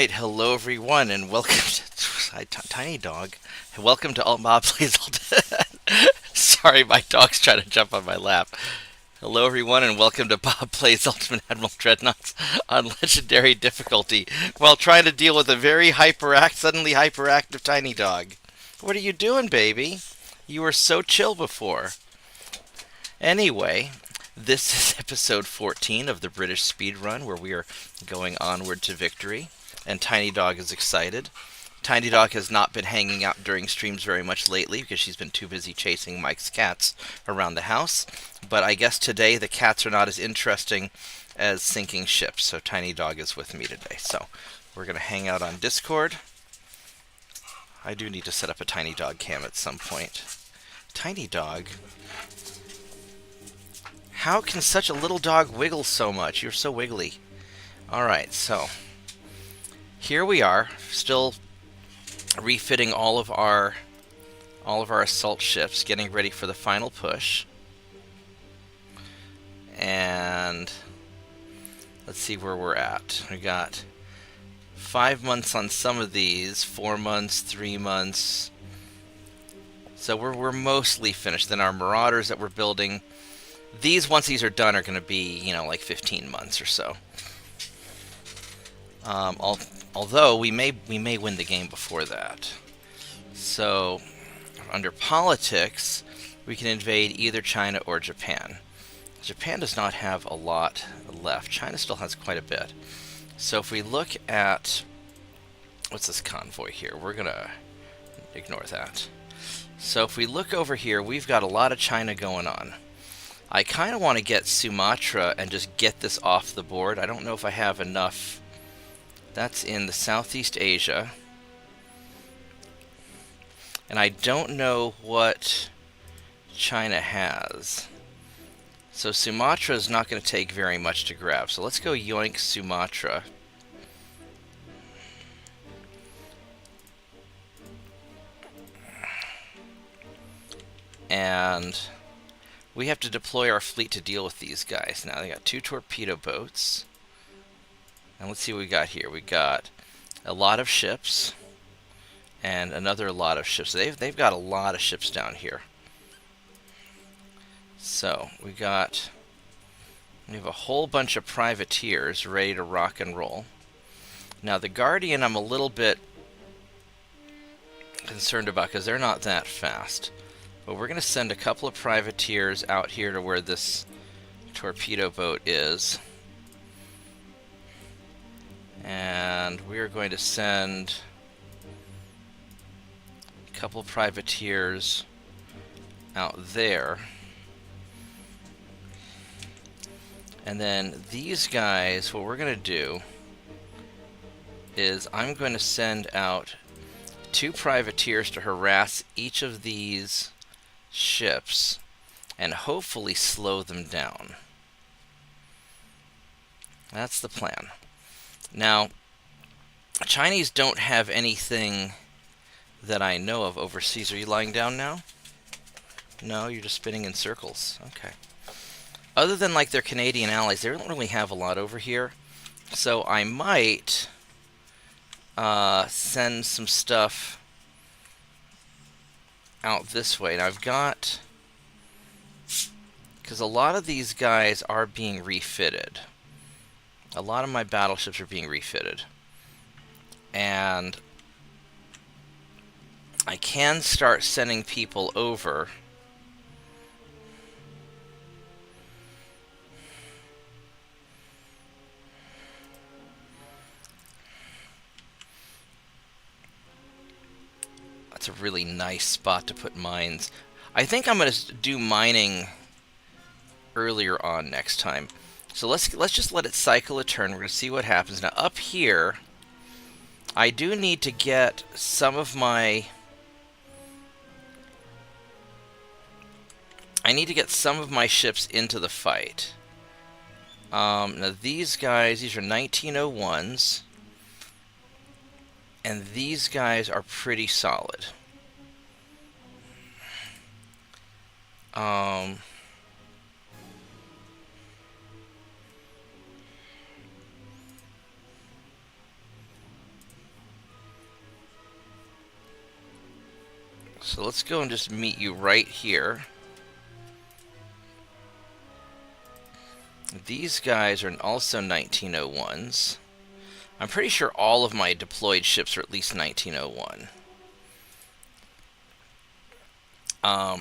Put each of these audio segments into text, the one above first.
Hello everyone, and welcome to Tiny Dog. Welcome to Bob Plays Sorry, my dog's trying to jump on my lap. Hello everyone, and welcome to Bob Plays Ultimate Admiral Dreadnoughts on Legendary difficulty, while trying to deal with a very suddenly hyperactive Tiny Dog. What are you doing, baby? You were so chill before. Anyway, this is episode 14 of the British speed run, where we are going onward to victory. And Tiny Dog is excited. Tiny Dog has not been hanging out during streams very much lately because she's been too busy chasing Mike's cats around the house. But I guess today the cats are not as interesting as sinking ships, so Tiny Dog is with me today. So we're going to hang out on Discord. I do need to set up a Tiny Dog cam at some point. Tiny Dog? How can such a little dog wiggle so much? You're so wiggly. Alright, so here we are, still refitting all of our assault ships, getting ready for the final push. And let's see where we're at. We got 5 months on some of these, 4 months, 3 months. So we're mostly finished. Then our Marauders that we're building, once these are done, are going to be, like 15 months or so. Although we may win the game before that. So under politics, we can invade either China or Japan. Japan does not have a lot left. China still has quite a bit. So if we look at what's this convoy here, we're gonna ignore that. So if we look over here, we've got a lot of China going on. I kind of want to get Sumatra and just get this off the board. I don't know if I have enough. That's in the Southeast Asia. And I don't know what China has. So Sumatra is not going to take very much to grab. So let's go yoink Sumatra. And we have to deploy our fleet to deal with these guys. Now they got 2 torpedo boats. And let's see what we got here. We got a lot of ships and another lot of ships. They've got a lot of ships down here. So we have a whole bunch of privateers ready to rock and roll. Now the Guardian I'm a little bit concerned about because they're not that fast. But we're going to send a couple of privateers out here to where this torpedo boat is. And we're going to send a couple of privateers out there. And then these guys, what we're going to do is I'm going to send out 2 privateers to harass each of these ships and hopefully slow them down. That's the plan. Now, Chinese don't have anything that I know of overseas. Are you lying down now? No, you're just spinning in circles. Okay. Other than like their Canadian allies, they don't really have a lot over here. So I might send some stuff out this way. And I've got, because a lot of these guys are being refitted. A lot of my battleships are being refitted. And I can start sending people over. That's a really nice spot to put mines. I think I'm going to do mining earlier on next time. So let's just let it cycle a turn. We're going to see what happens. Now up here, I do need to get some of my... I need to get some of my ships into the fight. Now these guys, these are 1901s. And these guys are pretty solid. So let's go and just meet you right here. These guys are also 1901s. I'm pretty sure all of my deployed ships are at least 1901.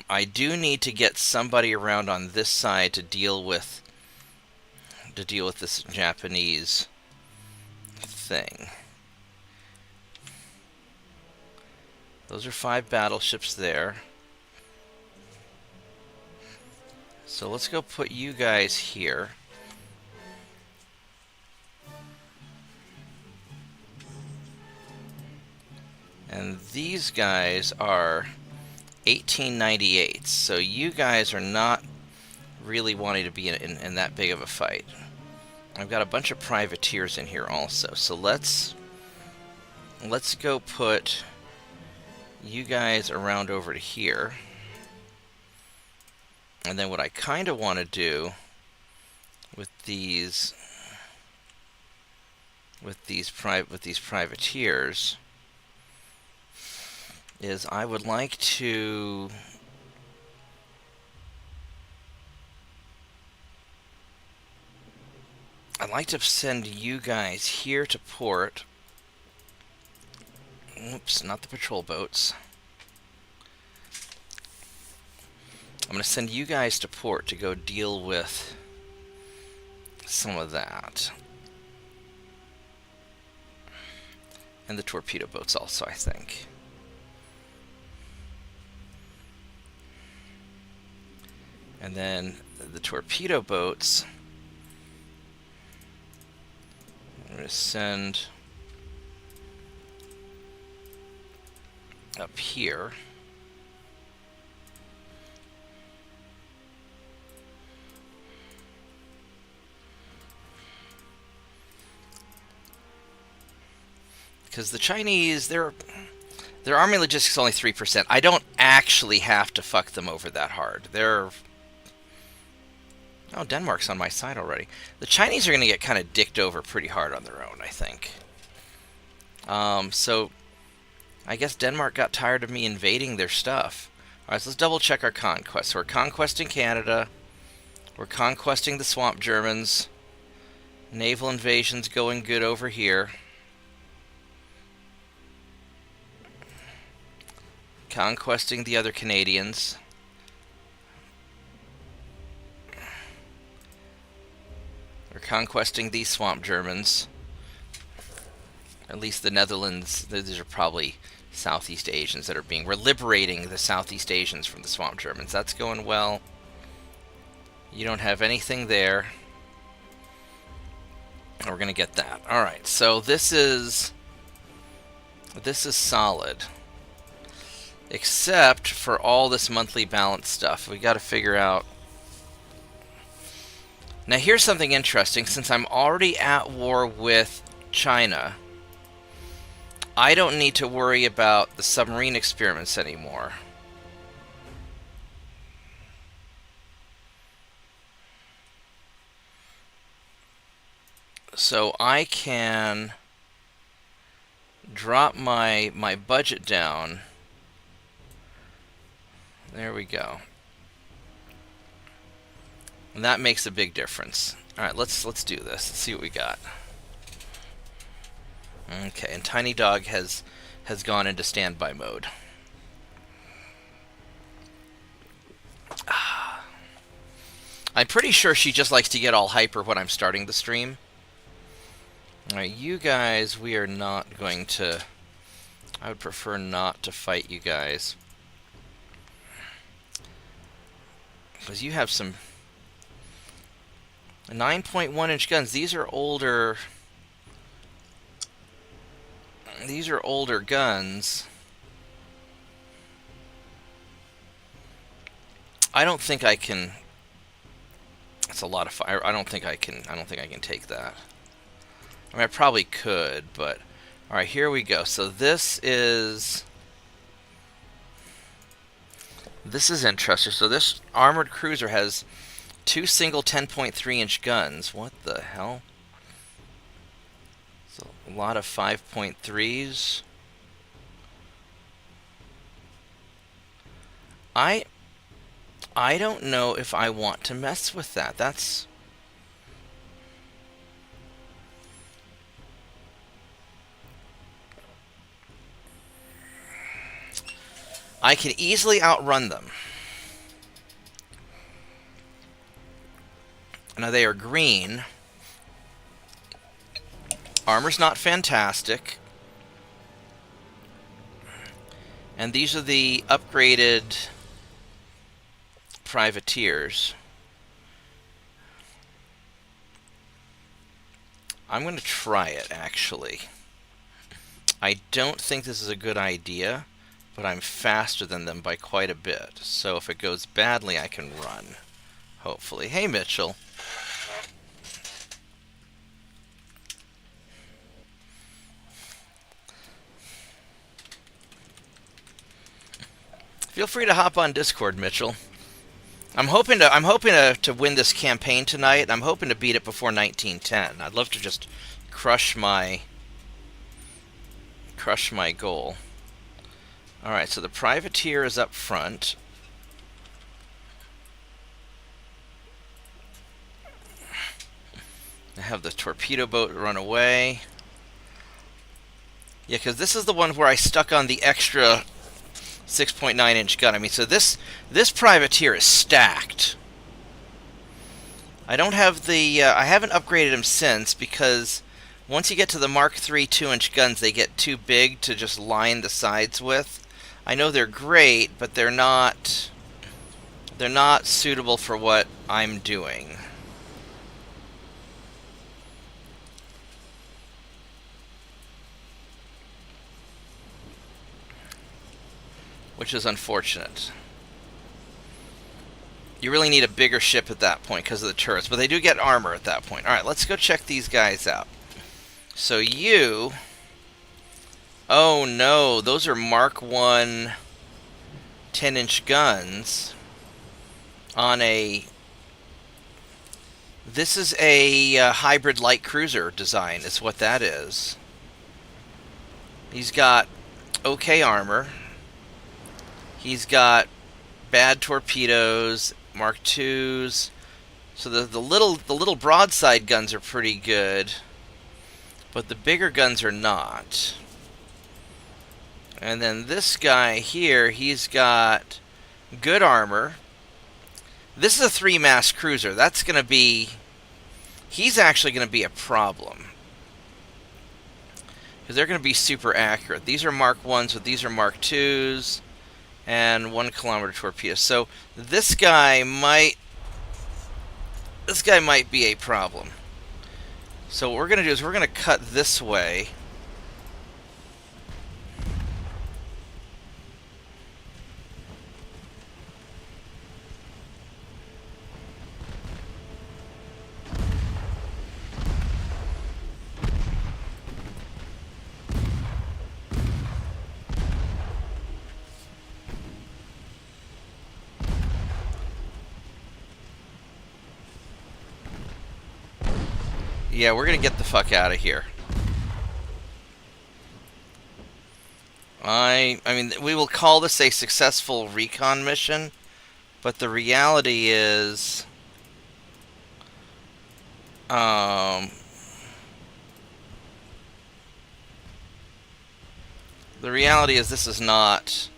I do need to get somebody around on this side to deal with this Japanese thing. Those are 5 battleships there. So let's go put you guys here. And these guys are 1898. So you guys are not really wanting to be in that big of a fight. I've got a bunch of privateers in here also. So let's go put you guys around over to here. And then what I kind of want to do with these privateers is I would like to send you guys here to port. Oops, not the patrol boats. I'm going to send you guys to port to go deal with some of that. And the torpedo boats also, I think. And then the torpedo boats, I'm going to send up here. Because the Chinese, their army logistics is only 3%. I don't actually have to fuck them over that hard. Oh, Denmark's on my side already. The Chinese are going to get kind of dicked over pretty hard on their own, I think. So I guess Denmark got tired of me invading their stuff. Alright, so let's double check our conquest. So we're conquesting Canada. We're conquesting the Swamp Germans. Naval invasion's going good over here. Conquesting the other Canadians. We're conquesting these Swamp Germans. At least the Netherlands, these are probably Southeast Asians that are being... We're liberating the Southeast Asians from the Swamp Germans. That's going well. You don't have anything there. And we're going to get that. Alright, so this is solid. Except for all this monthly balance stuff. We got to figure out... Now here's something interesting. Since I'm already at war with China, I don't need to worry about the submarine experiments anymore. So I can drop my budget down. There we go. And that makes a big difference. Alright, let's do this. Let's see what we got. Okay, and Tiny Dog has gone into standby mode. I'm pretty sure she just likes to get all hyper when I'm starting the stream. Alright, you guys, we are not going to... I would prefer not to fight you guys. Because you have some 9.1-inch guns. These are older. These are older guns. I don't think I can. That's a lot of fire. I don't think I can take that. I mean, I probably could, but all right, here we go. So this is interesting. So this armored cruiser has 2 single 10.3-inch guns. What the hell? So a lot of 5.3s. I don't know if I want to mess with that. That's... I can easily outrun them. Now they are green. Armor's not fantastic. And these are the upgraded privateers. I'm going to try it, actually. I don't think this is a good idea, but I'm faster than them by quite a bit. So if it goes badly, I can run. Hopefully. Hey, Mitchell. Feel free to hop on Discord, Mitchell. I'm hoping to win this campaign tonight. I'm hoping to beat it before 1910. I'd love to just crush my goal. All right, so the privateer is up front. I have the torpedo boat run away. Yeah, because this is the one where I stuck on the extra 6.9-inch gun. I mean, so this privateer is stacked. I don't have the... I haven't upgraded him since, because once you get to the Mark III 2-inch guns, they get too big to just line the sides with. I know they're great, but they're not suitable for what I'm doing. Which is unfortunate. You really need a bigger ship at that point because of the turrets, but they do get armor at that point. Alright, let's go check these guys out. So you... Oh no, those are Mark I 10-inch guns on a... This is a hybrid light cruiser design, is what that is. He's got okay armor. He's got bad torpedoes, Mark IIs. So the little broadside guns are pretty good, but the bigger guns are not. And then this guy here, he's got good armor. This is a 3-mast cruiser. That's going to be... He's actually going to be a problem, because they're going to be super accurate. These are Mark I's, but these are Mark IIs. And 1-kilometer torpedo. So this guy might be a problem. So what we're going to do is we're going to cut this way. Yeah, we're going to get the fuck out of here. I mean, we will call this a successful recon mission, but the reality is... the reality is this is not...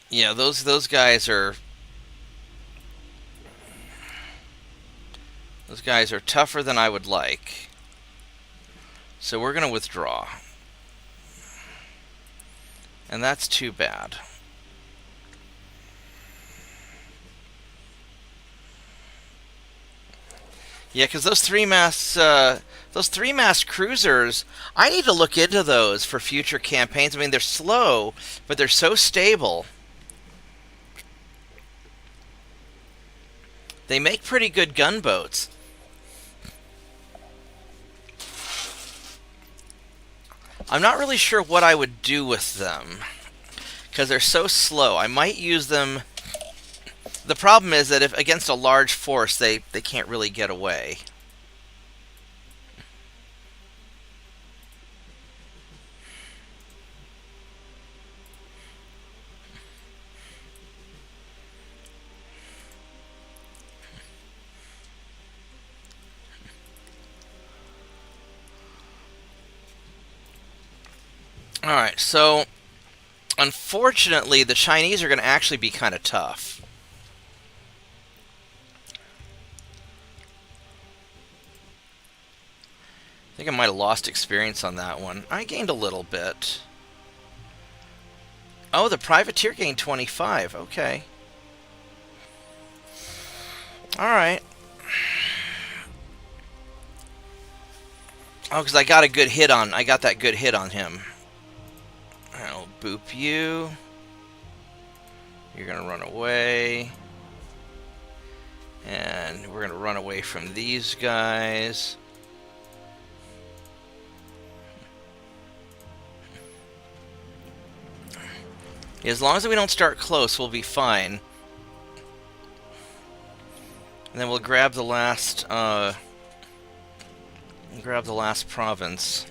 Yeah, those guys are... Those guys are tougher than I would like. So we're going to withdraw. And that's too bad. Yeah, because those three-mast cruisers, I need to look into those for future campaigns. I mean, they're slow, but they're so stable. They make pretty good gunboats. I'm not really sure what I would do with them, because they're so slow. I might use them. The problem is that if against a large force, they can't really get away. Alright, so unfortunately, the Chinese are going to actually be kind of tough. I think I might have lost experience on that one. I gained a little bit. Oh, the privateer gained 25. Okay. Alright. Oh, because I got a good hit on... I got that good hit on him. I'll boop you. You're going to run away. And we're going to run away from these guys. As long as we don't start close, we'll be fine. And then we'll grab the last province.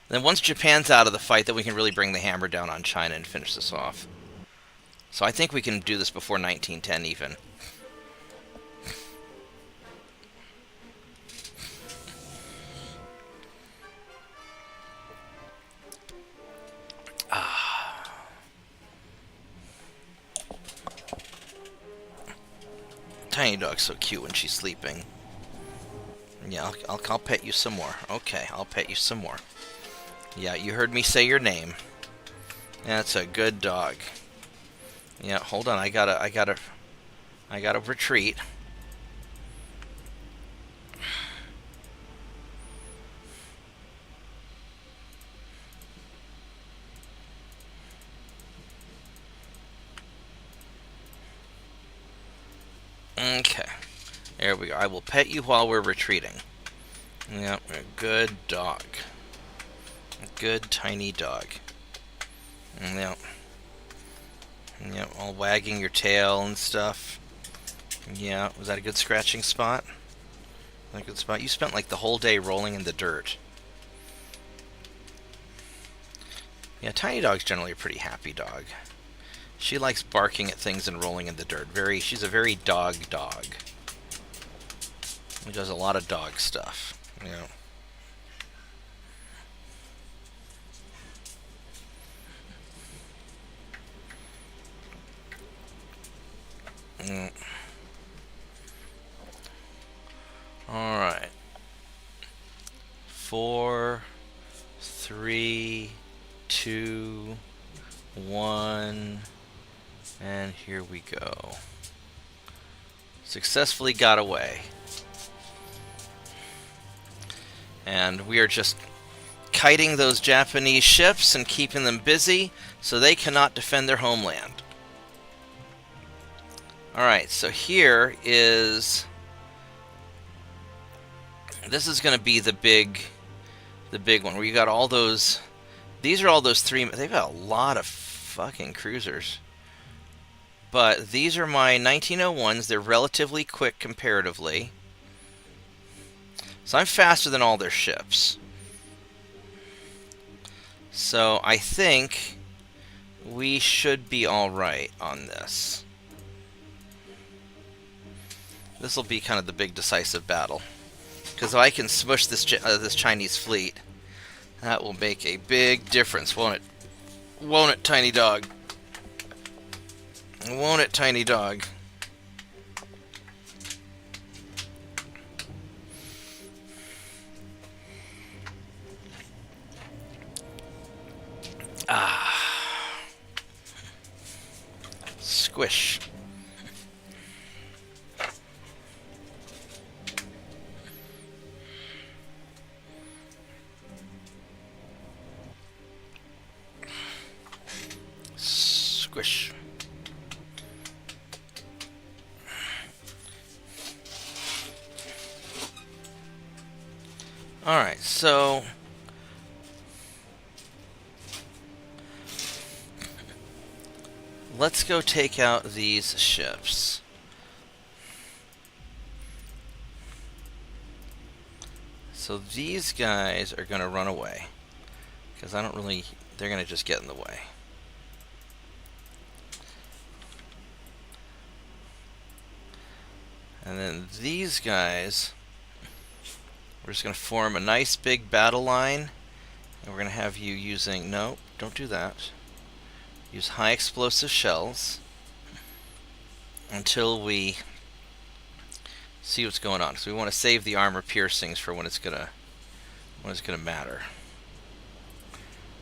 And then once Japan's out of the fight, then we can really bring the hammer down on China and finish this off. So I think we can do this before 1910 even. Tiny dog's so cute when she's sleeping. Yeah, I'll pet you some more. Okay, I'll pet you some more. Yeah, you heard me say your name. That's a good dog. Yeah, hold on. I gotta retreat. Okay. There we go. I will pet you while we're retreating. Yep, a good dog. A good tiny dog. Yep. Yep, all wagging your tail and stuff. Yeah, was that a good scratching spot? A good spot? You spent like the whole day rolling in the dirt. Yeah, tiny dog's generally a pretty happy dog. She likes barking at things and rolling in the dirt. She's a very dog. He does a lot of dog stuff. You know. All right. 4, 3, 2, 1, and here we go. Successfully got away. And we are just kiting those Japanese ships and keeping them busy so they cannot defend their homeland. Alright, so here is... This is going to be the big one, where you got all those... These are all those three... They've got a lot of fucking cruisers. But these are my 1901s. They're relatively quick comparatively. So I'm faster than all their ships. So I think we should be alright on this. This will be kind of the big decisive battle. Because if I can smush this Chinese fleet, that will make a big difference, won't it? Won't it, tiny dog? Won't it, tiny dog? Ah. Squish. Squish. Alright, so let's go take out these ships. So these guys are going to run away, because they're going to just get in the way. And then these guys, we're just going to form a nice big battle line, and we're going to have you using, no, don't do that. Use high explosive shells until we see what's going on. So we want to save the armor piercings for when it's gonna matter.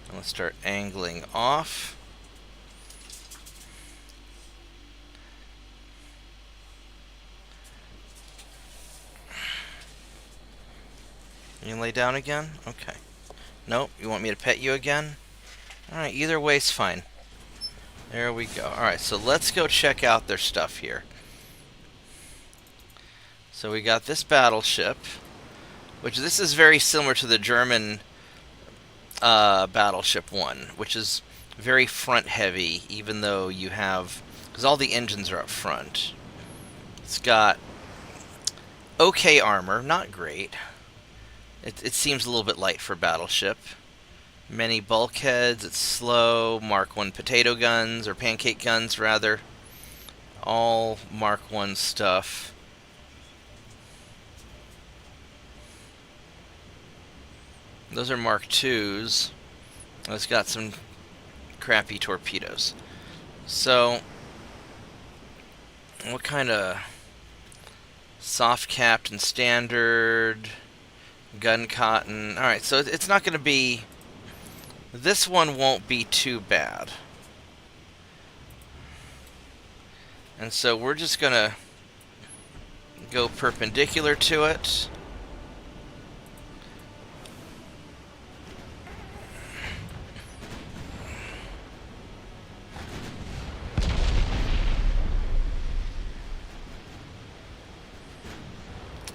And let's start angling off. You can lay down again? Okay. Nope, you want me to pet you again? Alright, either way's fine. There we go. Alright, so let's go check out their stuff here. So we got this battleship, which this is very similar to the German Battleship 1, which is very front heavy, even though you have, because all the engines are up front. It's got okay armor, not great. It seems a little bit light for battleship. Many bulkheads, it's slow, Mark 1 potato guns, or pancake guns rather. All Mark 1 stuff. Those are Mark 2s. It's got some crappy torpedoes. So, what kind of soft capped and standard, gun cotton? Alright, so it's not going to be, this one won't be too bad. And so we're just going to go perpendicular to it.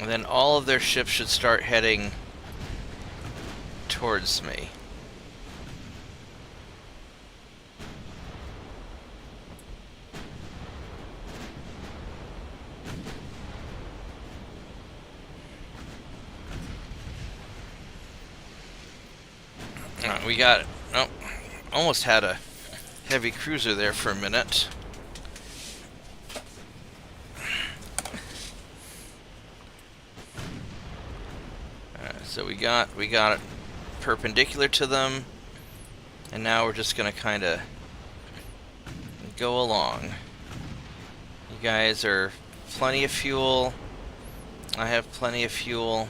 And then all of their ships should start heading towards me. We got, oh, almost had a heavy cruiser there for a minute. So we got it perpendicular to them, and now we're just gonna kind of go along. You guys are plenty of fuel. I have plenty of fuel.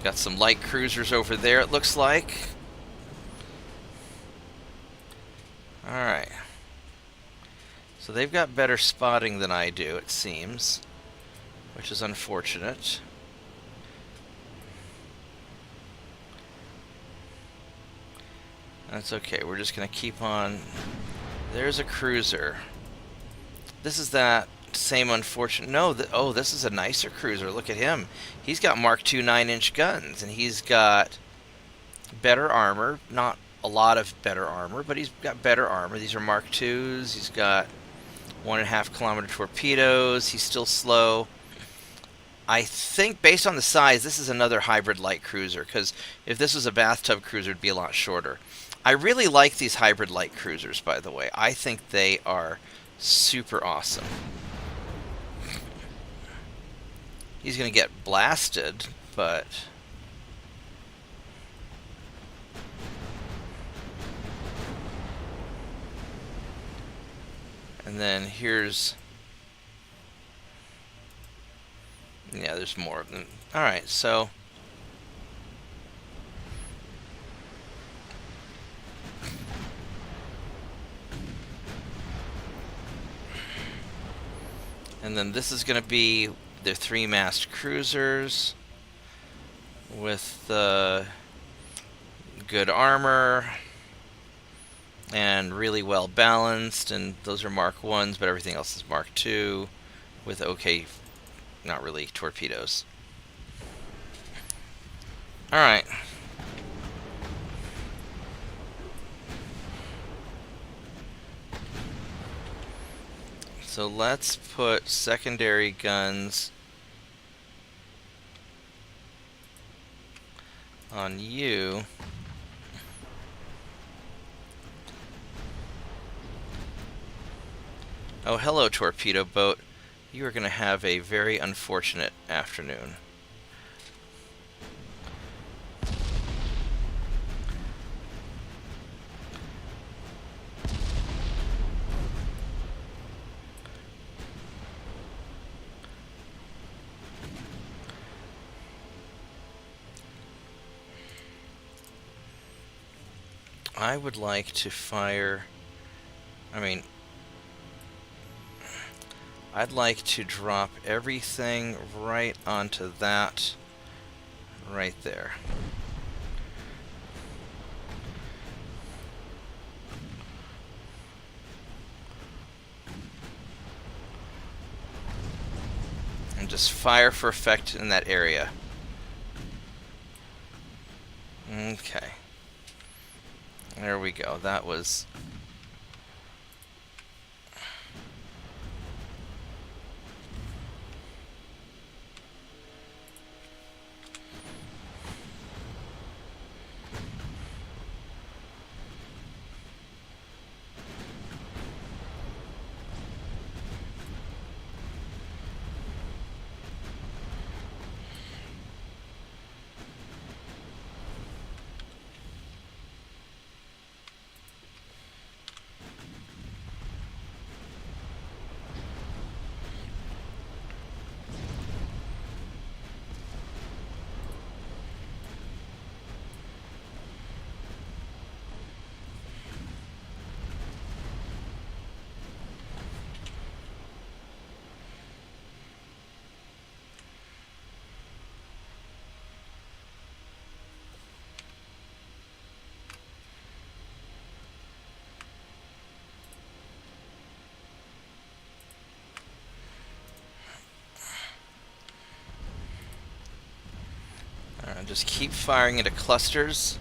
Got some light cruisers over there, it looks like. Alright. So they've got better spotting than I do, it seems, which is unfortunate. That's okay, we're just going to keep on. There's a cruiser. This is that same unfortunate... No, oh, this is a nicer cruiser. Look at him. He's got Mark II 9-inch guns, and he's got better armor. Not a lot of better armor, but he's got better armor. These are Mark IIs. He's got 1.5 kilometer torpedoes. He's still slow. I think, based on the size, this is another hybrid light cruiser, because if this was a bathtub cruiser, it'd be a lot shorter. I really like these hybrid light cruisers, by the way. I think they are super awesome. he's going to get blasted, but... And then here's... Yeah, there's more of them. Alright, so... And then this is going to be their 3-mast cruisers with good armor and really well balanced. And those are Mark 1s, but everything else is Mark 2 with okay, not really, torpedoes. Alright. So let's put secondary guns on you. Oh, hello, torpedo boat. You are going to have a very unfortunate afternoon. I would like to fire... I'd like to drop everything right onto that right there. And just fire for effect in that area. Okay. There we go. That was... Just keep firing into clusters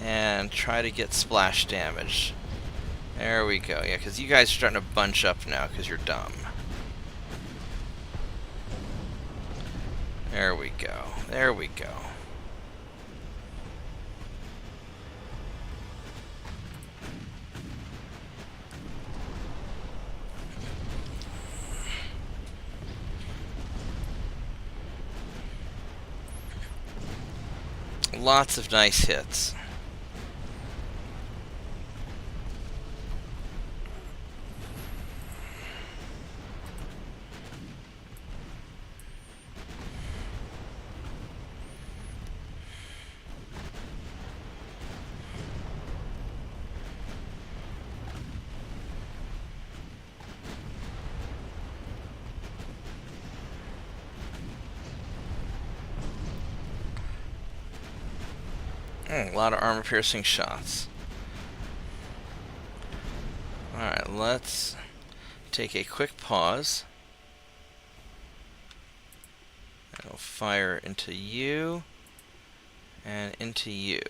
and try to get splash damage. There we go. Yeah, because you guys are starting to bunch up now because you're dumb. There we go. There we go. Lots of nice hits. A lot of armor-piercing shots. Alright, let's take a quick pause. I'll fire into you and into you.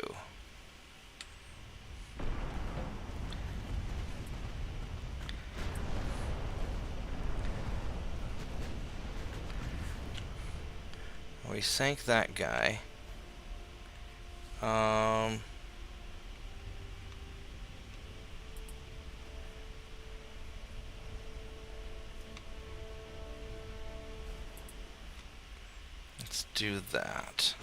We sank that guy. do that.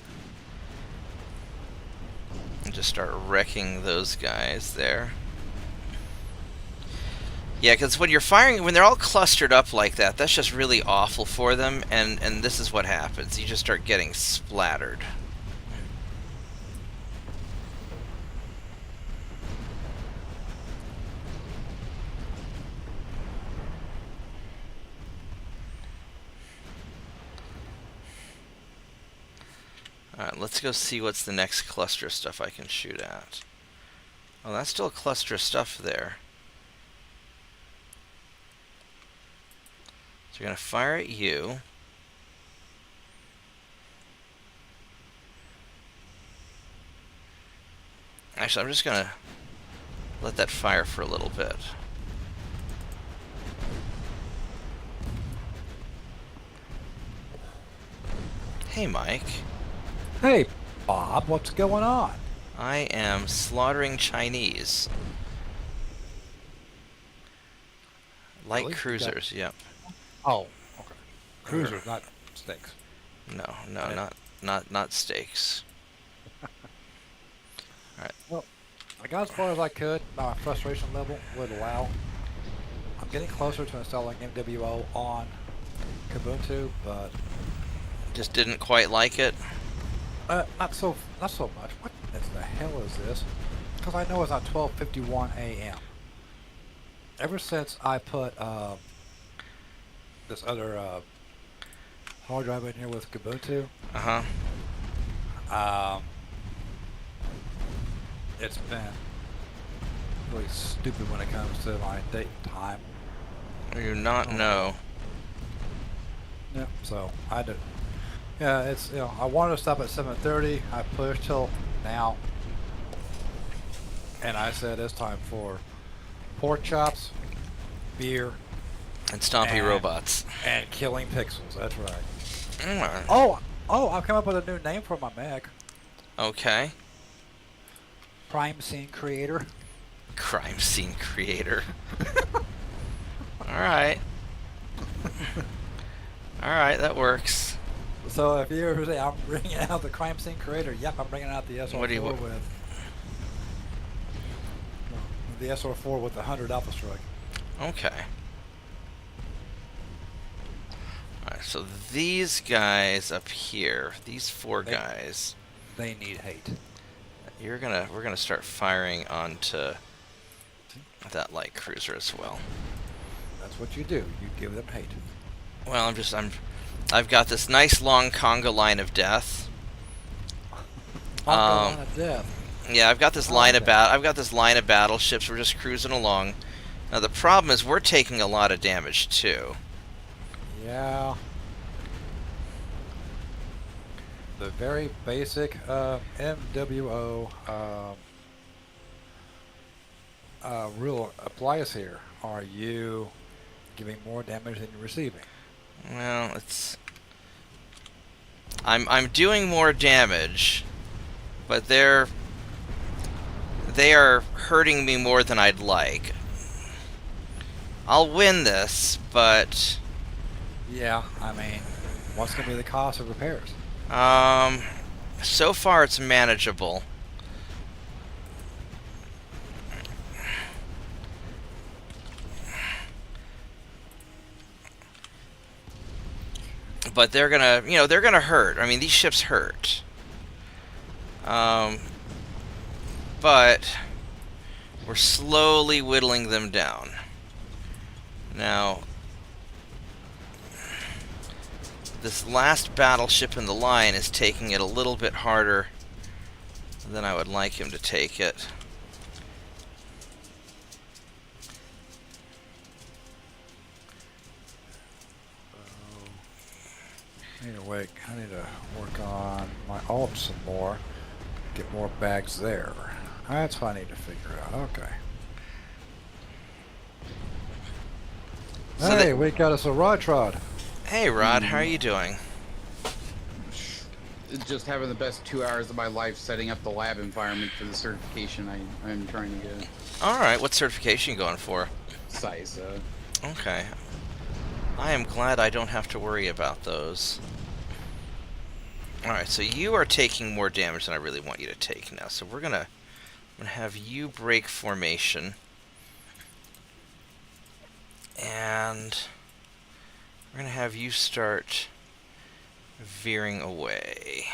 And just start wrecking those guys there. Yeah, because when you're firing, when they're all clustered up like that, that's just really awful for them, and this is what happens. You just start getting splattered. Alright, let's go see what's the next cluster of stuff I can shoot at. Oh, that's still a cluster of stuff there. So you're going to fire at you. Actually, I'm just going to let that fire for a little bit. Hey, Mike. Hey, Bob, what's going on? I am slaughtering Chinese. Light Really? cruisers, yep. Oh, okay. Cruisers, not steaks. No, Okay. not steaks. Alright. Well, I got as far as I could. My frustration level would allow. I'm getting closer to installing MWO on Kubuntu, but Just didn't quite like it. not so much. What the hell is this? Because I know it's on 12:51 a.m. Ever since I put this other hard drive in here with Kubuntu, it's been really stupid when it comes to my date and time. I do not know. Yeah, so I did. Yeah, it's, I wanted to stop at 7:30. I pushed till now, and I said it's time for pork chops, beer, And stompy robots. and killing pixels. That's right. Mm. Oh! I've come up with a new name for my Mac. Okay. Crime Scene Creator. Crime scene creator. Alright. Alright, that works. So if you ever say I'm bringing out the Crime Scene Creator, yep, I'm bringing out the SR4 What do you- with the SR4 with the 100 Alpha Strike. Okay. Alright, so these guys up here, these four guys, They need hate. we're gonna start firing onto that light cruiser as well. That's what you do. You give them hate. Well, I've got this nice long conga line of death. Line of death. Yeah, I've got this line of battleships. We're just cruising along. Now the problem is we're taking a lot of damage too. Yeah. The very basic MWO rule applies here. Are you giving more damage than you're receiving? Well, I'm doing more damage, but they are hurting me more than I'd like. I'll win this, but Yeah, I mean, what's going to be the cost of repairs? so far it's manageable. But they're gonna, they're gonna hurt. I mean, these ships hurt. But we're slowly whittling them down. Now, this last battleship in the line is taking it a little bit harder than I would like him to take it. I need to work on my alt some more. Get more bags there. That's what I need to figure out. Okay. So Hey, we got us a rod trod. Hey Rod, how are you doing? Just having the best 2 hours of my life setting up the lab environment for the certification I'm trying to get. Alright, what certification you going for? CISA. Okay. I am glad I don't have to worry about those. Alright, so you are taking more damage than I really want you to take now. So I'm gonna have you break formation. And we're gonna have you start veering away.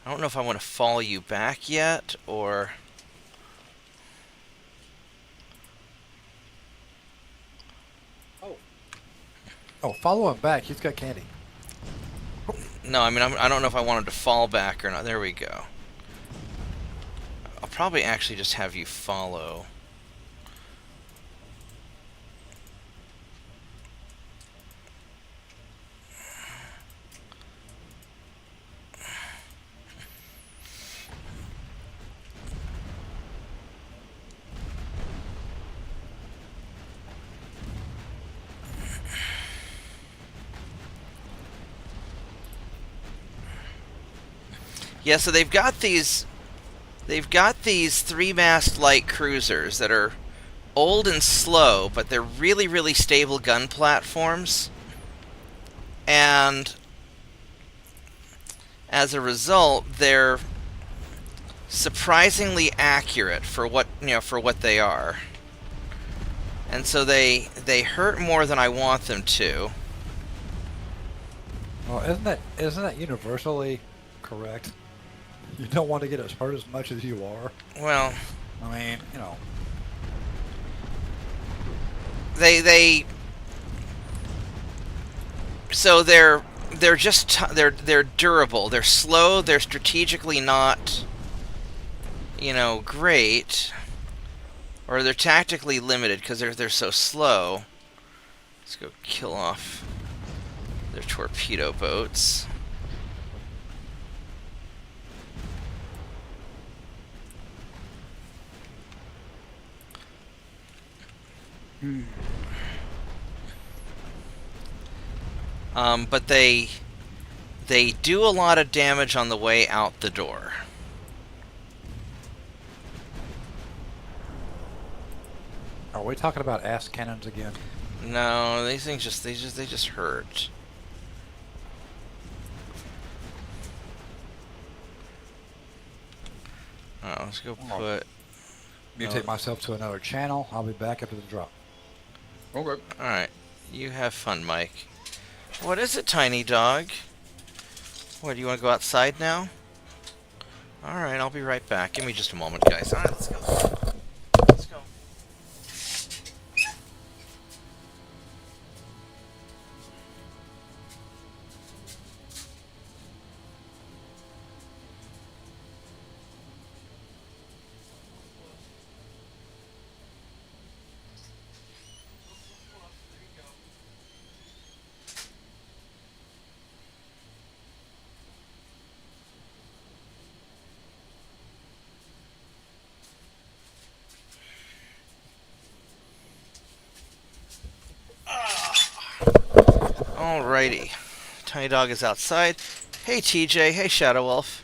I don't know if I want to follow you back yet, or... Oh, follow him back. He's got candy. No, I mean, I don't know if I wanted to fall back or not. There we go. I'll probably actually just have you follow. Yeah, so they've got these three-mast light cruisers that are old and slow, but they're really, really stable gun platforms. And as a result, they're surprisingly accurate for what they are. And so they hurt more than I want them to. Well, isn't that universally correct? You don't want to get as hurt as much as you are. Well, I mean, you know. So they're durable. They're slow. They're strategically not, great, or they're tactically limited because they're so slow. Let's go kill off their torpedo boats. But they do a lot of damage on the way out the door. Are we talking about ass cannons again? No, these things they just hurt. Oh, let's go put. Mutate myself to another channel. I'll be back after the drop. Okay. Alright. You have fun, Mike. What is it, tiny dog? What, do you want to go outside now? Alright, I'll be right back. Give me just a moment, guys. Alright, let's go. Let's go. Alrighty. Tiny dog is outside. Hey TJ, hey Shadow Wolf.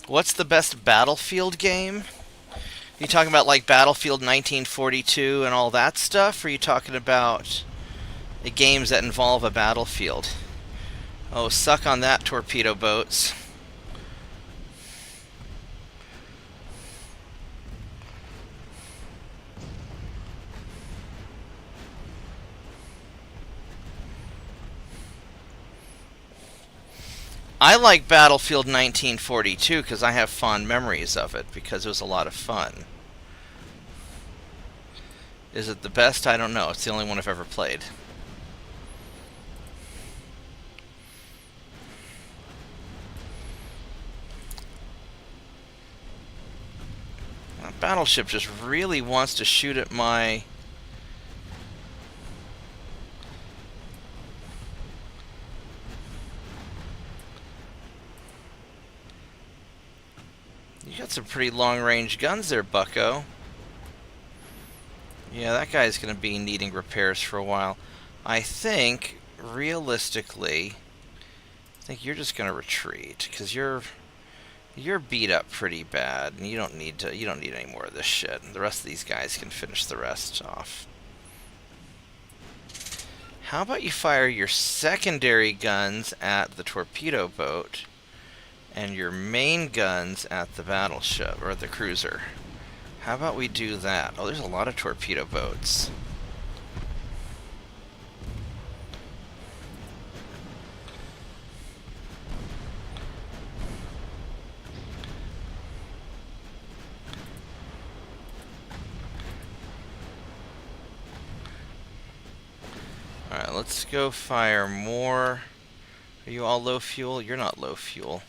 What's the best Battlefield game? You talking about like Battlefield 1942 and all that stuff? Or are you talking about the games that involve a battlefield? Oh, suck on that, torpedo boats. I like Battlefield 1942 because I have fond memories of it because it was a lot of fun. Is it the best? I don't know. It's the only one I've ever played. That battleship just really wants to shoot at my... You got some pretty long-range guns there, bucko. Yeah, that guy's going to be needing repairs for a while. I think, realistically, I think you're just going to retreat because you're beat up pretty bad, and you don't need any more of this shit. The rest of these guys can finish the rest off. How about you fire your secondary guns at the torpedo boat and your main guns at the battleship, or the cruiser? How about we do that? Oh, there's a lot of torpedo boats. Alright, let's go fire more. Are you all low fuel? You're not low fuel.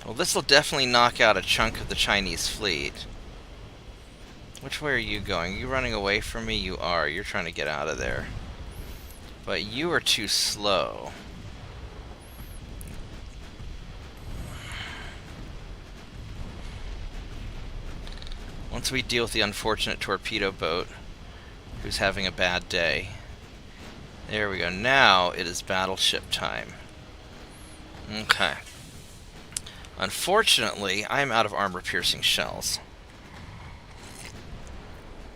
Well, this will definitely knock out a chunk of the Chinese fleet. Which way are you going? Are you running away from me? You are. You're trying to get out of there. But you are too slow. Once we deal with the unfortunate torpedo boat who's having a bad day. There we go. Now it is battleship time. Okay. Unfortunately, I am out of armor-piercing shells.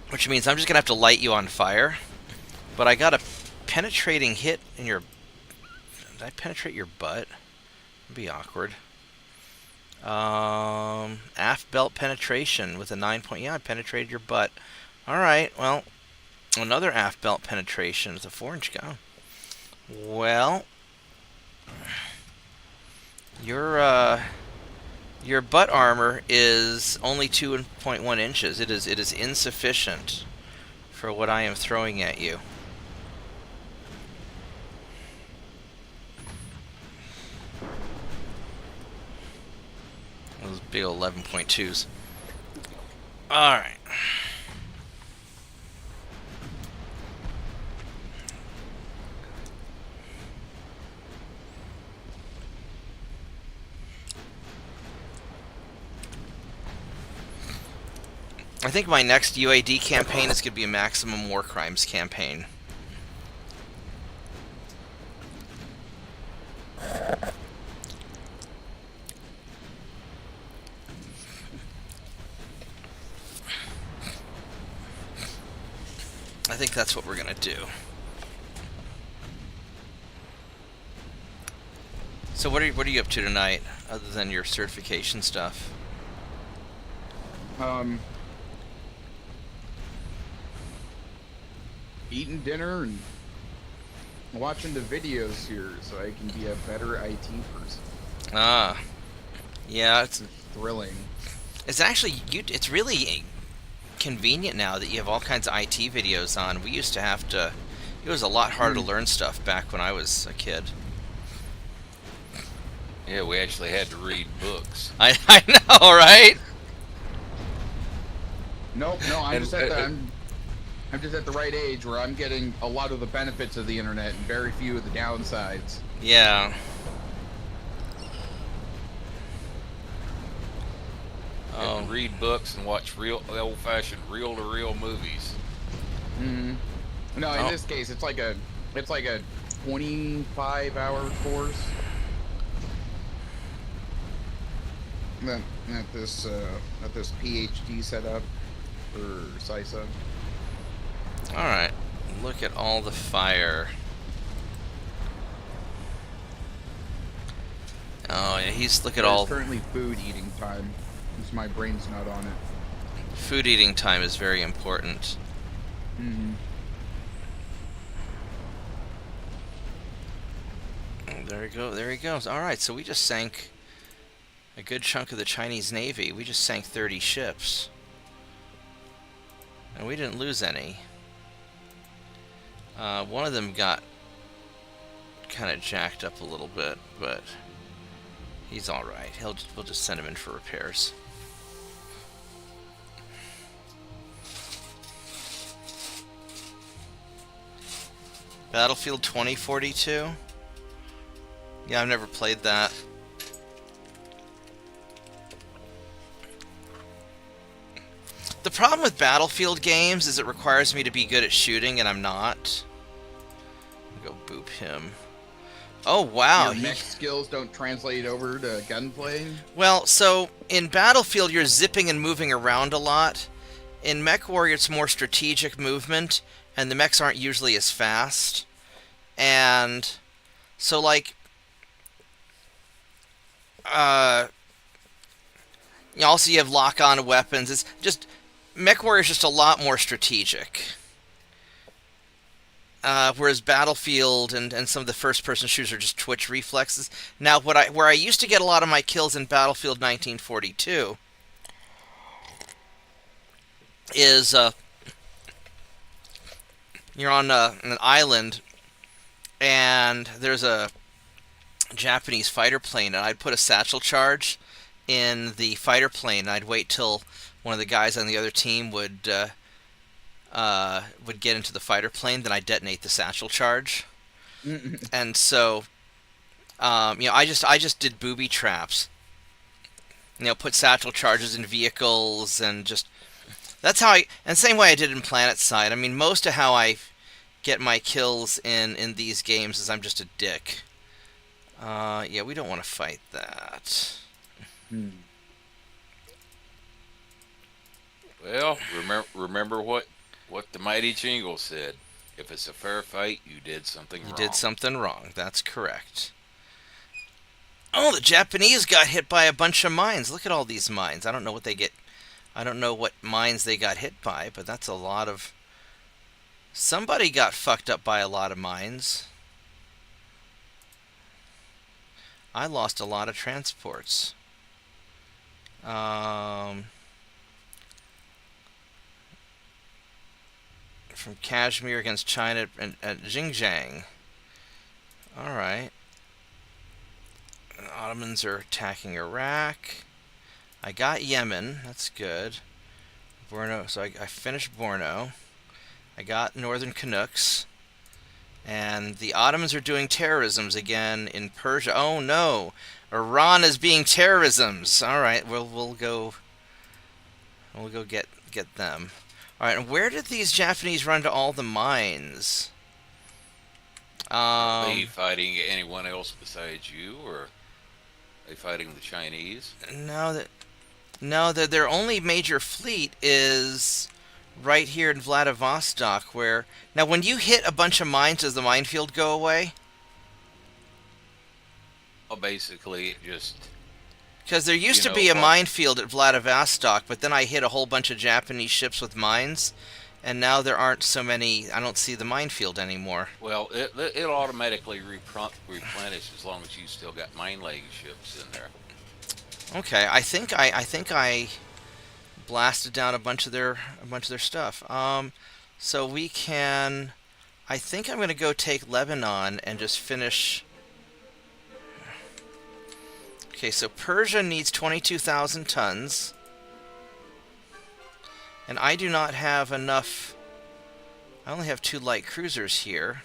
Which means I'm just going to have to light you on fire. But I got a penetrating hit in your... Did I penetrate your butt? That'd be awkward. Aft belt penetration with a 9 point... Yeah, I penetrated your butt. Alright, well, another aft belt penetration with a 4-inch gun. Well, your butt armor is only 2.1 inches. It is insufficient for what I am throwing at you. Those big old 11.2s. Alright. I think my next UAD campaign is going to be a maximum war crimes campaign. I think that's what we're going to do. So what are you up to tonight, other than your certification stuff? Eating dinner and watching the videos here so I can be a better IT person. Ah, yeah, it's Thrilling. it's actually it's really convenient now that you have all kinds of IT videos on. We used to have to. It was a lot harder to learn stuff back when I was a kid. Yeah, we actually had to read books. I know, right? Nope, no, I'm And- just at the I'm just at the right age where I'm getting a lot of the benefits of the internet and very few of the downsides. Yeah. And read books and watch old-fashioned reel-to-reel movies. Mm-hmm. No, in Oh. this case, it's like a 25-hour course. At this PhD setup for CISA. All right. Look at all the fire. Oh yeah, look at all. It's currently food eating time, since my brain's not on it. Food eating time is very important. Mm-hmm. There we go. There he goes. All right. So we just sank a good chunk of the Chinese Navy. We just sank 30 ships, and we didn't lose any. One of them got kind of jacked up a little bit, but he's all right. We'll just send him in for repairs. Battlefield 2042. Yeah, I've never played that. The problem with Battlefield games is it requires me to be good at shooting, and I'm not. Go boop him. Oh, wow. Your mech skills don't translate over to gunplay? Well, so in Battlefield, you're zipping and moving around a lot. In MechWarrior, it's more strategic movement, and the mechs aren't usually as fast. And so, like, also you have lock-on weapons. It's just MechWarrior is just a lot more strategic. Whereas Battlefield and some of the first-person shooters are just twitch reflexes. Now, where I used to get a lot of my kills in Battlefield 1942 is you're on an island, and there's a Japanese fighter plane, and I'd put a satchel charge in the fighter plane, and I'd wait till one of the guys on the other team would get into the fighter plane, then I'd detonate the satchel charge. And so, I just did booby traps. Put satchel charges in vehicles, and just that's how and same way I did in PlanetSide. I mean, most of how I get my kills in these games is I'm just a dick. Yeah, we don't want to fight that. Well, remember what the mighty Jingle said. If it's a fair fight, you did something wrong. You did something wrong. That's correct. Oh, the Japanese got hit by a bunch of mines. Look at all these mines. I don't know what mines they got hit by, but that's a lot of... Somebody got fucked up by a lot of mines. I lost a lot of transports. From Kashmir against China at Xinjiang. Alright. The Ottomans are attacking Iraq. I got Yemen. That's good. Borno. So I finished Borno. I got Northern Canucks. And the Ottomans are doing terrorisms again in Persia. Oh no! Iran is being terrorisms. All right, we'll go get them. All right, and where did these Japanese run to all the mines? Are they fighting anyone else besides you, or are they fighting the Chinese? No, their only major fleet is right here in Vladivostok, where... Now, when you hit a bunch of mines, does the minefield go away? Well, basically, it just... Because there used to be a minefield at Vladivostok, but then I hit a whole bunch of Japanese ships with mines, and now there aren't so many... I don't see the minefield anymore. Well, it'll automatically replenish as long as you still got mine-laying ships in there. Okay, I think I blasted down a bunch of their stuff. So we can... I think I'm going to go take Lebanon and just finish... Okay, so Persia needs 22,000 tons. And I do not have enough... I only have 2 light cruisers here.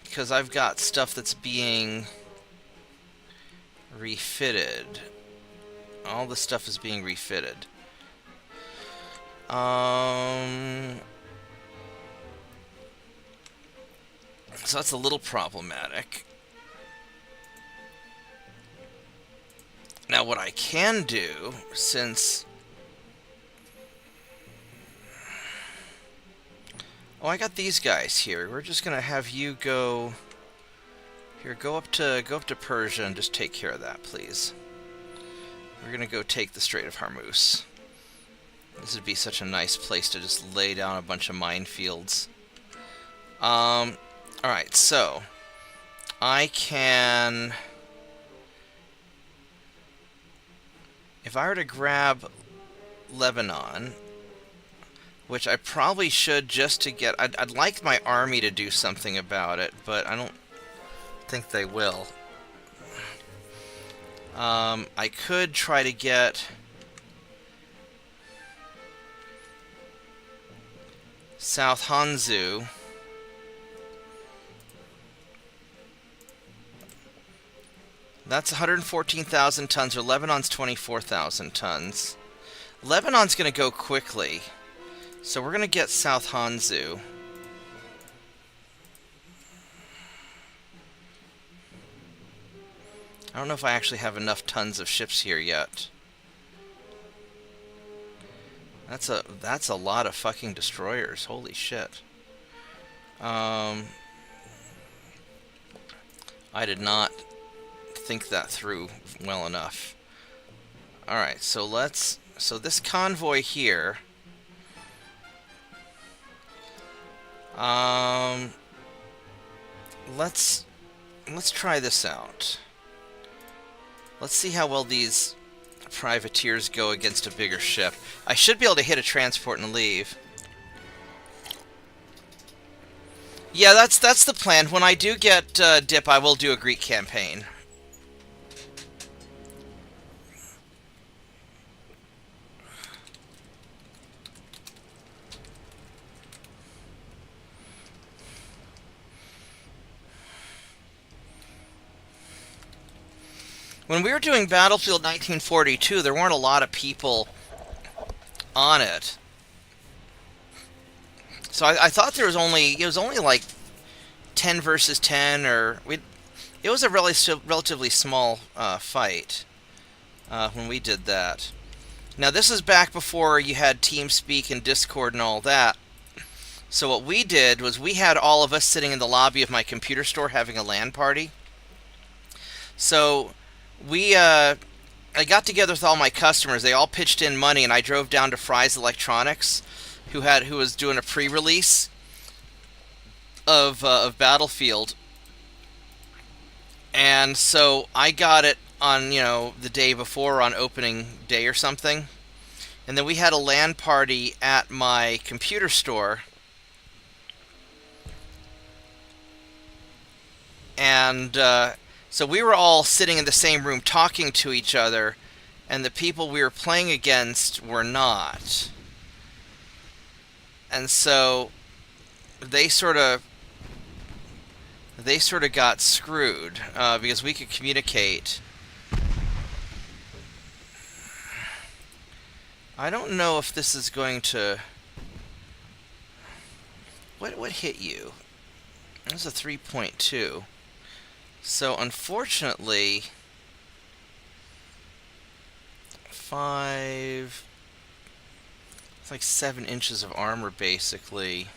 Because I've got stuff that's being refitted. All the stuff is being refitted. So that's a little problematic. Now what I can do, since... Oh, I got these guys here. We're just gonna have you go... Here, go up to Persia and just take care of that, please. We're gonna go take the Strait of Hormuz. This would be such a nice place to just lay down a bunch of minefields. Alright, so... I can... If I were to grab Lebanon, which I probably should just to get... I'd like my army to do something about it, but I don't think they will. I could try to get... South Hanzu. That's 114,000 tons, or Lebanon's 24,000 tons. Lebanon's going to go quickly. So we're going to get South Hanzu. I don't know if I actually have enough tons of ships here yet. That's a lot of fucking destroyers. Holy shit. I did not think that through well enough. Alright, so this convoy here, let's try this out. Let's see how well these privateers go against a bigger ship. I should be able to hit a transport and leave. Yeah, that's the plan. When I do get dip, I will do a Greek campaign. When we were doing Battlefield 1942, there weren't a lot of people on it. So I thought it was only like 10 versus 10, or it was a relatively small fight when we did that. Now this is back before you had TeamSpeak and Discord and all that. So what we did was we had all of us sitting in the lobby of my computer store having a LAN party. So I got together with all my customers. They all pitched in money, and I drove down to Fry's Electronics, who was doing a pre-release of Battlefield, and so I got it on the day before, on opening day or something, and then we had a LAN party at my computer store, and so we were all sitting in the same room talking to each other, and the people we were playing against were not. And so they sort of got screwed because we could communicate. I don't know if this is going to... What hit you? It was a 3.2. So unfortunately, 5... It's like 7 inches of armor, basically.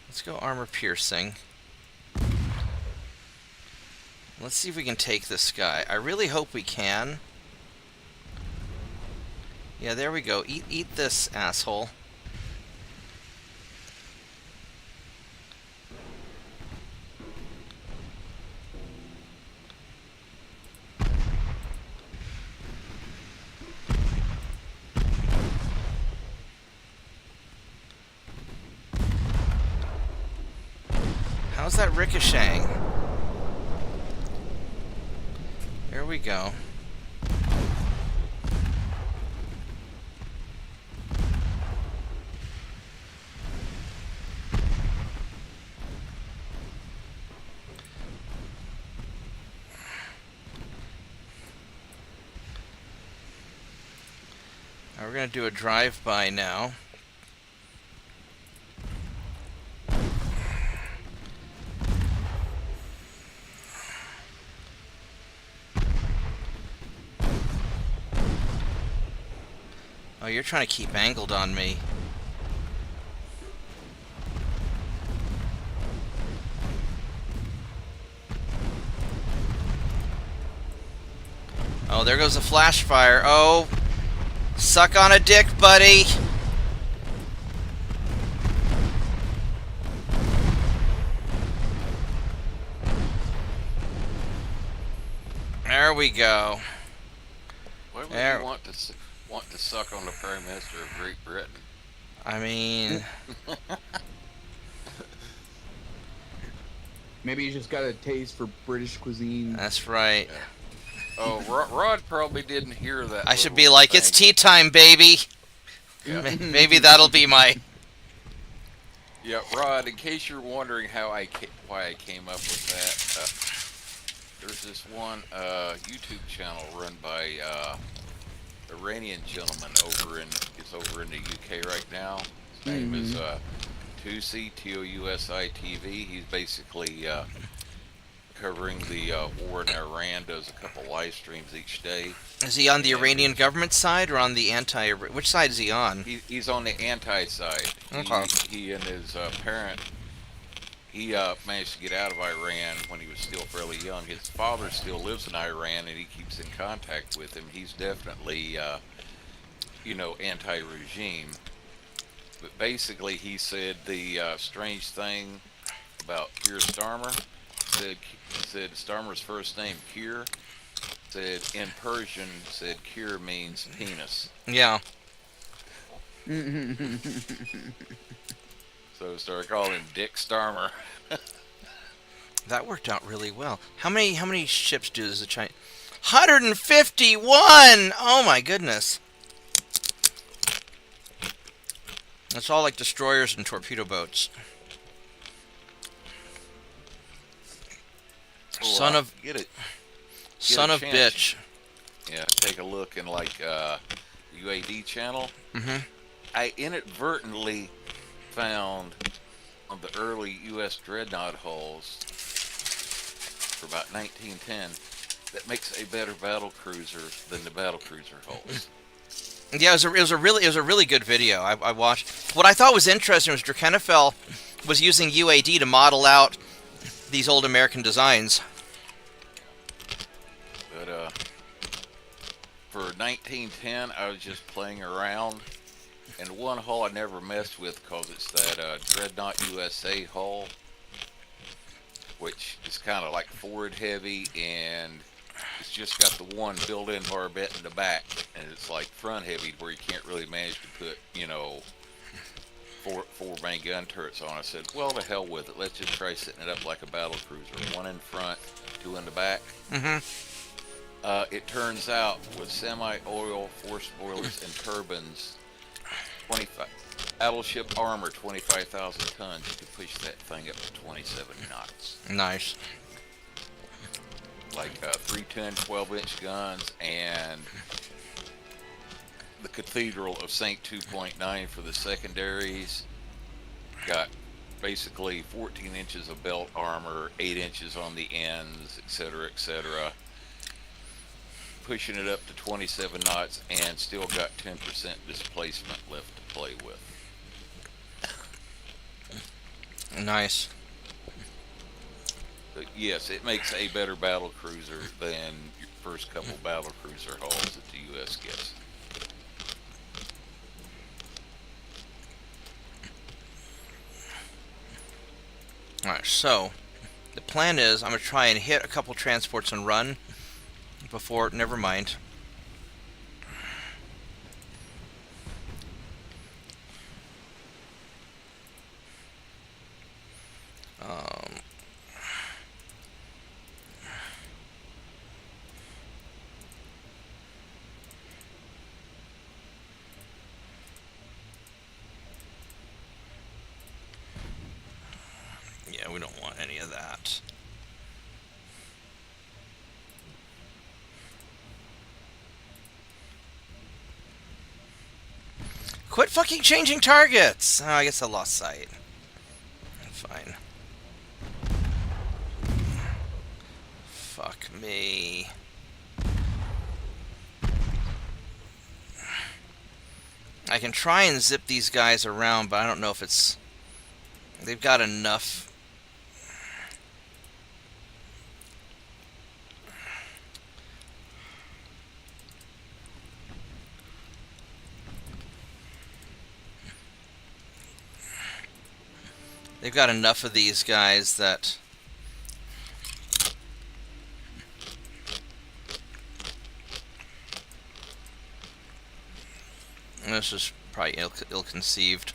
Let's go armor piercing. Let's see if we can take this guy. I really hope we can. Yeah, there we go. Eat this, asshole. How's that ricocheting? There we go. Now we're going to do a drive-by now. Oh, you're trying to keep angled on me. Oh, there goes a flash fire. Oh, suck on a dick, buddy. There we go. Why would There. you want to suck on the Prime Minister of Great Britain? I mean, Maybe he's just got a taste for British cuisine. that's right. Oh, Rod probably didn't hear that. I should little be like, thing. it's tea time, baby. Yeah. Maybe that'll be my... Yeah, Rod. In case you're wondering why I came up with that, there's this one YouTube channel run by Iranian gentleman is over in the UK right now. His name is Mm-hmm. Tusi Tousi TV. He's basically covering the war in Iran. Does a couple live streams each day, Is he on the and Iranian his government side or on the anti? Which side is he on? he's on the anti side. Okay. He and his parent. He managed to get out of Iran when he was still fairly young. His father still lives in Iran, and he keeps in contact with him. He's definitely, anti-regime. But basically, he said the strange thing about Keir Starmer. Said Starmer's first name Keir. Said in Persian, said Keir means penis. Yeah. So started calling him Dick Starmer. That worked out really well. How many ships does the China? 151. Oh my goodness. That's all like destroyers and torpedo boats. Son of Get it. son of chance. bitch. Yeah, take a look in like UAD channel. Mhm. I inadvertently found on the early U.S. dreadnought hulls for about 1910 that makes a better battle cruiser than the battle cruiser hulls. Yeah, it was a really good video. I watched. What I thought was interesting was Drakenfell was using UAD to model out these old American designs. But for 1910, I was just playing around, and one hull I never messed with because it's that Dreadnought USA hull, which is kind of like forward heavy, and it's just got the one built-in barbette in the back, and it's like front heavy where you can't really manage to put, four main gun turrets on. I said, well, to hell with it. Let's just try setting it up like a battle cruiser. One in front, two in the back. Mhm. It turns out with semi-oil forced boilers and turbines, 25 battleship armor, 25,000 tons, you could push that thing up to 27 knots. Nice. Like 310 12-inch guns, and the Cathedral of St. 2.9 for the secondaries. Got basically 14 inches of belt armor, 8 inches on the ends, etc., etc. Pushing it up to 27 knots, and still got 10% displacement left to play with. Nice. But yes, it makes a better battle cruiser than your first couple battle cruiser hulls that the U.S. gets. Alright, so the plan is I'm going to try and hit a couple transports and run before. Never mind. Um, yeah, we don't want any of that. Quit fucking changing targets! Oh, I guess I lost sight. Fine. Fuck me. I can try and zip these guys around, but I don't know if it's... They've got enough... They've got enough of these guys that... This is probably ill-conceived.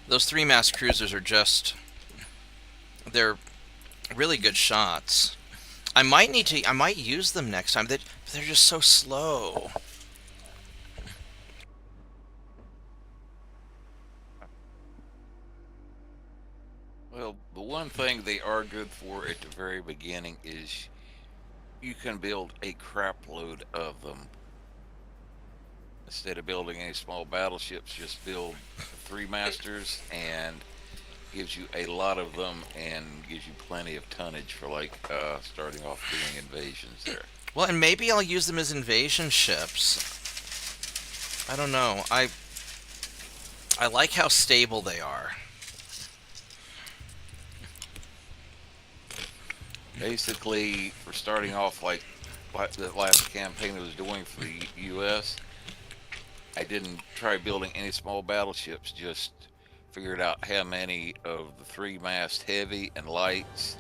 Those three-mast cruisers are just... They're really good shots. I might use them next time. They're just so slow. Well, the one thing they are good for at the very beginning is you can build a crap load of them. Instead of building any small battleships, just build three masters, and gives you a lot of them and gives you plenty of tonnage for starting off doing invasions there. Well, and maybe I'll use them as invasion ships. I don't know. I like how stable they are. Basically, for starting off like the last campaign I was doing for the U.S., I didn't try building any small battleships, just figured out how many of the three-mast heavy and lights,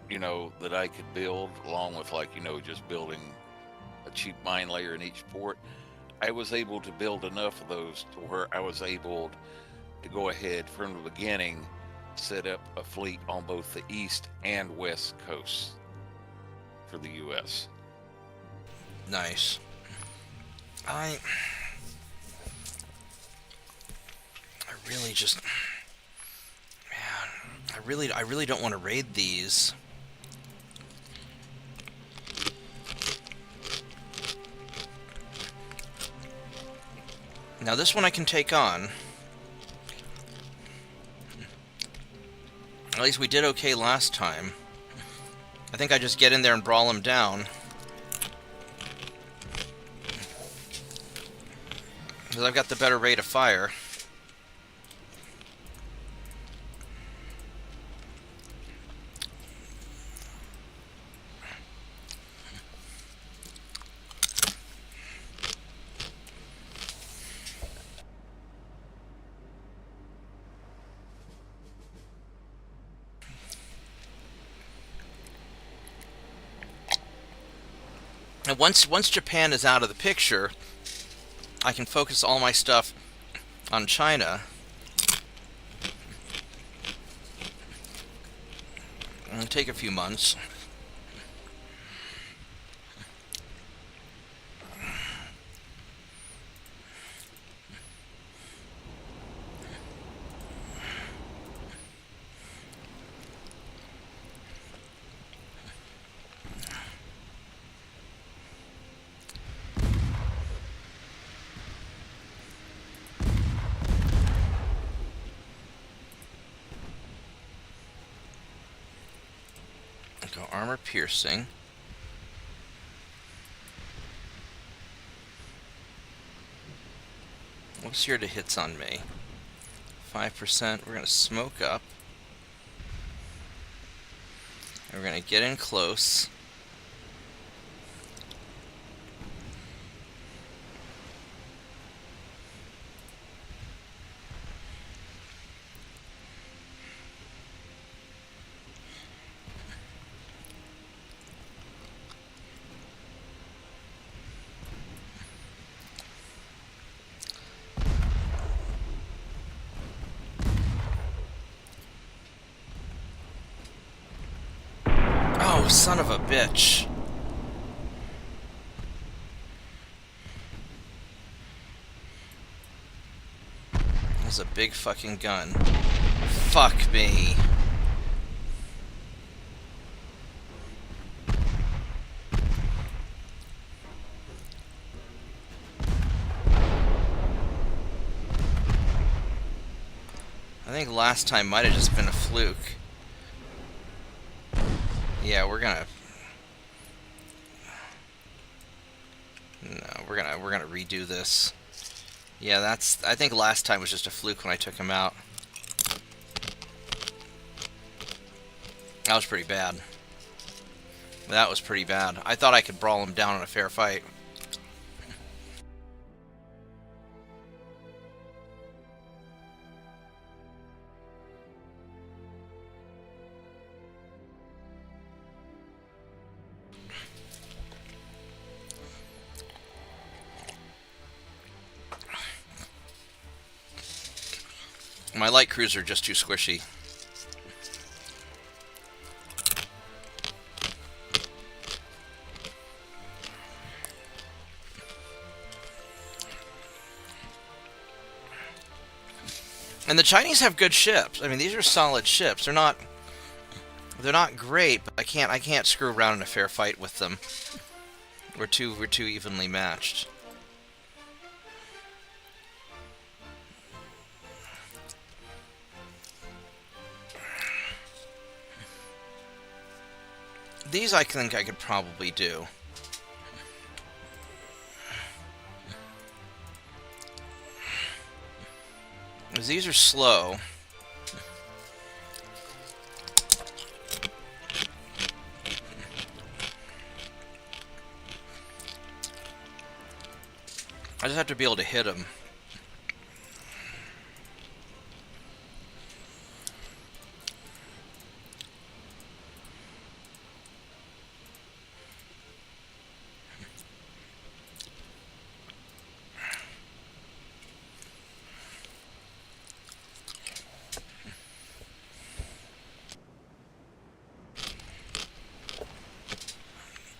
that I could build, along with just building a cheap mine layer in each port. I was able to build enough of those to where I was able to go ahead from the beginning, set up a fleet on both the east and west coasts for the U.S. Nice. I really just, man, I really don't want to raid these. Now this one I can take on. At least we did okay last time. I think I just get in there and brawl him down. Because I've got the better rate of fire. And once Japan is out of the picture, I can focus all my stuff on China. It'll take a few months. Go armor piercing. What's your to hits on me? 5%. We're gonna smoke up. And we're gonna get in close. Oh, son of a bitch. That's a big fucking gun. Fuck me. I think last time might have just been a fluke. Yeah, we're gonna redo this. Yeah, I think last time was just a fluke when I took him out. That was pretty bad. That was pretty bad. I thought I could brawl him down in a fair fight. My light cruiser are just too squishy. And the Chinese have good ships. I mean, these are solid ships. They're not great, but I can't screw around in a fair fight with them. We're too evenly matched. These I think I could probably do. Because these are slow. I just have to be able to hit them.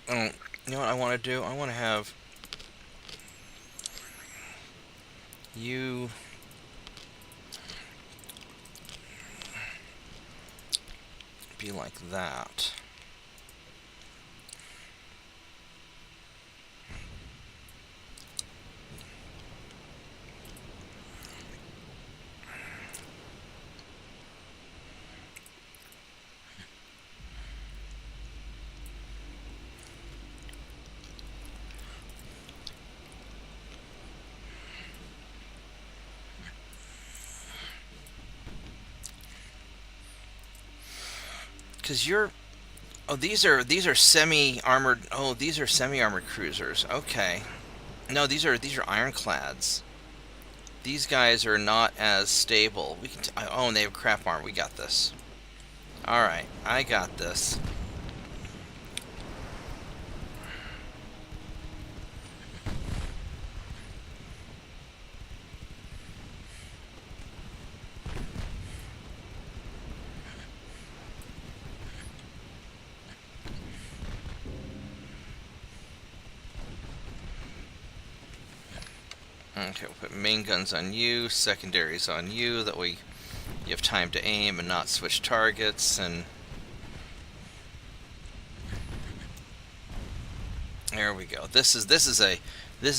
Oh, you know what I want to do? I want to have you be like that. Because you're... Oh, these are semi-armored... Oh, these are semi-armored cruisers. Okay. No, these are ironclads. These guys are not as stable. We can... Oh, and they have crap armor. We got this. Alright, I got this. Okay, we'll put main guns on you, secondaries on you, that way you have time to aim and not switch targets, and there we go. This is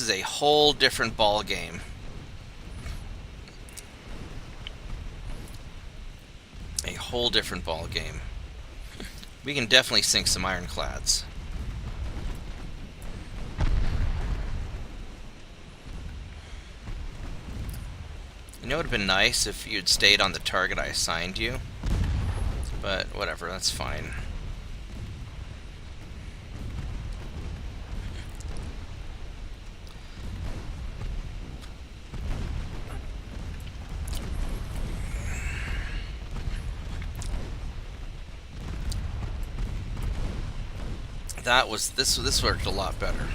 a whole different ball game. A whole different ball game. We can definitely sink some ironclads. You know, it would have been nice if you'd stayed on the target I assigned you. But whatever, that's fine. This worked a lot better.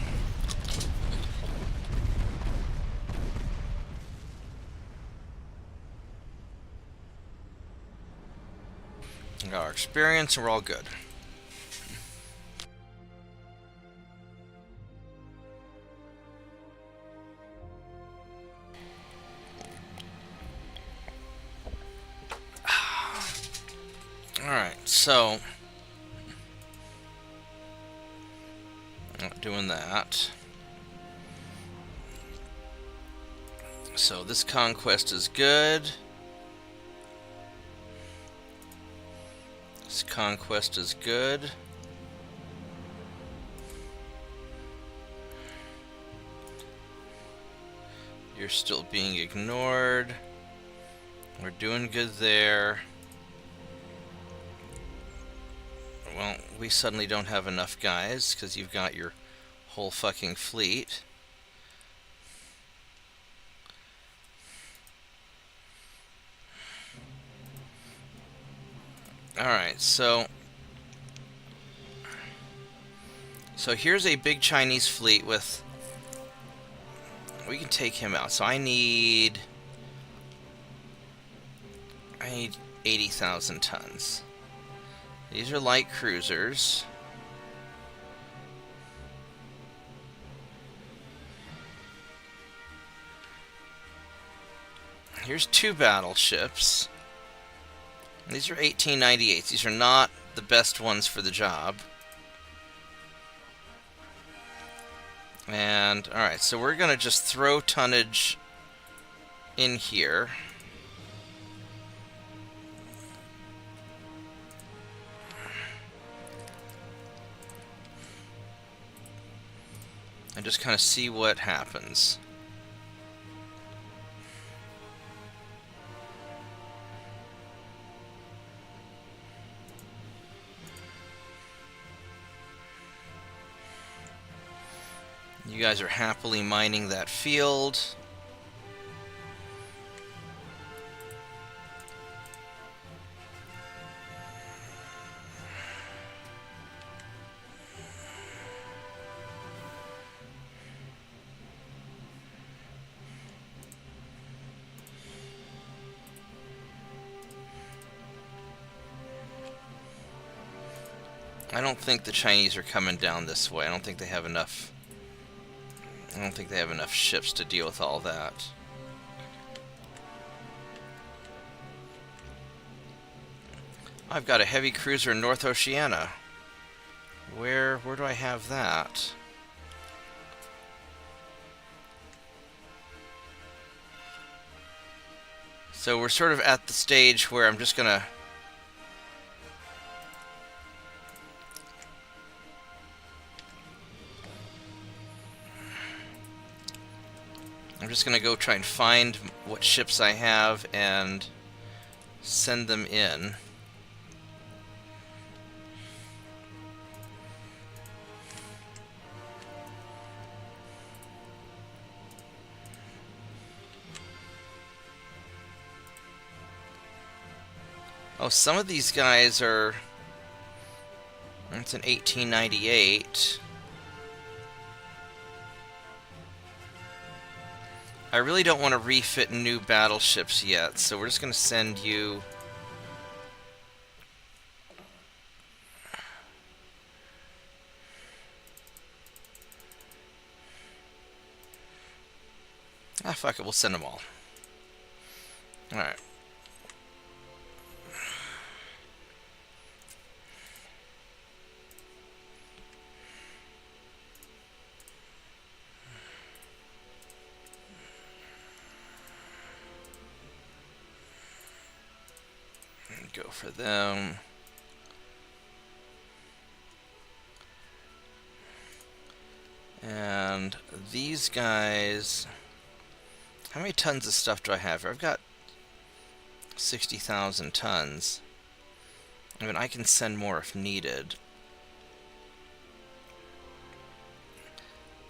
We got our experience and we're all good. Alright, so not doing that. So this conquest is good. This conquest is good. You're still being ignored. We're doing good there. Well, we suddenly don't have enough guys because you've got your whole fucking fleet. Alright, so here's a big Chinese fleet with... We can take him out. So I need I need 80,000 tons. These are light cruisers. Here's 2 battleships. These are 1898s. These are not the best ones for the job. And, alright, so we're going to just throw tonnage in here. And just kind of see what happens. You guys are happily mining that field. I don't think the Chinese are coming down this way. I don't think they have enough. I don't think they have enough ships to deal with all that. I've got a heavy cruiser in North Oceania. Where do I have that? So we're sort of at the stage where I'm just gonna go try and find what ships I have and send them in. Oh, some of these guys are... That's an 1898. I really don't want to refit new battleships yet, so we're just going to send you... Ah, fuck it, we'll send them all. Alright. Go for them. And these guys... How many tons of stuff do I have here? I've got 60,000 tons. I mean, I can send more if needed.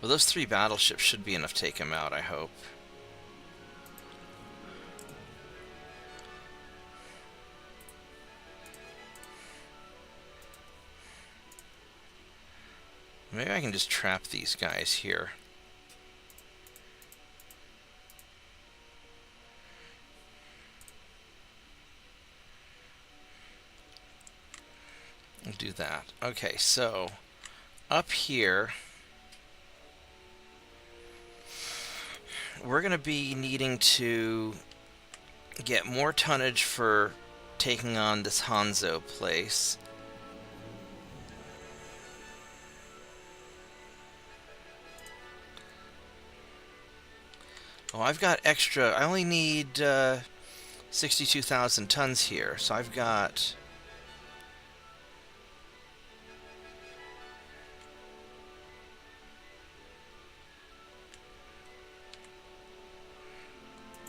Well, those 3 battleships should be enough to take him out, I hope. Maybe I can just trap these guys here. I'll do that. Okay, so up here we're going to be needing to get more tonnage for taking on this Hanzo place. Oh, I've got extra. I only need 62,000 tons here, so I've got...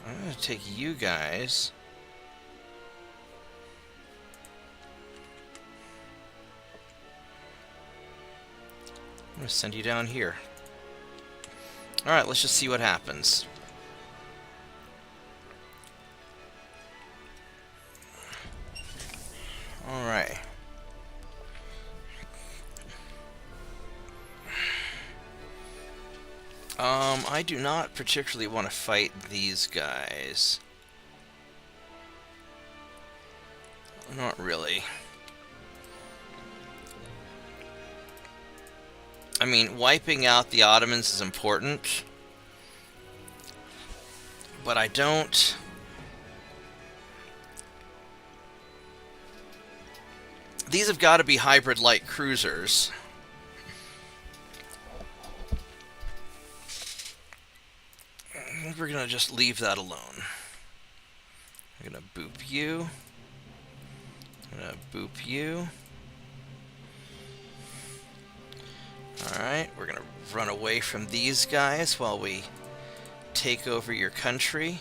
I'm going to take you guys. I'm going to send you down here. Alright, let's just see what happens. Alright. I do not particularly want to fight these guys. Not really. I mean, wiping out the Ottomans is important, but I don't... These have got to be hybrid light cruisers. I think we're going to just leave that alone. I'm going to boop you. I'm going to boop you. Alright, we're going to run away from these guys while we take over your country.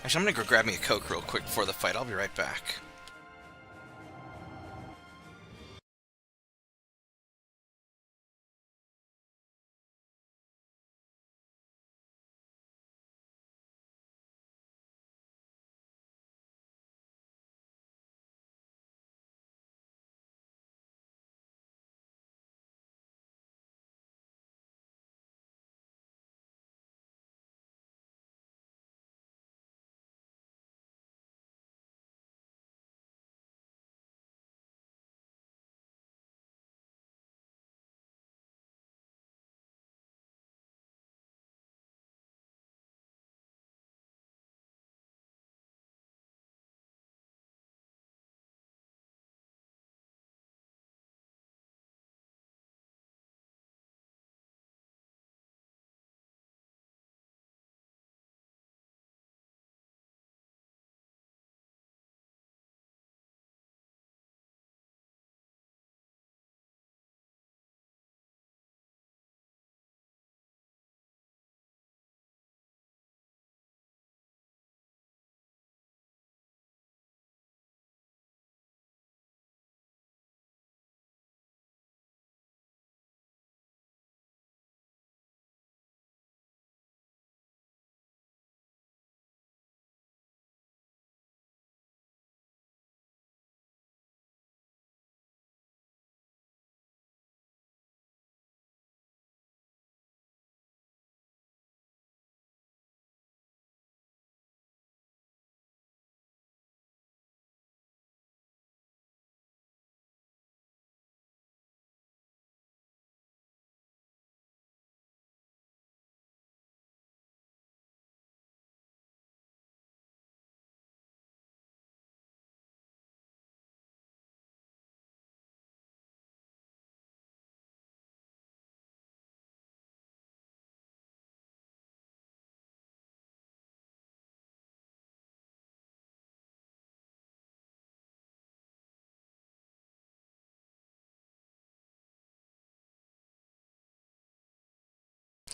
Actually, I'm going to go grab me a Coke real quick before the fight. I'll be right back.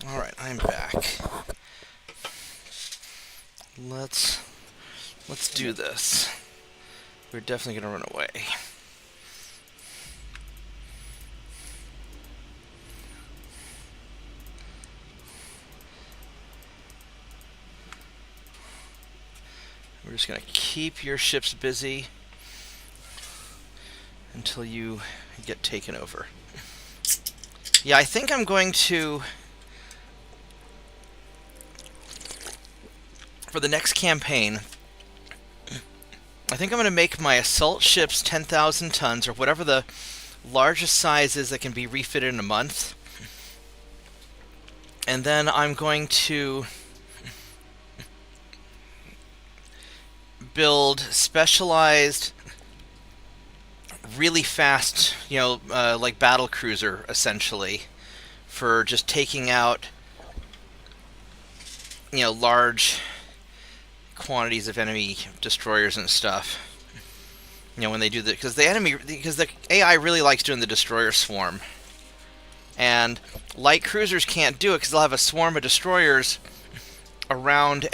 Alright, I'm back. Let's do this. We're definitely gonna run away. We're just gonna keep your ships busy until you get taken over. Yeah, I think I'm going to... For the next campaign, I think I'm going to make my assault ships 10,000 tons, or whatever the largest size is that can be refitted in a month. And then I'm going to build specialized, really fast, like battle cruiser, essentially, for just taking out, large quantities of enemy destroyers and stuff. When they do because the AI really likes doing the destroyer swarm, and light cruisers can't do it because they'll have a swarm of destroyers around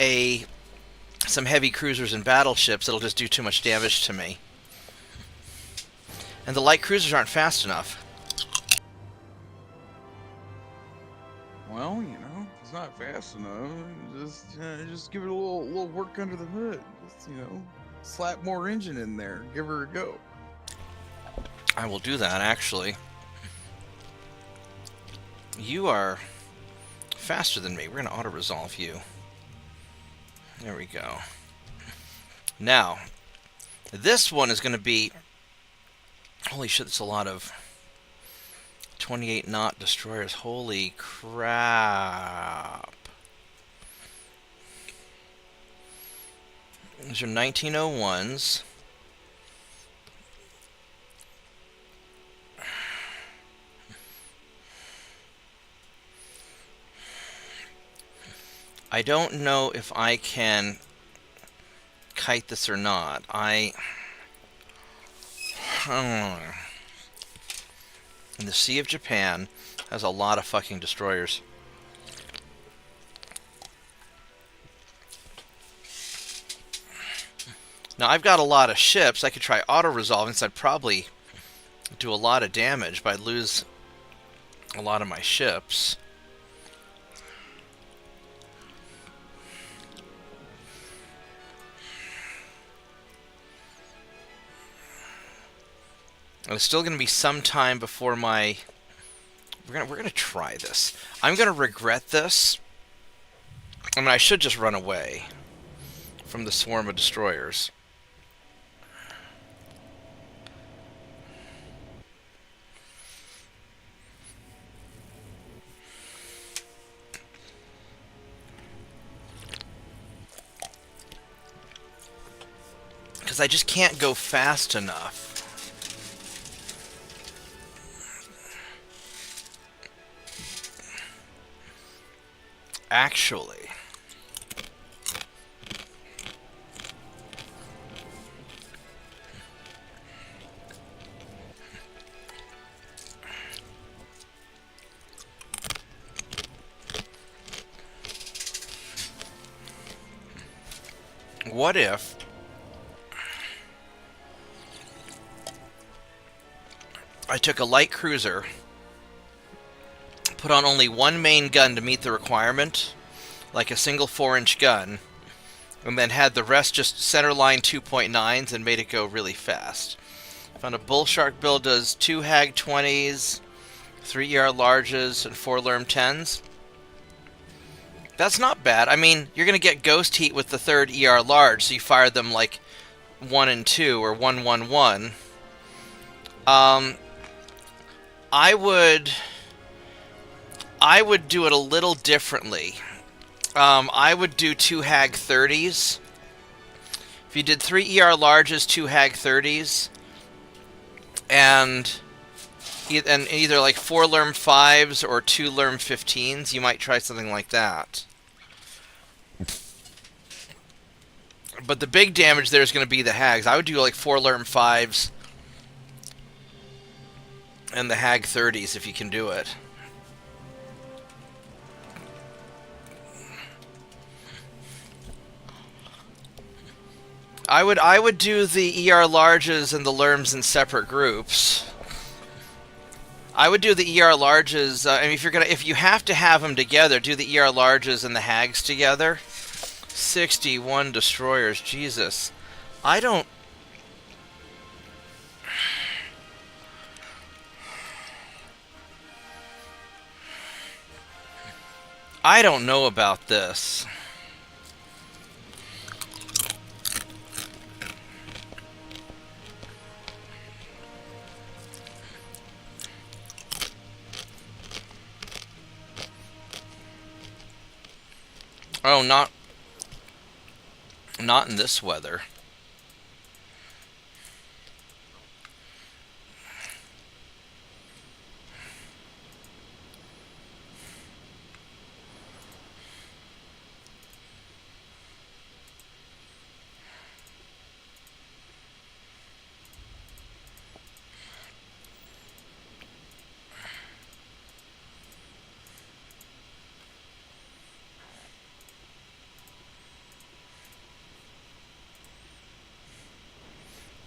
some heavy cruisers and battleships. It'll just do too much damage to me, and the light cruisers aren't fast enough. Well, it's not fast enough. Just give it a little work under the hood. Just, slap more engine in there. Give her a go. I will do that, actually. You are faster than me. We're going to auto-resolve you. There we go. Now, this one is going to be... Holy shit, that's a lot of 28 knot destroyers. Holy crap. These are 1901s. I don't know if I can kite this or not. And the Sea of Japan has a lot of fucking destroyers. Now, I've got a lot of ships. I could try auto-resolving, so I'd probably do a lot of damage, but I'd lose a lot of my ships. And it's still going to be some time before my... We're gonna try this. I'm going to regret this. I mean, I should just run away from the swarm of destroyers. Because I just can't go fast enough. Actually. What if I took a light cruiser, put on only one main gun to meet the requirement, like a single 4-inch gun, and then had the rest just centerline 2.9s and made it go really fast. Found a Bull Shark build does 2 Hag 20s, 3 ER larges, and 4 Lerm 10s. That's not bad. I mean, you're going to get ghost heat with the 3rd ER large, so you fire them like 1 and 2 or 1, 1, 1. I would do it a little differently. I would do 2 Hag 30s. If you did 3 ER larges, 2 Hag 30s, and either like 4 Lerm 5s or 2 Lerm 15s, you might try something like that. But the big damage there is going to be the Hags. I would do like 4 Lerm 5s and the Hag 30s if you can do it. I would do the ER larges and the Lerms in separate groups. I would do the ER larges. I mean, if you have to have them together, do the ER larges and the Hags together. 61 destroyers, Jesus. I don't know about this. Oh, not in this weather.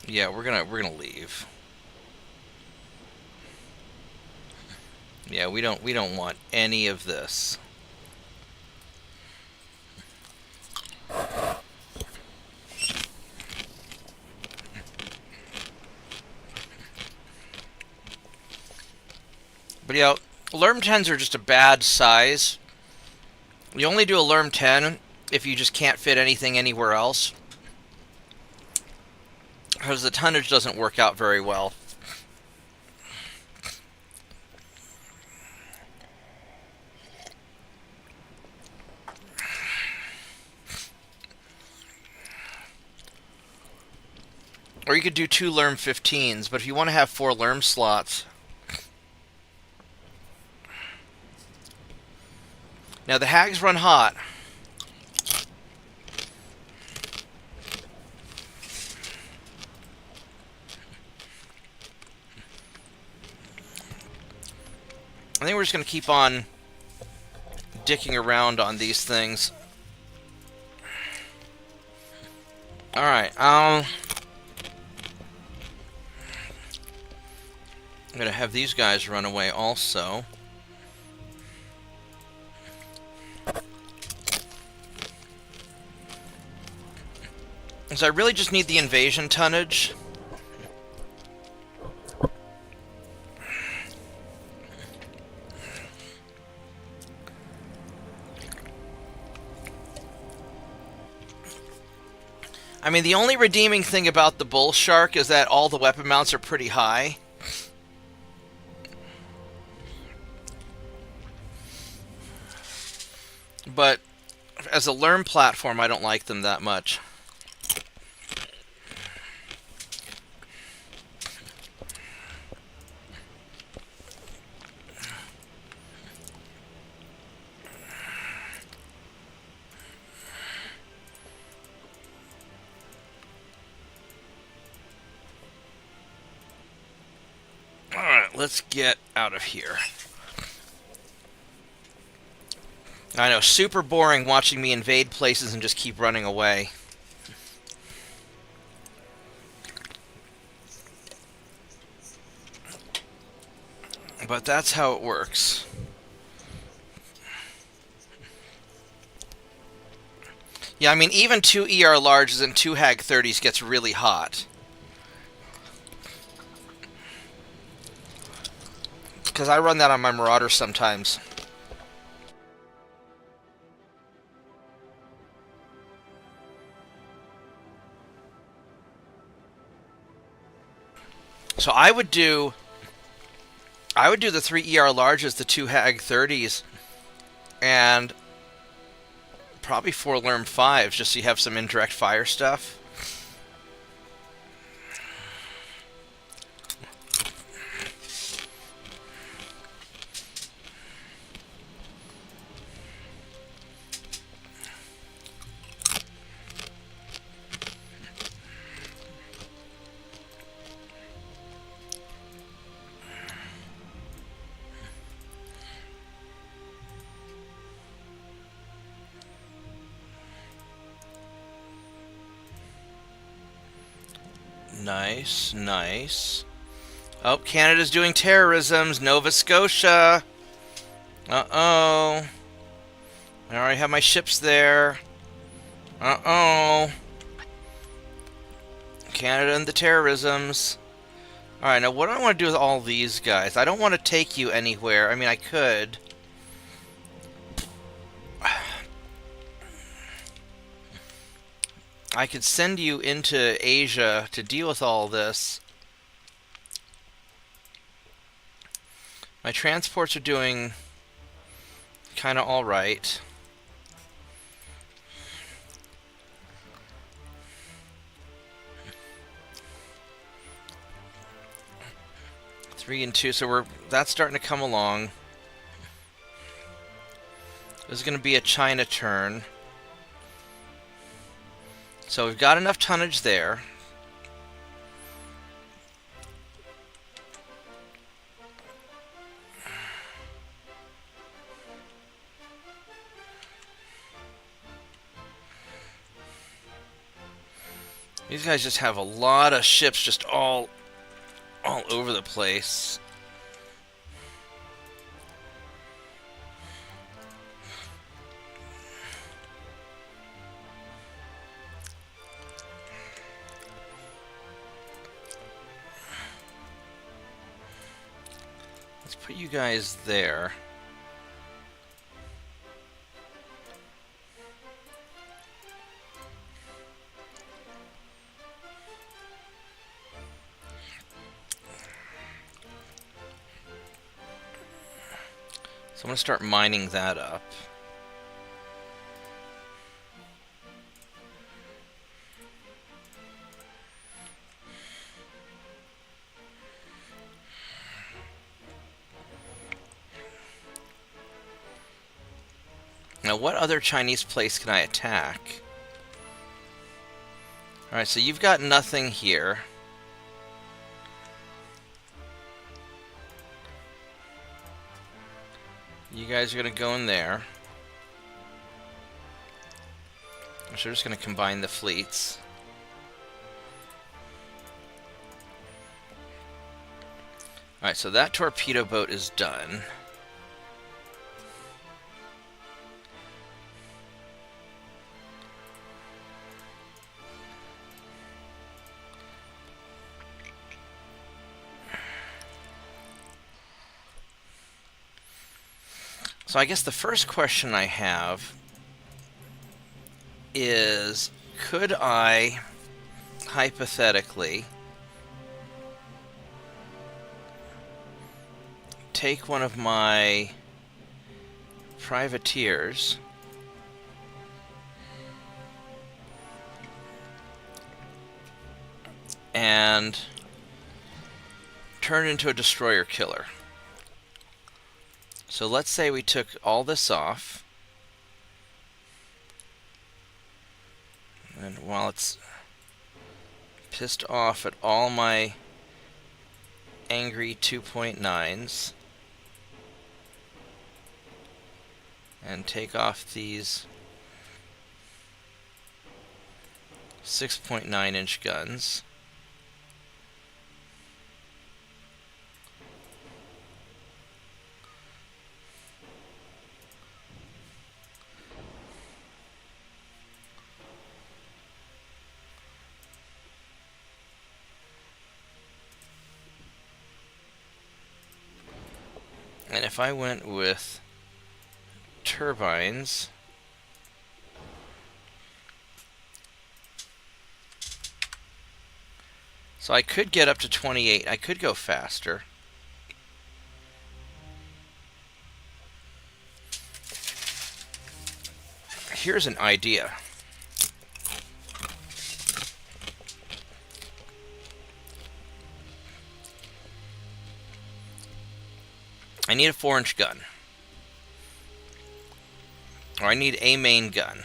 Yeah, we're gonna leave. Yeah, we don't want any of this. But yeah, Lerm 10s are just a bad size. You only do a Lerm 10 if you just can't fit anything anywhere else, because the tonnage doesn't work out very well. Or you could do 2 Lerm 15s, but if you want to have 4 Lerm slots... Now the Hags run hot. I think we're just going to keep on dicking around on these things. Alright, I'm going to have these guys run away also. So I really just need the invasion tonnage. I mean, the only redeeming thing about the Bull Shark is that all the weapon mounts are pretty high. But as a Lerm platform, I don't like them that much. Alright, let's get out of here. I know, super boring watching me invade places and just keep running away. But that's how it works. Yeah, I mean, even 2 ER larges and 2 Hag 30s gets really hot. Because I run that on my Marauders sometimes. So I would do the 3 ER larges, the 2 Hag 30s, and probably 4 Lerm 5s, just so you have some indirect fire stuff. Nice, nice. Oh, Canada's doing terrorisms. Nova Scotia. Uh-oh. I already have my ships there. Uh-oh. Canada and the terrorisms. Alright, now what do I want to do with all these guys? I don't want to take you anywhere. I mean, I could. I could send you into Asia to deal with all this. My transports are doing kind of alright. Three and 2, so that's starting to come along. This is going to be a China turn. So we've got enough tonnage there. These guys just have a lot of ships just all over the place. put you guys there. So I'm going to start mining that up. Now, what other Chinese place can I attack? Alright, so you've got nothing here. You guys are going to go in there. So we're just going to combine the fleets. Alright, so that torpedo boat is done. So I guess the first question I have is, could I, hypothetically, take one of my privateers and turn it into a destroyer killer? So let's say we took all this off, and while it's pissed off at all my angry 2.9s, and take off these 6.9-inch guns. And if I went with turbines, so I could get up to 28. I could go faster. Here's an idea. I need a 4-inch gun. Or I need a main gun.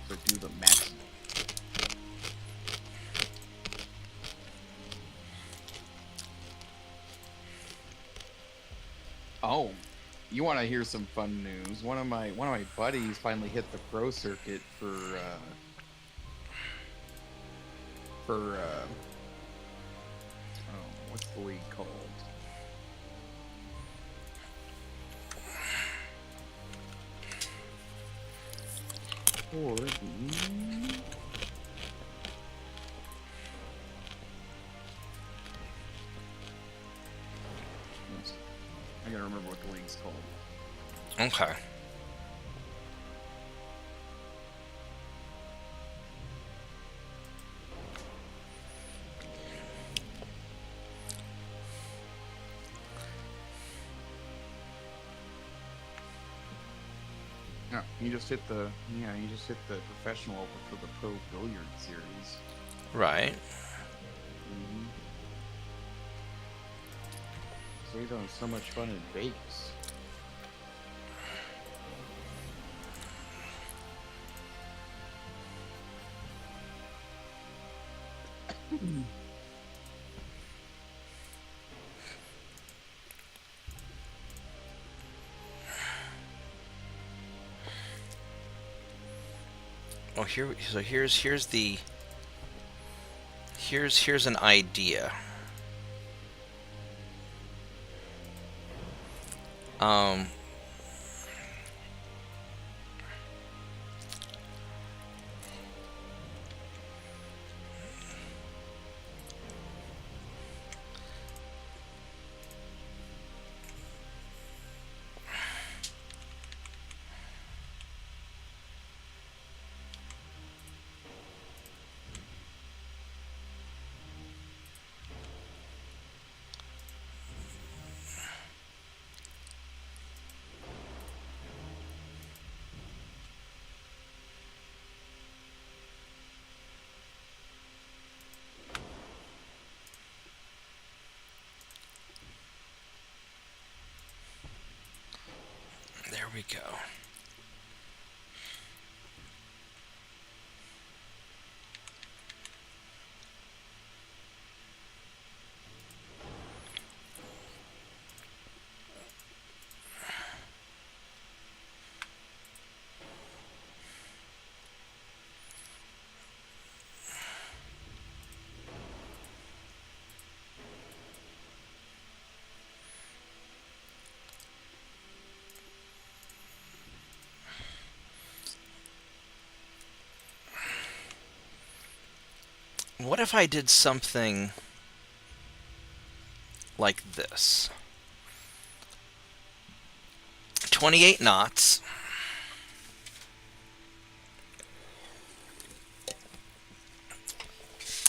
So do the maximum. Oh, you want to hear some fun news? One of my buddies finally hit the pro circuit for oh, what's the league called? For the I gotta remember what the league's called. Okay. No, you just hit the professional over for the pro billiard series. Right. Mm-hmm. So you're having so much fun in Vegas. Well, here's an idea. we go. What if I did something like this? 28 knots.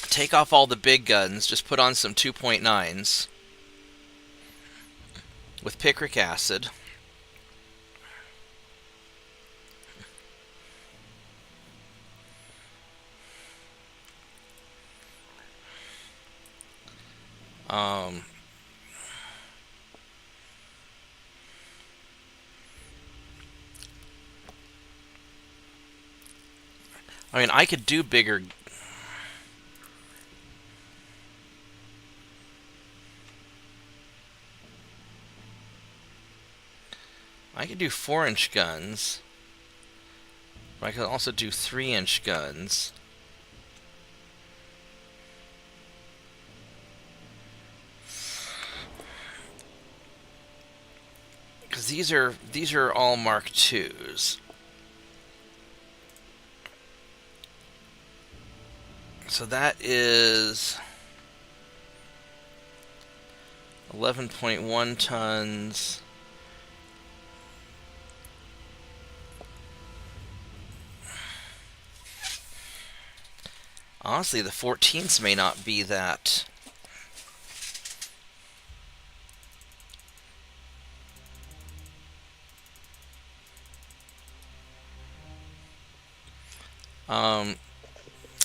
Take off all the big guns, just put on some 2.9s with picric acid. I mean, I could do bigger. I could do 4-inch guns. But I could also do 3-inch guns. Because these are all Mark IIs. So that is 11.1 tons. Honestly, the 14s may not be that.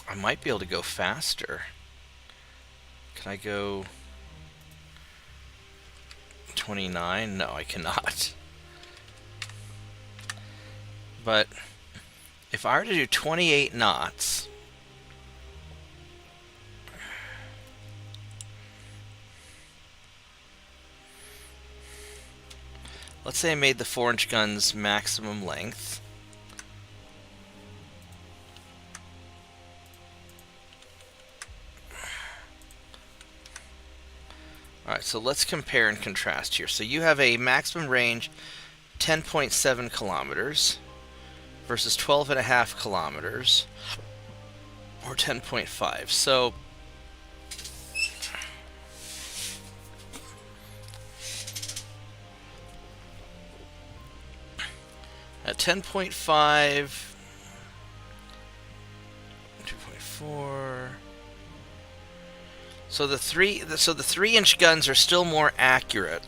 I might be able to go faster. Can I go 29? No, I cannot. But if I were to do 28 knots, let's say I made the 4-inch guns maximum length. Alright, so let's compare and contrast here. So you have a maximum range 10.7 kilometers versus 12.5 kilometers, or 10.5. So at 10.5, 2.4. So the 3-inch guns are still more accurate.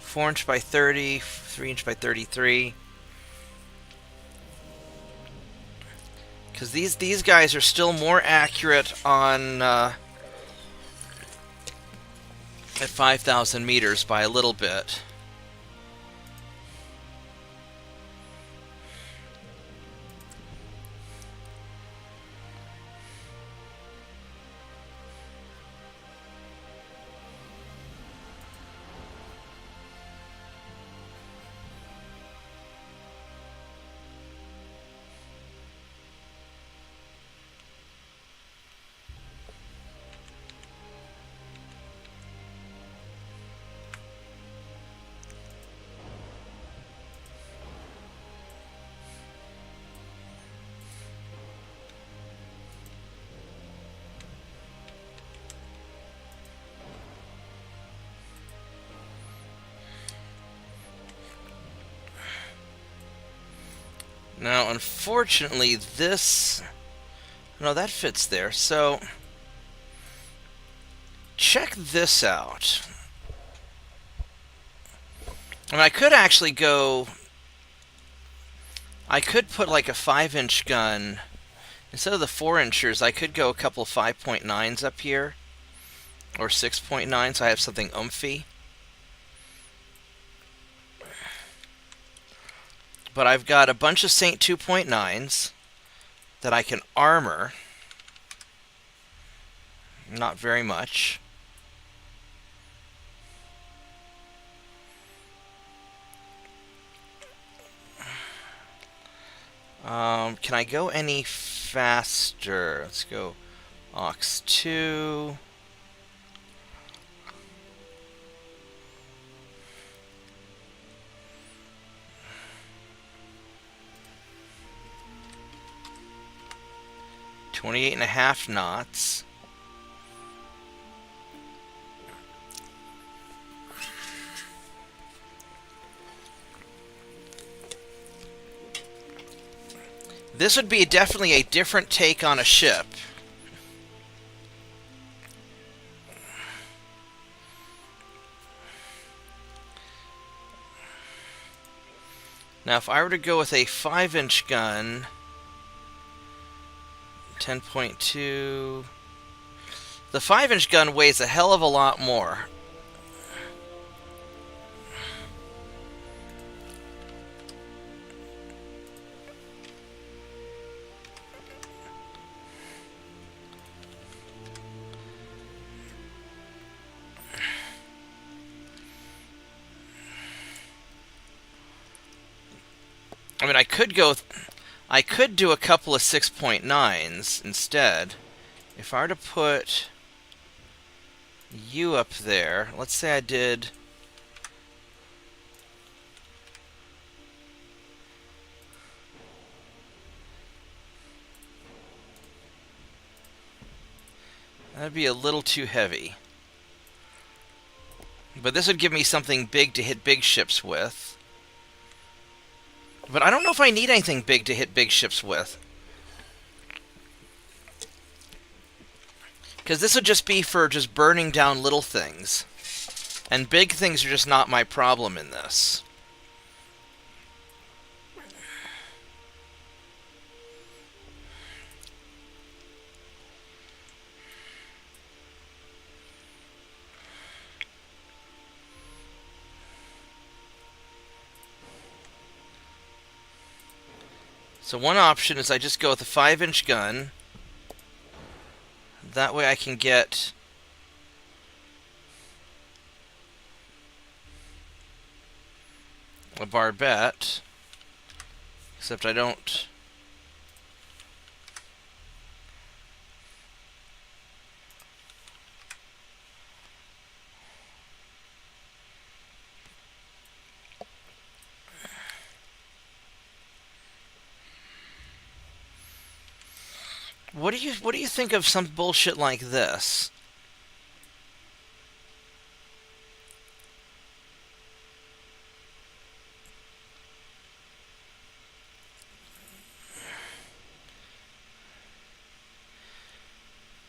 4-inch by 30, 3-inch by 33. Because these guys are still more accurate on at 5,000 meters by a little bit. Now, unfortunately, this... No, that fits there. So, check this out. And I could actually go... I could put like a 5-inch gun. Instead of the 4-inchers, I could go a couple of 5.9s up here. Or 6.9, so I have something oomphy. But I've got a bunch of Saint 2.9s that I can armor. Not very much. Can I go any faster? Let's go Ox 2. .28.5 knots. This would be definitely a different take on a ship. Now, if I were to go with a 5-inch gun, 10.2... The 5-inch gun weighs a hell of a lot more. I mean, I could do a couple of 6.9s instead. If I were to put you up there, let's say I did... That'd be a little too heavy. But this would give me something big to hit big ships with. But I don't know if I need anything big to hit big ships with. Because this would just be for just burning down little things. And big things are just not my problem in this. So one option is I just go with a 5-inch gun. That way I can get a barbette. Except I don't... What do you think of some bullshit like this?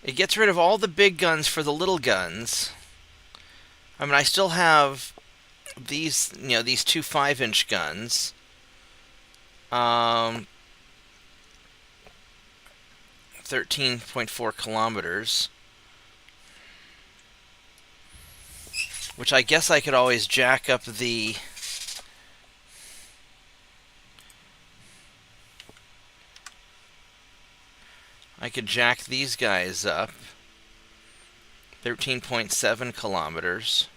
It gets rid of all the big guns for the little guns. I mean, I still have these, you know, these two 5-inch guns. 13.4 kilometers. Which I guess I could always jack up the... I could jack these guys up. 13.7 kilometers.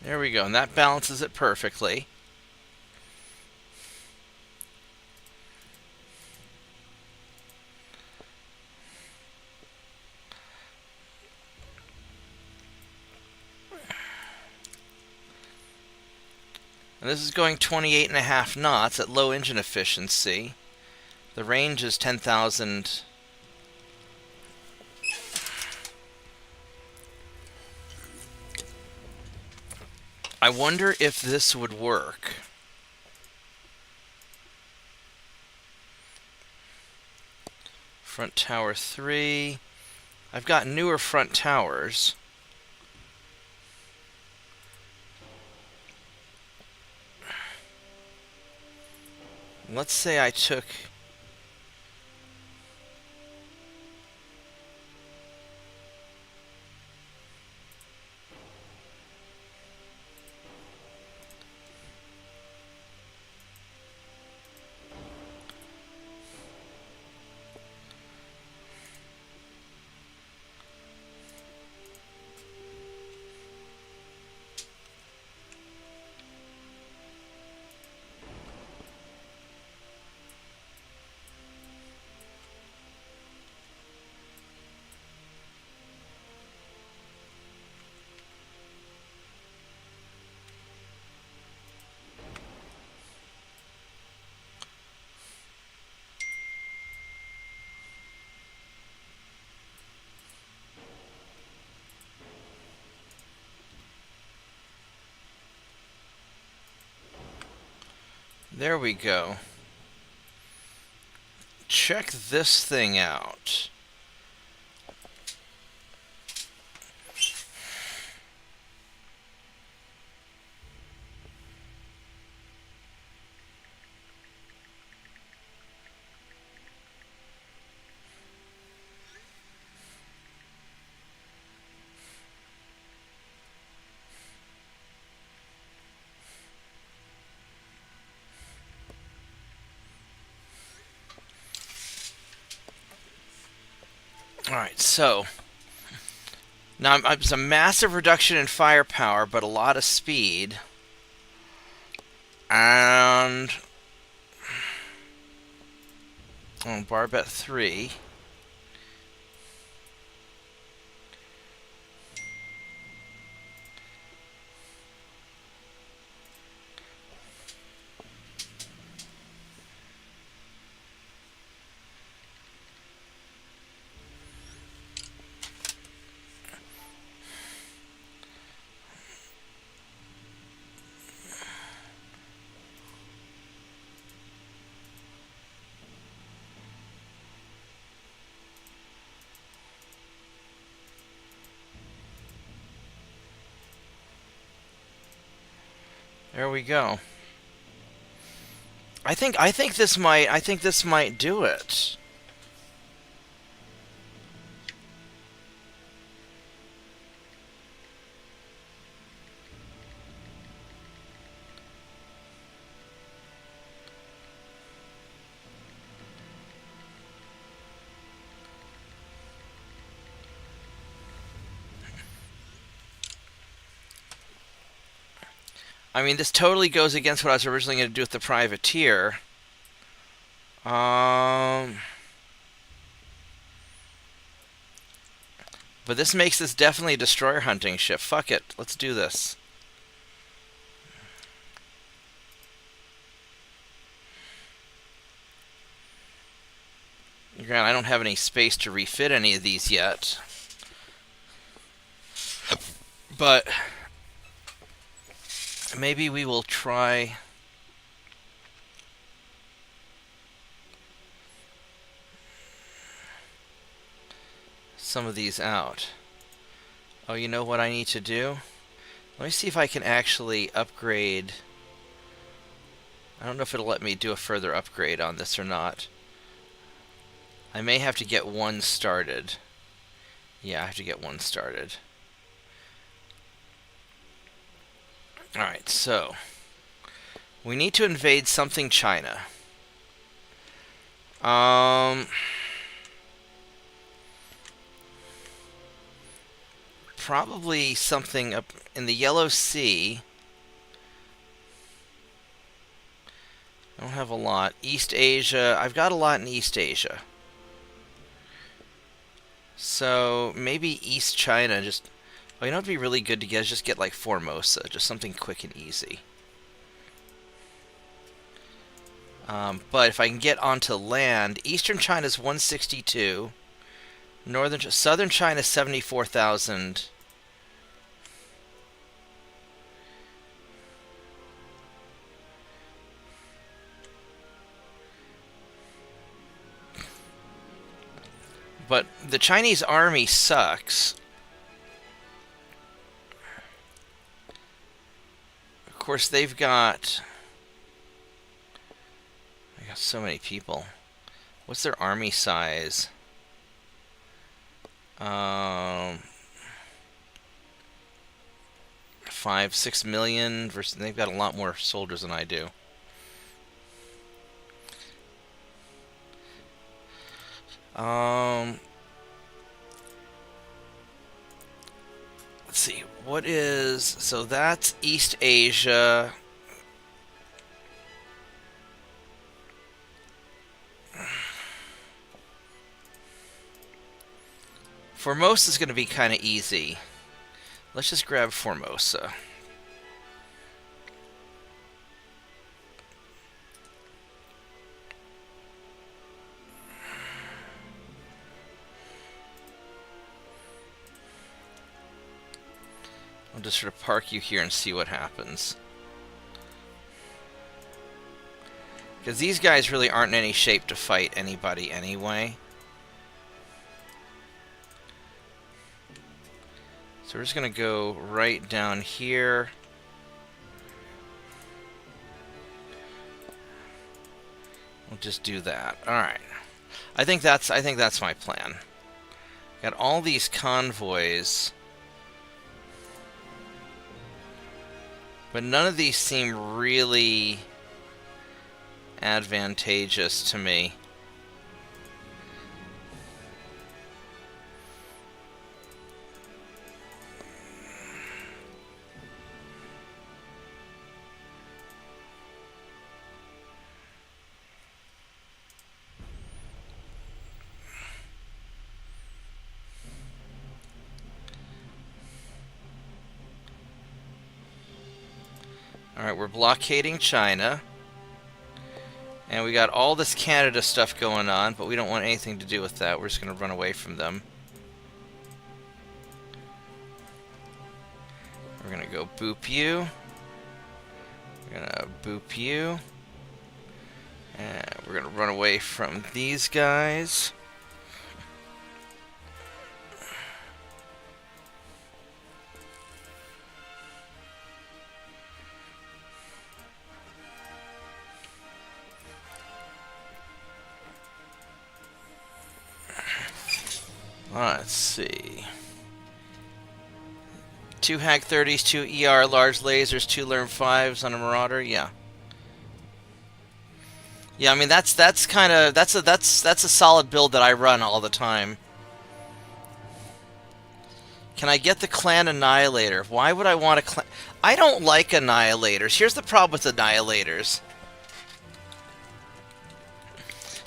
There we go, and that balances it perfectly. And this is going 28.5 knots at low engine efficiency. The range is 10,000. I wonder if this would work. Front tower 3. I've got newer front towers. Let's say I took... There we go. Check this thing out. Alright, so now it's a massive reduction in firepower, but a lot of speed. And Barbet 3. There we go. I think this might do it. I mean, this totally goes against what I was originally going to do with the privateer. But this makes this definitely a destroyer hunting ship. Fuck it. Let's do this. Granted, I don't have any space to refit any of these yet. But maybe we will try... some of these out. Oh, you know what I need to do? Let me see if I can actually upgrade. I don't know if it'll let me do a further upgrade on this or not. I may have to get one started. Yeah, I have to get one started. Alright, so we need to invade something China. Probably something up in the Yellow Sea. I don't have a lot. East Asia. I've got a lot in East Asia. So maybe East China. Just, oh, you know what'd be really good to get is just get like Formosa. Just something quick and easy. But if I can get onto land, Eastern China's 162. Southern China 74,000. But the Chinese army sucks. Of course, they got so many people. What's their army size? 5-6 million versus they've got a lot more soldiers than I do. Let's see. What is so that's East Asia. Formosa is going to be kind of easy. Let's just grab Formosa. I'll just sort of park you here and see what happens. Because these guys really aren't in any shape to fight anybody anyway. So we're just going to go right down here. We'll just do that. All right. I think that's my plan. Got all these convoys, but none of these seem really advantageous to me. Alright, we're blockading China. And we got all this Canada stuff going on, but we don't want anything to do with that. We're just going to run away from them. We're going to go boop you. We're going to boop you. And we're going to run away from these guys. Let's see. 2 Hag 30s, 2 ER large lasers, 2 Lerm 5s on a Marauder. Yeah. Yeah, I mean that's a solid build that I run all the time. Can I get the Clan Annihilator? Why would I want a clan? I don't like Annihilators. Here's the problem with Annihilators.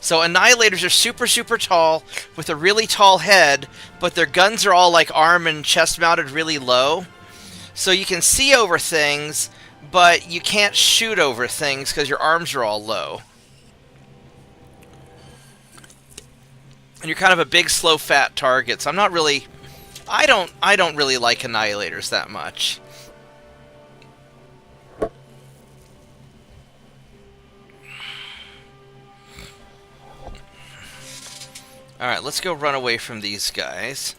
So Annihilators are super, super tall with a really tall head, but their guns are all like arm and chest mounted really low. So you can see over things, but you can't shoot over things because your arms are all low. And you're kind of a big, slow, fat target. So I'm not really... I don't really like Annihilators that much. Alright, let's go run away from these guys.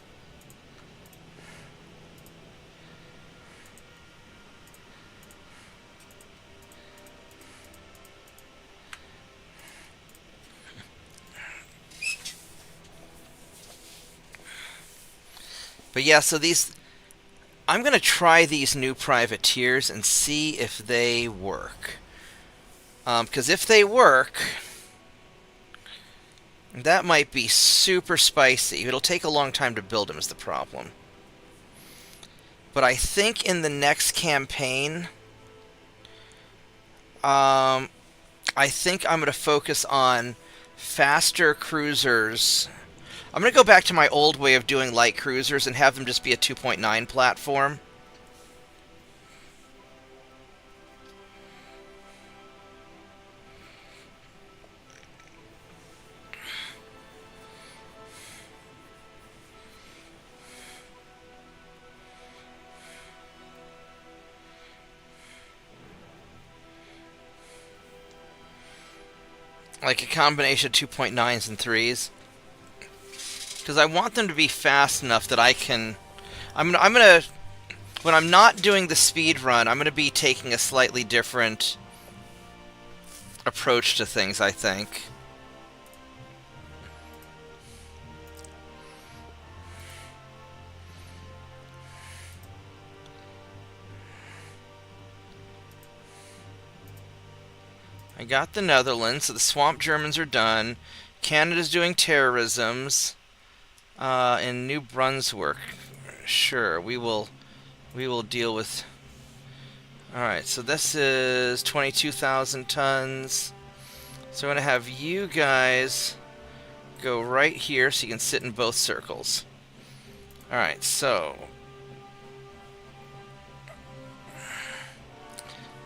But yeah, so these... I'm going to try these new privateers and see if they work. Because if they work... that might be super spicy. It'll take a long time to build them is the problem. But I think in the next campaign, I think I'm going to focus on faster cruisers. I'm going to go back to my old way of doing light cruisers and have them just be a 2.9 platform. Like a combination of 2.9s and 3s. Because I want them to be fast enough that I can... I'm gonna... When I'm not doing the speed run, I'm gonna be taking a slightly different approach to things, I think. I got the Netherlands, so the swamp Germans are done. Canada's doing terrorisms. In New Brunswick, sure, we will deal with. All right, so this is 22,000 tons. So I'm gonna have you guys go right here, so you can sit in both circles. All right, so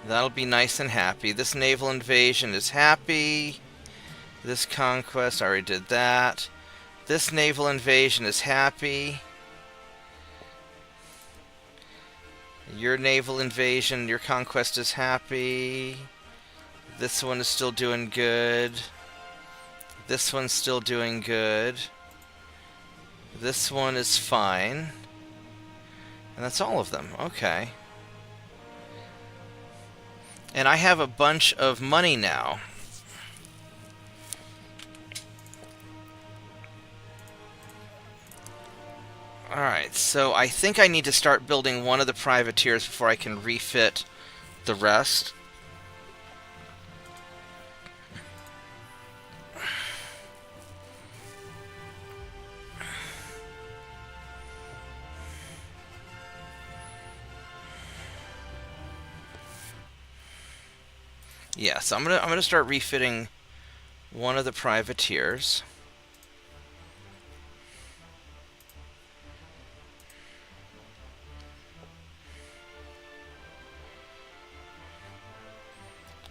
that'll be nice and happy. This naval invasion is happy. This conquest, I already did that. This naval invasion is happy. Your naval invasion, your conquest is happy. This one is still doing good. This one's still doing good. This one is fine. And that's all of them. Okay. And I have a bunch of money now. Alright, so I think I need to start building one of the privateers before I can refit the rest. Yeah, so I'm gonna start refitting one of the privateers.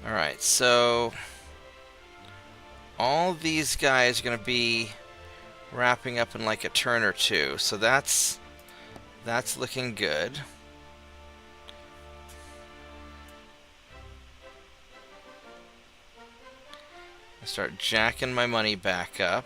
Alright, so all these guys are going to be wrapping up in like a turn or two, so that's looking good. I start jacking my money back up.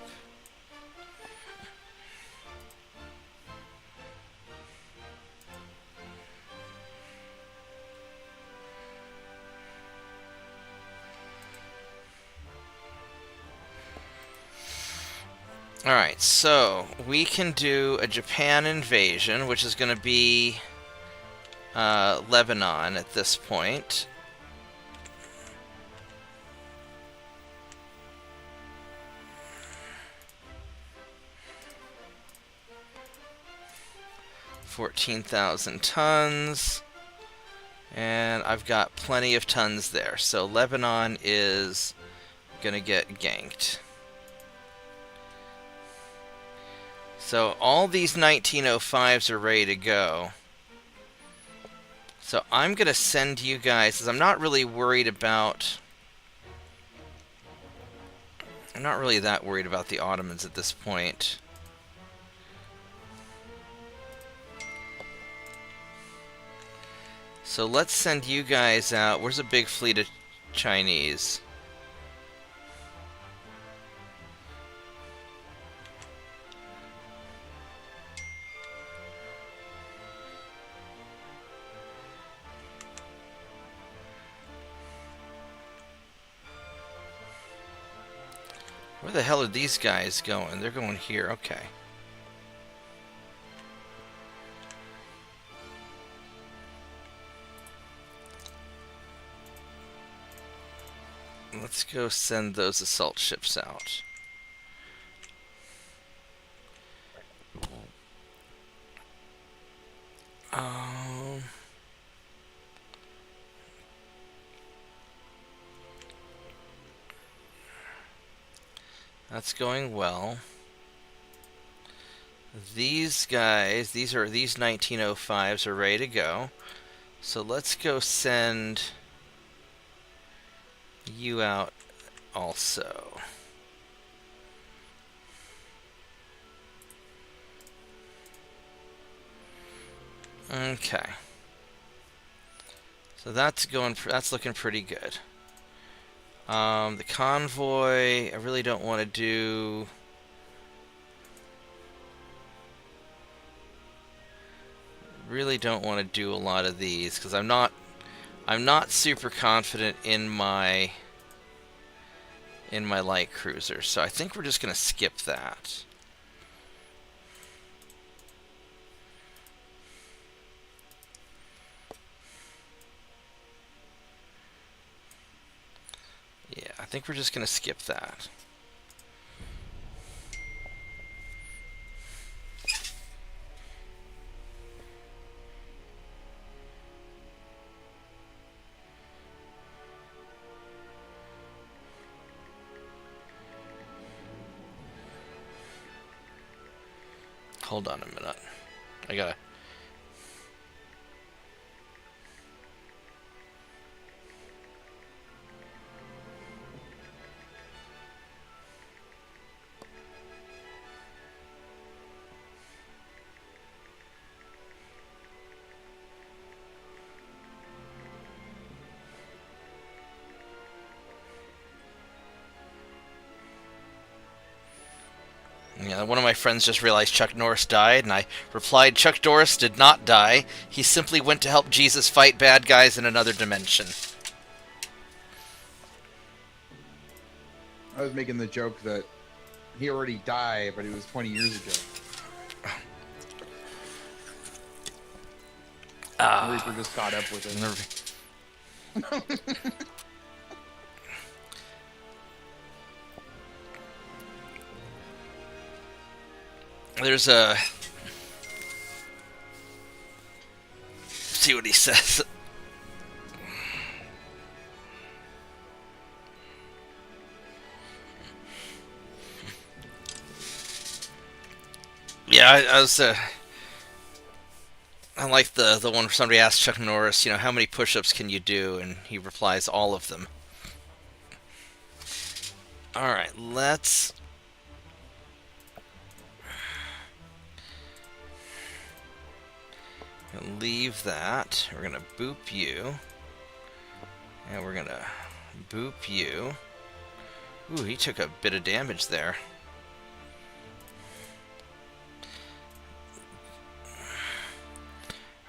Alright, so we can do a Japan invasion, which is going to be Lebanon at this point. $14,000 tons. And I've got plenty of tons there. So Lebanon is going to get ganked. So all these 1905s are ready to go. So I'm going to send you guys, because I'm not really worried about... I'm not really that worried about the Ottomans at this point. So let's send you guys out. Where's a big fleet of Chinese? Where the hell are these guys going? They're going here. Okay. Let's go send those assault ships out. That's going well. These guys, these 1905s are ready to go. So let's go send you out also. Okay. So that's looking pretty good. The convoy, I really don't want to do... really don't want to do a lot of these because I'm not super confident in my light cruiser. So I think we're just gonna skip that. Yeah, I think we're just gonna skip that. Hold on a minute. I gotta... Yeah, one of my friends just realized Chuck Norris died, and I replied, Chuck Norris did not die. He simply went to help Jesus fight bad guys in another dimension. I was making the joke that he already died, but it was 20 years ago. Reaper just caught up with him. There's a... see what he says. Yeah, I was... I like the one where somebody asked Chuck Norris, you know, how many push-ups can you do? And he replies, all of them. Alright, let's... leave that. We're gonna boop you. And we're gonna boop you. Ooh, he took a bit of damage there.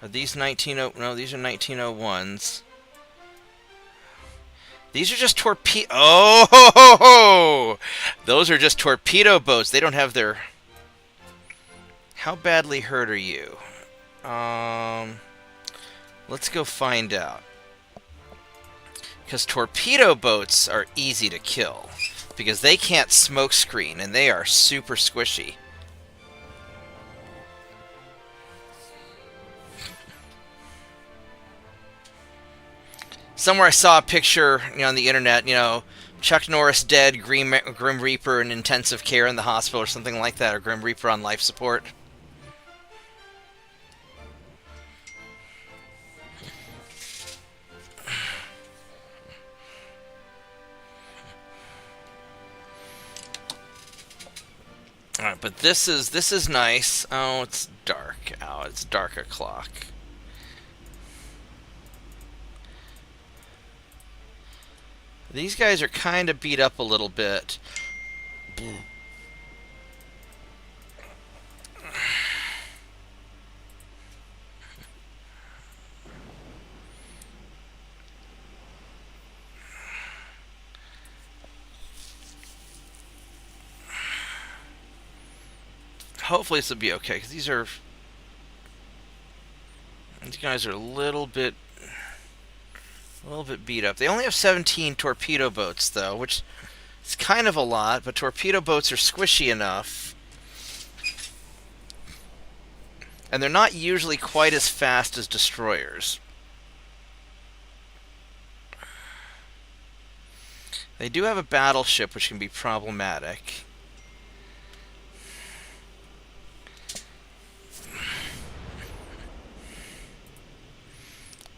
Are these 190... no, these are 1901s. These are just torpedo... oh! Ho, ho, ho! Those are just torpedo boats. They don't have their... how badly hurt are you? Let's go find out. Because torpedo boats are easy to kill. Because they can't smoke screen, and they are super squishy. Somewhere I saw a picture, you know, on the internet, you know, Chuck Norris dead, Grim Reaper in intensive care in the hospital or something like that, or Grim Reaper on life support. Alright, but this is nice. Oh, it's dark. Oh, it's dark o'clock. These guys are kind of beat up a little bit. Hopefully this will be okay, because these guys are a little bit beat up. They only have 17 torpedo boats, though, which is kind of a lot, but torpedo boats are squishy enough. And they're not usually quite as fast as destroyers. They do have a battleship, which can be problematic.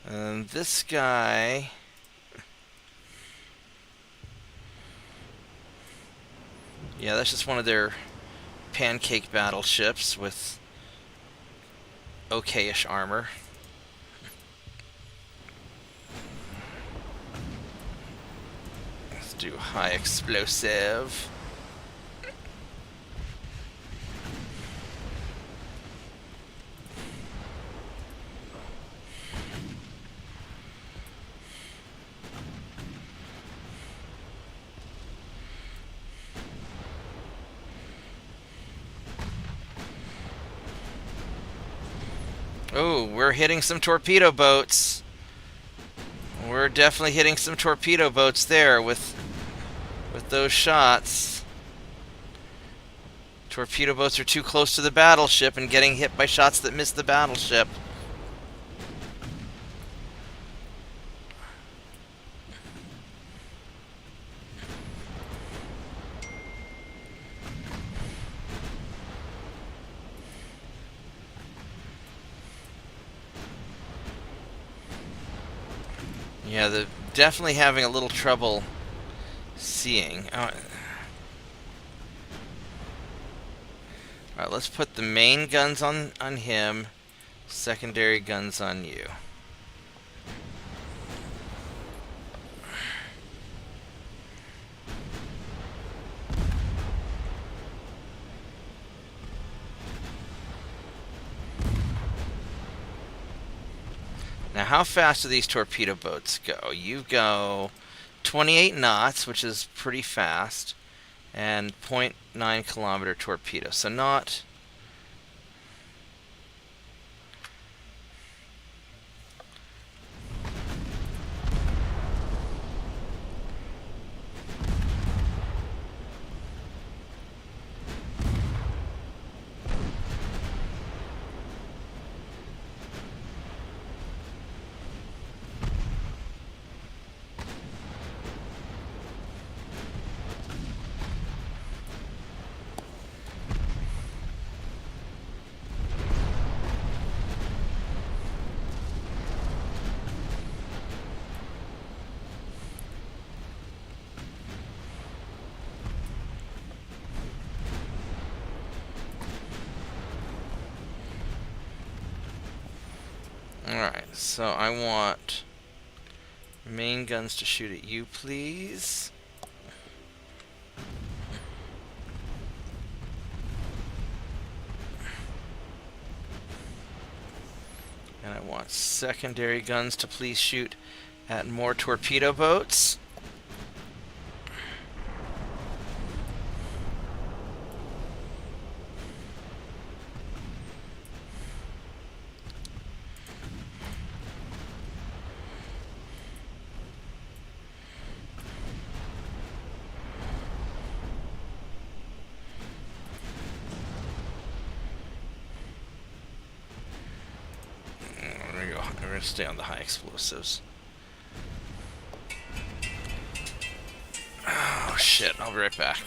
And this guy... yeah, that's just one of their pancake battleships with okay-ish armor. Let's do high explosive. we're hitting some torpedo boats. We're definitely hitting some torpedo boats there with those shots. Torpedo boats are too close to the battleship and getting hit by shots that miss the battleship. Yeah, they're definitely having a little trouble seeing. Alright, let's put the main guns on him, secondary guns on you. Now, how fast do these torpedo boats go? You go 28 knots, which is pretty fast, and 0.9 kilometer torpedo. So not... Alright, so I want main guns to shoot at you, please. And I want secondary guns to please shoot at more torpedo boats. We're going to stay on the high explosives. Oh shit, I'll be right back.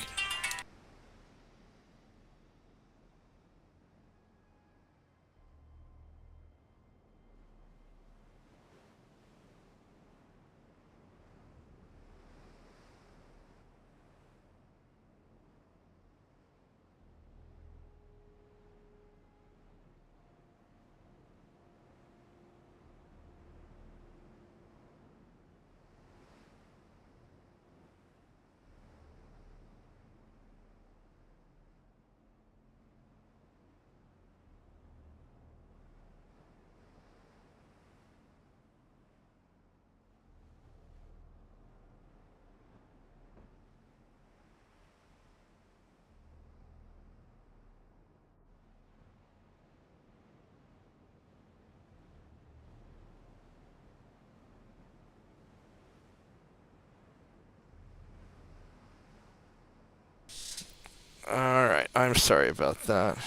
Alright, I'm sorry about that.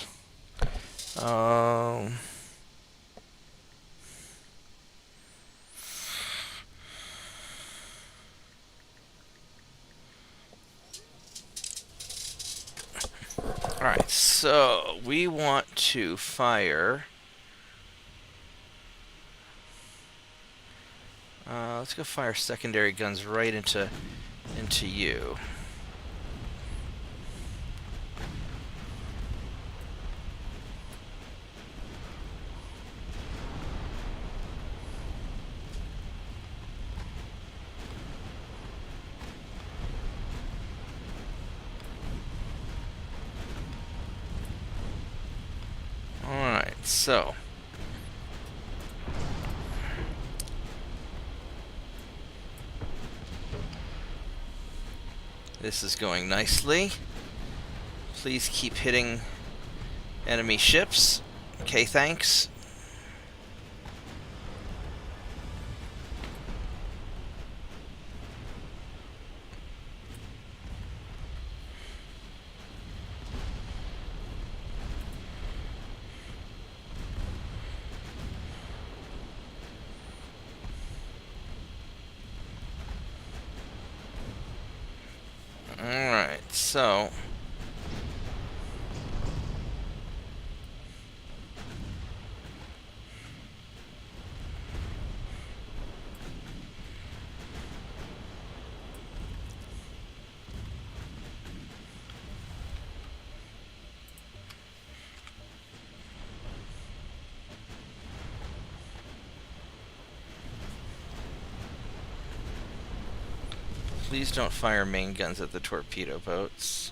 Alright, so we want to fire... let's go fire secondary guns right into you. Alright, so... this is going nicely. Please keep hitting enemy ships. Okay, thanks. so... Please don't fire main guns at the torpedo boats.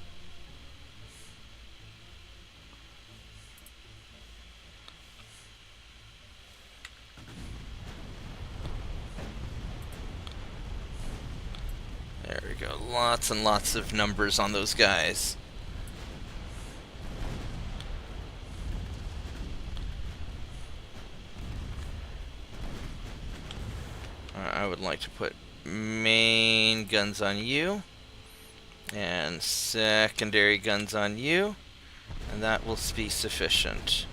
There we go. Lots and lots of numbers on those guys. I would like to put main guns on you and secondary guns on you, and that will be sufficient.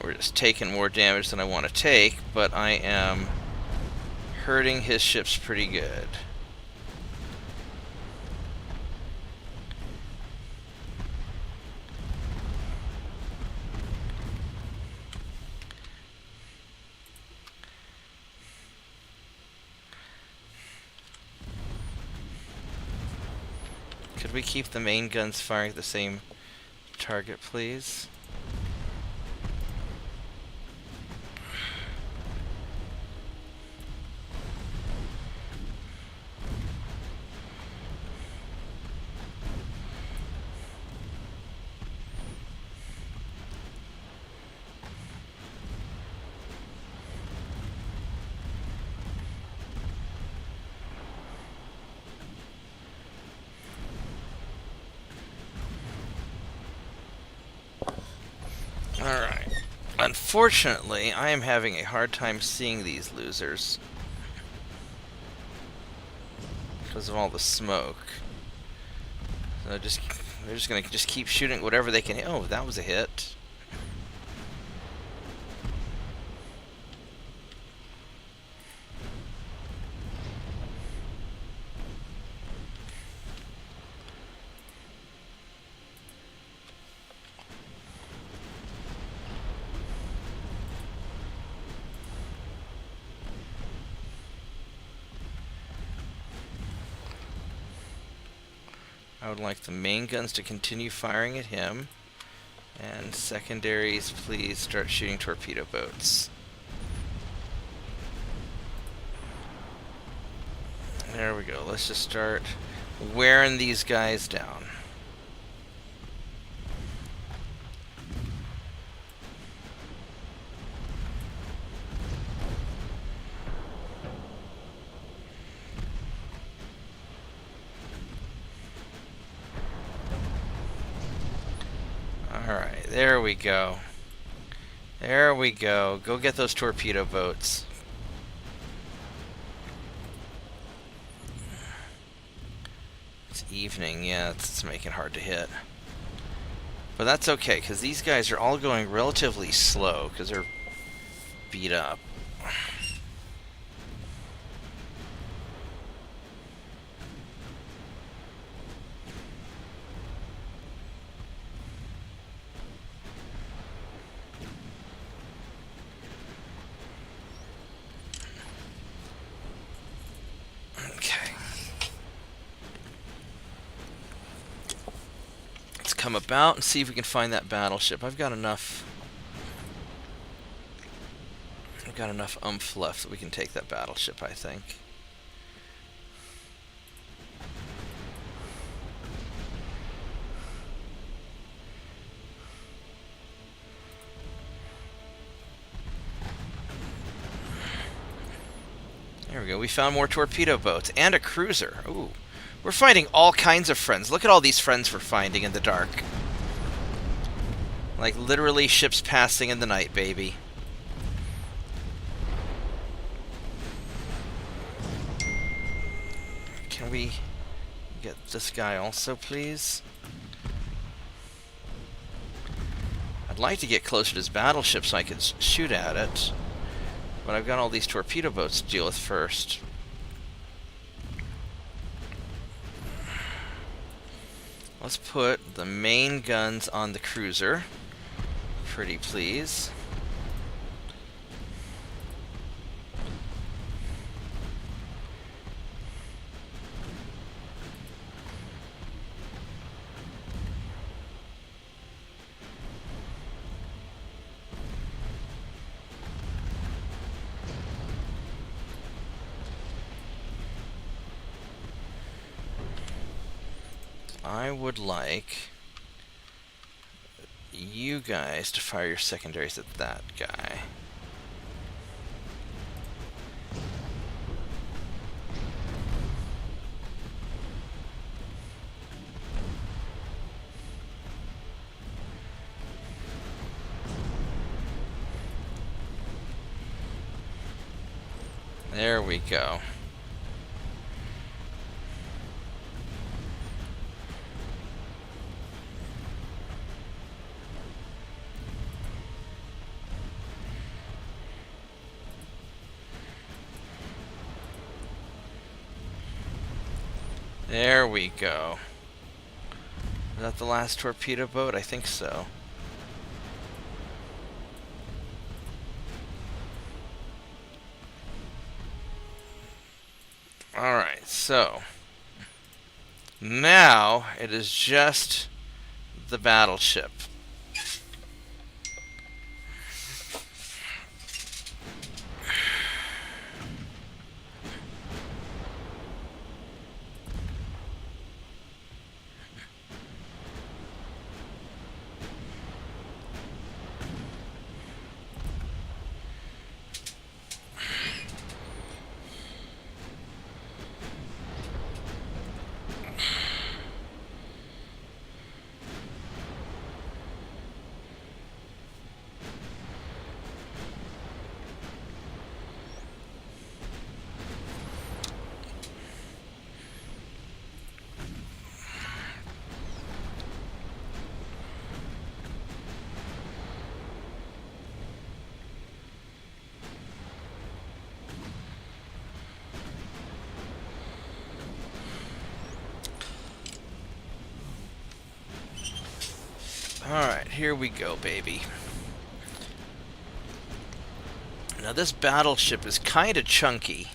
We're just taking more damage than I want to take, but I am hurting his ships pretty good. Could we keep the main guns firing at the same target, please? Alright. Unfortunately, I am having a hard time seeing these losers because of all the smoke. So they're just gonna keep shooting whatever they can hit. Oh, that was a hit. I would like the main guns to continue firing at him, and secondaries, please start shooting torpedo boats. There we go. Let's just start wearing these guys down. Alright, there we go. There we go. Go get those torpedo boats. It's evening, yeah, it's making it hard to hit. But that's okay, because these guys are all going relatively slow, because they're beat up. Come about and see if we can find that battleship. I've got enough oomph left that we can take that battleship, I think. There we go. We found more torpedo boats and a cruiser. Ooh. We're finding all kinds of friends. Look at all these friends we're finding in the dark. Like, literally ships passing in the night, baby. Can we get this guy also, please? I'd like to get closer to his battleship so I could shoot at it. But I've got all these torpedo boats to deal with first. Let's put the main guns on the cruiser. Pretty please. I would like you guys to fire your secondaries at that guy. There we go. There we go. Is that the last torpedo boat? I think so. Alright, so now it is just the battleship. Alright, here we go, baby. Now this battleship is kind of chunky.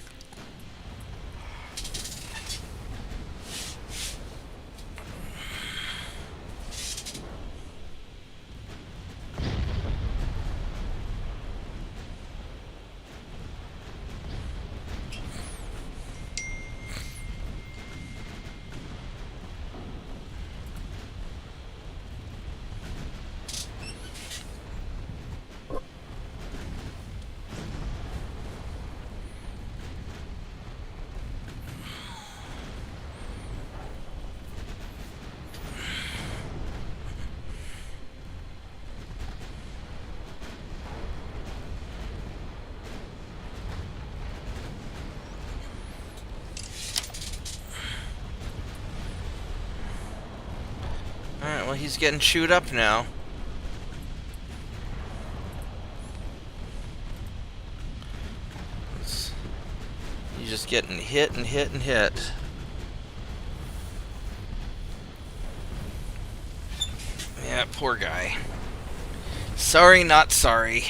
Alright, well, he's getting chewed up now. He's just getting hit and hit and hit. Yeah, poor guy. Sorry, not sorry.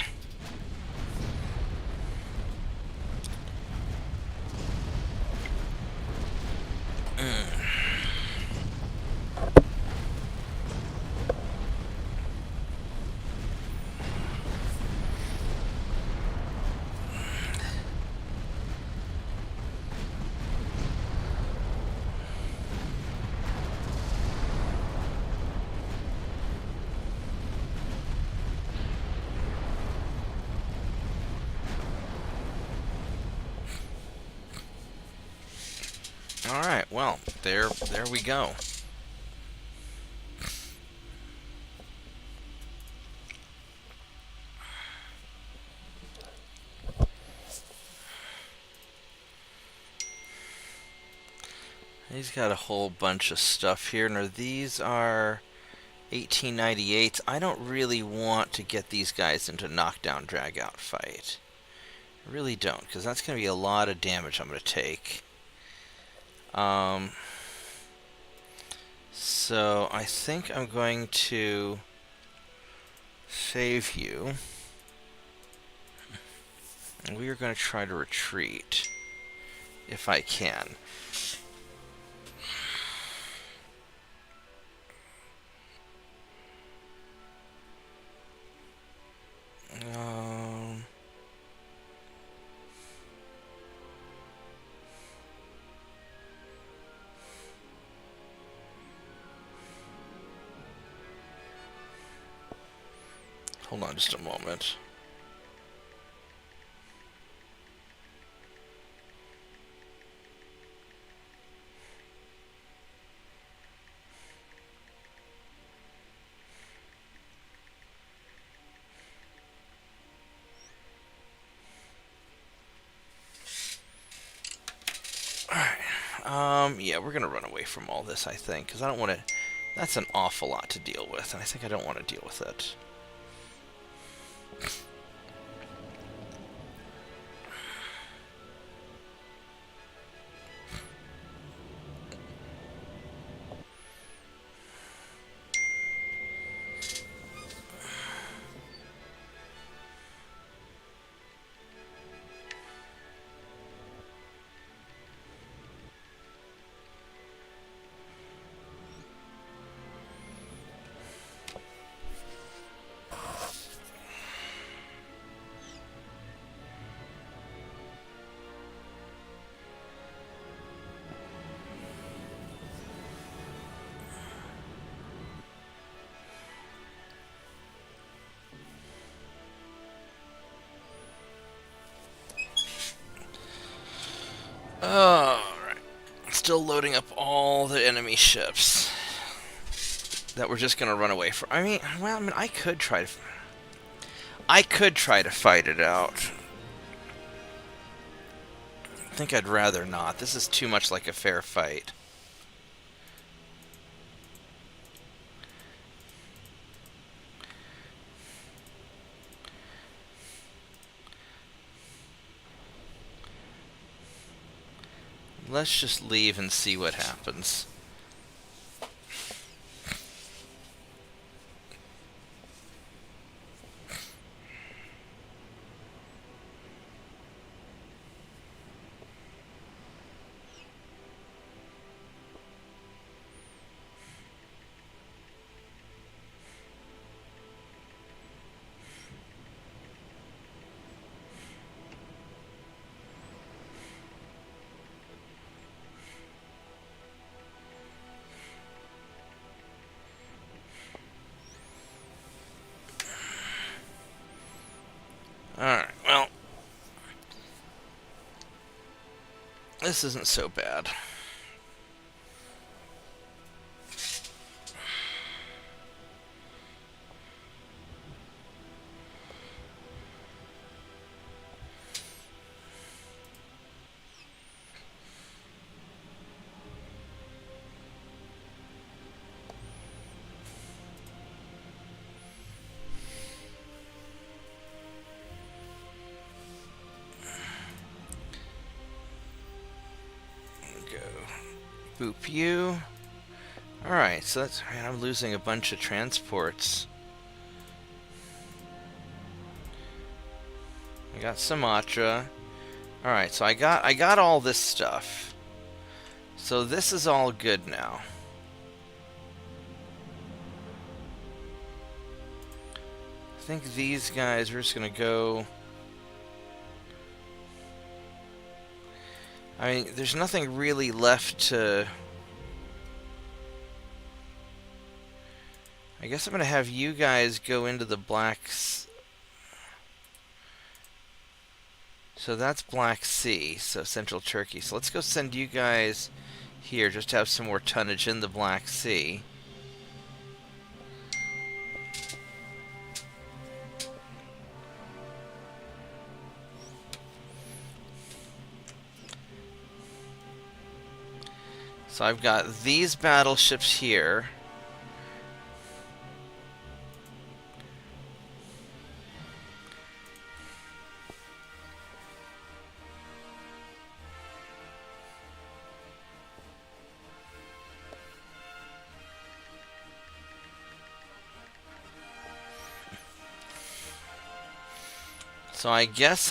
Alright, well, there we go. He's got a whole bunch of stuff here. Now these are 1898. I don't really want to get these guys into knockdown drag out fight. I really don't, because that's going to be a lot of damage I'm going to take. So I think I'm going to save you. And we are going to try to retreat, if I can. Hold on just a moment. Yeah, we're gonna run away from all this, I think, because I don't want to. That's an awful lot to deal with, and I think I don't want to deal with it. Alright. Still loading up all the enemy ships that we're just gonna run away from. I mean, I could try to. I could try to fight it out. I think I'd rather not. This is too much like a fair fight. Let's just leave and see what happens. Alright, well, this isn't so bad. Boop you. Alright, so that's... Man, I'm losing a bunch of transports. I got Sumatra. Alright, so I got all this stuff. So this is all good now. I think these guys are just gonna go... I mean, there's nothing really left to... I guess I'm going to have you guys go into the Black Sea. So that's Black Sea, so Central Turkey. So let's go send you guys here just to have some more tonnage in the Black Sea. So I've got these battleships here. So I guess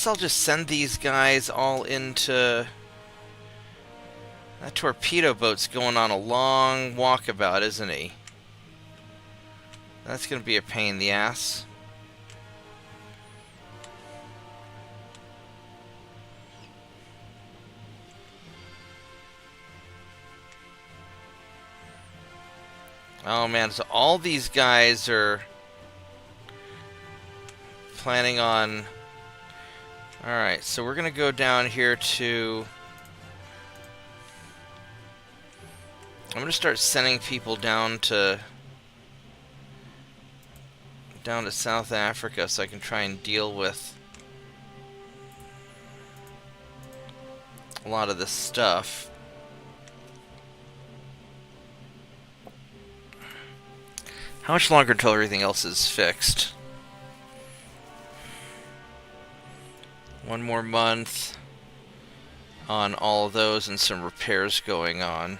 I'll just send these guys all into... That torpedo boat's going on a long walkabout, isn't he? That's gonna be a pain in the ass. Oh man, so all these guys are planning on... Alright, so we're gonna go down here to... I'm gonna start sending people down to South Africa so I can try and deal with a lot of this stuff. How much longer until everything else is fixed? 1 more month on all of those and some repairs going on.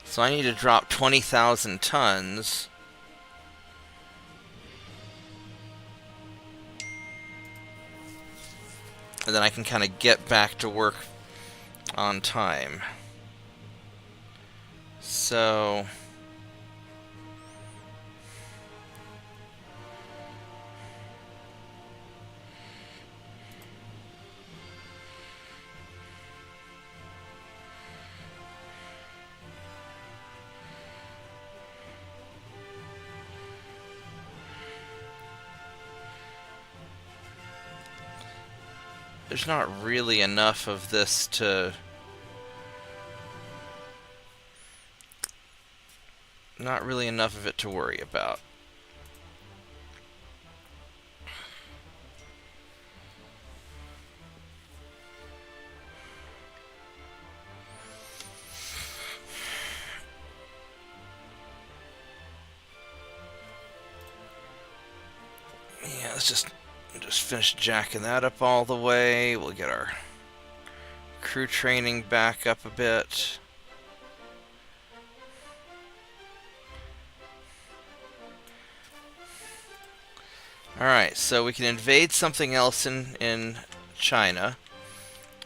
So I need to drop 20,000 tons. And then I can kind of get back to work on time. So... There's not really enough of this to... Not really enough of it to worry about. Yeah, let's just finish jacking that up all the way. We'll get our crew training back up a bit. Alright, so we can invade something else in China,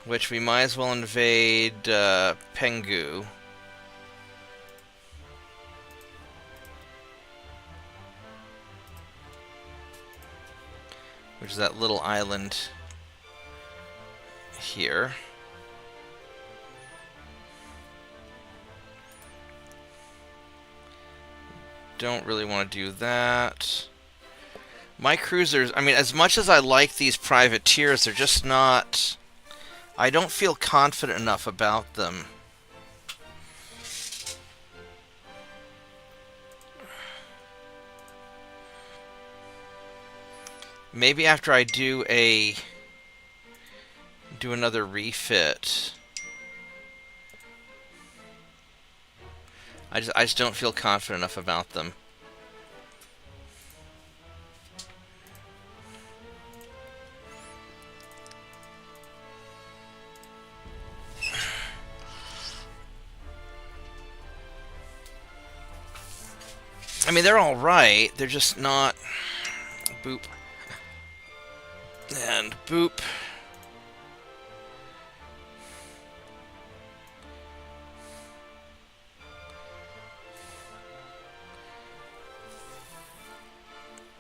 which we might as well invade Penghu. Which is that little island here. Don't really want to do that. My cruisers, I mean, as much as I like these privateers, they're just not... I don't feel confident enough about them. Maybe after I do another refit. I just don't feel confident enough about them. I mean, they're all right. They're just not... Boop. And boop.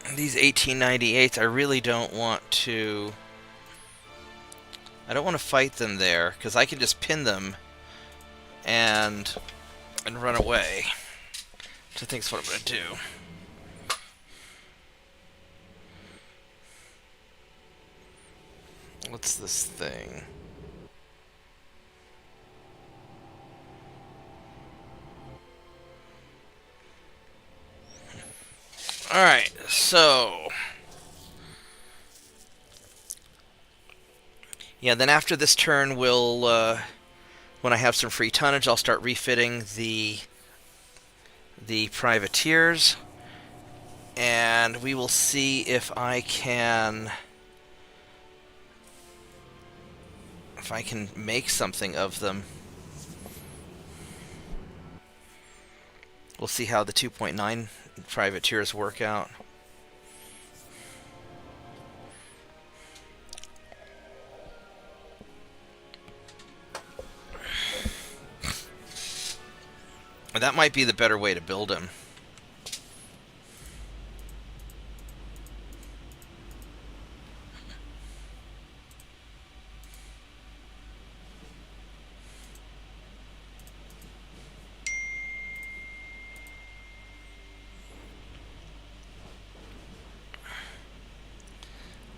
And these 1898s, I really don't want to... I don't want to fight them there, because I can just pin them and run away. Which I think is what I'm going to do. What's this thing? Alright, so... Yeah, then after this turn, we'll... when I have some free tonnage, I'll start refitting the privateers. And we will see if I can... make something of them. We'll see how the 2.9 privateers work out. That might be the better way to build him.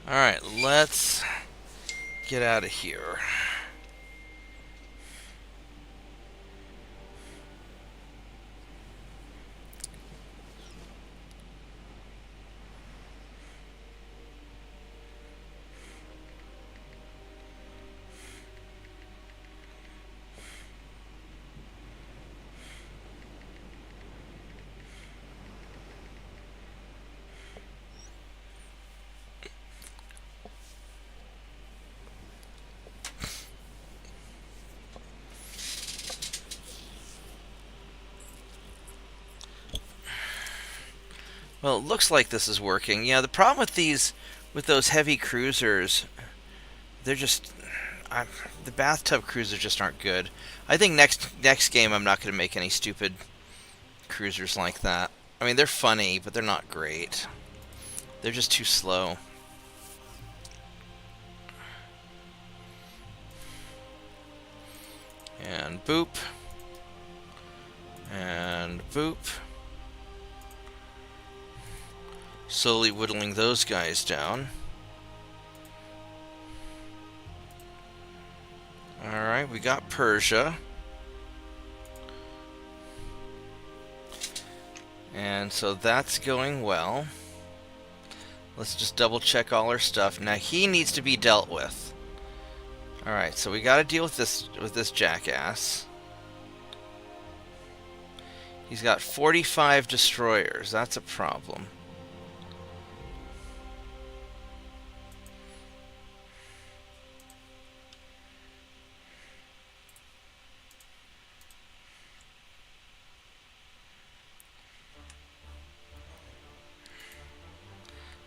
Alright, let's get out of here. Well, it looks like this is working. Yeah, the problem with those heavy cruisers, they're just, the bathtub cruisers just aren't good. I think next game I'm not going to make any stupid cruisers like that. I mean, they're funny, but they're not great. They're just too slow. And boop. And boop. Slowly whittling those guys down. Alright, we got Persia. And so that's going well. Let's just double check all our stuff. Now he needs to be dealt with. Alright, so we gotta deal with this jackass. He's got 45 destroyers. That's a problem.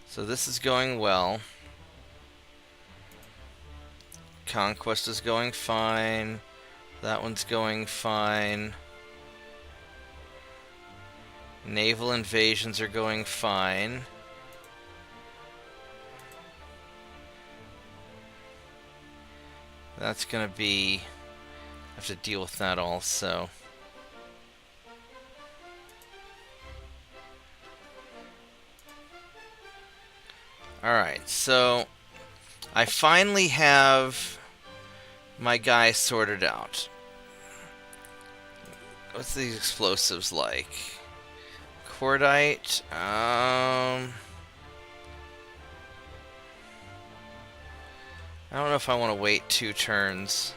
So this is going well. Conquest is going fine. That one's going fine. Naval invasions are going fine. That's gonna be... I have to deal with that also. Alright, so I finally have my guy sorted out. What's these explosives like? Cordite, I don't know if I want to wait 2 turns.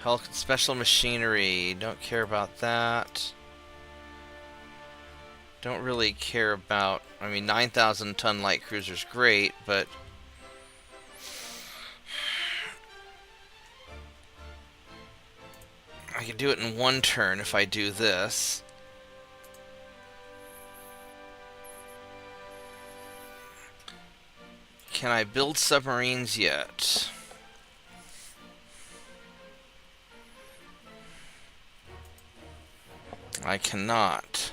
Health special machinery, don't care about that. Don't really care about, I mean, 9,000 ton light cruiser's great, but I can do it in 1 turn if I do this. Can I build submarines yet? I cannot.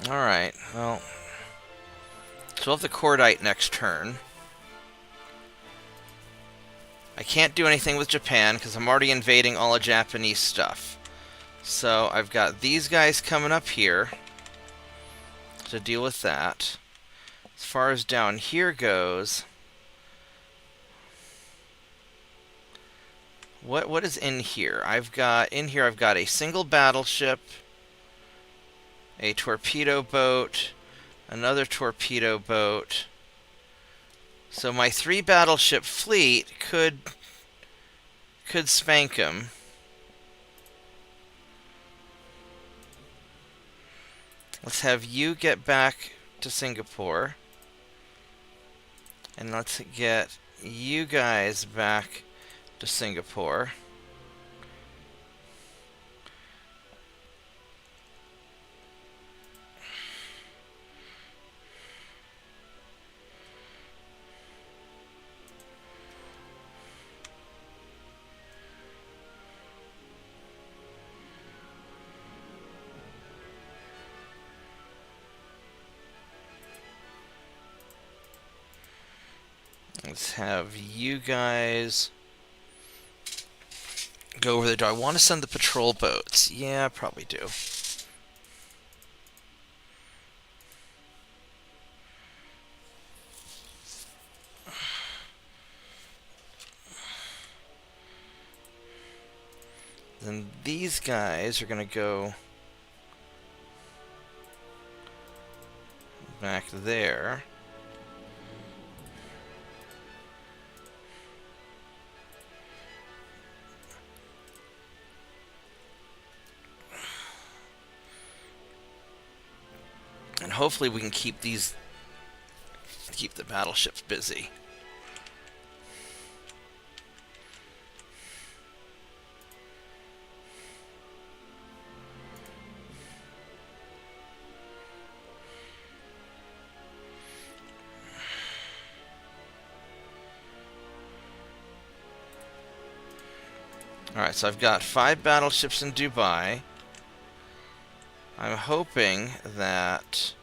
Alright, well... So we'll have the Cordite next turn. can't do anything with Japan because I'm already invading all of Japanese stuff. So I've got these guys coming up here to deal with that. As far as down here goes, what is in here? I've got a single battleship, a torpedo boat, another torpedo boat. So my 3 battleship fleet could spank him. Let's have you get back to Singapore. And let's get you guys back to Singapore. Let's have you guys go over there. Do I want to send the patrol boats? Yeah, I probably do. Then these guys are going to go back there. And hopefully we can keep the battleships busy. Alright, so I've got 5 battleships in Dubai. I'm hoping that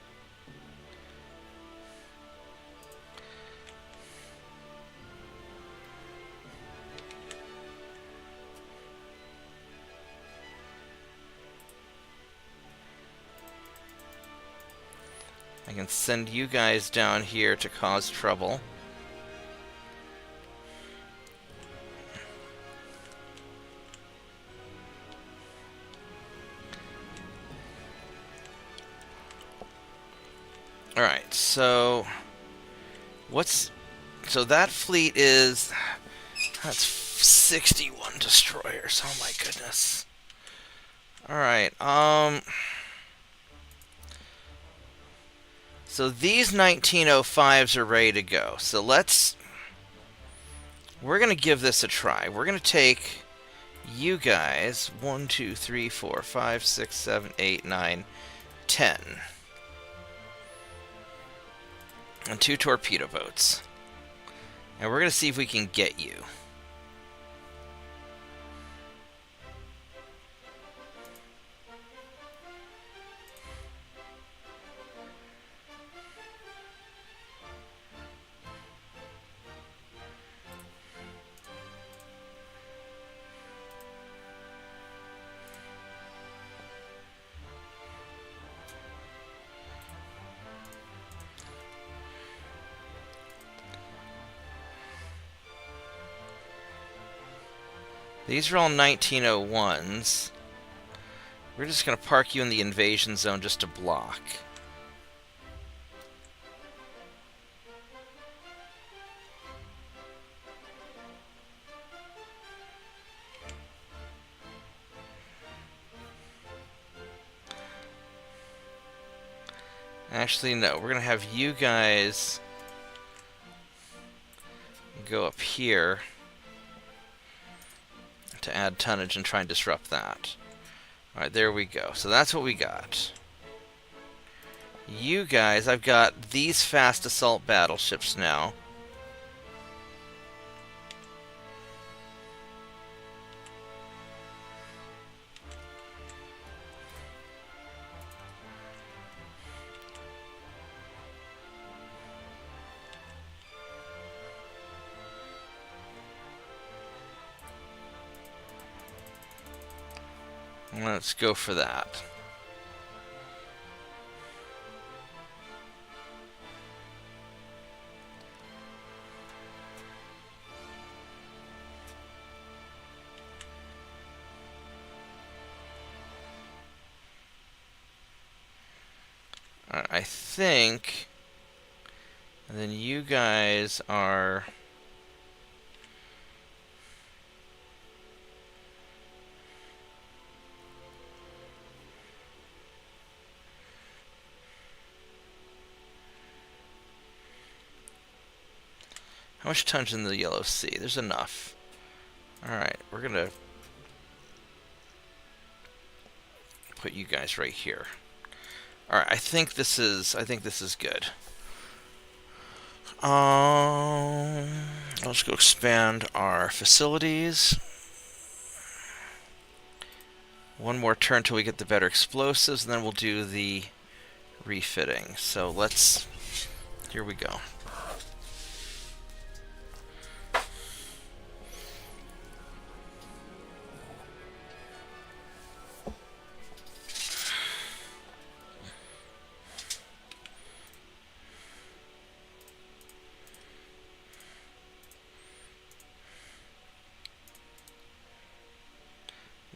I can send you guys down here to cause trouble. Alright, so that fleet that's 61 destroyers. Oh my goodness. Alright, so these 1905s are ready to go. So we're going to give this a try. We're going to take you guys, 1, 2, 3, 4, 5, 6, 7, 8, 9, 10. And 2 torpedo boats. And we're going to see if we can get you. These are all 1901s. We're just going to park you in the invasion zone just to block. Actually, no. We're going to have you guys go up here to add tonnage and try and disrupt that. Alright, there we go. So that's what we got. You guys, I've got these fast assault battleships now. Let's go for that. I think, and then you guys are. How much tonnage in the Yellow Sea? There's enough. Alright, we're gonna put you guys right here. Alright, I think this is good. Let's go expand our facilities. One more turn till we get the better explosives, and then we'll do the refitting. So here we go.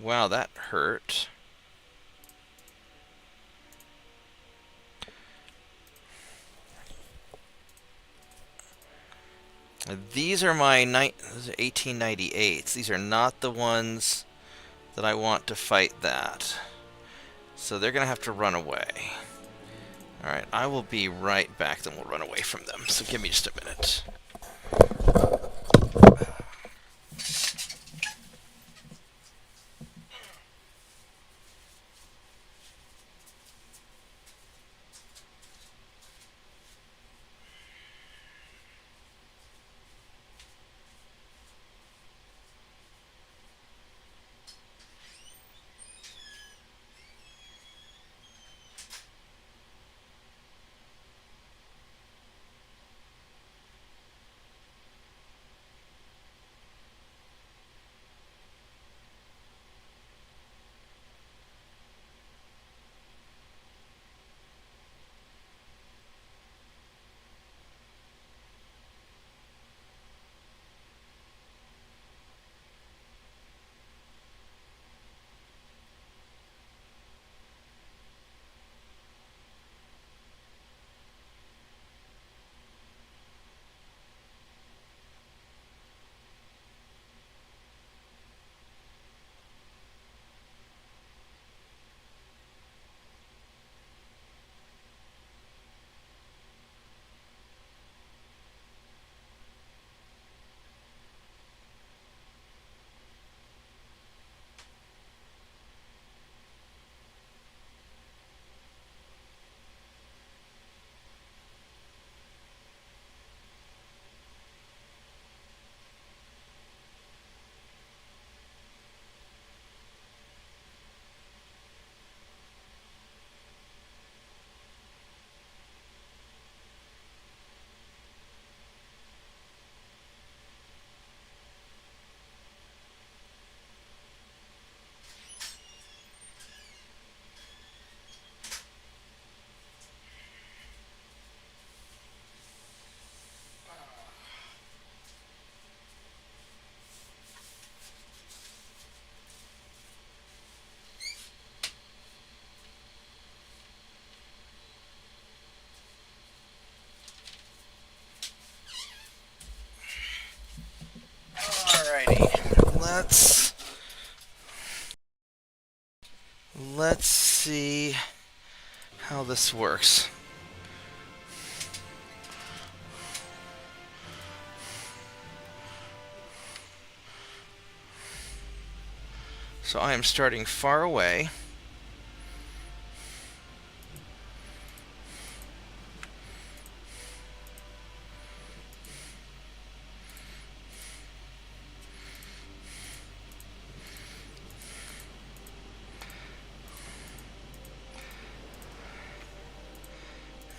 Wow, that hurt. These are my 1898s. These are not the ones that I want to fight that. So they're going to have to run away. Alright, I will be right back, then we'll run away from them. So give me just a minute. Alrighty, let's see how this works. So I am starting far away.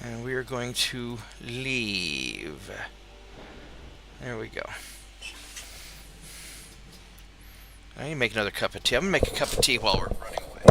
And we are going to leave. There we go. I need to make another cup of tea. I'm going to make a cup of tea while we're running away.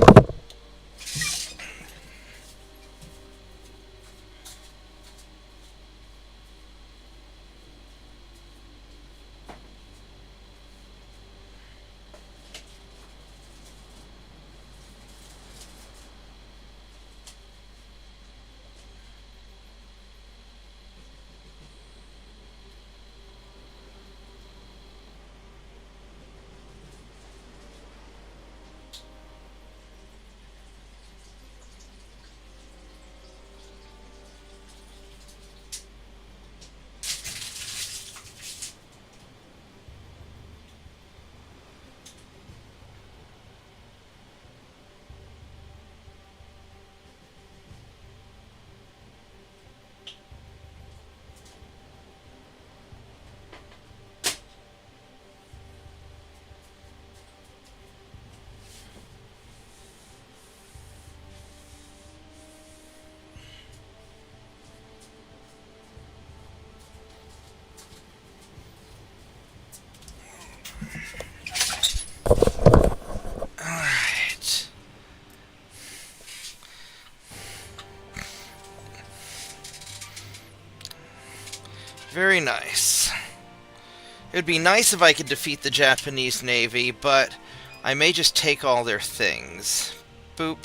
It would be nice if I could defeat the Japanese Navy, but I may just take all their things. Boop.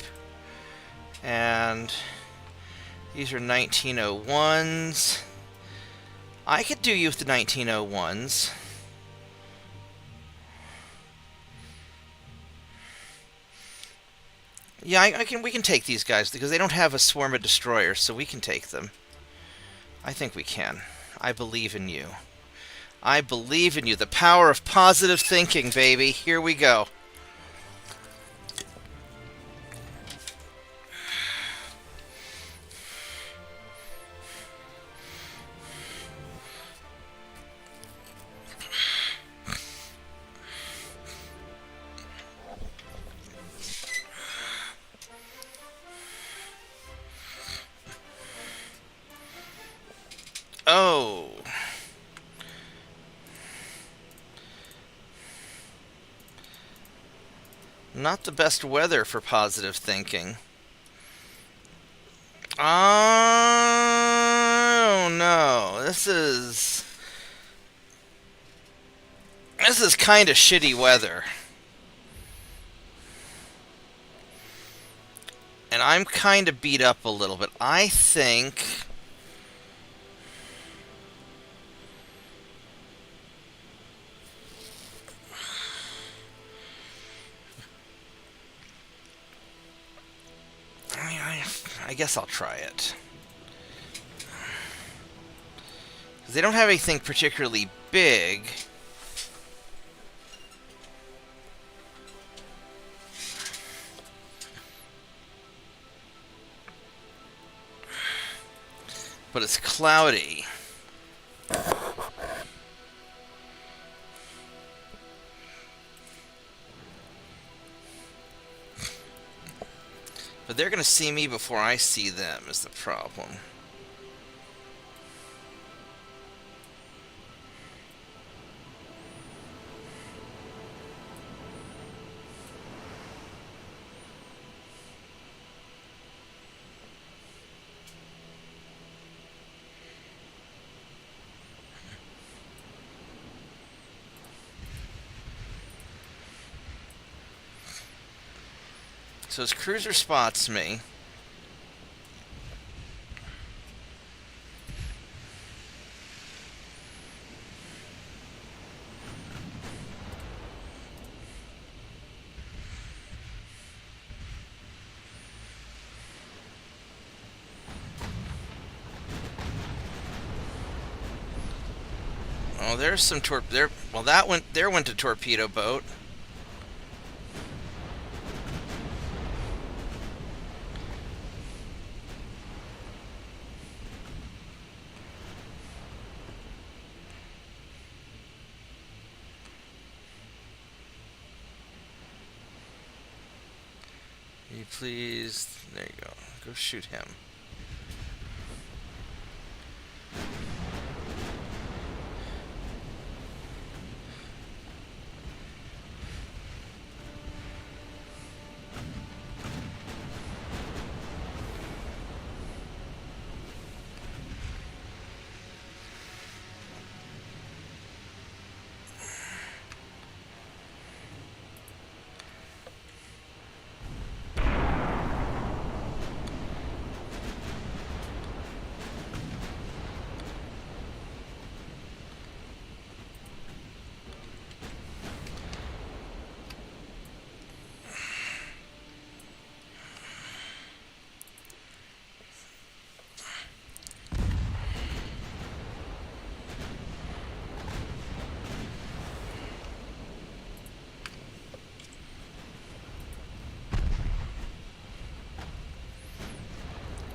And these are 1901s. I could do you with the 1901s. Yeah, I can. We can take these guys because they don't have a swarm of destroyers, so we can take them. I think we can. I believe in you. I believe in you. The power of positive thinking, baby. Here we go. Oh. Not the best weather for positive thinking. Oh no. This is kind of shitty weather. And I'm kind of beat up a little bit. I think I guess I'll try it. Because they don't have anything particularly big. But it's cloudy. But they're going to see me before I see them is the problem. So his cruiser spots me. Oh, there's some there. Well, that went. There went a torpedo boat. You please. There you go. Go shoot him.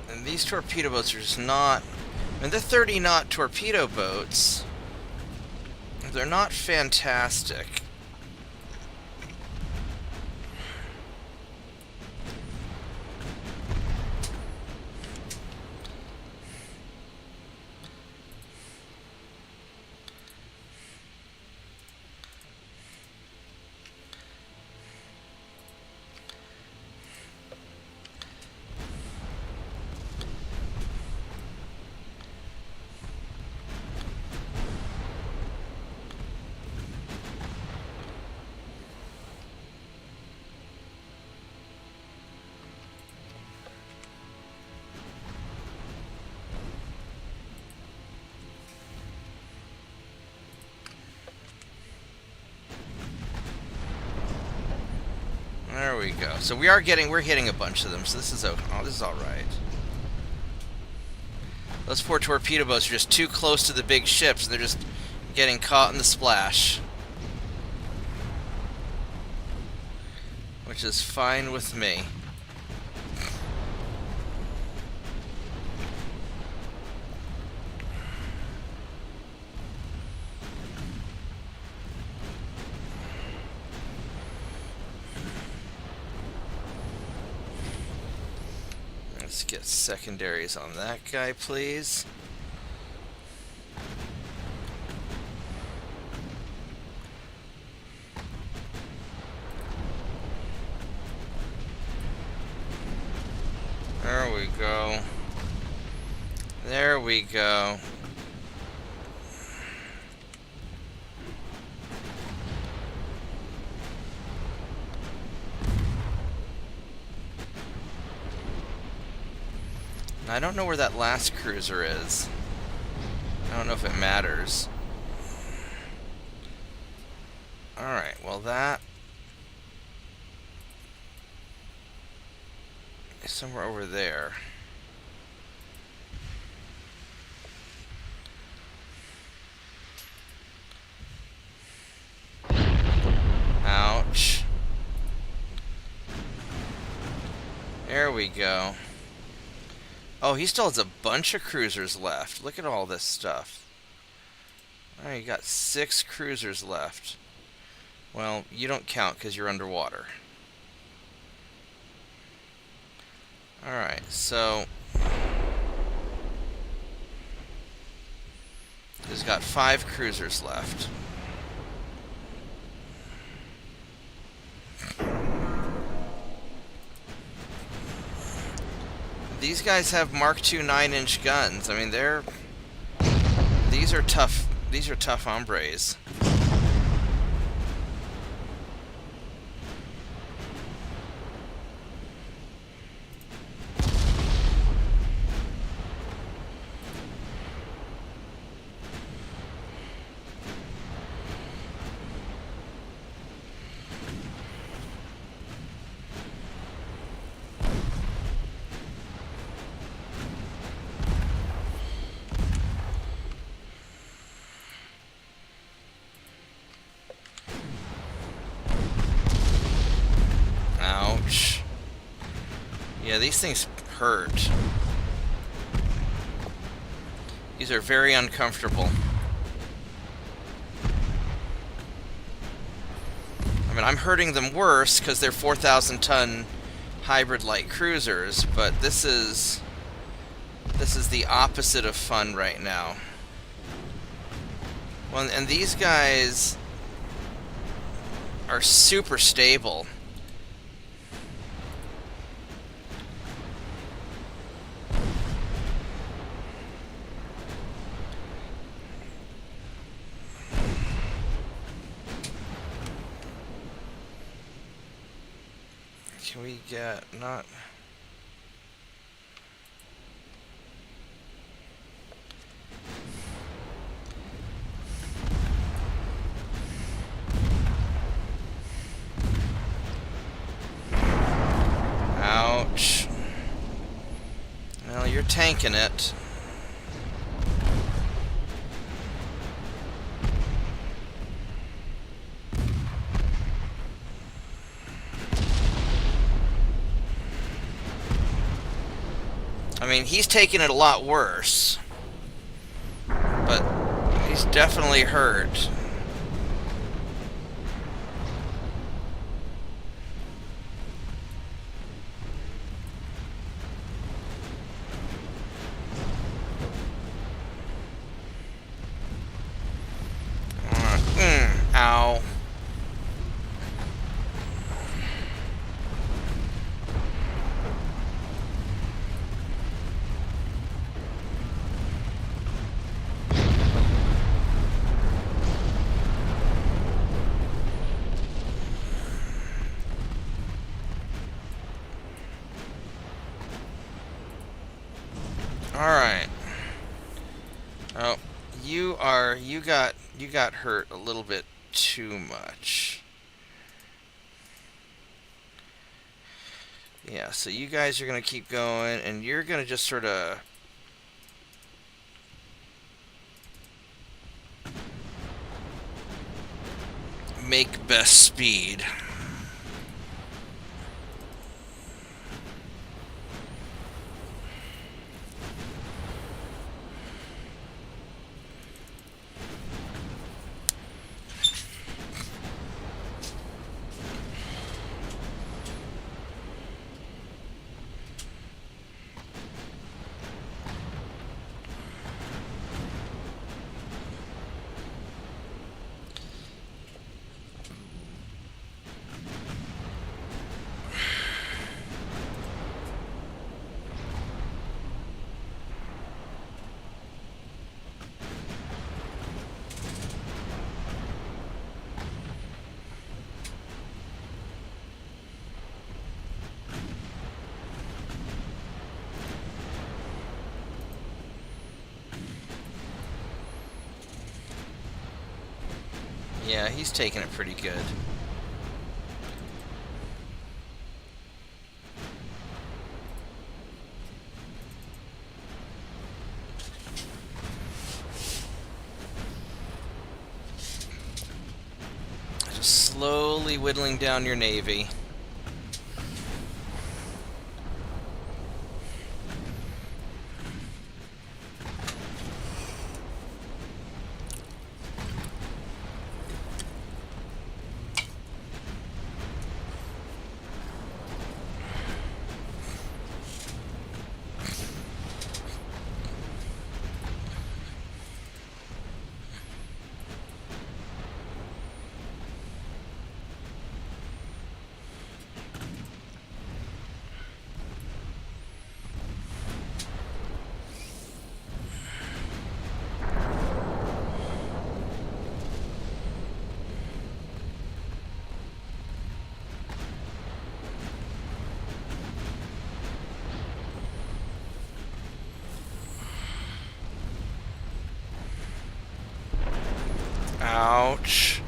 And these torpedo boats are just not... I mean, they're 30-knot torpedo boats. They're not fantastic. There we go. So we're hitting a bunch of them. So this is this is all right. Those poor torpedo boats are just too close to the big ships, and they're just getting caught in the splash. Which is fine with me. Let's get secondaries on that guy, please. There we go. There we go. I don't know where that last cruiser is. I don't know if it matters. Alright, well that is somewhere over there. Ouch. There we go. Oh, he still has a bunch of cruisers left. Look at all this stuff. Alright, you got 6 cruisers left. Well, you don't count because you're underwater. Alright, so he's got 5 cruisers left. These guys have Mark II 9-inch guns. I mean, these are tough hombres. Ouch. Yeah, these things hurt. These are very uncomfortable. I mean, I'm hurting them worse because they're 4,000-ton hybrid light cruisers, but this is the opposite of fun right now. Well, and these guys are super stable. Can we get not... Ouch. Well, you're tanking it. I mean, he's taking it a lot worse, but he's definitely hurt. Ow. Alright. Oh, you got hurt a little bit too much. Yeah, so you guys are going to keep going, and you're going to just sort of... make best speed. Yeah, he's taking it pretty good. Just slowly whittling down your navy. Ouch.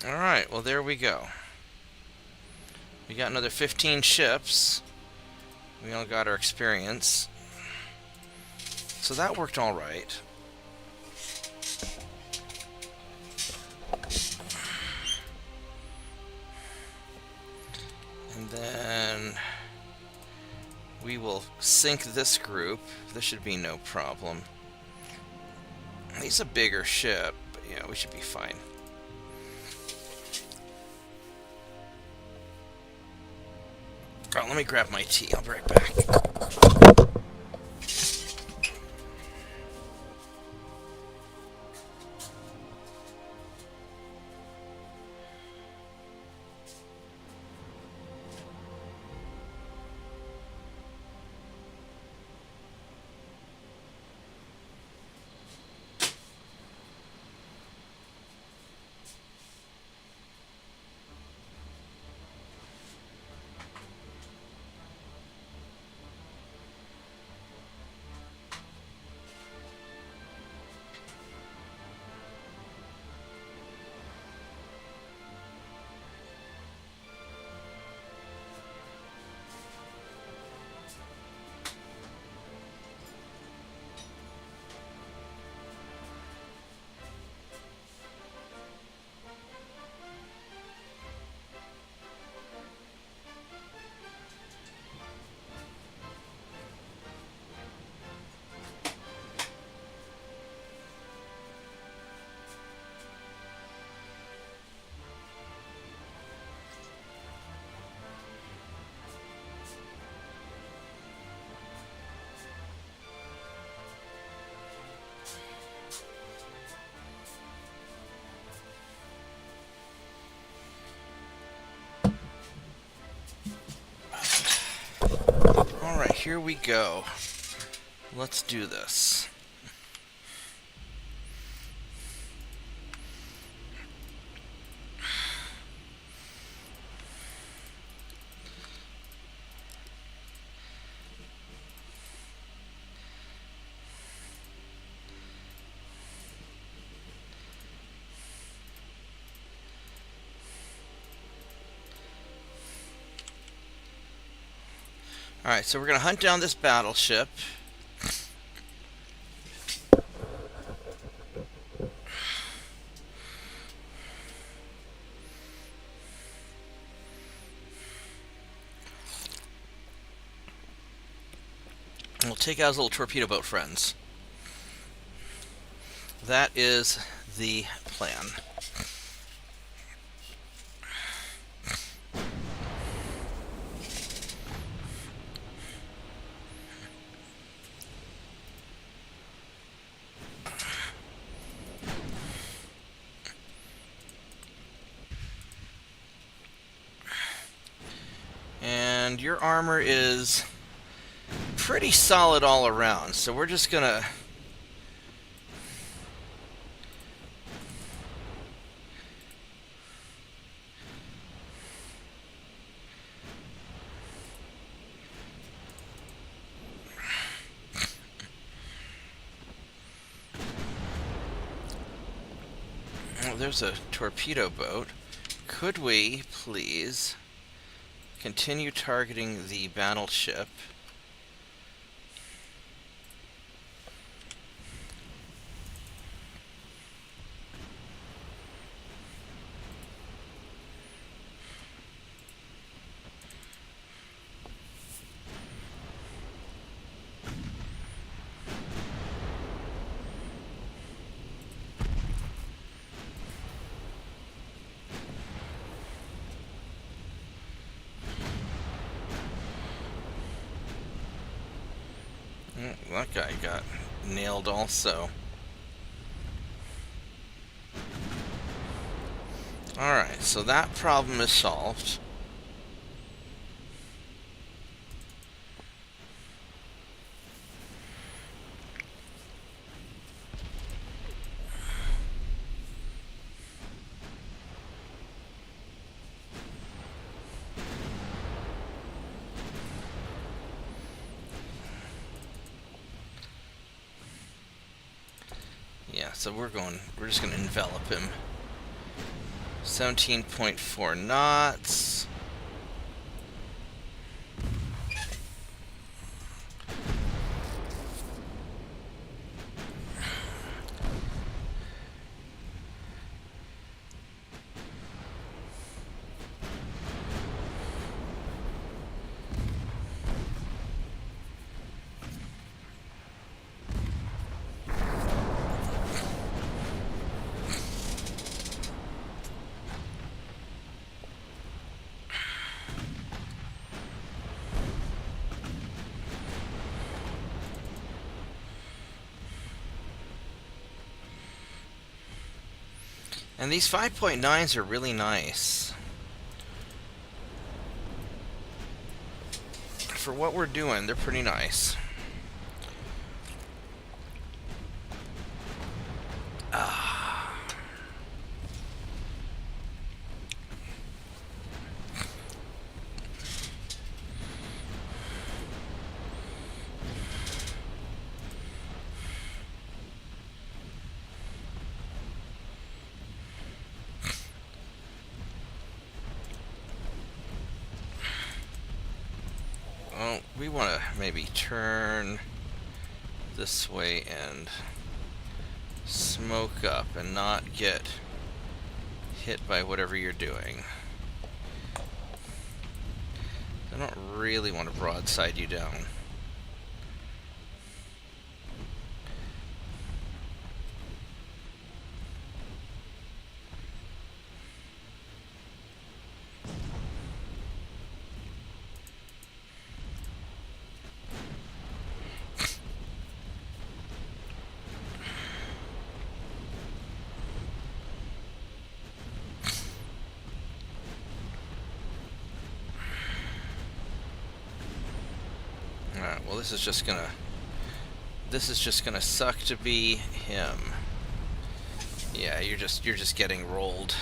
Alright, well there we go. We got another 15 ships. We all got our experience. So that worked alright. And then we will sink this group. This should be no problem. He's a bigger ship, but yeah, we should be fine. Oh, let me grab my tea. I'll be right back. Alright, here we go. Let's do this. Alright, so we're going to hunt down this battleship. And we'll take out his little torpedo boat friends. That is the plan. And your armor is pretty solid all around, so we're just gonna oh, there's a torpedo boat. Could we please continue targeting the battleship? That guy got nailed also. Alright, so that problem is solved. Yeah, so we're just gonna envelop him. 17.4 knots. And these 5.9s are really nice. For what we're doing, they're pretty nice. Well, we want to maybe turn this way and smoke up and not get hit by whatever you're doing. I don't really want to broadside you down. Alright, well this is just gonna suck to be him. Yeah, you're just getting rolled.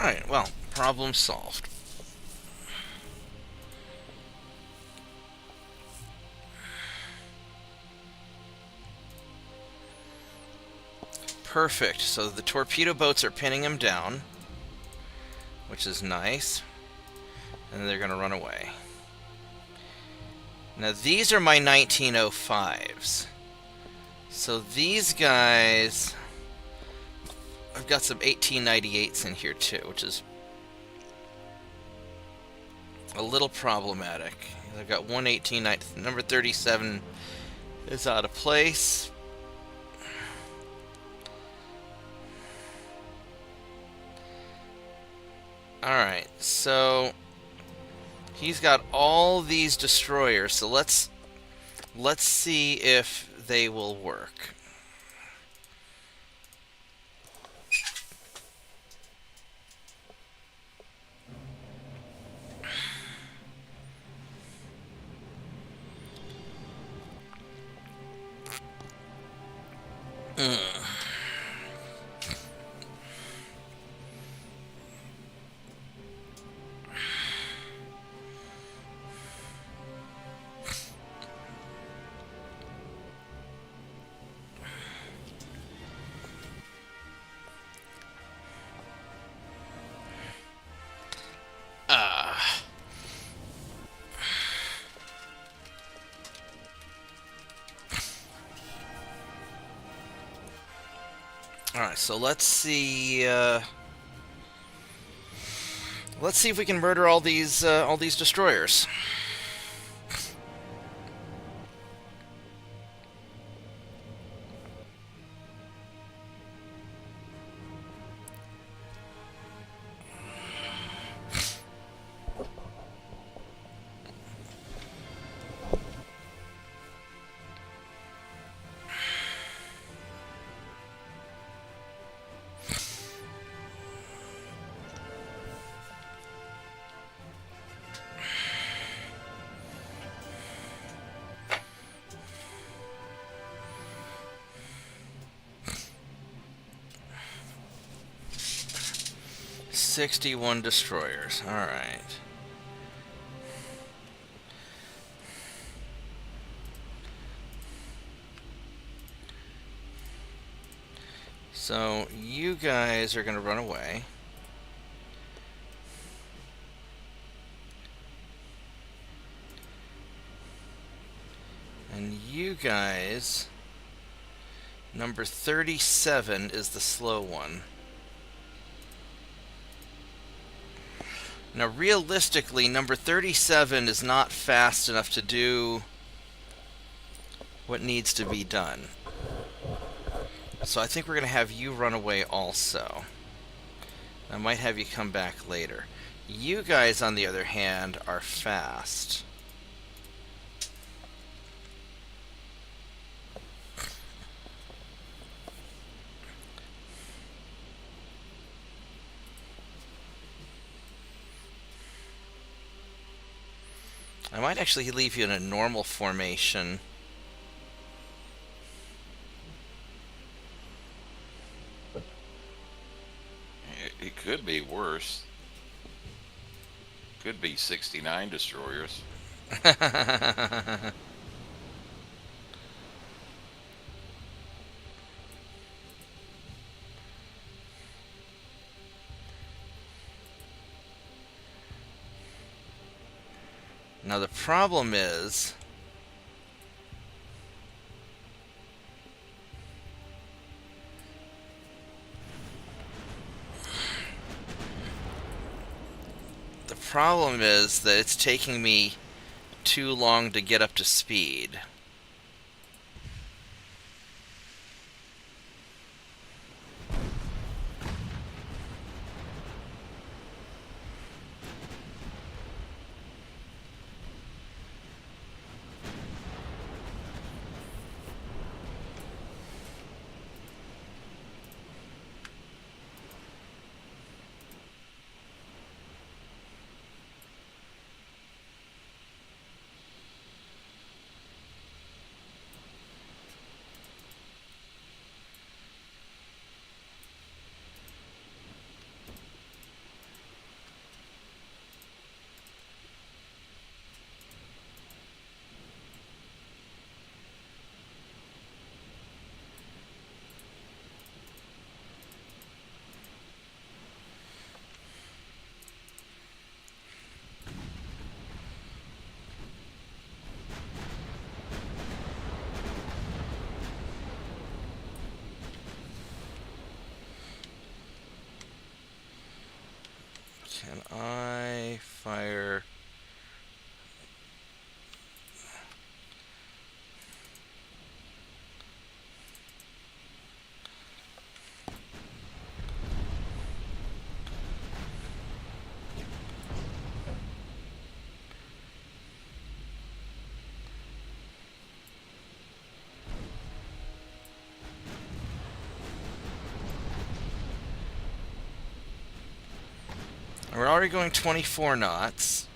Alright, well, problem solved. Perfect. So the torpedo boats are pinning him down, which is nice. And they're going to run away. Now these are my 1905s. So these guys... I've got some 1898s in here too, which is a little problematic. I've got one 1890. Number 37 is out of place. Alright, so he's got all these destroyers, so let's see if they will work. Alright, so let's see if we can murder all these destroyers. $61 destroyers. All right. So you guys are going to run away. And you guys, number 37 is the slow one. Now, realistically, number 37 is not fast enough to do what needs to be done. So I think we're going to have you run away also. I might have you come back later. You guys, on the other hand, are fast. I might actually leave you in a normal formation. It could be worse. Could be 69 destroyers. Now the problem is, that it's taking me too long to get up to speed. We're already going 24 knots.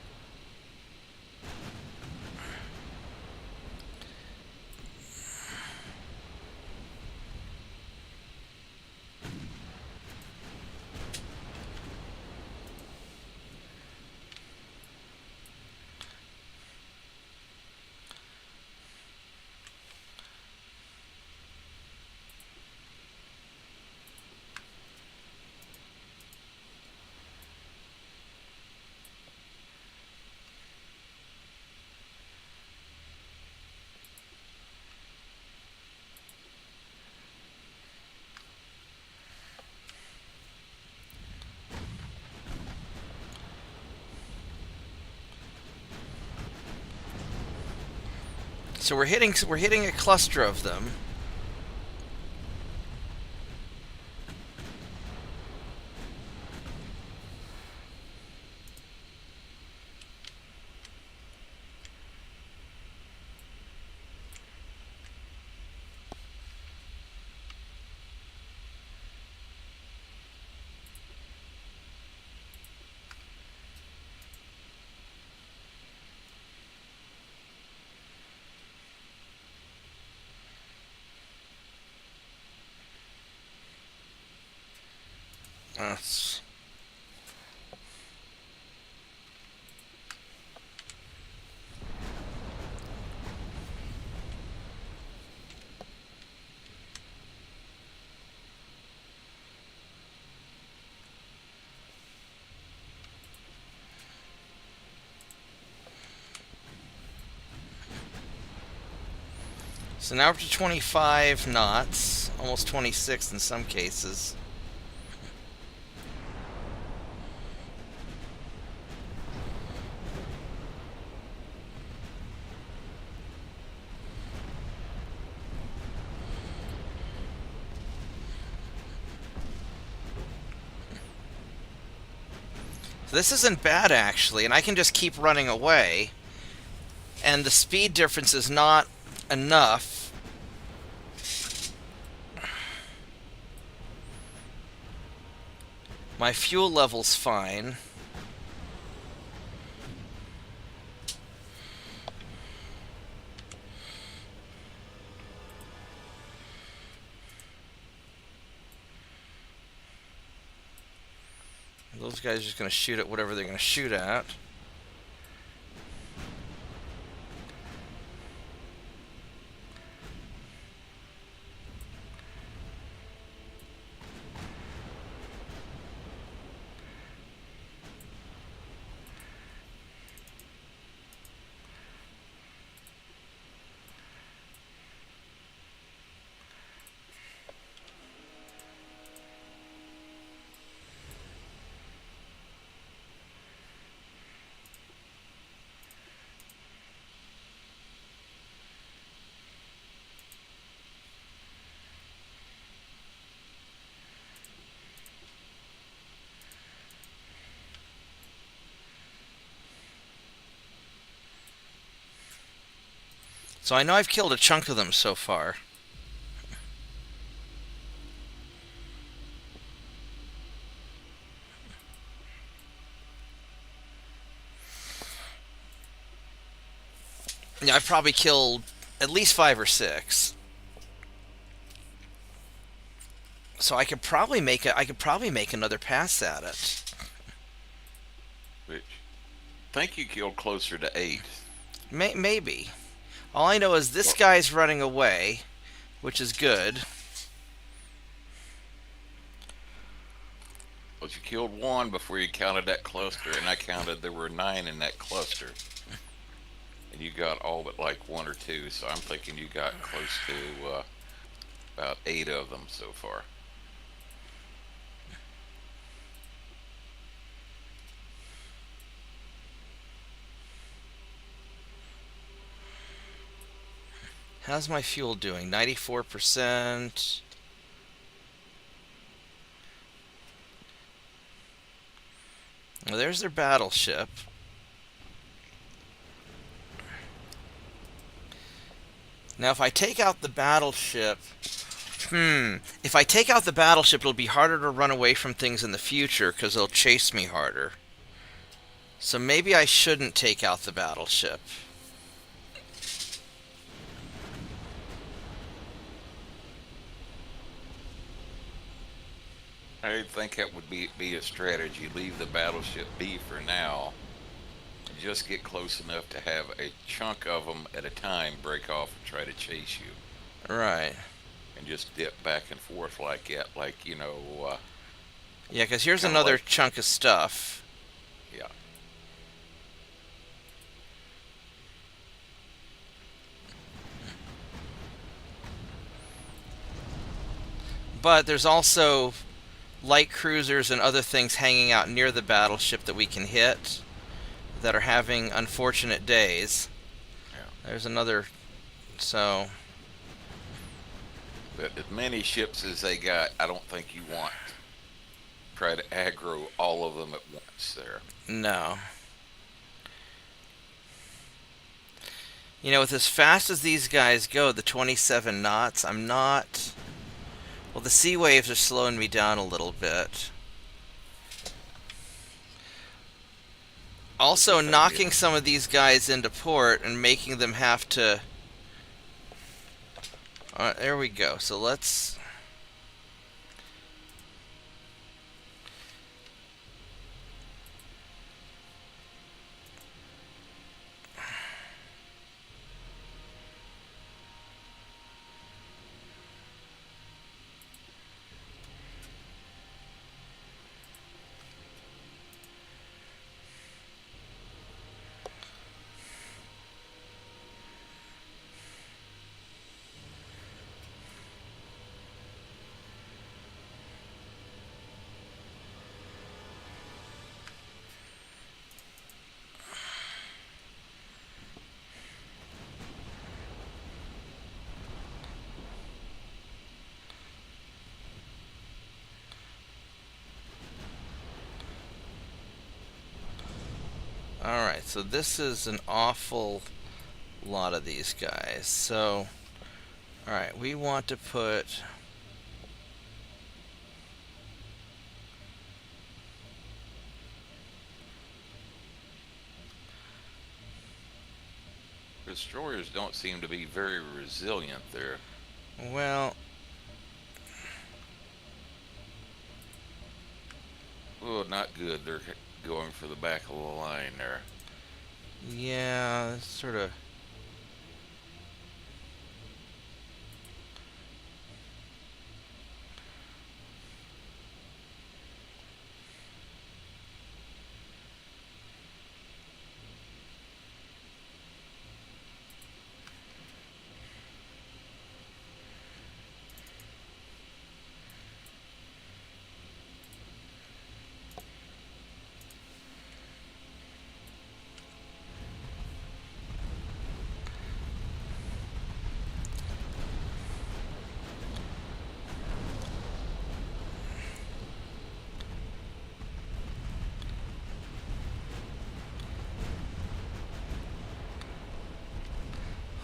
So we're hitting a cluster of them. That's so now we're up to 25 knots, almost 26 in some cases. So this isn't bad actually, and I can just keep running away. And the speed difference is not enough. My fuel level's fine. Those guys are just going to shoot at whatever they're going to shoot at. So I know I've killed a chunk of them so far. Yeah, I've probably killed at least 5 or 6. So I could probably make another pass at it. Which I think you killed closer to 8. Maybe. All I know is this guy's running away, which is good. But you killed 1 before you counted that cluster, and I counted there were 9 in that cluster. And you got all but like 1 or 2, so I'm thinking you got close to about 8 of them so far. How's my fuel doing? 94%. Well, there's their battleship. Now, if I take out the battleship... If I take out the battleship, it'll be harder to run away from things in the future, because they'll chase me harder. So maybe I shouldn't take out the battleship. I think that would be a strategy. Leave the battleship be for now. Just get close enough to have a chunk of them at a time break off and try to chase you, Right. and just dip back and forth like that, like Yeah, because here's kind of another like chunk of stuff. yeah. But there's also light cruisers and other things hanging out near the battleship that we can hit that are having unfortunate days. Yeah. There's another. So. But as many ships as they got, I don't think you want try to aggro all of them at once there. No. You know, with as fast as these guys go, the 27 knots, I'm not. Well, the sea waves are slowing me down a little bit. Also, knocking some of these guys into port and making them have to. There we go. So let's. Alright, so this is an awful lot of these guys. So, alright, we want to put. Destroyers don't seem to be very resilient there. Well. Oh, not good. They're going for the back of the line there. Yeah, sort of.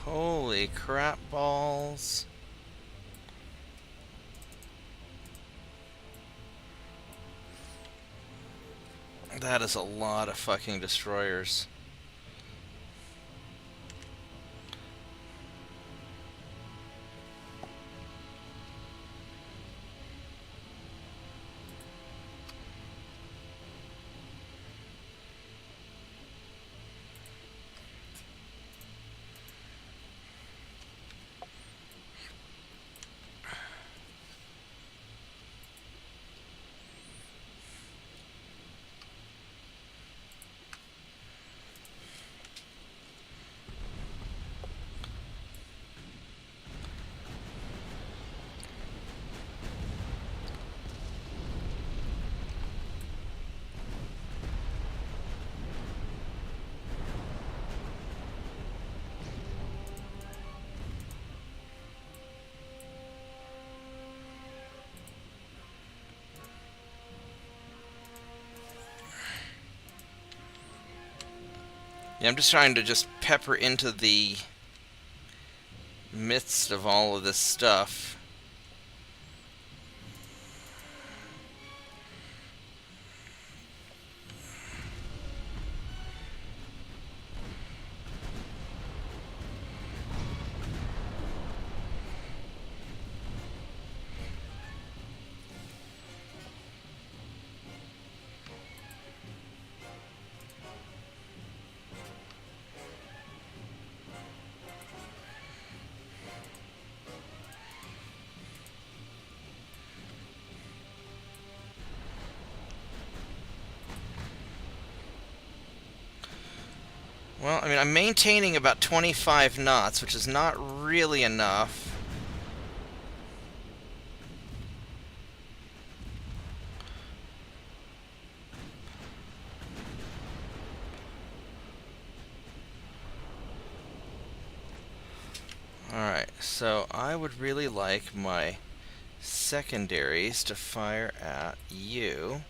Holy crap balls. That is a lot of fucking destroyers. Yeah, I'm just trying to just pepper into the midst of all of this stuff. Well, I mean, I'm maintaining about 25 knots, which is not really enough. Alright, so I would really like my secondaries to fire at you.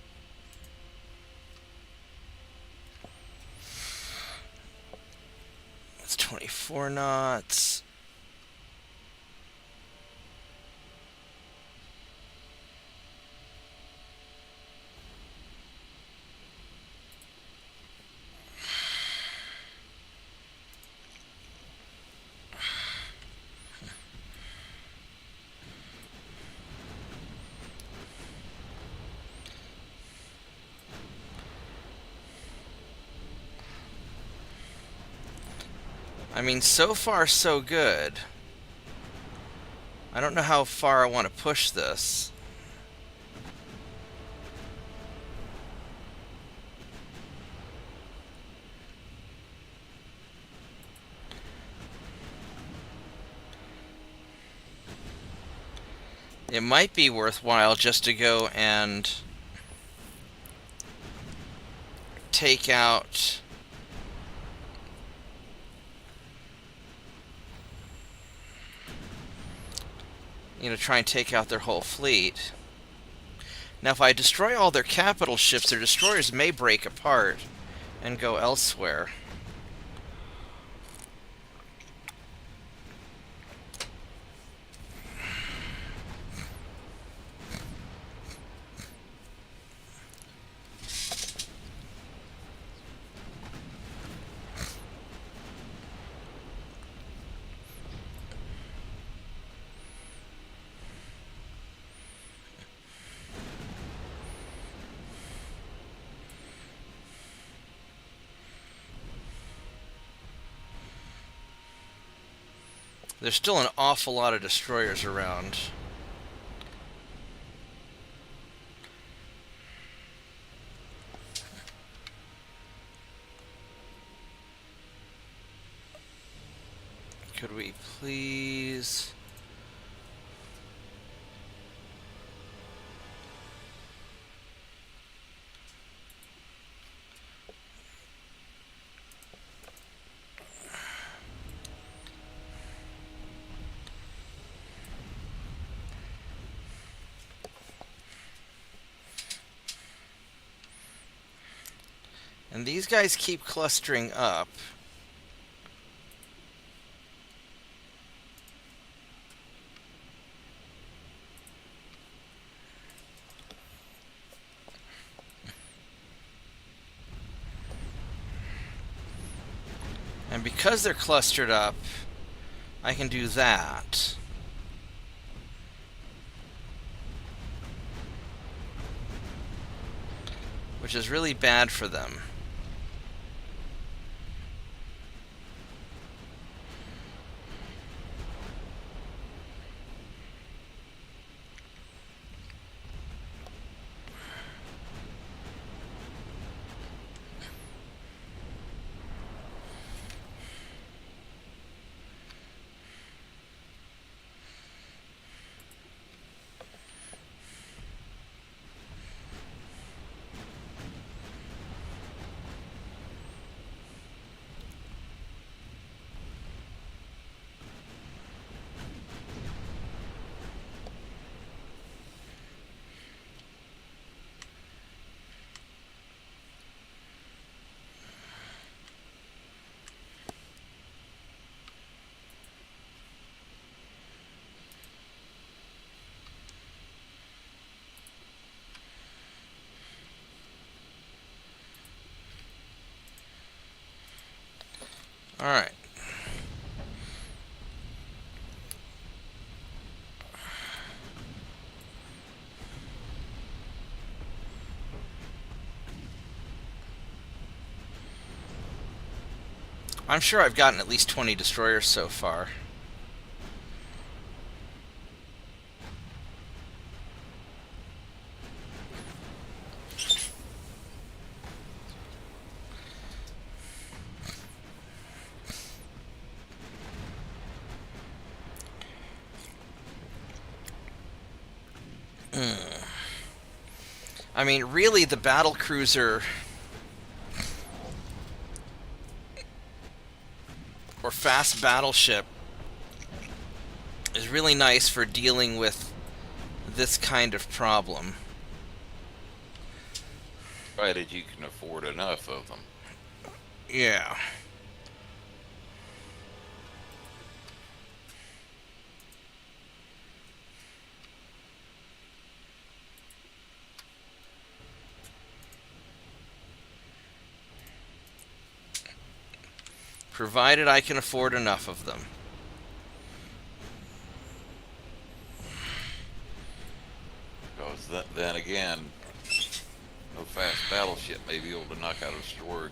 That's 24 knots. I mean, so far so good. I don't know how far I want to push this. It might be worthwhile just to go and take out... try and take out their whole fleet. Now, if I destroy all their capital ships, their destroyers may break apart and go elsewhere. There's still an awful lot of destroyers around. Could we please... And these guys keep clustering up. And because they're clustered up, I can do that. Which is really bad for them. Alright. I'm sure I've gotten at least 20 destroyers so far. I mean, really, the battle cruiser or fast battleship is really nice for dealing with this kind of problem. Provided you can afford enough of them. Yeah. Provided I can afford enough of them. Because then again, no fast battleship may be able to knock out a destroyer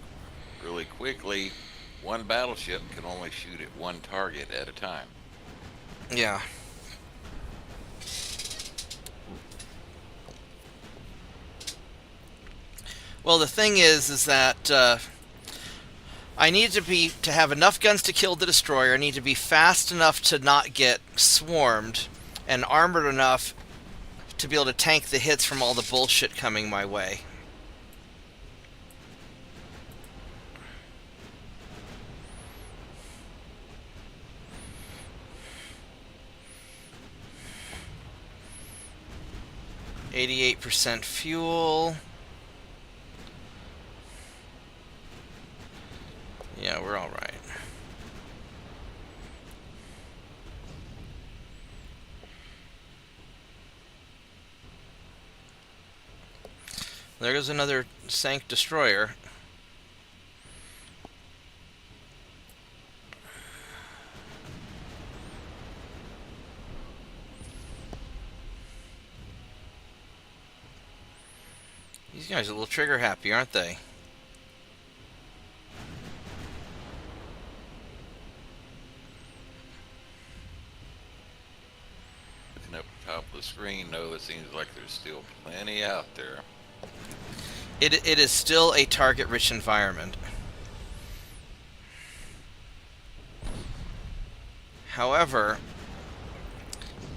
really quickly. One battleship can only shoot at one target at a time. Yeah. Well, the thing is that I need to have enough guns to kill the destroyer. I need to be fast enough to not get swarmed, and armored enough to be able to tank the hits from all the bullshit coming my way. %88 fuel. Yeah, we're all right. There goes another sank destroyer. These guys are a little trigger happy, aren't they? Looking up the top of the screen, no, it seems like there's still plenty out there. It is still a target-rich environment. However,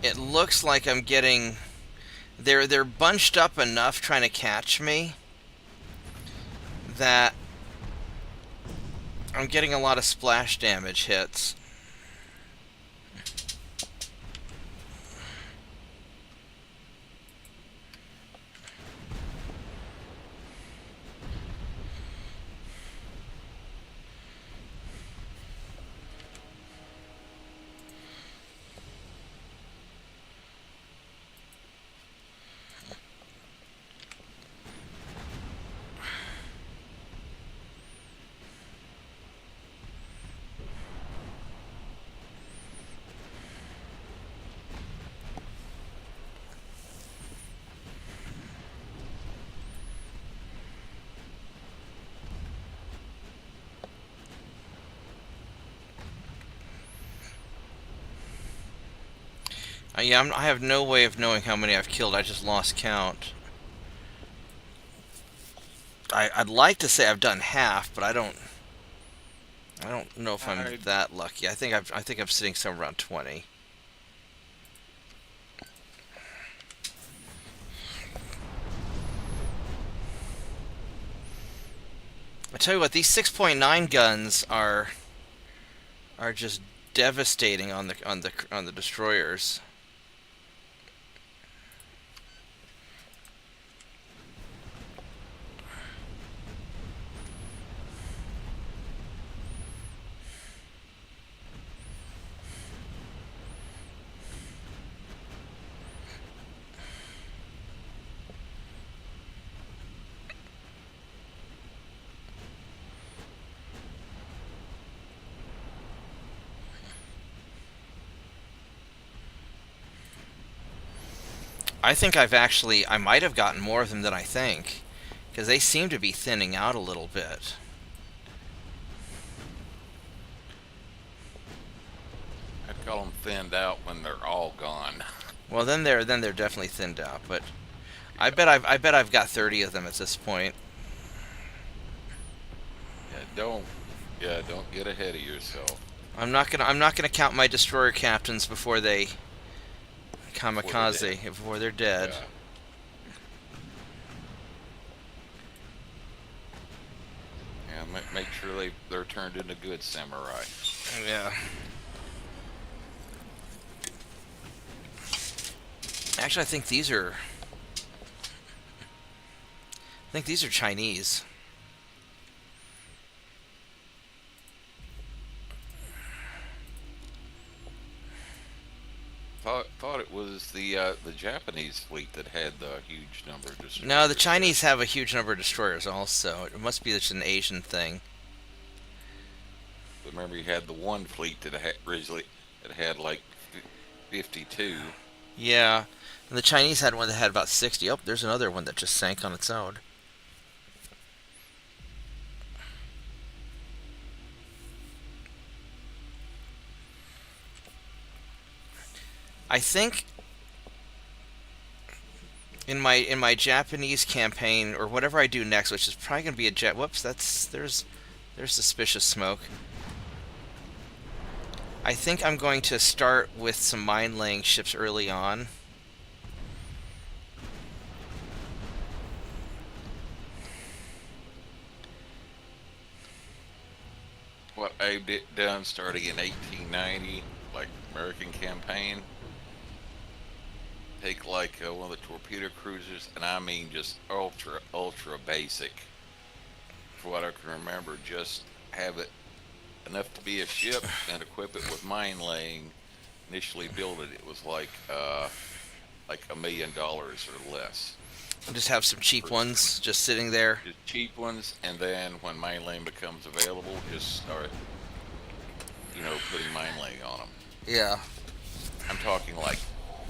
it looks like I'm getting... They're bunched up enough trying to catch me that I'm getting a lot of splash damage hits. Yeah, I have no way of knowing how many I've killed. I just lost count. I'd like to say I've done half, but I don't know if I'm that lucky. I think I'm sitting somewhere around 20. I tell you what, these 6.9 guns are just devastating on the destroyers. I think I might have gotten more of them than I think, because they seem to be thinning out a little bit. I'd call them thinned out when they're all gone. Well, then they're definitely thinned out, but I bet I've got 30 of them at this point. Don't get ahead of yourself. I'm not gonna count my destroyer captains before they kamikaze before they're dead. Yeah. Make sure they're turned into good samurai. Yeah. Actually, I think these are Chinese. Thought it was the Japanese fleet that had the huge number of destroyers. No, the Chinese have a huge number of destroyers also. It must be just an Asian thing. Remember, you had the one fleet that originally had like 52. Yeah. And the Chinese had one that had about 60. Oh, there's another one that just sank on its own. I think in my Japanese campaign, or whatever I do next, which is probably going to be a whoops, there's suspicious smoke. I think I'm going to start with some mine-laying ships early on. What I done starting in 1890, like American campaign. Take like one of the torpedo cruisers, and I mean just ultra basic. For what I can remember, just have it enough to be a ship and equip it with mine laying. Initially build it, it was like $1 million or less. Just have some cheap ones just sitting there. Just cheap ones, and then when mine laying becomes available, just start, putting mine laying on them. Yeah. I'm talking like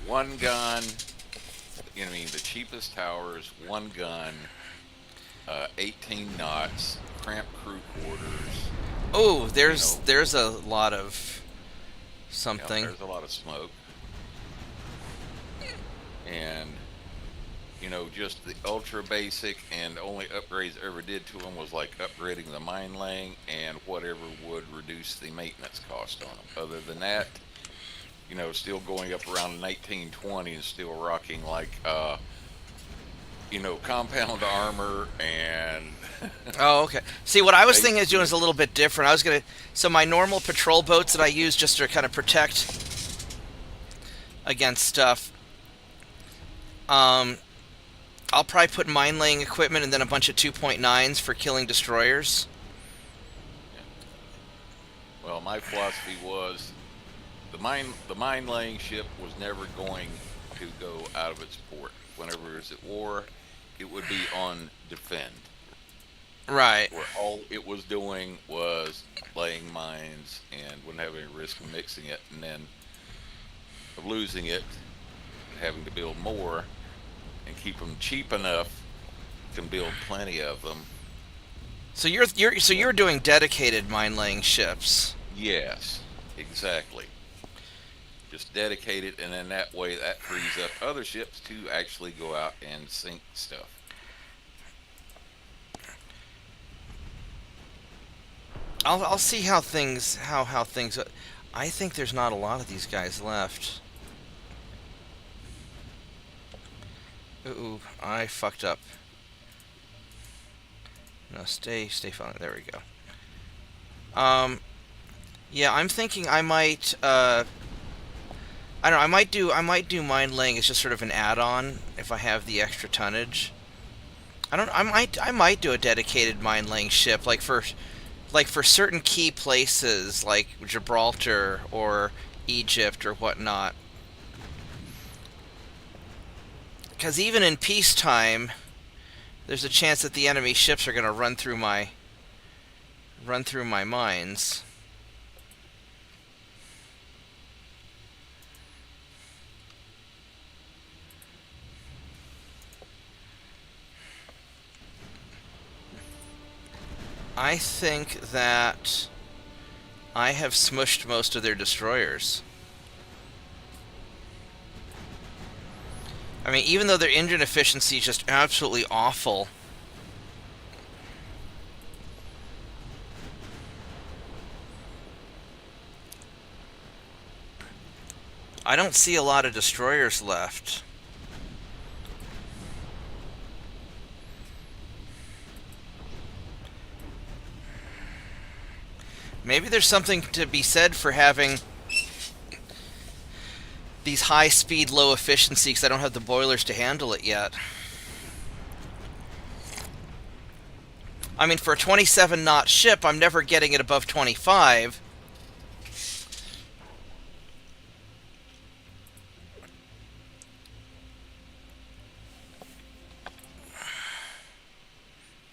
one gun, the cheapest towers, one gun, 18 knots, cramped crew quarters. Oh, there's a lot of something. There's a lot of smoke. And, just the ultra basic, and the only upgrades I ever did to them was like upgrading the mine laying and whatever would reduce the maintenance cost on them. Other than that, still going up around 1920 and still rocking like, compound armor and... Oh, okay. See, what I was thinking of doing is a little bit different. So my normal patrol boats that I use just to kind of protect against stuff, I'll probably put mine-laying equipment and then a bunch of 2.9s for killing destroyers. Well, my philosophy was the mine laying ship was never going to go out of its port. Whenever it was at war, it would be on defend. Right. Where all it was doing was laying mines and wouldn't have any risk of mixing it, and then of losing it and having to build more and keep them cheap enough can build plenty of them. So you're doing dedicated mine-laying ships. Yes, exactly. Just dedicate it, and then that way that frees up other ships to actually go out and sink stuff. I'll see how things. I think there's not a lot of these guys left. Ooh, I fucked up. No, stay fine. There we go. Yeah, I'm thinking I might. I don't know. I might do mine laying as just sort of an add-on if I have the extra tonnage. I might do a dedicated mine laying ship like for certain key places like Gibraltar or Egypt or whatnot. Because even in peacetime, there's a chance that the enemy ships are going to run through my mines. I think that I have smushed most of their destroyers. I mean, even though their engine efficiency is just absolutely awful. I don't see a lot of destroyers left. Maybe there's something to be said for having these high speed, low efficiency, because I don't have the boilers to handle it yet. I mean, for a 27 knot ship, I'm never getting it above 25.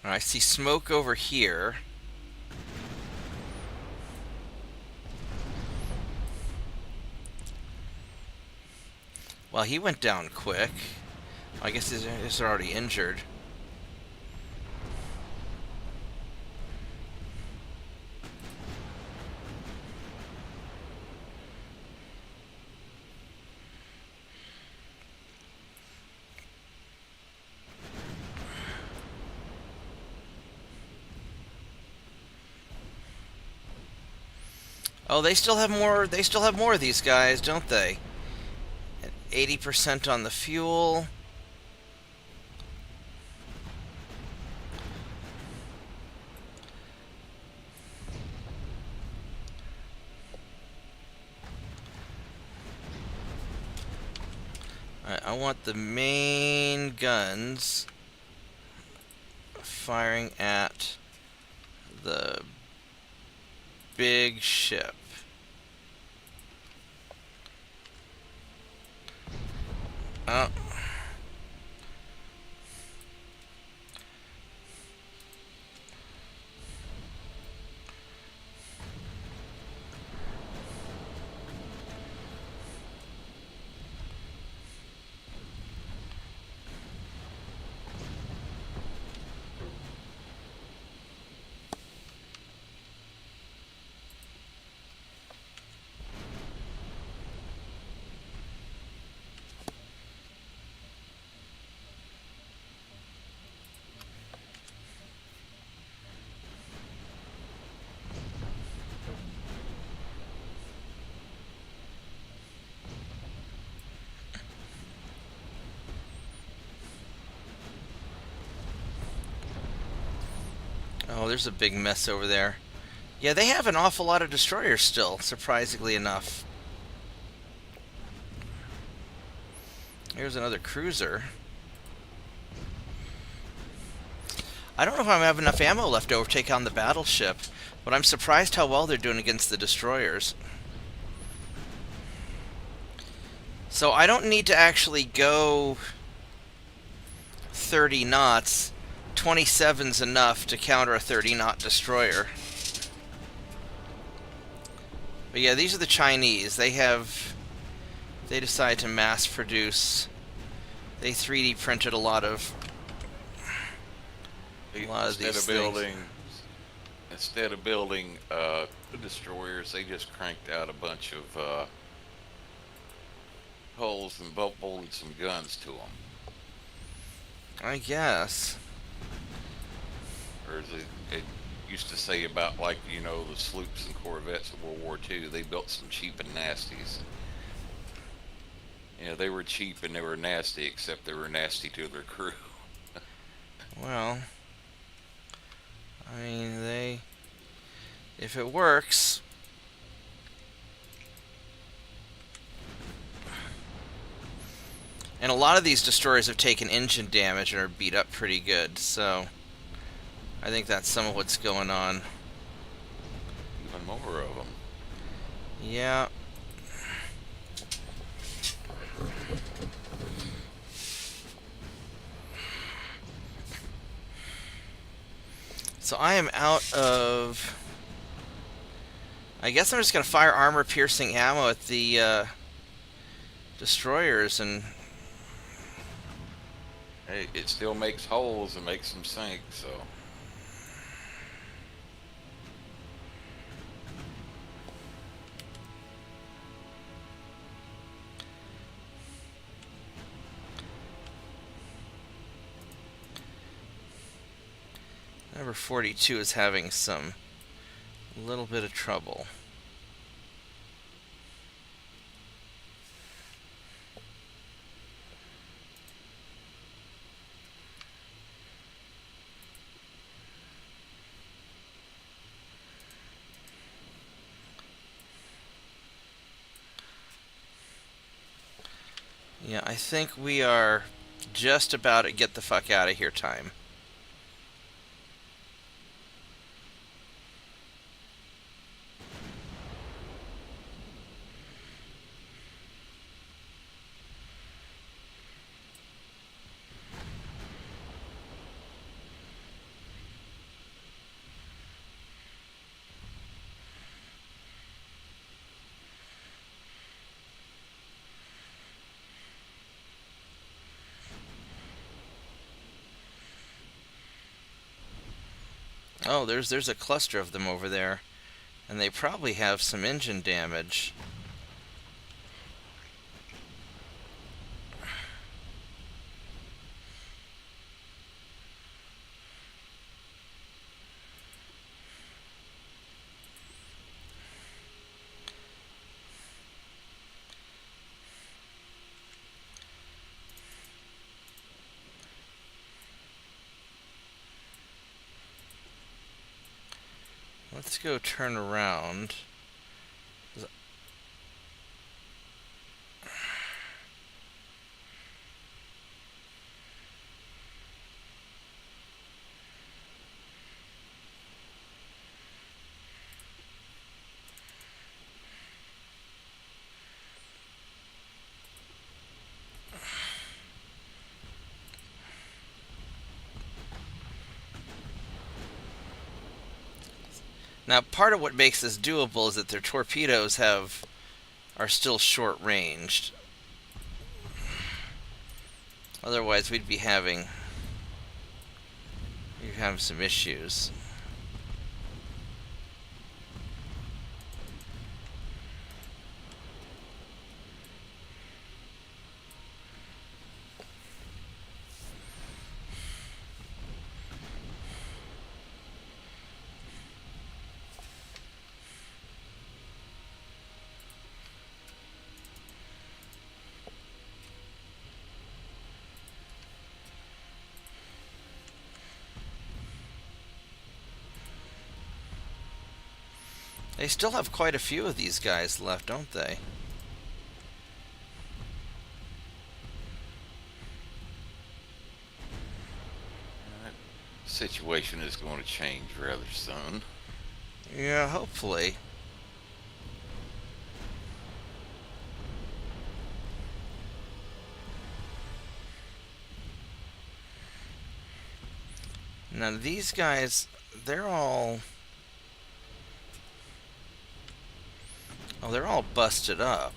I see smoke over here. Well, he went down quick. I guess he's already injured. Oh, they still have more. They still have more of these guys, don't they? 80% on the fuel. Alright, I want the main guns firing at the big ship. Oh. Oh, there's a big mess over there. Yeah, they have an awful lot of destroyers still, surprisingly enough. Here's another cruiser. I don't know if I have enough ammo left over to take on the battleship, but I'm surprised how well they're doing against the destroyers. So I don't need to actually go 30 knots. 27's enough to counter a 30-knot destroyer. But yeah, these are the Chinese. They decide to mass produce. They 3D printed a lot of these things. Instead of building the destroyers, they just cranked out a bunch of hulls and bolted some guns to them. I guess. Or as it used to say about, like, you know, the sloops and corvettes of World War II, they built some cheap and nasties. You know, they were cheap and they were nasty, except they were nasty to their crew. Well, I mean, if it works. And a lot of these destroyers have taken engine damage and are beat up pretty good, so I think that's some of what's going on. Even more of them. Yeah. So I am out of... I guess I'm just going to fire armor-piercing ammo at the destroyers and... Hey, it still makes holes and makes them sink, so... Number 42 is having a little bit of trouble. Yeah, I think we are just about at get the fuck out of here time. Oh, there's a cluster of them over there, and they probably have some engine damage. Let's go turn around. Now, part of what makes this doable is that their torpedoes are still short-ranged. Otherwise, we'd have some issues. They still have quite a few of these guys left, don't they? That situation is going to change rather soon. Yeah, hopefully. Now, these guys, they're all... Oh, they're all busted up.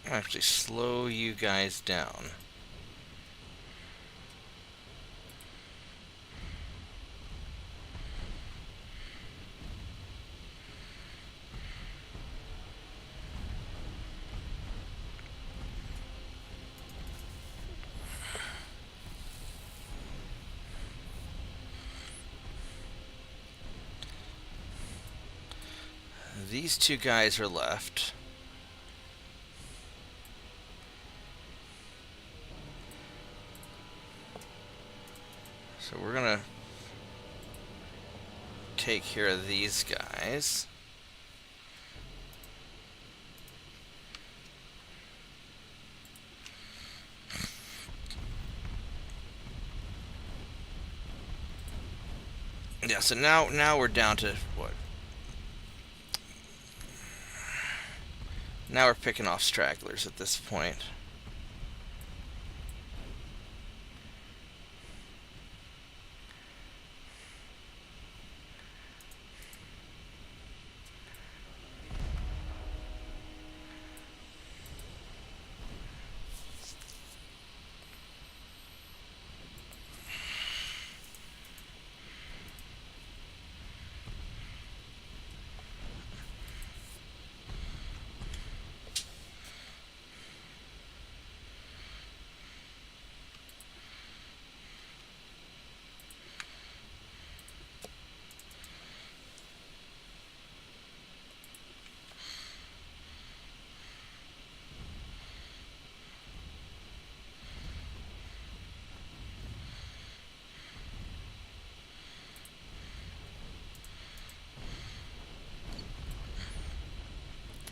Actually, slow you guys down. These two guys are left. So we're gonna take care of these guys. Yeah, so now we're down to what? Now we're picking off stragglers at this point.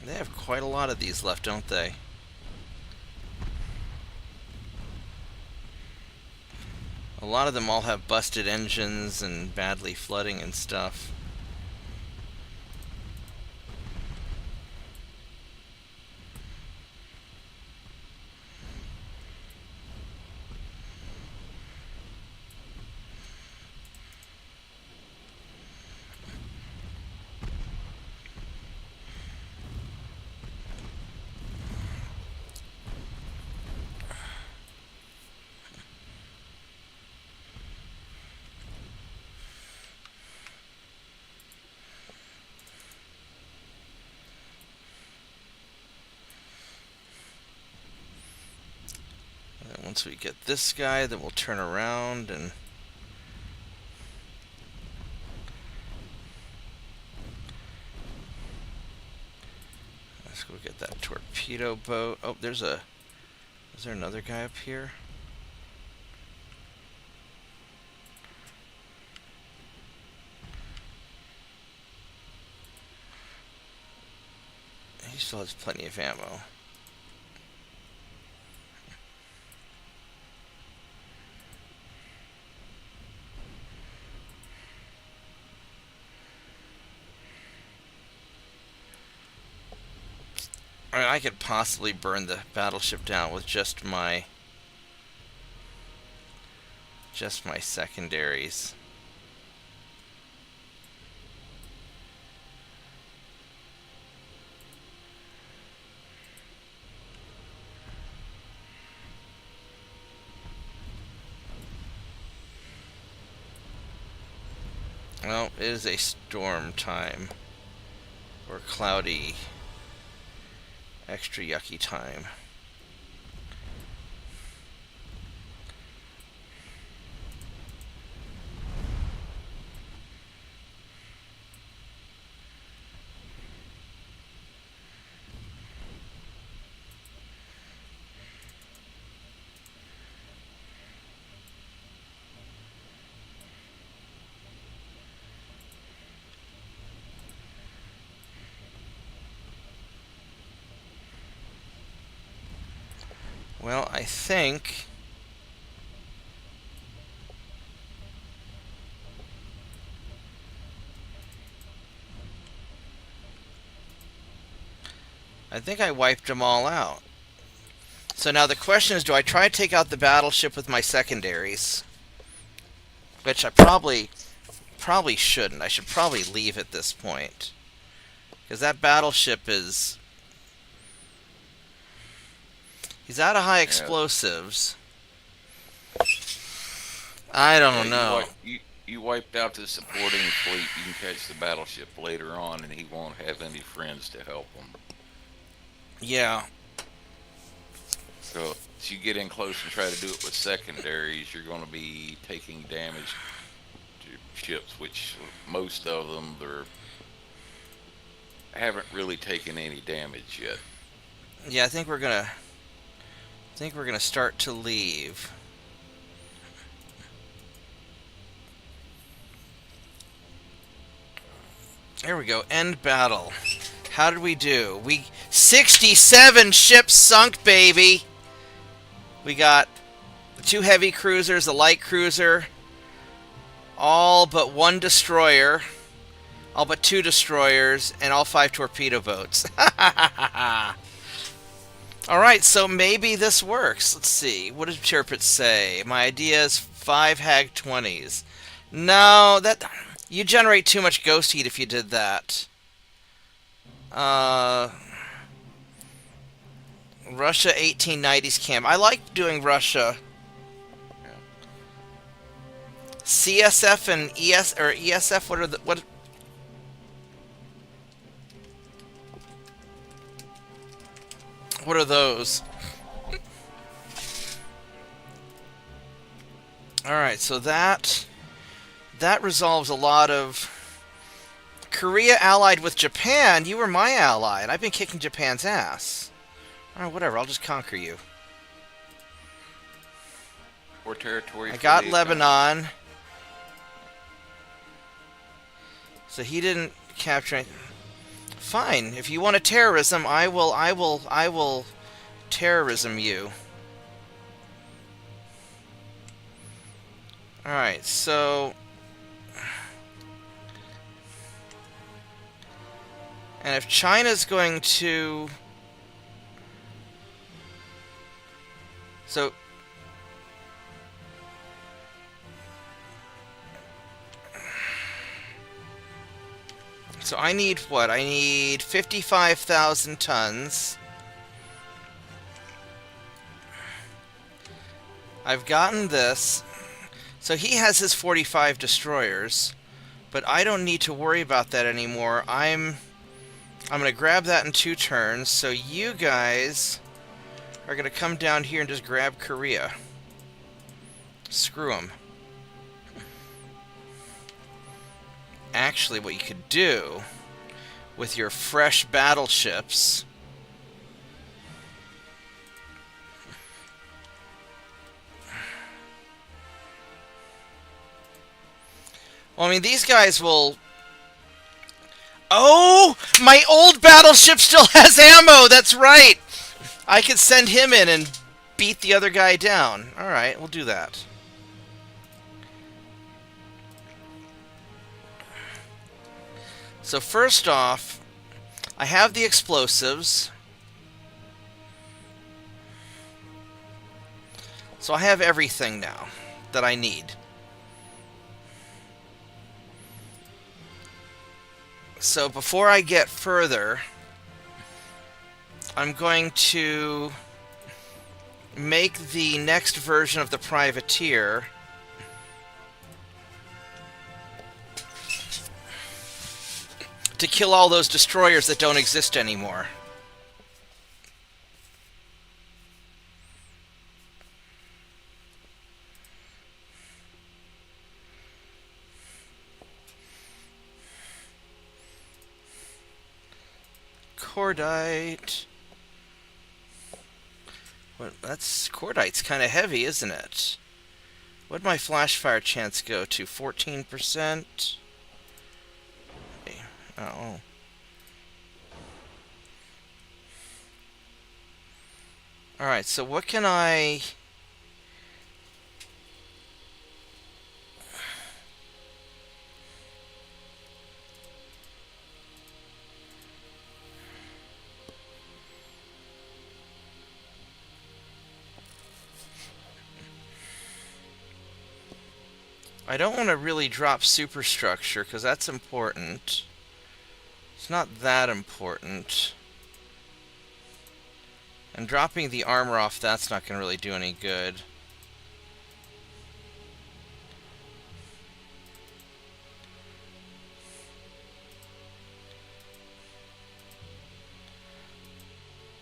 They have quite a lot of these left, don't they? A lot of them all have busted engines and badly flooding and stuff. Once we get this guy, then we'll turn around and let's go get that torpedo boat. Oh, is there another guy up here? He still has plenty of ammo. I mean, I could possibly burn the battleship down with just my secondaries. Well, it is a storm time, or cloudy, extra yucky time. Well, I think I wiped them all out. So now the question is, do I try to take out the battleship with my secondaries? Which I probably shouldn't. I should probably leave at this point. Because that battleship is... He's out of high explosives. I don't know. You wiped out the supporting fleet. You can catch the battleship later on, and he won't have any friends to help him. Yeah. So if you get in close and try to do it with secondaries, you're going to be taking damage to ships, which most of them haven't really taken any damage yet. Yeah, I think we're gonna start to leave. There we go. End battle. How did we do? 67 ships sunk, baby. We got 2 heavy cruisers, a light cruiser, all but 1 destroyer, all but 2 destroyers, and all 5 torpedo boats. Alright, so maybe this works. Let's see. What did Chirpit say? My idea is 5 Hag 20s. No, that... You generate too much ghost heat if you did that. Russia 1890s camp. I like doing Russia. Yeah. CSF and ESF, what are the... What are those? Alright, so that resolves a lot of... Korea allied with Japan? You were my ally, and I've been kicking Japan's ass. Alright, whatever, I'll just conquer you. Or territory. I for got the Lebanon. So he didn't capture anything. Fine, if you want a terrorism, I will terrorism you. Alright, so... And if China's going to... So... So I need what? I need 55,000 tons. I've gotten this. So he has his 45 destroyers, but I don't need to worry about that anymore. I'm going to grab that in 2 turns, so you guys are going to come down here and just grab Korea. Screw them. Actually, what you could do with your fresh battleships... Well, I mean, these guys will... Oh! My old battleship still has ammo! That's right! I could send him in and beat the other guy down. Alright, we'll do that. So first off, I have the explosives. So I have everything now that I need. So before I get further, I'm going to make the next version of the privateer to kill all those destroyers that don't exist anymore. Cordite. What? That's Cordite's kind of heavy, isn't it? What'd my flash fire chance go to? 14%. Oh. Alright, so what can I... I don't want to really drop superstructure, because that's important. It's not that important. And dropping the armor off, that's not going to really do any good.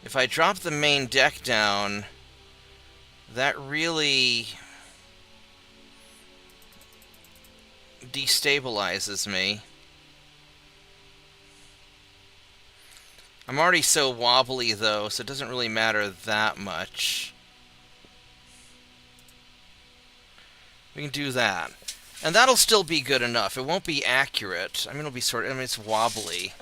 If I drop the main deck down, that really destabilizes me. I'm already so wobbly, though, so it doesn't really matter that much. We can do that. And that'll still be good enough. It won't be accurate. I mean, it'll be sort of... I mean, it's wobbly.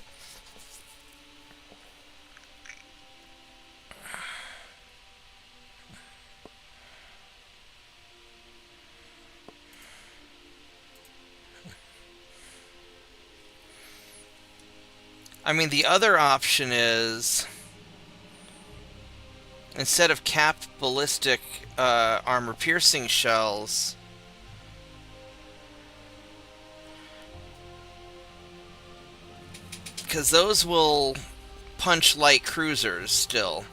I mean, the other option is... instead of cap ballistic armor piercing shells, because those will punch light cruisers still.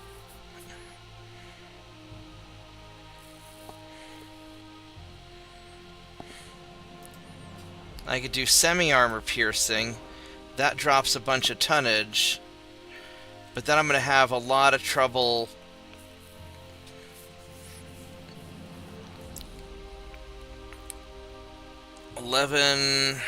I could do semi-armor piercing. That drops a bunch of tonnage. But then I'm going to have a lot of trouble. $11.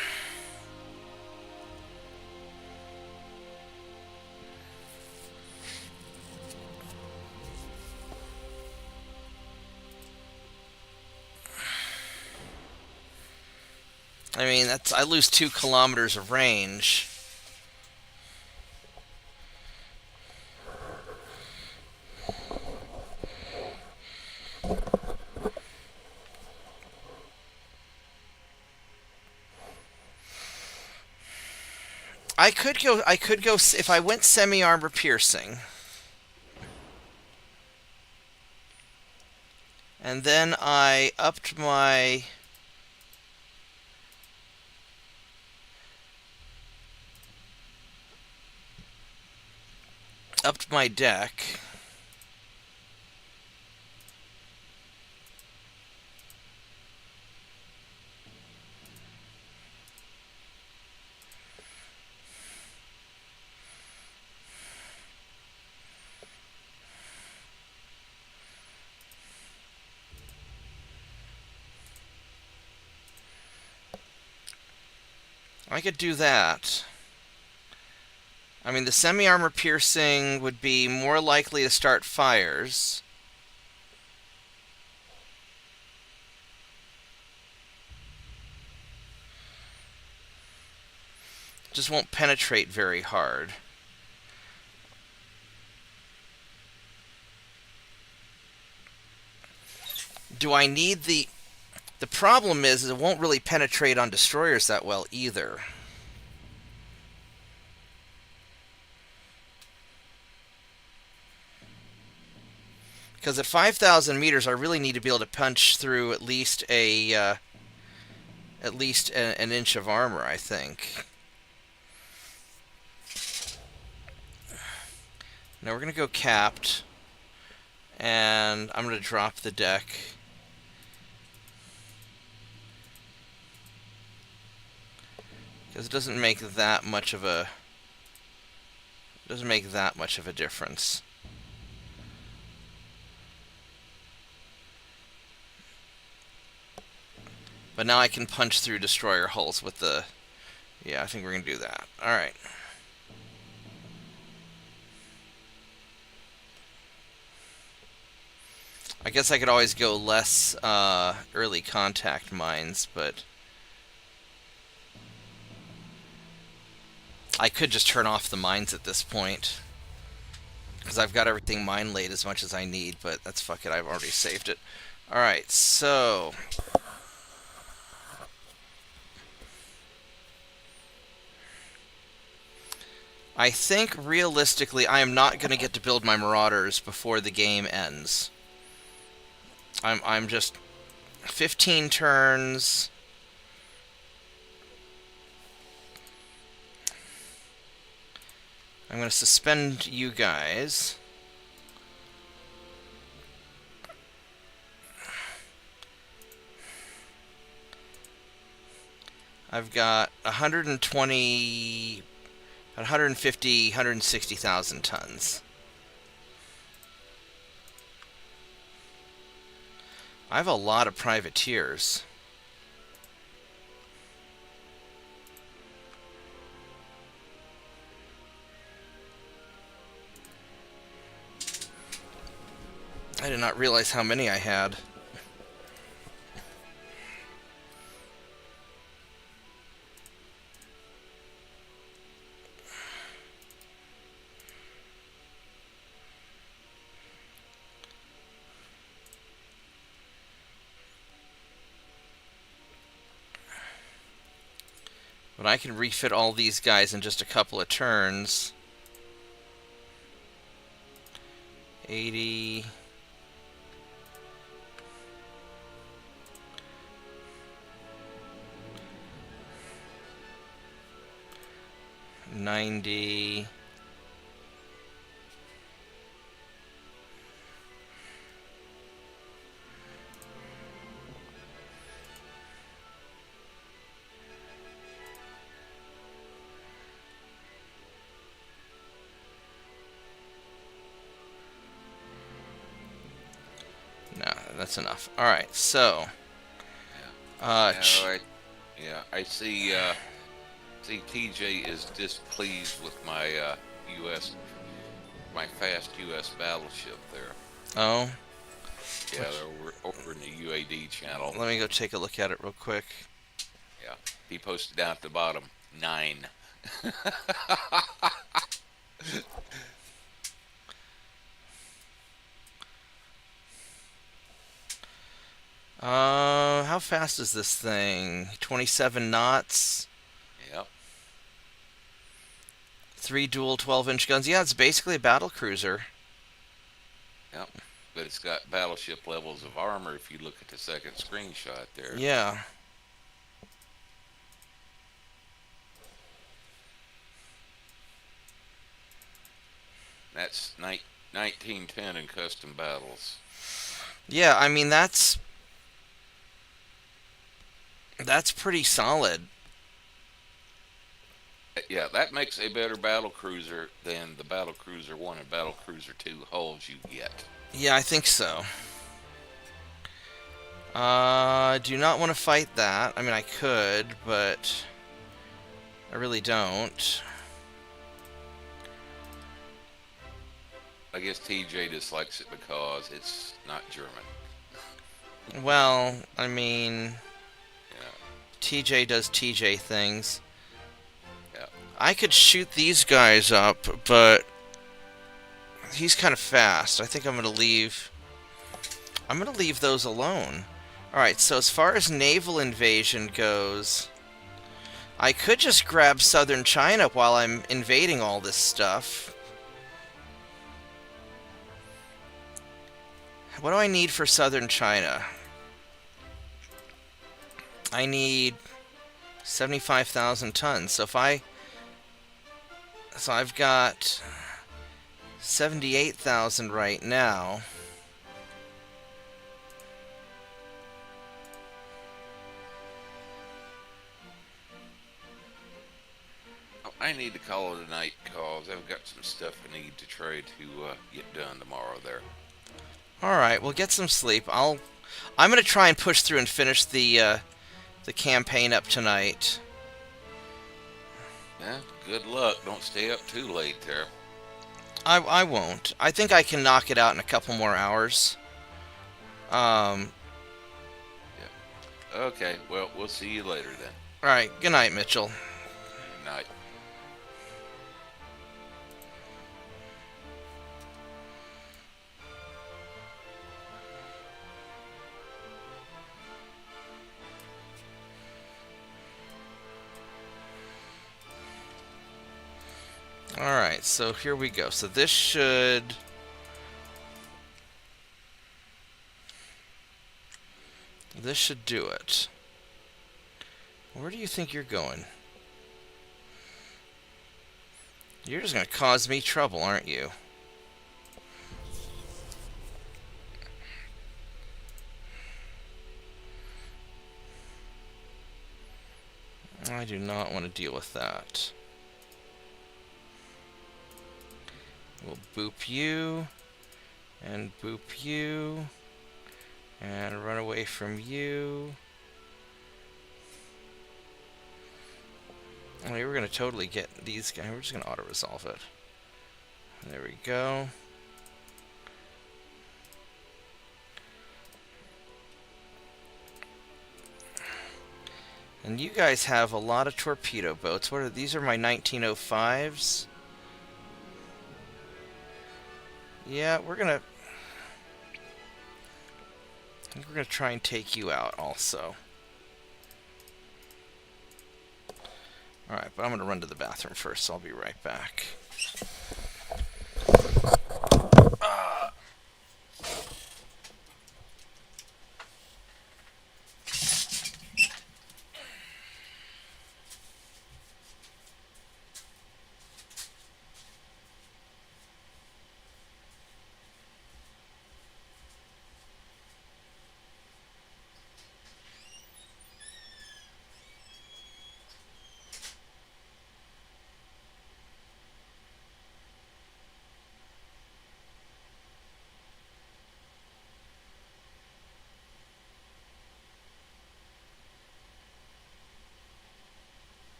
I mean, I lose 2 kilometers of range. I could go if I went semi-armor piercing. And then I upped my deck. I could do that. I mean, the semi-armor piercing would be more likely to start fires. Just won't penetrate very hard. Do I need the... The problem is it won't really penetrate on destroyers that well either. Because at 5,000 meters, I really need to be able to punch through at least an inch of armor, I think. Now we're going to go capped, and I'm going to drop the deck. Because it doesn't make that much of a difference. But now I can punch through destroyer hulls with the... Yeah, I think we're going to do that. Alright. I guess I could always go less early contact mines, but... I could just turn off the mines at this point. Because I've got everything mine laid as much as I need, but that's fuck it, I've already saved it. Alright, so... I think, realistically, I am not going to get to build my Marauders before the game ends. I'm just... 15 turns... I'm going to suspend you guys. I've got 120... 150, 160,000 tons. I have a lot of privateers. I did not realize how many I had. But I can refit all these guys in just a couple of turns. 80. 90. No, that's enough. All right, so I see. See, TJ is displeased with my U.S. my fast U.S. battleship there. oh, Yeah, they're over in the UAD channel. let me go take a look at it real quick. Yeah, he posted down at the bottom 9. How fast is this thing? 27 knots. Yep. 3 dual 12-inch guns. Yeah, it's basically a battle cruiser. Yep. But it's got battleship levels of armor if you look at the second screenshot there. Yeah. That's 1910 in custom battles. Yeah, I mean that's pretty solid. Yeah, that makes a better battle cruiser than the battle cruiser 1 and battle cruiser 2 hulls you get. Yeah, I think so. Do not want to fight that. I mean, I could, but I really don't. I guess TJ dislikes it because it's not German. Well, I mean, Yeah. TJ does TJ things. Yeah. I could shoot these guys up, but he's kind of fast. I think I'm gonna leave those alone. Alright, so as far as naval invasion goes, I could just grab southern China while I'm invading all this stuff. What do I need for southern China? I need 75,000 tons. So I've got 78,000 right now. I need to call it a night because I've got some stuff I need to try to get done tomorrow there. Alright, well get some sleep. I'm gonna try and push through and finish the campaign up tonight. Yeah, good luck. Don't stay up too late there. I won't. I think I can knock it out in a couple more hours. Yeah. Okay, well, we'll see you later then. Alright, good night, Mitchell. Good night. Alright, so here we go. So this should... do it. Where do you think you're going? You're just going to cause me trouble, aren't you? I do not want to deal with that. We'll boop you, and boop you, and run away from you. I mean, we're going to totally get these guys. We're just going to auto-resolve it. There we go. And you guys have a lot of torpedo boats. What are these? Are my 1905s? Yeah, we're gonna try and take you out also. Alright, but I'm gonna run to the bathroom first, so I'll be right back.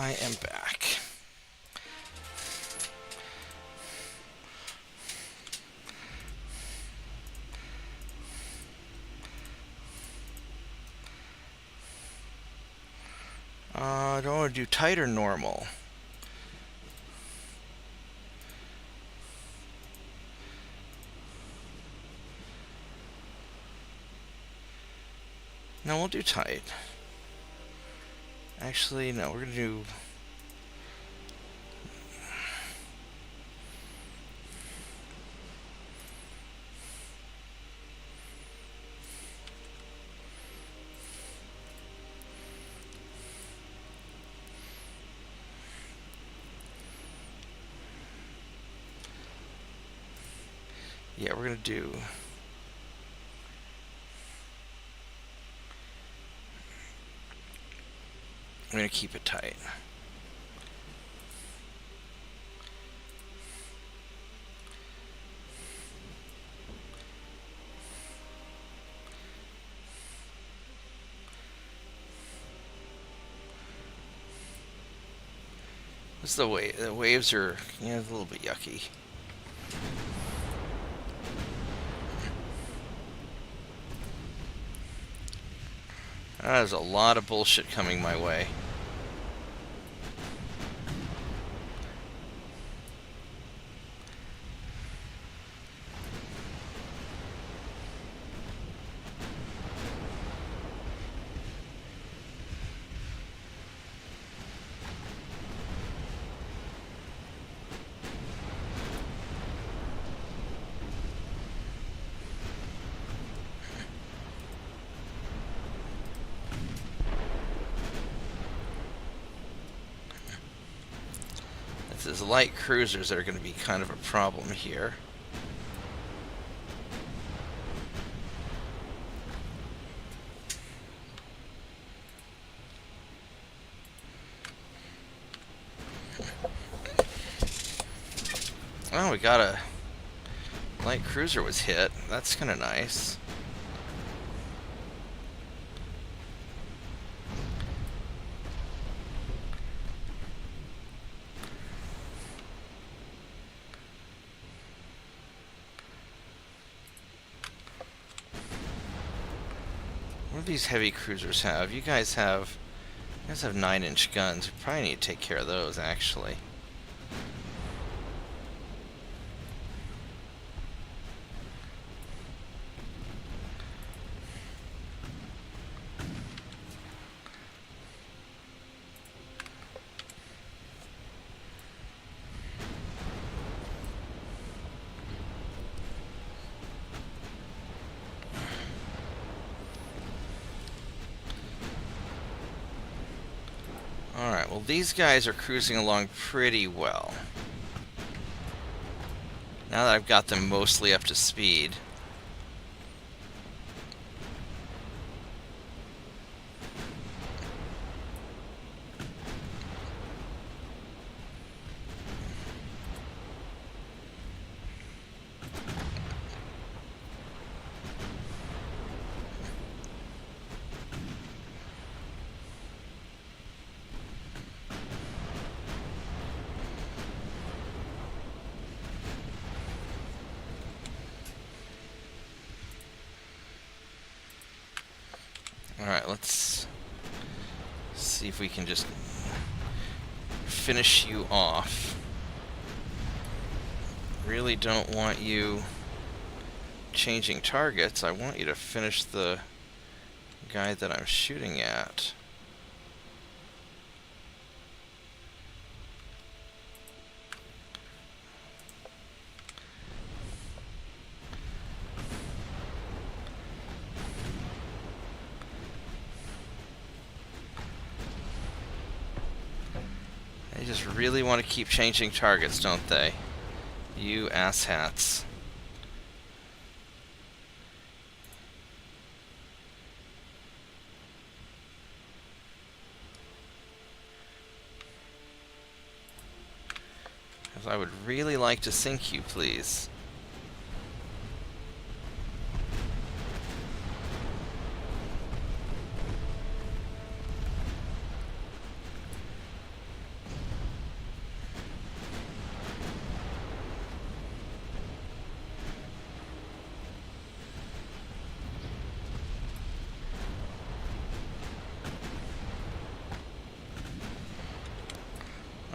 I am back. I don't want to do tight or normal. No, we'll do tight. Actually, no, we're gonna do... Yeah, we're gonna do... I'm gonna keep it tight. What's the wave? The waves are, yeah, a little bit yucky. There's a lot of bullshit coming my way. It's light cruisers that are going to be kind of a problem here. Oh, we got a light cruiser was hit. That's kind of nice. What do these heavy cruisers have? You guys have 9-inch guns. We probably need to take care of those, actually. Alright, well these guys are cruising along pretty well. Now that I've got them mostly up to speed. Alright, let's see if we can just finish you off. Really don't want you changing targets. I want you to finish the guy that I'm shooting at. They just really want to keep changing targets, don't they? You asshats. Because I would really like to sink you, please.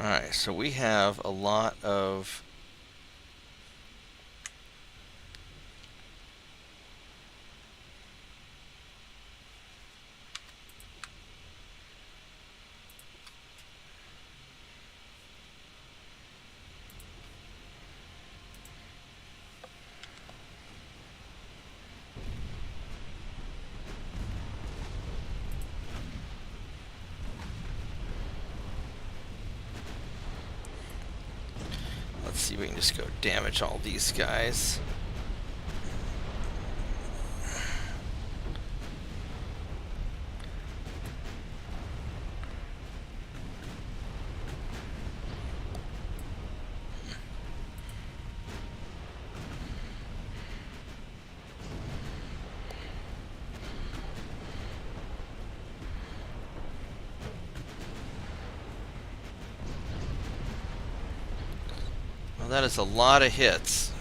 Alright, so we have a lot of... Let's see if we can just go damage all these guys. Well, that is a lot of hits.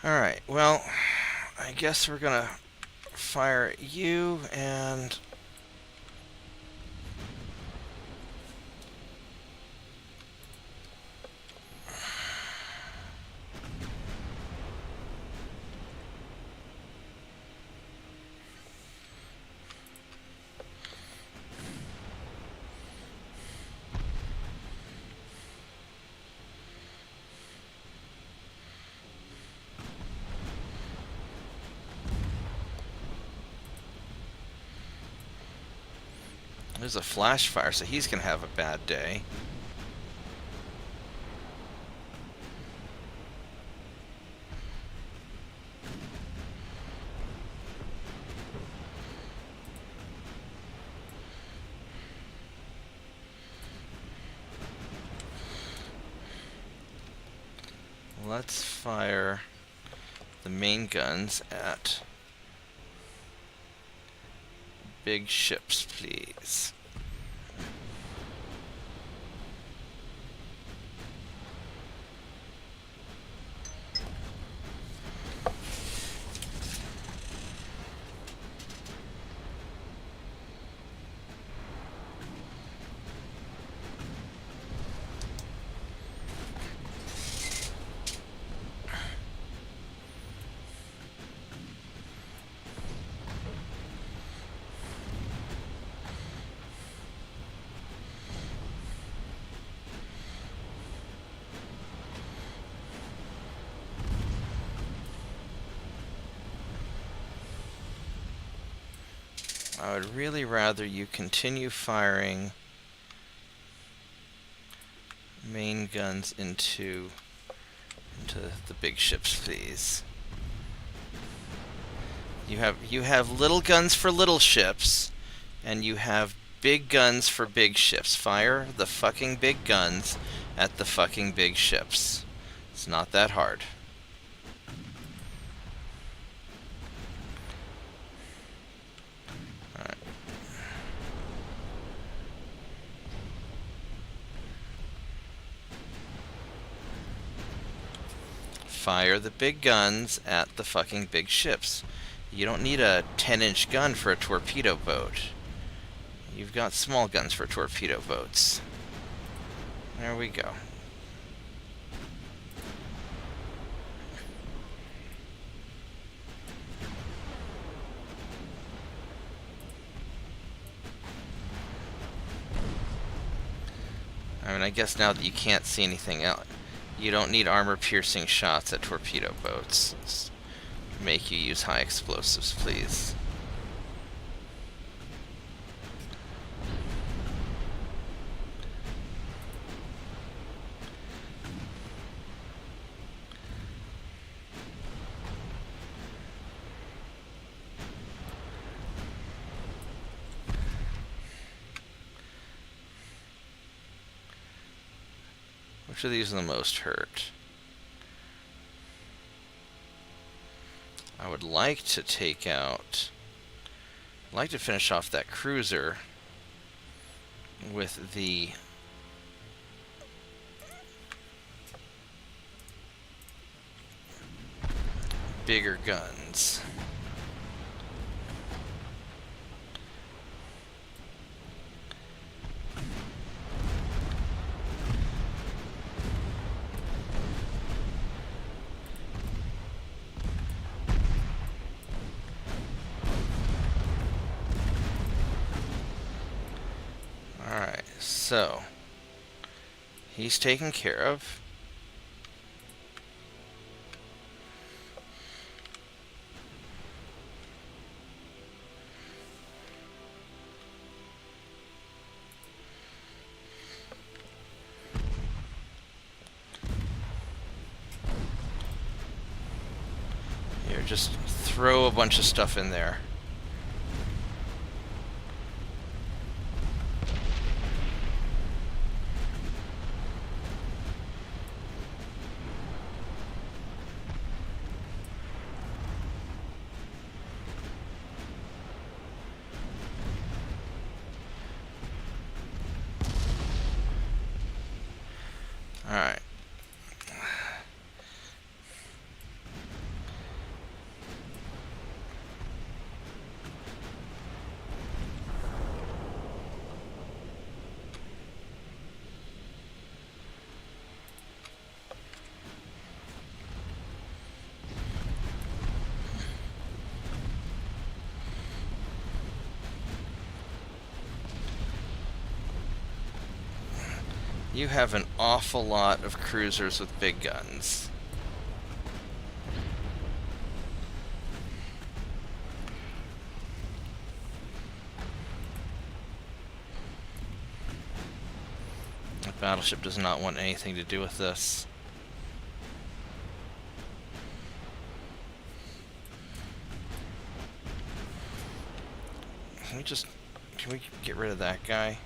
Alright, well, I guess we're gonna fire at you and... There's a flash fire, so he's gonna have a bad day. Let's fire the main guns at big ships, please. I would really rather you continue firing main guns into the big ships, please. You have little guns for little ships, and you have big guns for big ships. Fire the fucking big guns at the fucking big ships. It's not that hard. Fire the big guns at the fucking big ships. You don't need a 10-inch gun for a torpedo boat. You've got small guns for torpedo boats. There we go. I mean, I guess now that you can't see anything else, you don't need armor-piercing shots at torpedo boats. Let's make you use high explosives, please. Which of these are the most hurt? I would like to take out... I'd like to finish off that cruiser with the bigger guns. Alright, so he's taken care of. Here, just throw a bunch of stuff in there. Alright. You have an awful lot of cruisers with big guns. The battleship does not want anything to do with this. Can we get rid of that guy?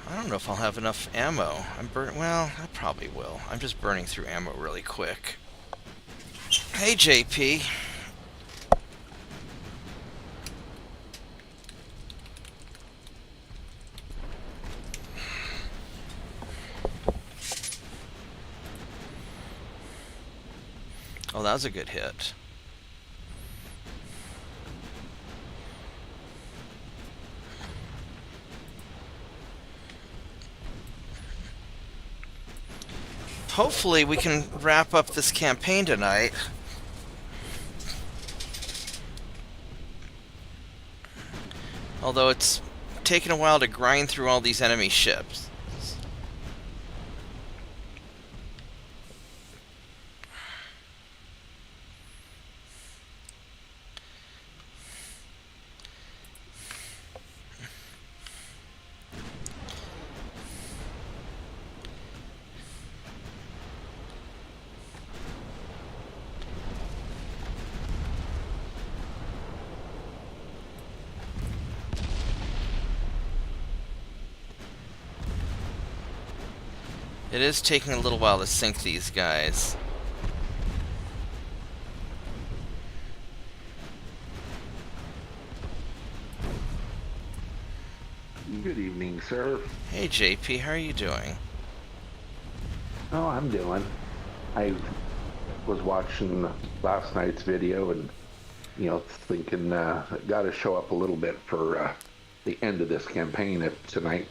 I don't know if I'll have enough ammo. Well, I probably will. I'm just burning through ammo really quick. Hey, JP. Oh, that was a good hit. Hopefully we can wrap up this campaign tonight. Although it's taken a while to grind through all these enemy ships. It is taking a little while to sink these guys. Good evening, sir. Hey JP, how are you doing? Oh, I'm doing. I was watching last night's video and, thinking got to show up a little bit for the end of this campaign if tonight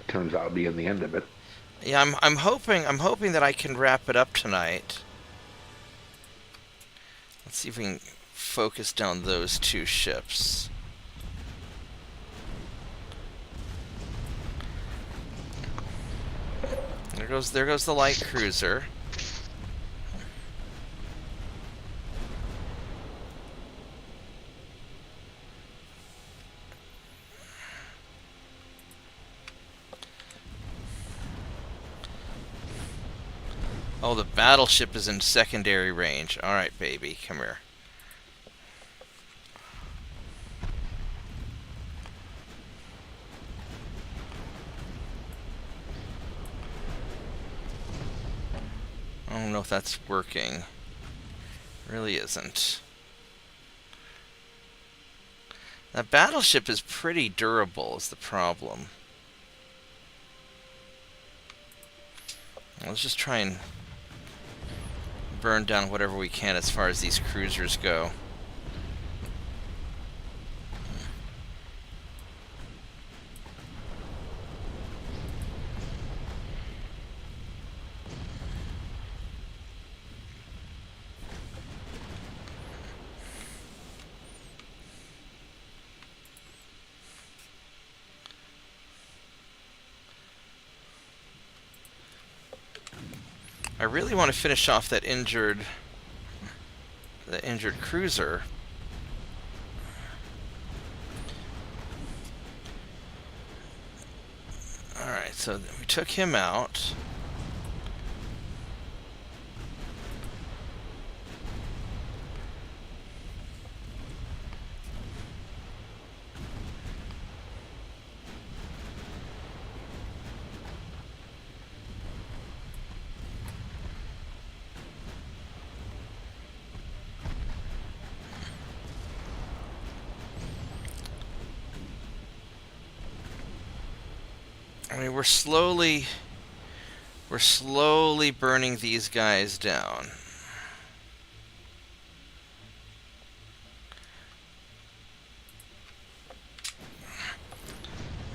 turns out being the end of it. Yeah, I'm hoping that I can wrap it up tonight. Let's see if we can focus down those two ships. There goes the light cruiser. Oh, the battleship is in secondary range. Alright, baby. Come here. I don't know if that's working. Really isn't. That battleship is pretty durable, is the problem. Let's just try and burn down whatever we can as far as these cruisers go. I really want to finish off that injured cruiser. Alright, so we took him out. I mean, we're slowly burning these guys down.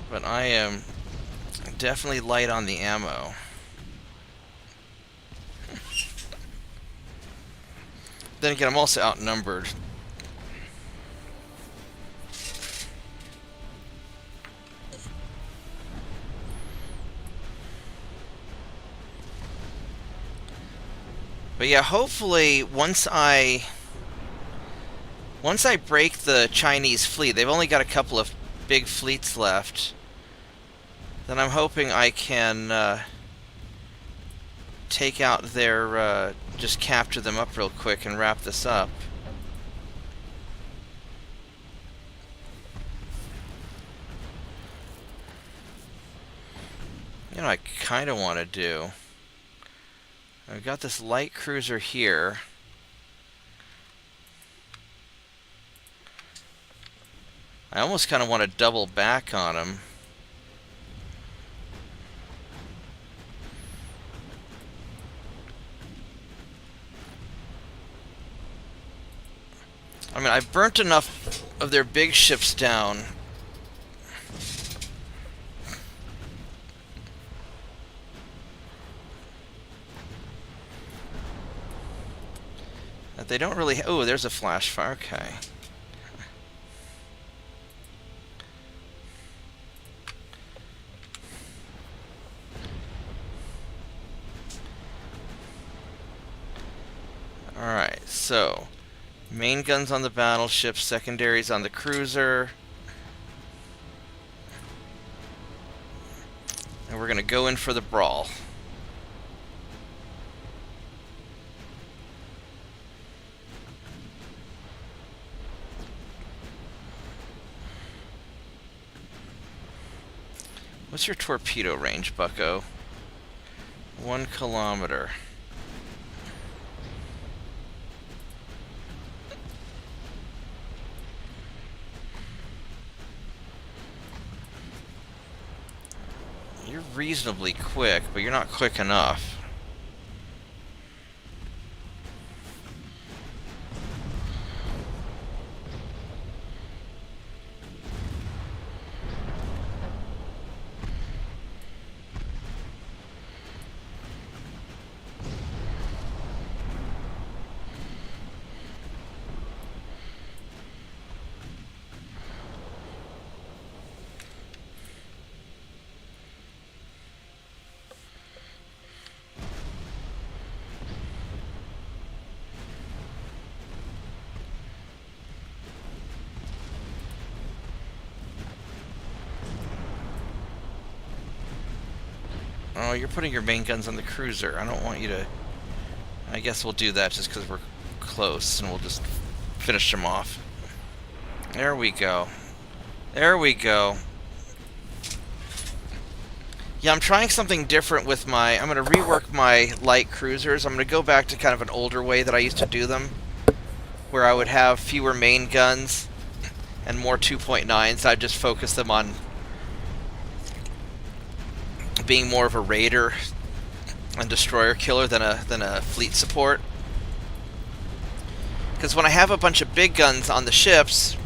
But I am definitely light on the ammo. Then again, I'm also outnumbered. But yeah, hopefully once I break the Chinese fleet, they've only got a couple of big fleets left, then I'm hoping I can take out their, just capture them up real quick and wrap this up. You know what I kind of want to do? I've got this light cruiser here. I almost kind of want to double back on him. I mean, I've burnt enough of their big ships down. That they don't really... Oh, there's a flash fire. Okay. Alright, so... main guns on the battleship, secondaries on the cruiser. And we're gonna go in for the brawl. What's your torpedo range, bucko? 1 kilometer. You're reasonably quick, but you're not quick enough. Oh, you're putting your main guns on the cruiser. I don't want you to I guess we'll do that just because we're close, and we'll just finish them off. There we go. There we go. Yeah, I'm trying something different with my... I'm going to rework my light cruisers. I'm going to go back to kind of an older way that I used to do them, where I would have fewer main guns and more 2.9s. I'd just focus them on being more of a raider and destroyer killer than a fleet support. Because when I have a bunch of big guns on the ships,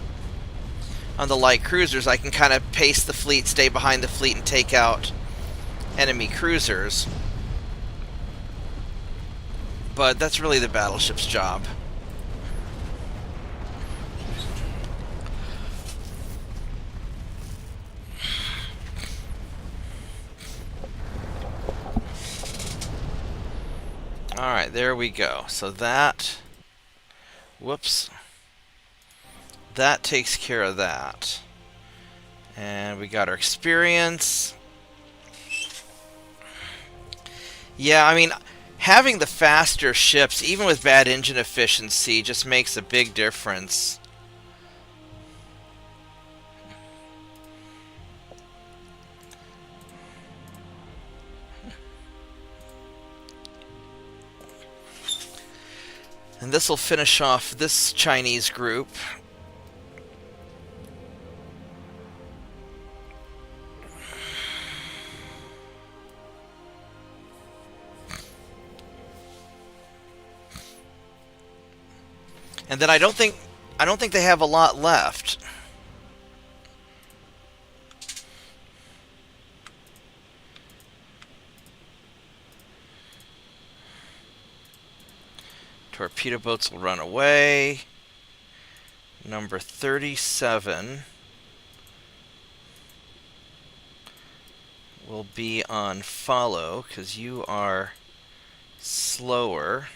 on the light cruisers, I can kind of pace the fleet, stay behind the fleet, and take out enemy cruisers. But that's really the battleship's job. Alright, there we go. So that... Whoops. That takes care of that. And we got our experience. Yeah, I mean, having the faster ships, even with bad engine efficiency, just makes a big difference. And this will finish off this Chinese group. And then I don't think they have a lot left. Torpedo boats will run away. Number 37 will be on follow because you are slower.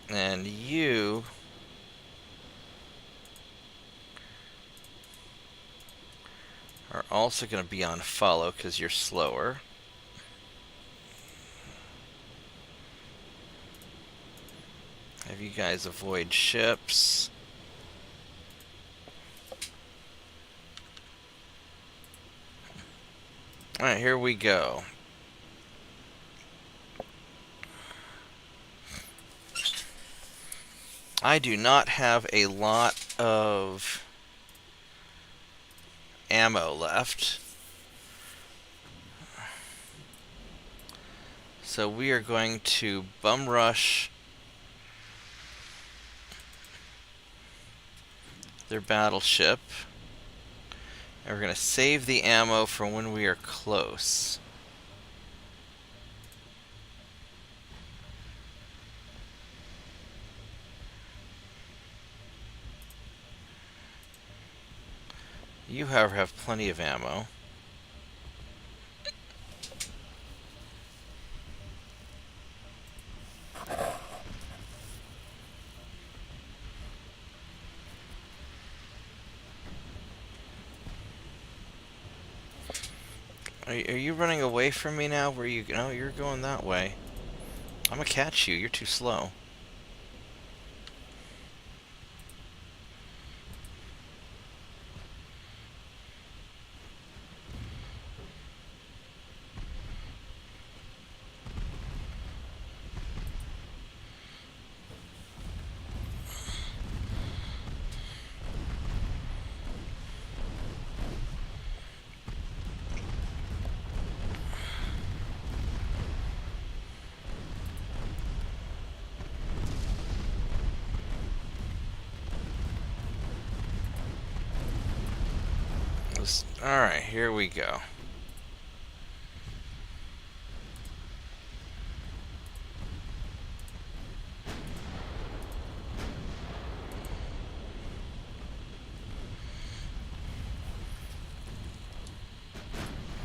And you are also going to be on follow because you're slower. Have you guys avoid ships. Alright, here we go. I do not have a lot of ammo left. So we are going to bum rush their battleship. And we're going to save the ammo for when we are close. You, however, have plenty of ammo. Are you running away from me now? Where you? No, you're going that way. I'm gonna catch you. You're too slow. Alright, here we go.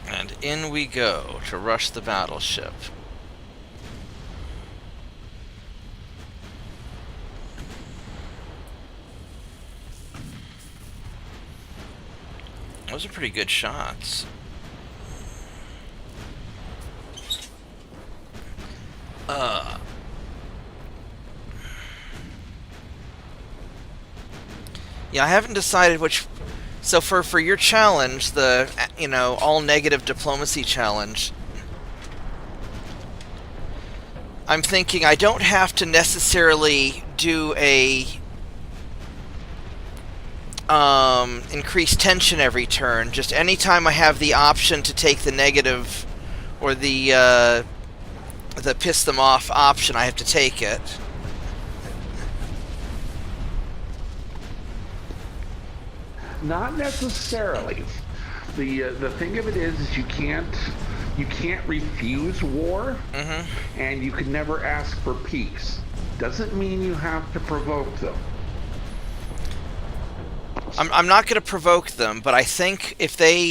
And in we go to rush the battleship. Those are pretty good shots. Yeah, I haven't decided which. So for your challenge, the all negative diplomacy challenge, I'm thinking I don't have to necessarily do a increase tension every turn. Just anytime I have the option to take the negative or the piss them off option, I have to take it. Not necessarily. The thing of it is you can't refuse war, and you can never ask for peace. Doesn't mean you have to provoke them. I'm not going to provoke them, but I think if they,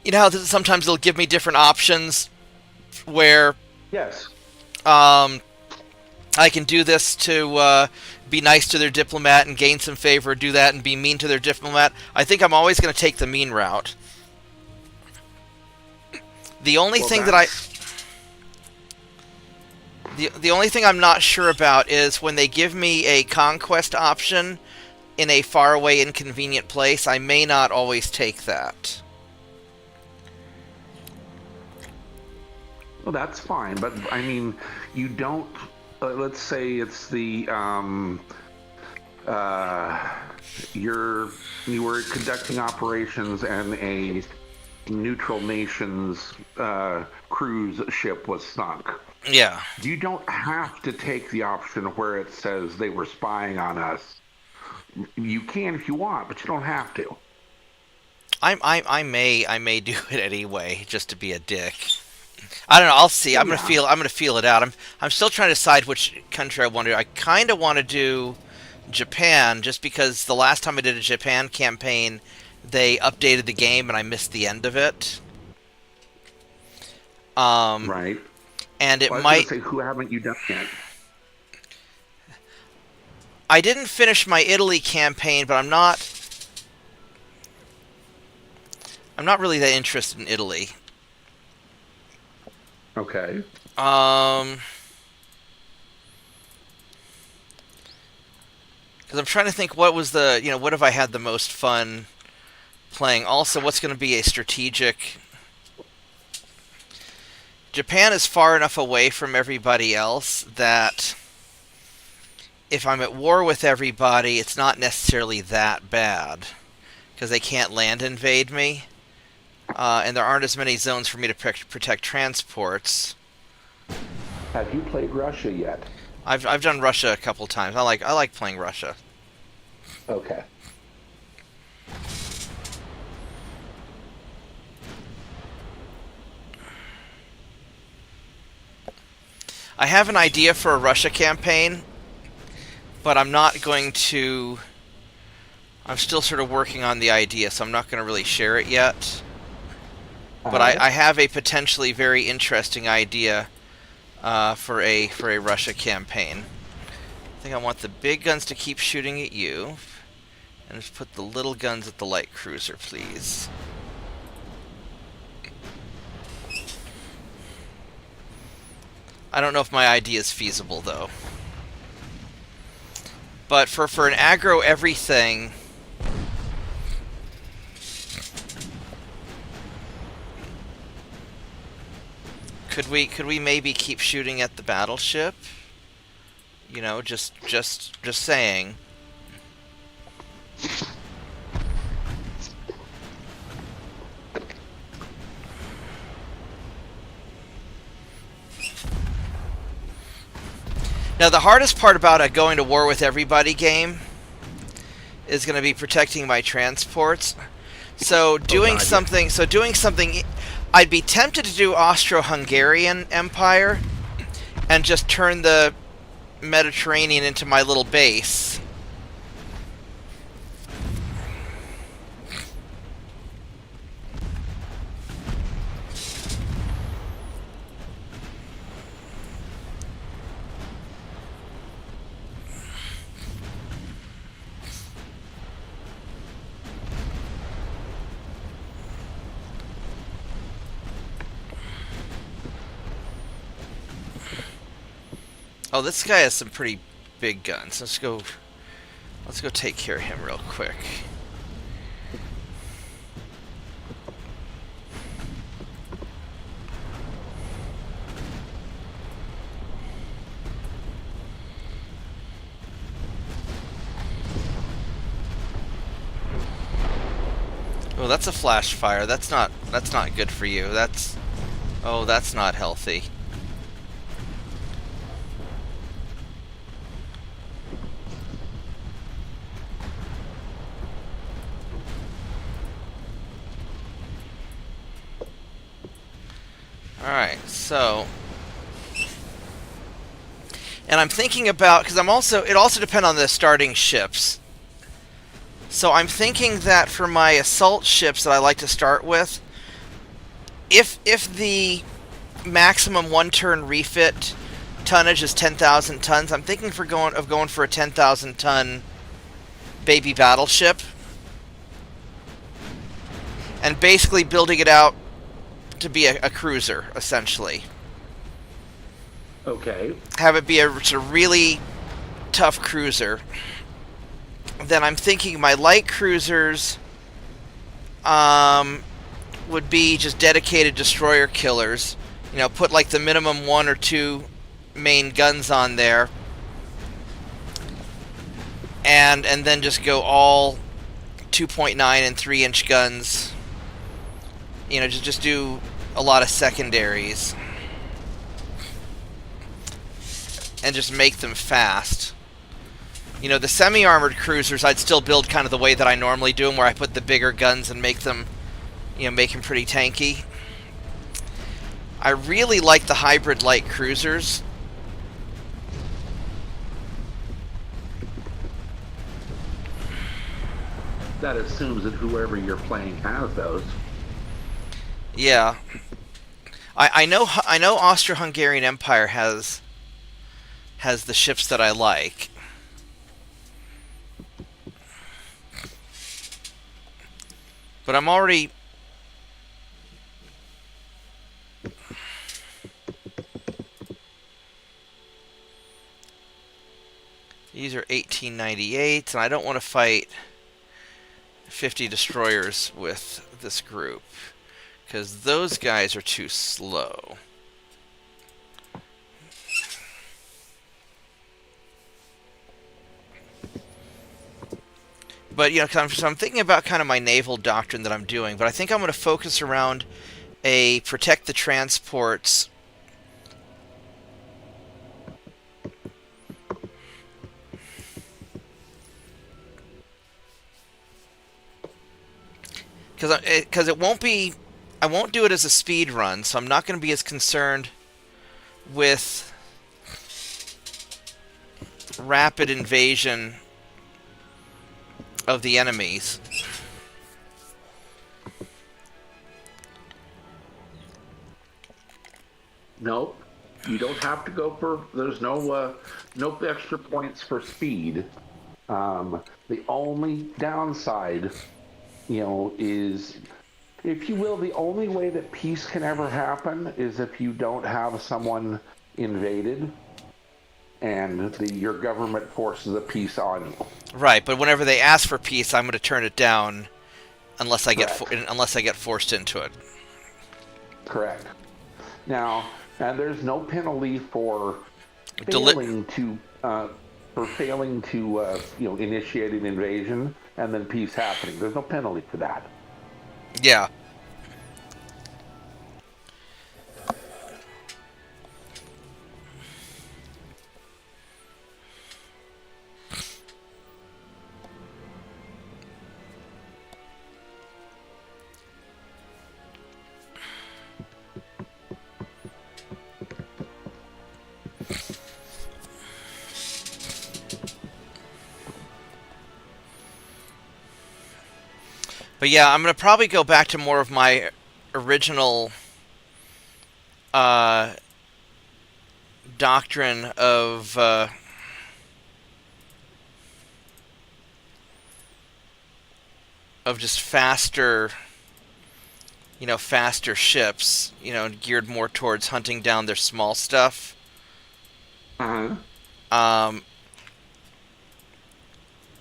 you know how sometimes they'll give me different options where Yes. I can do this to be nice to their diplomat and gain some favor, do that and be mean to their diplomat. I think I'm always going to take the mean route. The only thing that the only thing I'm not sure about is when they give me a conquest option in a faraway, inconvenient place, I may not always take that. Well, that's fine, but I mean, you don't. Let's say it's the you were conducting operations and a neutral nation's cruise ship was sunk. Yeah. You don't have to take the option where it says they were spying on us. You can if you want, but you don't have to. I may do it anyway, just to be a dick. I don't know. I'll see. I'm gonna feel it out. I'm still trying to decide which country I want to do. I kind of want to do Japan, just because the last time I did a Japan campaign, they updated the game and I missed the end of it. Right. And it Well, I was might. gonna say, who haven't you done yet? I didn't finish my Italy campaign, but I'm not really that interested in Italy. Okay. Because I'm trying to think what was what have I had the most fun playing. Also, what's going to be a strategic. Japan is far enough away from everybody else that if I'm at war with everybody, it's not necessarily that bad because they can't land invade me. And there aren't as many zones for me to protect transports. Have you played Russia yet? I've done Russia a couple times. I like playing Russia. Okay. I have an idea for a Russia campaign, but I'm not going to. I'm still sort of working on the idea, so I'm not going to really share it yet. But I have a potentially very interesting idea for a Russia campaign. I think I want the big guns to keep shooting at you, and just put the little guns at the light cruiser, please. I don't know if my idea is feasible though. But for an aggro everything. Could we maybe keep shooting at the battleship? You know, just saying. Now the hardest part about a going to war with everybody game is going to be protecting my transports. So doing something I'd be tempted to do Austro-Hungarian Empire and just turn the Mediterranean into my little base. Oh, this guy has some pretty big guns. Let's go take care of him real quick. Oh, that's a flash fire. That's not good for you. That's not healthy. Alright, so... And I'm thinking about... Because it also depends on the starting ships. So I'm thinking that for my assault ships that I like to start with, if the maximum one-turn refit tonnage is 10,000 tons, I'm thinking of going for a 10,000 ton baby battleship, and basically building it out to be a cruiser, essentially. Okay. Have it be a really tough cruiser. Then I'm thinking my light cruisers would be just dedicated destroyer killers. You know, put like the minimum 1 or 2 main guns on there, and then just go all 2.9 and 3-inch guns. You know, just do a lot of secondaries and just make them fast. You know, the semi-armored cruisers I'd still build kind of the way that I normally do them, where I put the bigger guns and make them pretty tanky. I really like the hybrid light cruisers. That assumes that whoever you're playing has those. Yeah. I know Austro-Hungarian Empire has the ships that I like. But I'm already... These are 1898, and I don't want to fight 50 destroyers with this group, because those guys are too slow. But, you know, so I'm thinking about kind of my naval doctrine that I'm doing, but I think I'm going to focus around a protect the transports. Because it won't be... I won't do it as a speed run, so I'm not going to be as concerned with rapid invasion of the enemies. Nope. You don't have to go for... There's no extra points for speed. The only downside, you know, is... If you will, the only way that peace can ever happen is if you don't have someone invaded and your government forces a peace on you. Right, but whenever they ask for peace, I'm going to turn it down unless I get forced into it. Correct. Now, and there's no penalty for failing to initiate an invasion and then peace happening. There's no penalty for that. Yeah. But yeah, I'm going to probably go back to more of my original doctrine of just faster ships, geared more towards hunting down their small stuff. Uh-huh. Um,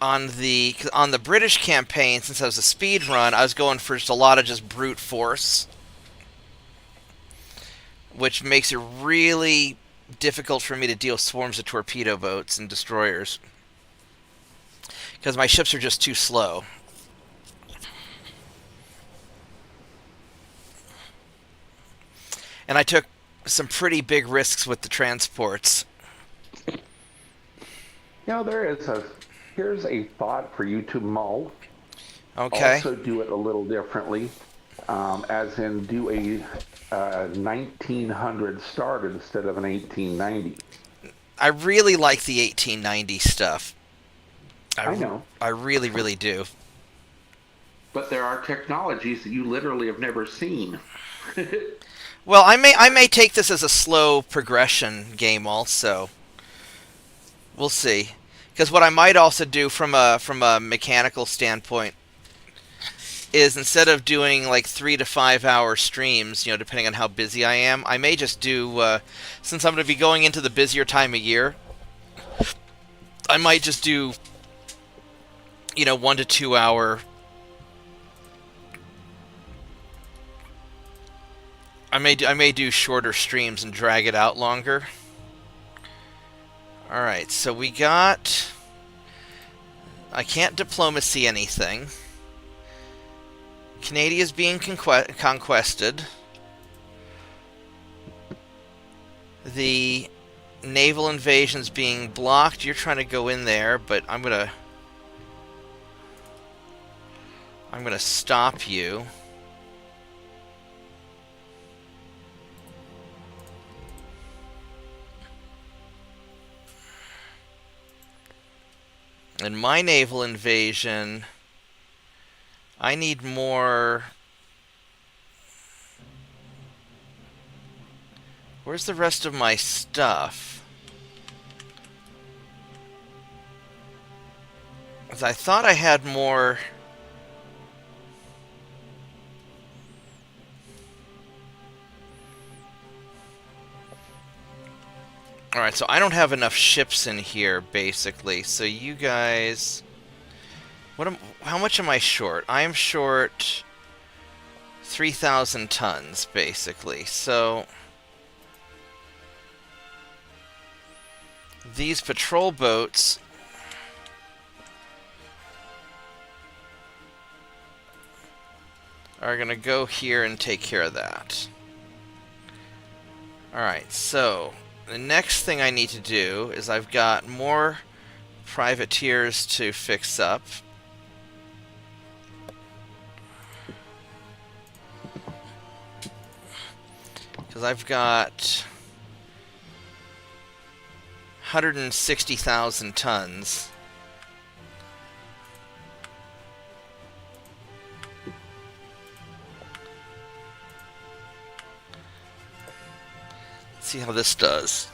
on the British campaign, since I was a speed run, I was going for just a lot of just brute force, which makes it really difficult for me to deal with swarms of torpedo boats and destroyers because my ships are just too slow. And I took some pretty big risks with the transports. Here's a thought for you to mull. Okay. Also do it a little differently, as in do a 1900 start instead of an 1890. I really like the 1890 stuff. I know, I really, really do. but there are technologies that you literally have never seen. Well, I may take this as a slow progression game also. We'll see. Because what I might also do from a mechanical standpoint is instead of doing like 3 to 5 hour streams, depending on how busy I am, I may just do since I'm going to be going into the busier time of year, I might just do 1 to 2 hour. I may do shorter streams and drag it out longer. All right, so we got. I can't diplomacy anything. Canadia's being conquested. The naval invasion's being blocked. You're trying to go in there, but I'm gonna stop you. In my naval invasion, I need more. Where's the rest of my stuff? 'Cause I thought I had more. Alright, so I don't have enough ships in here, basically. So you guys... How much am I short? I am short 3,000 tons, basically. So... these patrol boats... are going to go here and take care of that. Alright, so... the next thing I need to do is I've got more privateers to fix up. Because I've got 160,000 tons. Let's see how this does.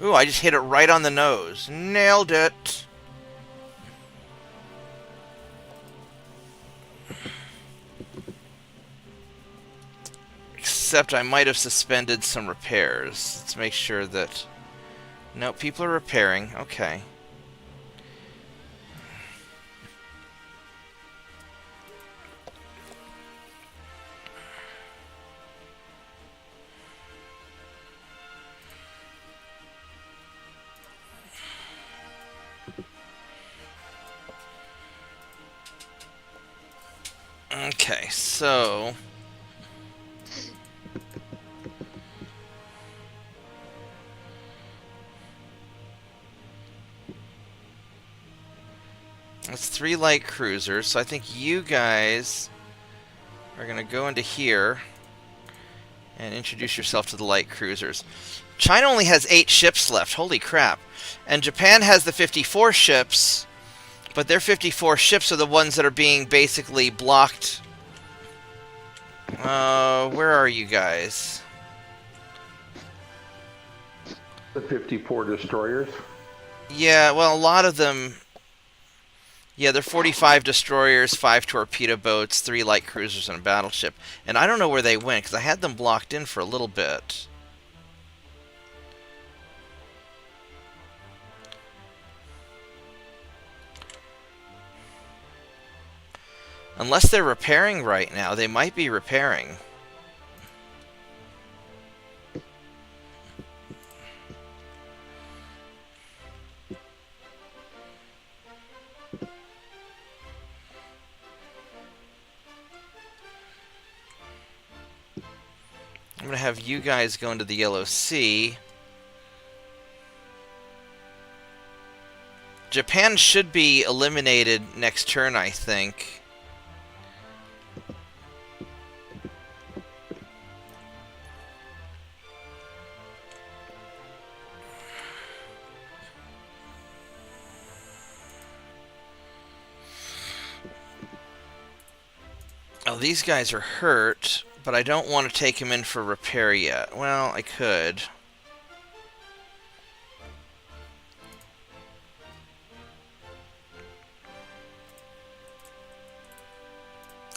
Ooh, I just hit it right on the nose. Nailed it. Except I might have suspended some repairs. Let's make sure that... no, people are repairing. Okay. Okay, so... that's 3 light cruisers, so I think you guys are going to go into here and introduce yourself to the light cruisers. China only has 8 ships left, holy crap. And Japan has the 54 ships... but their 54 ships are the ones that are being basically blocked. Where are you guys? The 54 destroyers? Yeah, well, a lot of them... Yeah, they're 45 destroyers, 5 torpedo boats, 3 light cruisers, and a battleship. And I don't know where they went, because I had them blocked in for a little bit. Unless they're repairing right now, they might be repairing. I'm going to have you guys go into the Yellow Sea. Japan should be eliminated next turn, I think. Oh, these guys are hurt, but I don't want to take him in for repair yet. Well, I could.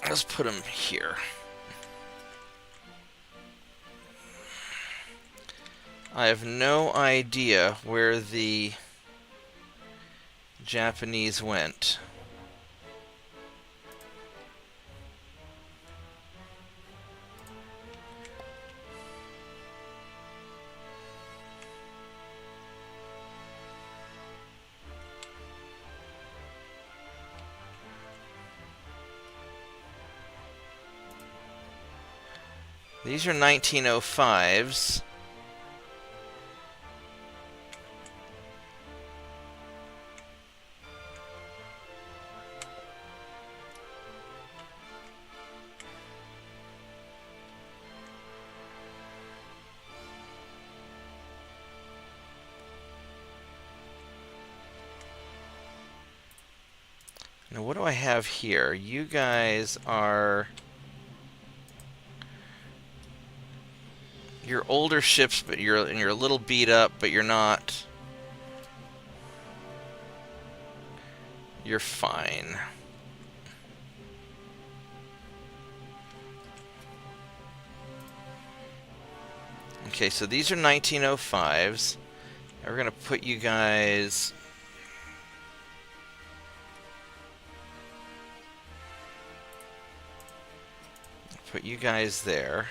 Let's put him here. I have no idea where the Japanese went. These are 1905s. Now, what do I have here? You guys are... You're older ships, but you're a little beat up, but you're not. You're fine. Okay, so these are 1905s. And we're gonna put you guys. Put you guys there.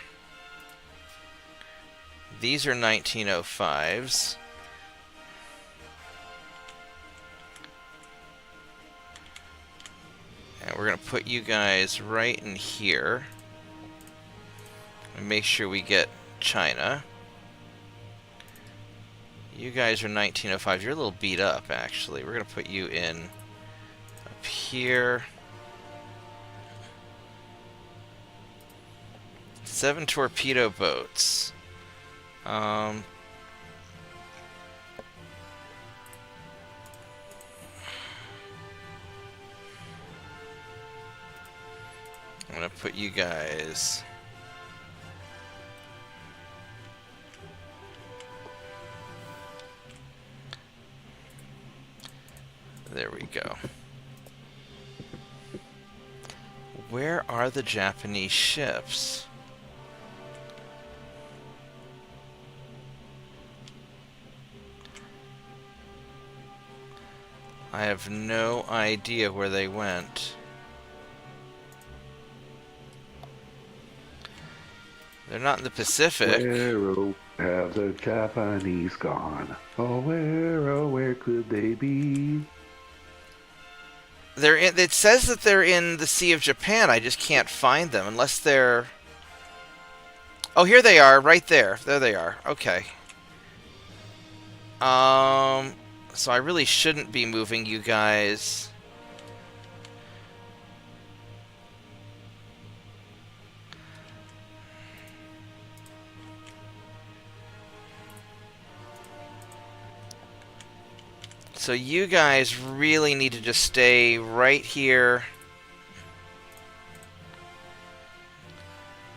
These are 1905s. And we're going to put you guys right in here. And make sure we get China. You guys are 1905s. You're a little beat up, actually. We're going to put you in up here. 7 torpedo boats. I'm gonna put you guys there. We go. Where are the Japanese ships? I have no idea where they went. They're not in the Pacific. Where have the Japanese gone? Oh, where could they be? They're in, it says that they're in the Sea of Japan. I just can't find them unless they're... Oh, here they are, right there. There they are. Okay. So I really shouldn't be moving you guys. So you guys really need to just stay right here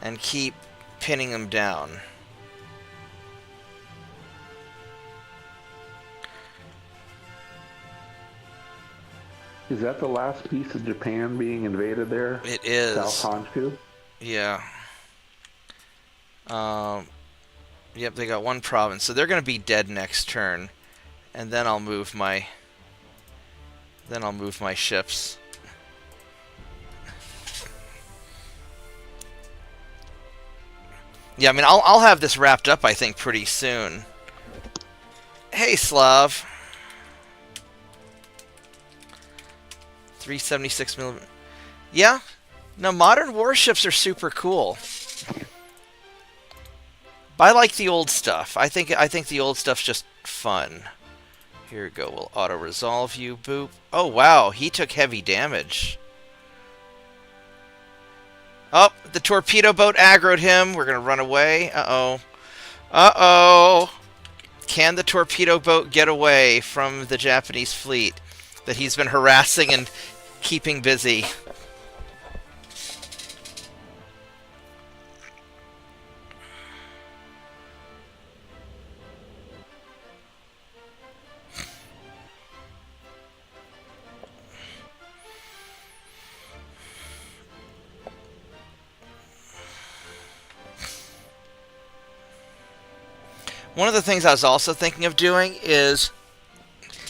and keep pinning them down. Is that the last piece of Japan being invaded there? It is. South Honshu? Yeah. Yep, they got one province, so they're going to be dead next turn, and then I'll move my ships. Yeah, I mean, I'll have this wrapped up, I think, pretty soon. Hey, Slav. 376 millimeter. Yeah. No, modern warships are super cool. But I like the old stuff. I think the old stuff's just fun. Here we go. We'll auto resolve you. Boop. Oh wow, he took heavy damage. Oh, the torpedo boat aggroed him. We're gonna run away. Uh-oh. Uh-oh. Can the torpedo boat get away from the Japanese fleet that he's been harassing and keeping busy? One of the things I was also thinking of doing is,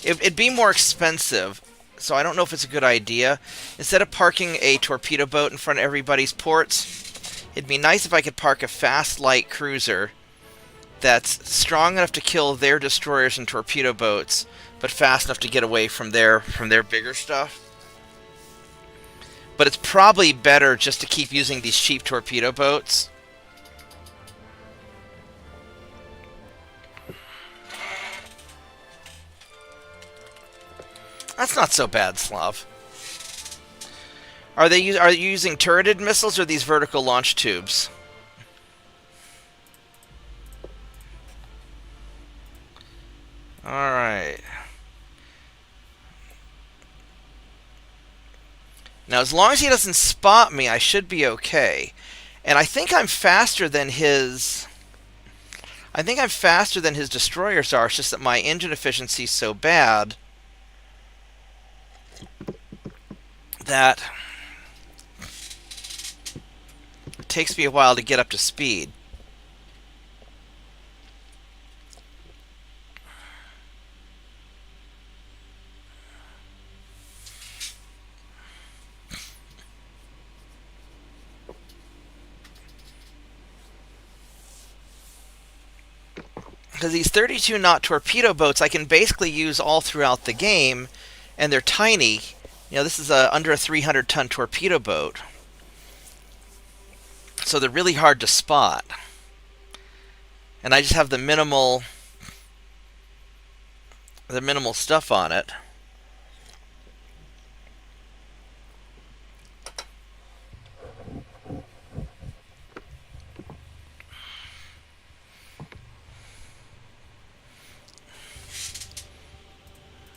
it'd be more expensive, so I don't know if it's a good idea. Instead of parking a torpedo boat in front of everybody's ports, it'd be nice if I could park a fast light cruiser that's strong enough to kill their destroyers and torpedo boats, but fast enough to get away from their bigger stuff. But it's probably better just to keep using these cheap torpedo boats. That's not so bad, Slav. Are you using turreted missiles or these vertical launch tubes? Alright. Now, as long as he doesn't spot me, I should be okay. And I think I'm faster than his... I think I'm faster than his destroyers are. It's just that my engine efficiency is so bad that it takes me a while to get up to speed. Because these 32 knot torpedo boats I can basically use all throughout the game, and they're tiny. You know, this is under a 300-ton torpedo boat, so they're really hard to spot. And I just have the minimal stuff on it.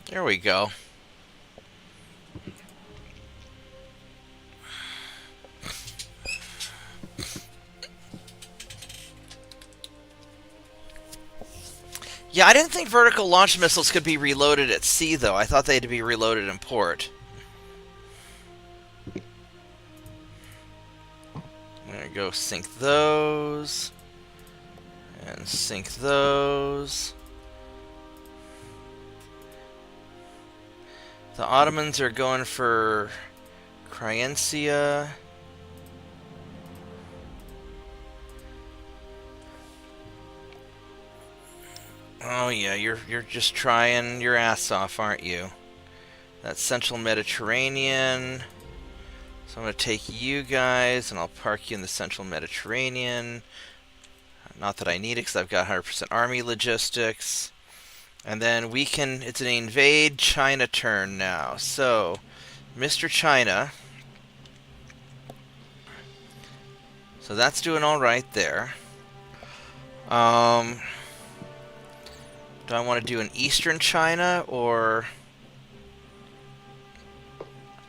There we go. Yeah, I didn't think vertical launch missiles could be reloaded at sea, though. I thought they had to be reloaded in port. I'm going to go sink those. And sink those. The Ottomans are going for Criencia. Oh yeah, you're just trying your ass off, aren't you? That's Central Mediterranean. So I'm going to take you guys and I'll park you in the Central Mediterranean. Not that I need it because I've got 100% army logistics. And then we can, it's an invade China turn now. So, Mr. China. So that's doing all right there. Do I want to do an Eastern China or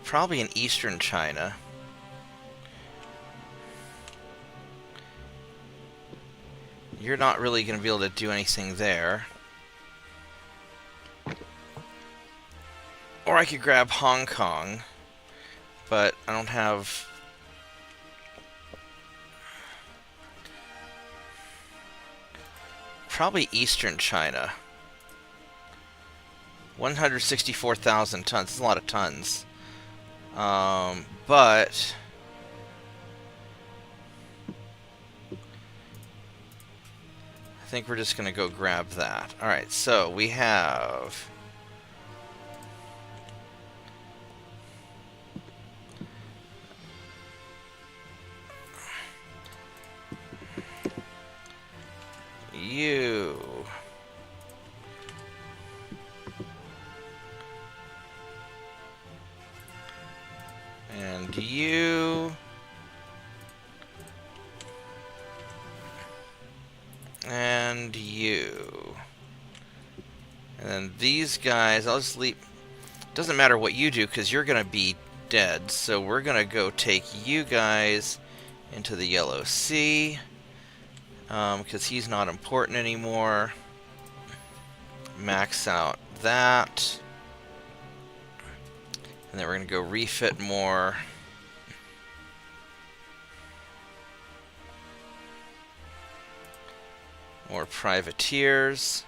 probably an Eastern China? You're not really going to be able to do anything there. Or Or I could grab Hong Kong, but I don't have... Probably Eastern China. 164,000 tons. That's a lot of tons. But... I think we're just going to go grab that. Alright, so we have... You... And you... And you. And then these guys, I'll just leave... Doesn't matter what you do, because you're going to be dead. So we're going to go take you guys into the Yellow Sea. Because he's not important anymore. Max out that. And then we're going to go refit more. More privateers.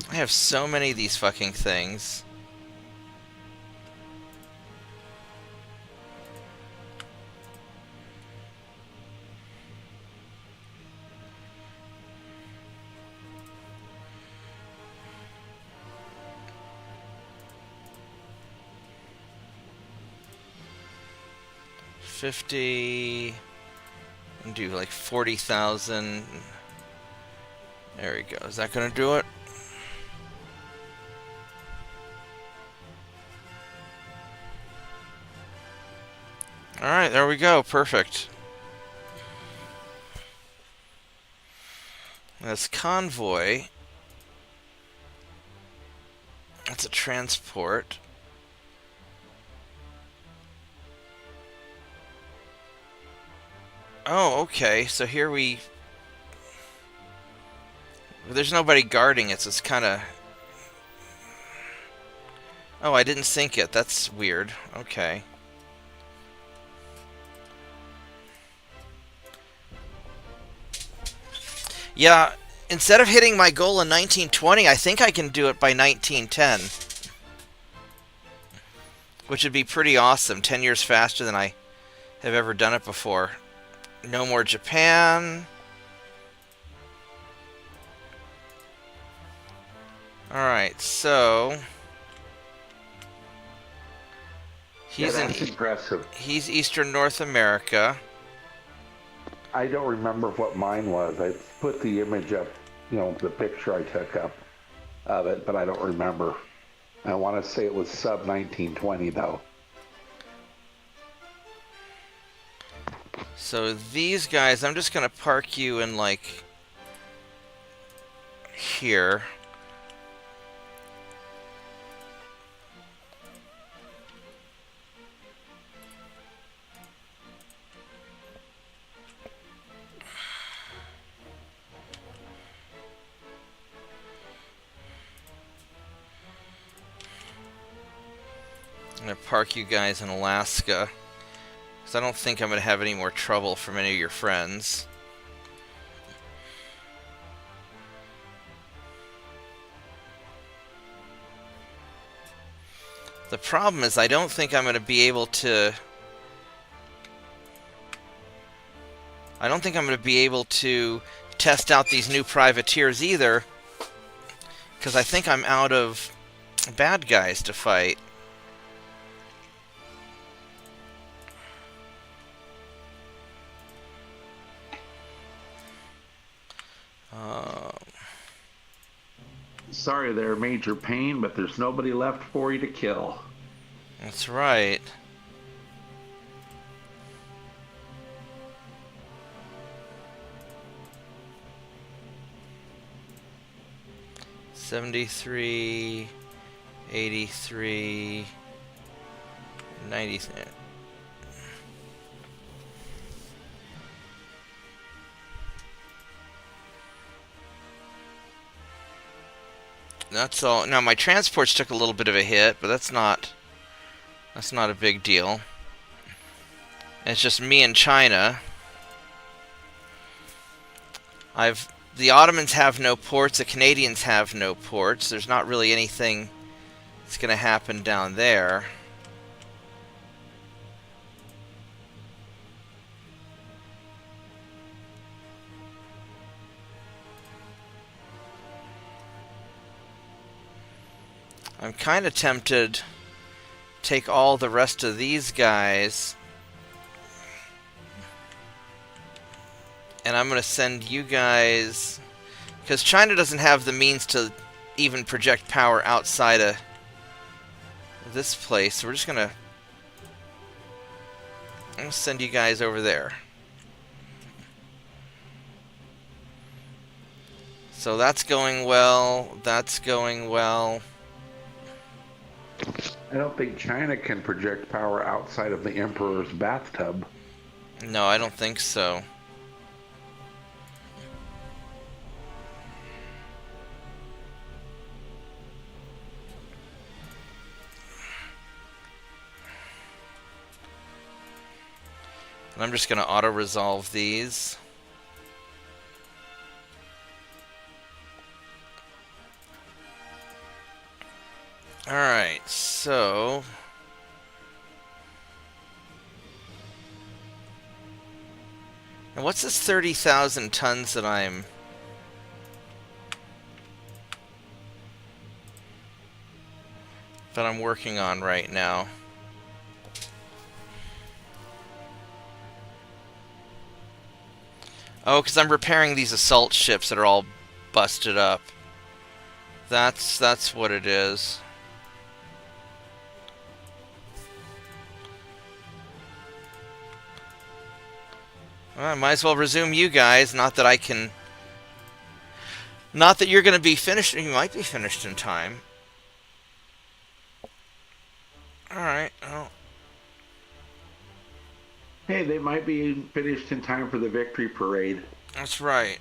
I have so many of these fucking things. And do like 40,000. There we go. Is that gonna do it? Alright, there we go. Perfect. That's convoy. That's a transport. Oh, okay. So here we... There's nobody guarding it, so it's kind of... Oh, I didn't sink it. That's weird. Okay. Yeah, instead of hitting my goal in 1920, I think I can do it by 1910. Which would be pretty awesome. 10 years faster than I have ever done it before. No more Japan. Alright, so... That's impressive. He's Eastern North America. I don't remember what mine was. I put the image up, you know, the picture I took up of it, but I don't remember. I want to say it was sub 1920 though. So these guys, I'm just going to park you in like here. I'm going to park you guys in Alaska, because I don't think I'm going to have any more trouble from any of your friends. The problem is I don't think I'm going to be able to... I don't think I'm going to be able to test out these new privateers either, because I think I'm out of bad guys to fight. Sorry there, Major Pain, but there's nobody left for you to kill. That's right. $73, $83, $90. That's all. Now my transports took a little bit of a hit, but that's not a big deal. And it's just me and China. The Ottomans have no ports, the Canadians have no ports. There's not really anything that's going to happen down there. I'm kind of tempted to take all the rest of these guys, and I'm going to send you guys, because China doesn't have the means to even project power outside of this place, so we're just going to send you guys over there. So that's going well, that's going well. I don't think China can project power outside of the Emperor's bathtub. No, I don't think so. And I'm just going to auto-resolve these. Alright, so... and what's this 30,000 tons that I'm working on right now? Oh, because I'm repairing these assault ships that are all busted up. That's what it is. Well, I might as well resume you guys. Not that I can... not that you're going to be finished. You might be finished in time. Alright, well... Hey, they might be finished in time for the victory parade. that's right.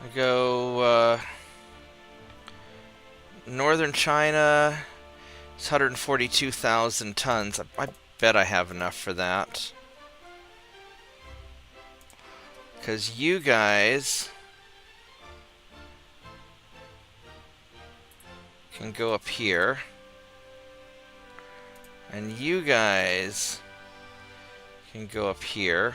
I go, Northern China, it's 142,000 tons. I bet I have enough for that. Because you guys can go up here. And you guys can go up here.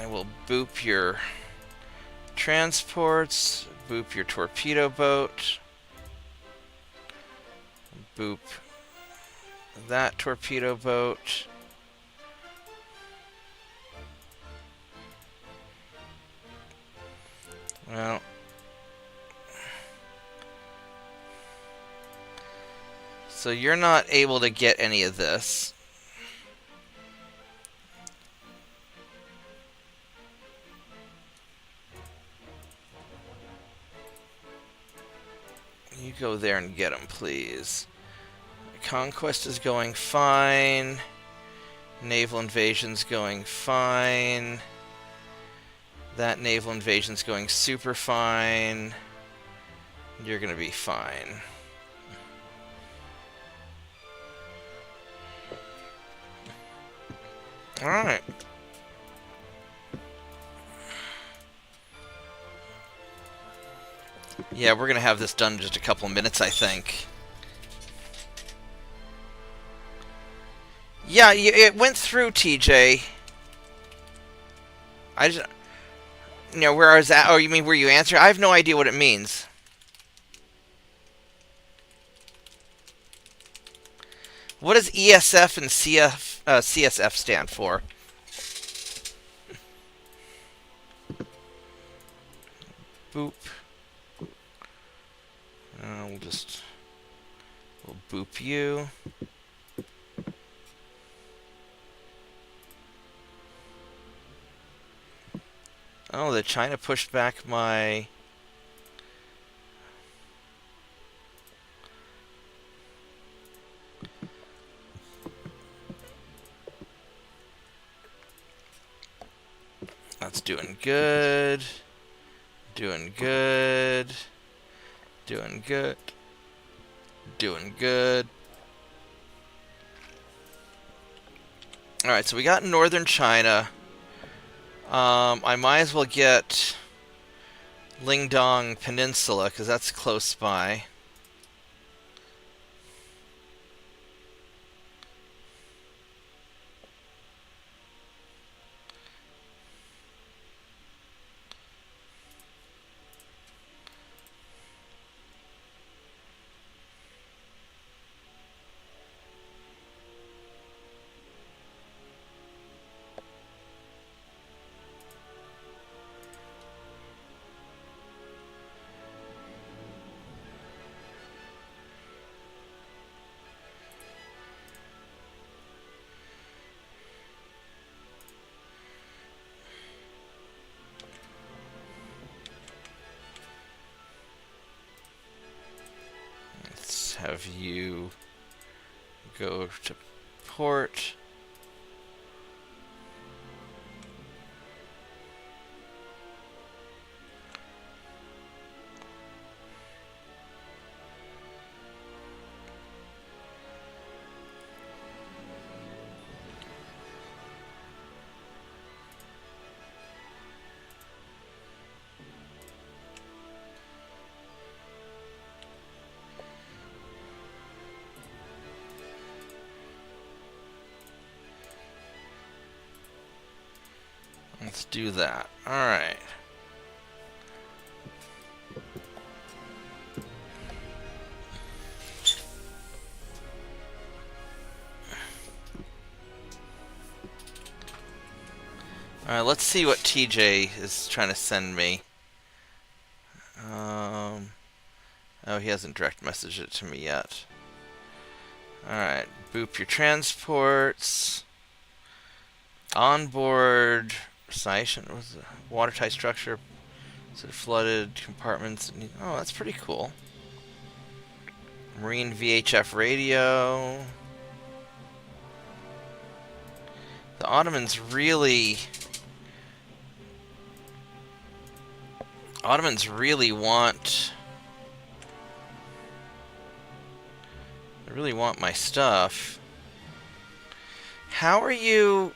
I will boop your transports, boop your torpedo boat, boop that torpedo boat. Well, so you're not able to get any of this. You go there and get them, please. Conquest is going fine. Naval invasion's going fine. That naval invasion's going super fine. You're gonna be fine. Alright. Yeah, we're gonna have this done in just a couple of minutes, I think. Yeah, it went through, TJ. I just... you know, where I was at... oh, you mean where you answer? I have no idea what it means. What does ESF and CSF stand for? Boop. We'll boop you. Oh, the China pushed back my... That's doing good. Doing good. Doing good. Doing good. Alright, so we got northern China. I might as well get Lingdong Peninsula, because that's close by. Let's have you go to port. Let's do that. Alright. Alright, let's see what TJ is trying to send me. Oh, he hasn't direct messaged it to me yet. Alright, boop your transports. Onboard recitation was a watertight structure. So flooded compartments. Oh, that's pretty cool. Marine VHF radio. The Ottomans really want... They really want my stuff. How are you...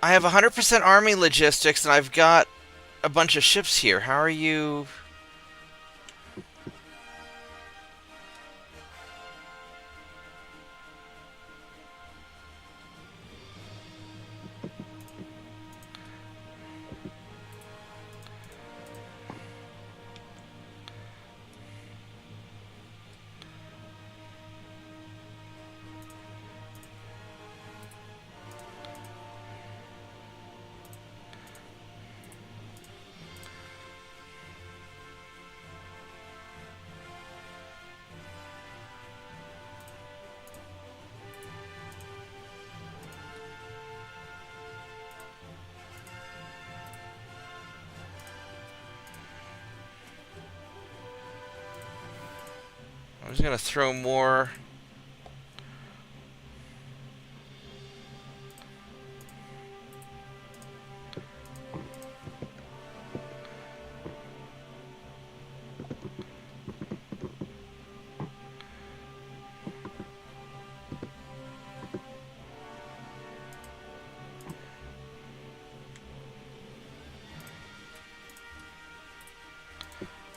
I have 100% army logistics and I've got a bunch of ships here. How are you... I'm just gonna throw more.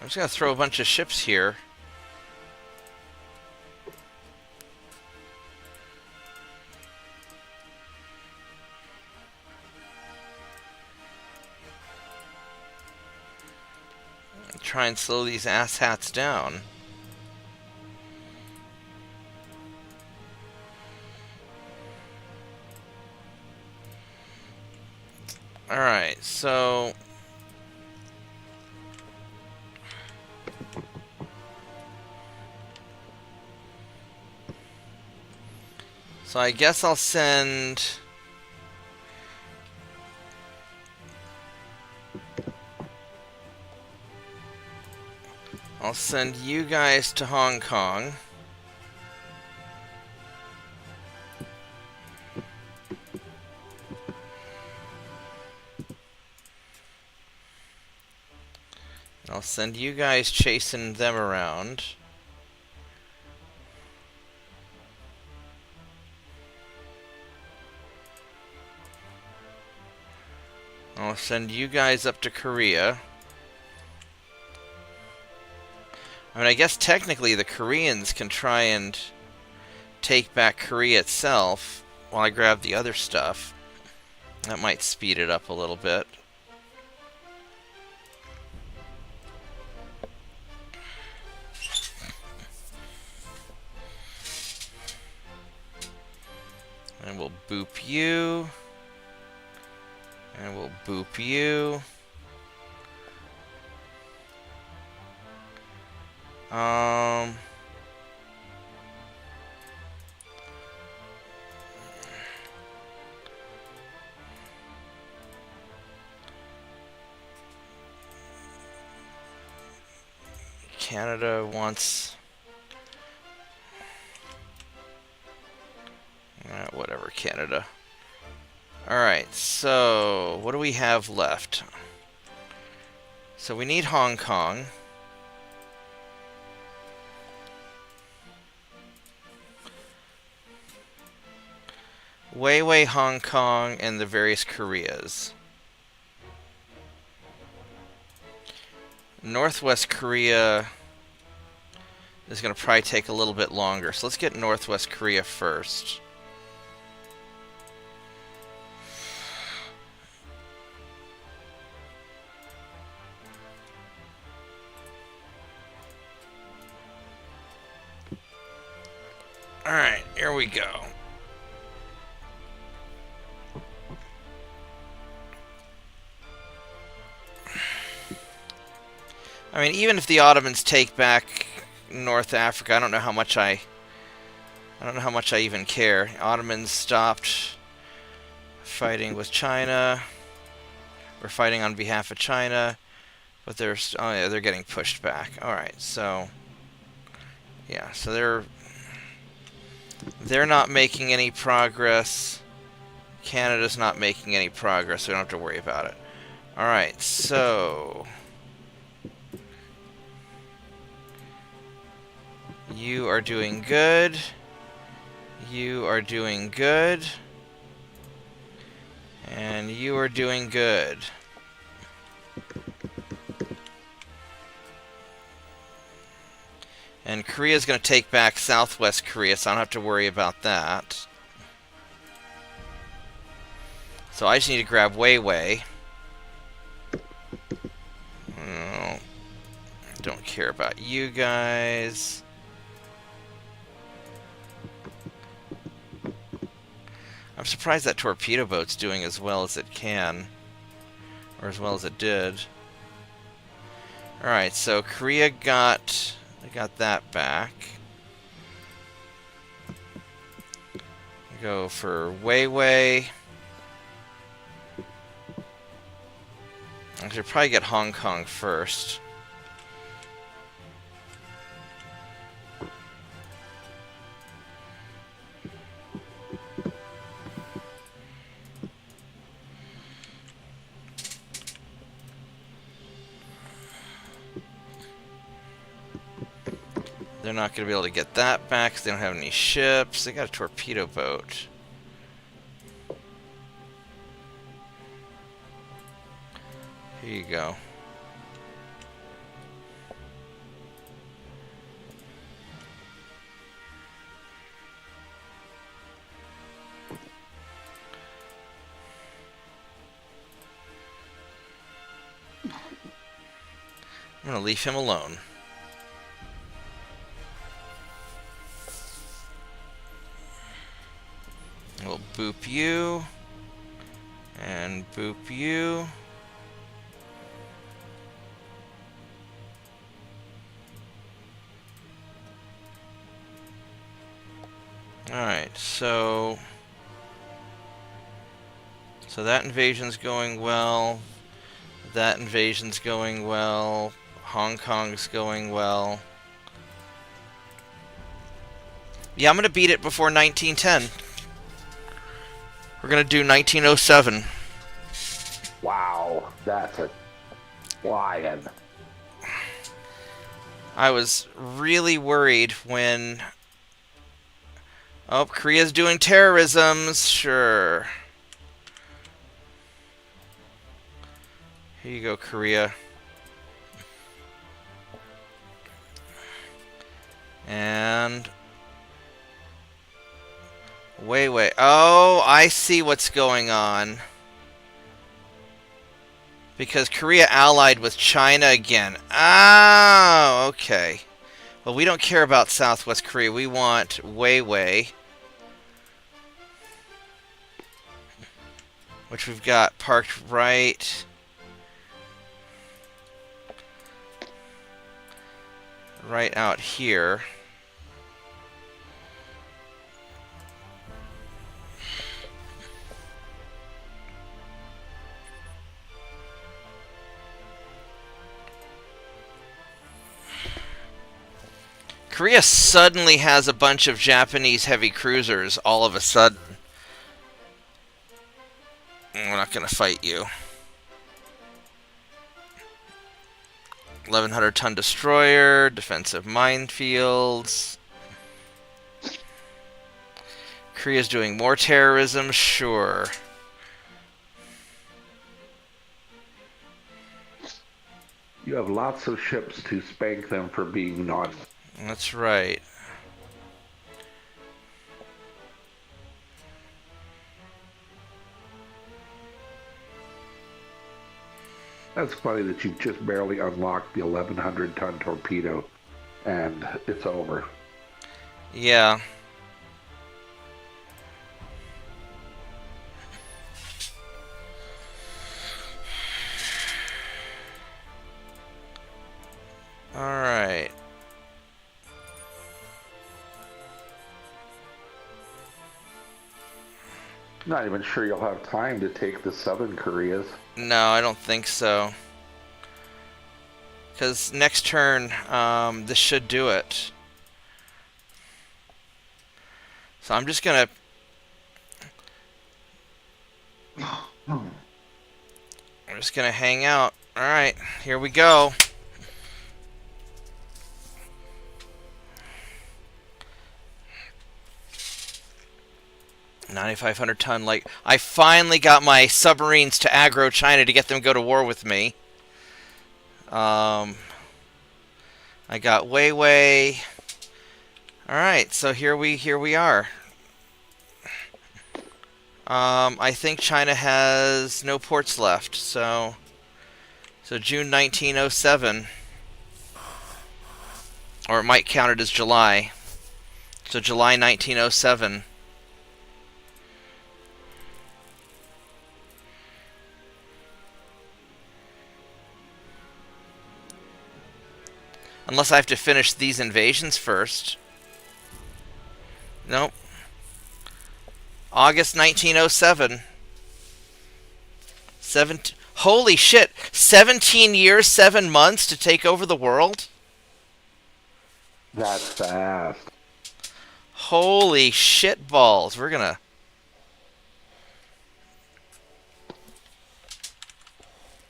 I'm just gonna throw a bunch of ships here. Try and slow these asshats down. Alright, so... So I guess I'll send I'll send you guys to Hong Kong. I'll send you guys chasing them around. I'll send you guys up to Korea. I mean, I guess technically the Koreans can try and take back Korea itself while I grab the other stuff. That might speed it up a little bit. And we'll boop you. And we'll boop you. Canada wants... whatever, Canada. Alright, so what do we have left? So we need Hong Kong. Weiwei, Hong Kong, and the various Koreas. Northwest Korea is going to probably take a little bit longer. So let's get Northwest Korea first. Alright, here we go. I mean, even if the Ottomans take back North Africa, I don't know how much I even care. Ottomans stopped fighting with China. We're fighting on behalf of China, but oh yeah, they're getting pushed back. All right, so yeah, so they're not making any progress. Canada's not making any progress, so we don't have to worry about it. All right, so you are doing good. You are doing good. And you are doing good. And Korea's going to take back Southwest Korea, so I don't have to worry about that. So I just need to grab Weiwei. No, don't care about you guys. I'm surprised that torpedo boat's doing as well as it can. Or as well as it did. Alright, so Korea got that back. Go for Weiwei. I should probably get Hong Kong first. They're not going to be able to get that back because they don't have any ships. They got a torpedo boat. Here you go. I'm going to leave him alone. We'll boop you. And boop you. Alright, so that invasion's going well. That invasion's going well. Hong Kong's going well. Yeah, I'm going to beat it before 1910. We're going to do 1907. Wow, that's a flying. I was really worried when... Oh, Korea's doing terrorisms. Sure. Here you go, Korea. And... Wait. Oh, I see what's going on. Because Korea allied with China again. Oh, okay. Well, we don't care about Southwest Korea. We want Weiwei. Which we've got parked right... right out here. Korea suddenly has a bunch of Japanese heavy cruisers all of a sudden. We're not going to fight you. 1,100-ton destroyer, defensive minefields. Korea's doing more terrorism, sure. You have lots of ships to spank them for being naughty. That's right. That's funny that you've just barely unlocked the 1,100-ton torpedo, and it's over. Yeah. Alright. Not even sure you'll have time to take the Southern Koreas. No, I don't think so. Because next turn, this should do it. So I'm just gonna... I'm just gonna hang out. Alright, here we go. $9,500-ton, like... I finally got my submarines to aggro China to get them to go to war with me. I got Weiwei. Alright, so here we are. I think China has no ports left, so June 1907. Or it might count it as July. So July 1907. Unless I have to finish these invasions first. Nope. August 1907. Holy shit! 17 years, 7 months to take over the world? That's fast. Holy shit balls. We're gonna...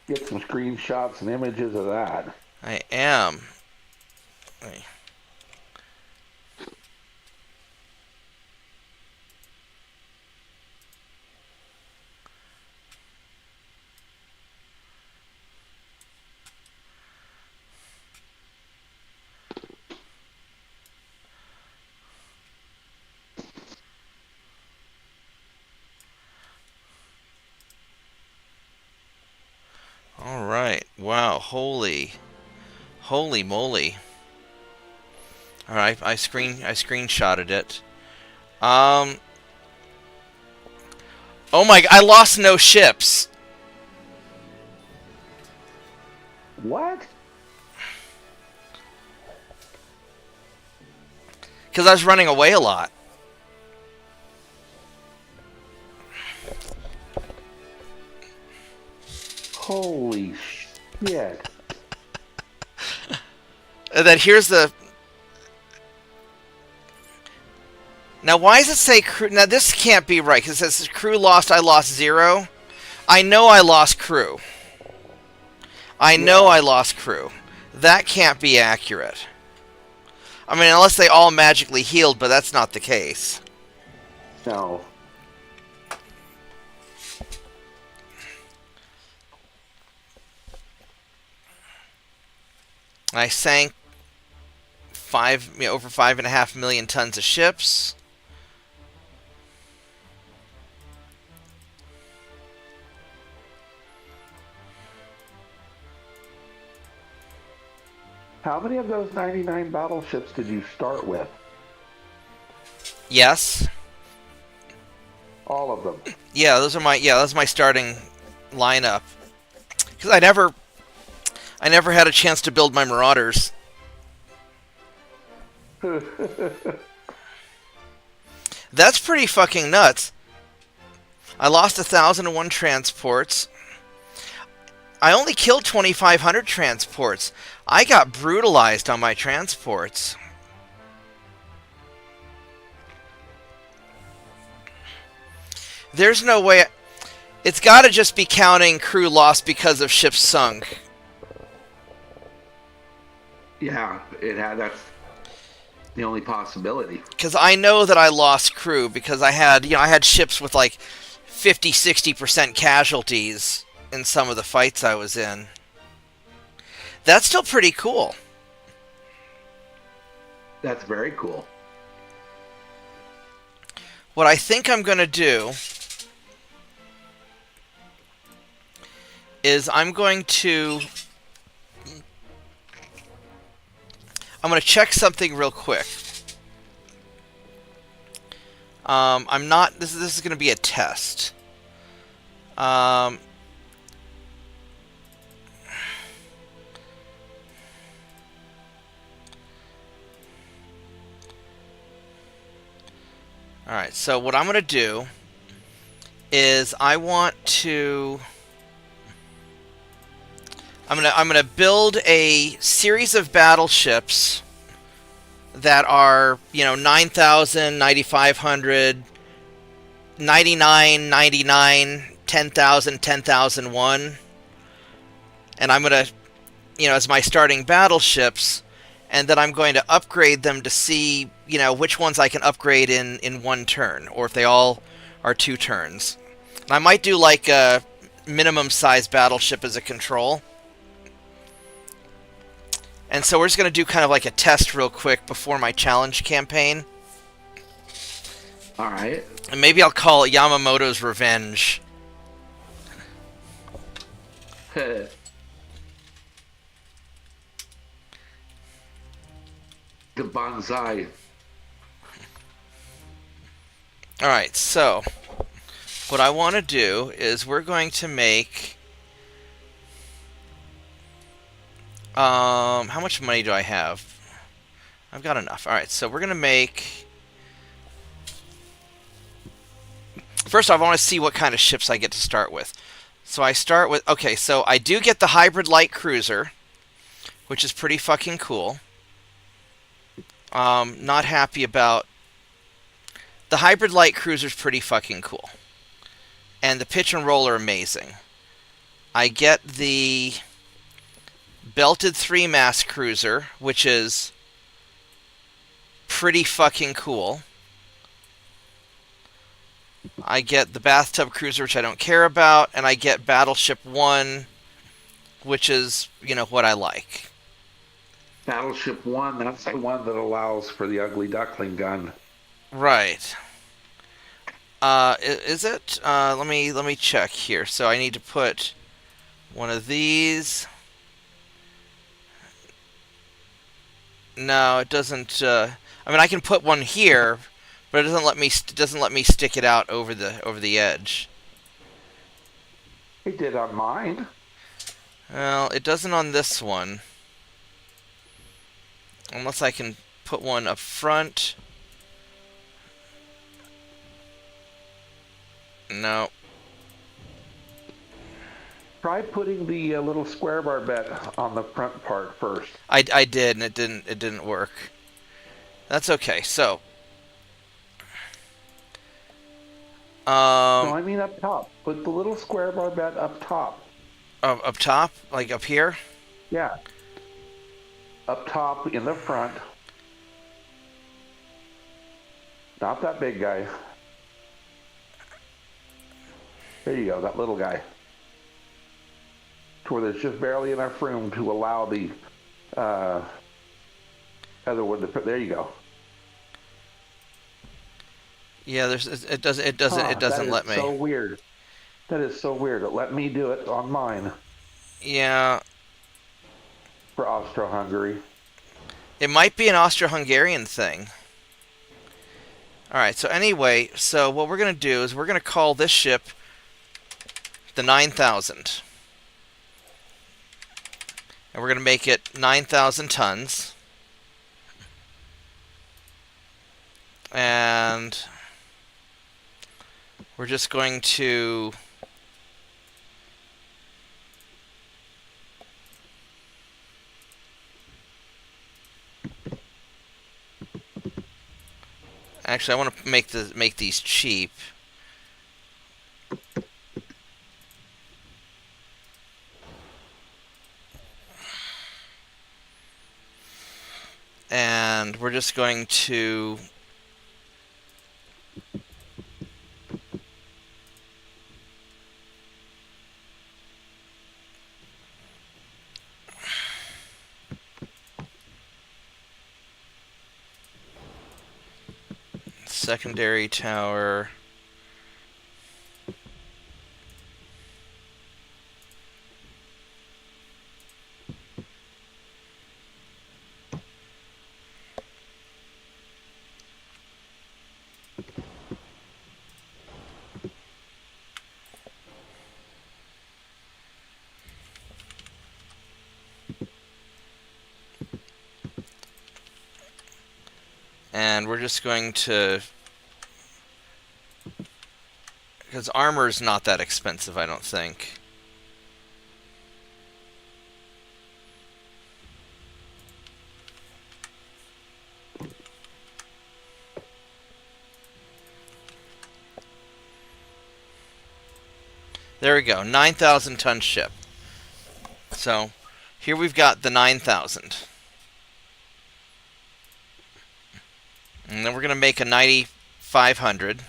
Get some screenshots and images of that. I am. Wait. All right. Wow. Holy moly. All right. I screenshotted it. Oh my! I lost no ships. What? Because I was running away a lot. Holy shit. And then here's the... Now, why does it say crew? Now, this can't be right, because it says crew lost, I lost 0. I know I lost crew. I know I lost crew. That can't be accurate. I mean, unless they all magically healed, but that's not the case. No. I sank over 5.5 million tons of ships. How many of those 99 battleships did you start with? Yes. All of them. Yeah, that's my starting lineup. Because I never had a chance to build my Marauders. That's pretty fucking nuts. I lost 1,001 transports. I only killed 2,500 transports. I got brutalized on my transports. There's no way... It's got to just be counting crew lost because of ships sunk. Yeah, that's the only possibility. Because I know that I lost crew because I had ships with like 50-60% casualties in some of the fights I was in. That's still pretty cool. That's very cool. What I think I'm going to do is I'm going to check something real quick. This is going to be a test. Alright, so what I'm going to do is I'm going to build a series of battleships that are, 9,000, 9,500, 99, 99, 10,000, 10,001. And I'm going to, as my starting battleships, and then I'm going to upgrade them to see, which ones I can upgrade in one turn, or if they all are 2 turns. And I might do like a minimum size battleship as a control. And so we're just going to do kind of like a test real quick before my challenge campaign. Alright. And maybe I'll call it Yamamoto's Revenge. The bonsai. Alright, so what I want to do is we're going to make... how much money do I have? I've got enough. Alright, so we're going to make... First off, I want to see what kind of ships I get to start with. So I start with... Okay, so I do get the hybrid light cruiser, which is pretty fucking cool. Not happy about... The hybrid light cruiser's pretty fucking cool. And the pitch and roll are amazing. I get the belted 3-mast cruiser, which is pretty fucking cool. I get the bathtub cruiser, which I don't care about, and I get Battleship 1, which is, what I like. Battleship 1, that's the one that allows for the ugly duckling gun. Right. Is it? Let me check here. So I need to put one of these. No, it doesn't. I mean, I can put one here, but it doesn't let me stick it out over the edge. It did on mine. Well, it doesn't on this one. Unless I can put one up front. No. Try putting the little square barbette on the front part first. I did, and it didn't work. That's okay. So, No, I mean up top. Put the little square barbette up top. up top, like up here. Yeah. Up top in the front. Not that big guy. There you go, that little guy. To where there's just barely enough room to allow the other one to fit. There you go. Yeah, it doesn't let me. So weird. That is so weird. It let me do it on mine Yeah, for Austro-Hungary. it might be an Austro-Hungarian thing. All right. So anyway, so what we're gonna do is we're gonna call this ship the 9000, and we're gonna make it 9,000 tons, and we're just going to actually I want to make these cheap. And we're just going to secondary tower. And we're just going to, because armor's not that expensive, I don't think. There we go, 9,000 ton ship. So here we've got the 9,000. And then we're going to make a 9,500.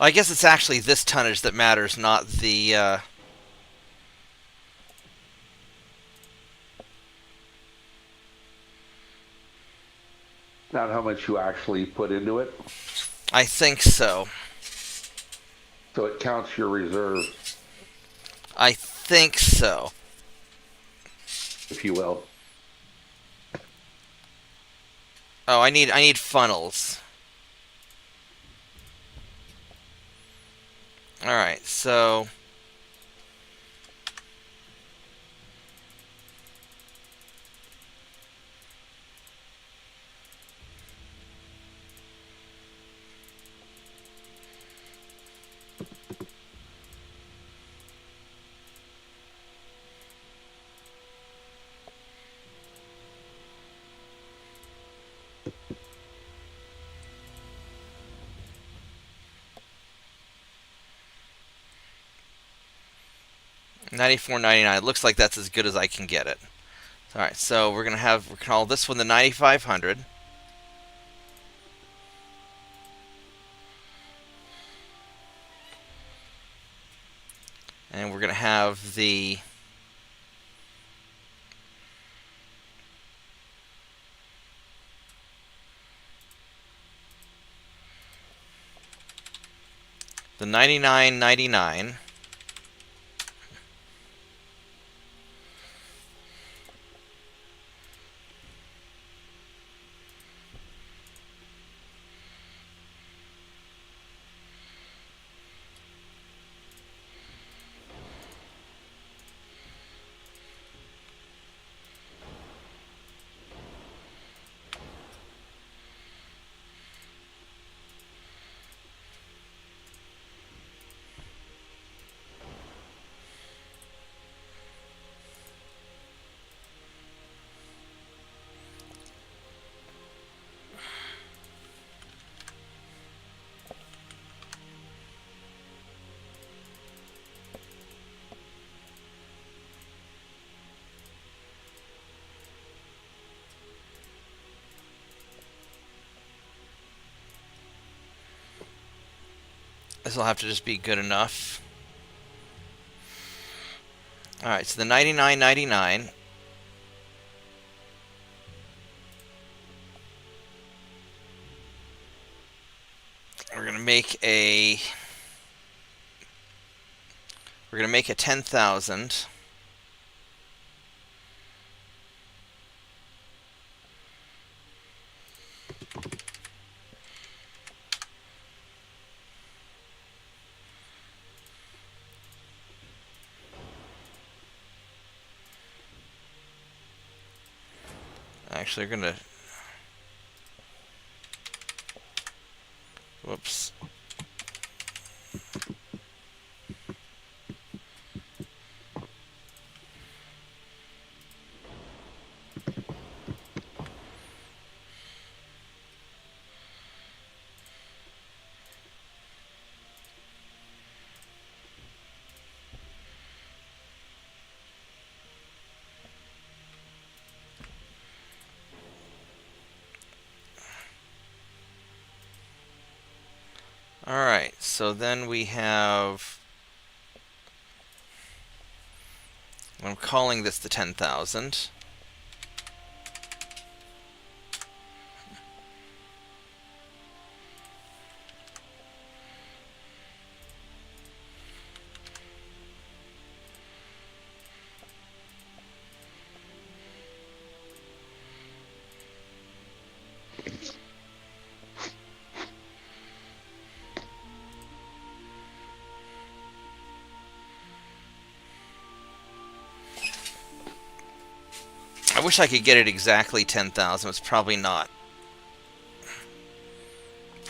I guess it's actually this tonnage that matters, not the... Not how much you actually put into it. I think so. So it counts your reserve, I think so. if you will. Oh, I need funnels. Alright, so... 94.99. It looks like that's as good as I can get it. All right, so we're call this one the 9500. And we're gonna have the the 99.99. This will have to just be good enough. All right, so the 99.99. We're gonna make a 10,000. Actually, we're gonna. Whoops. Alright, so then we have, I'm calling this the 10,000. I wish I could get it exactly 10,000. It's probably not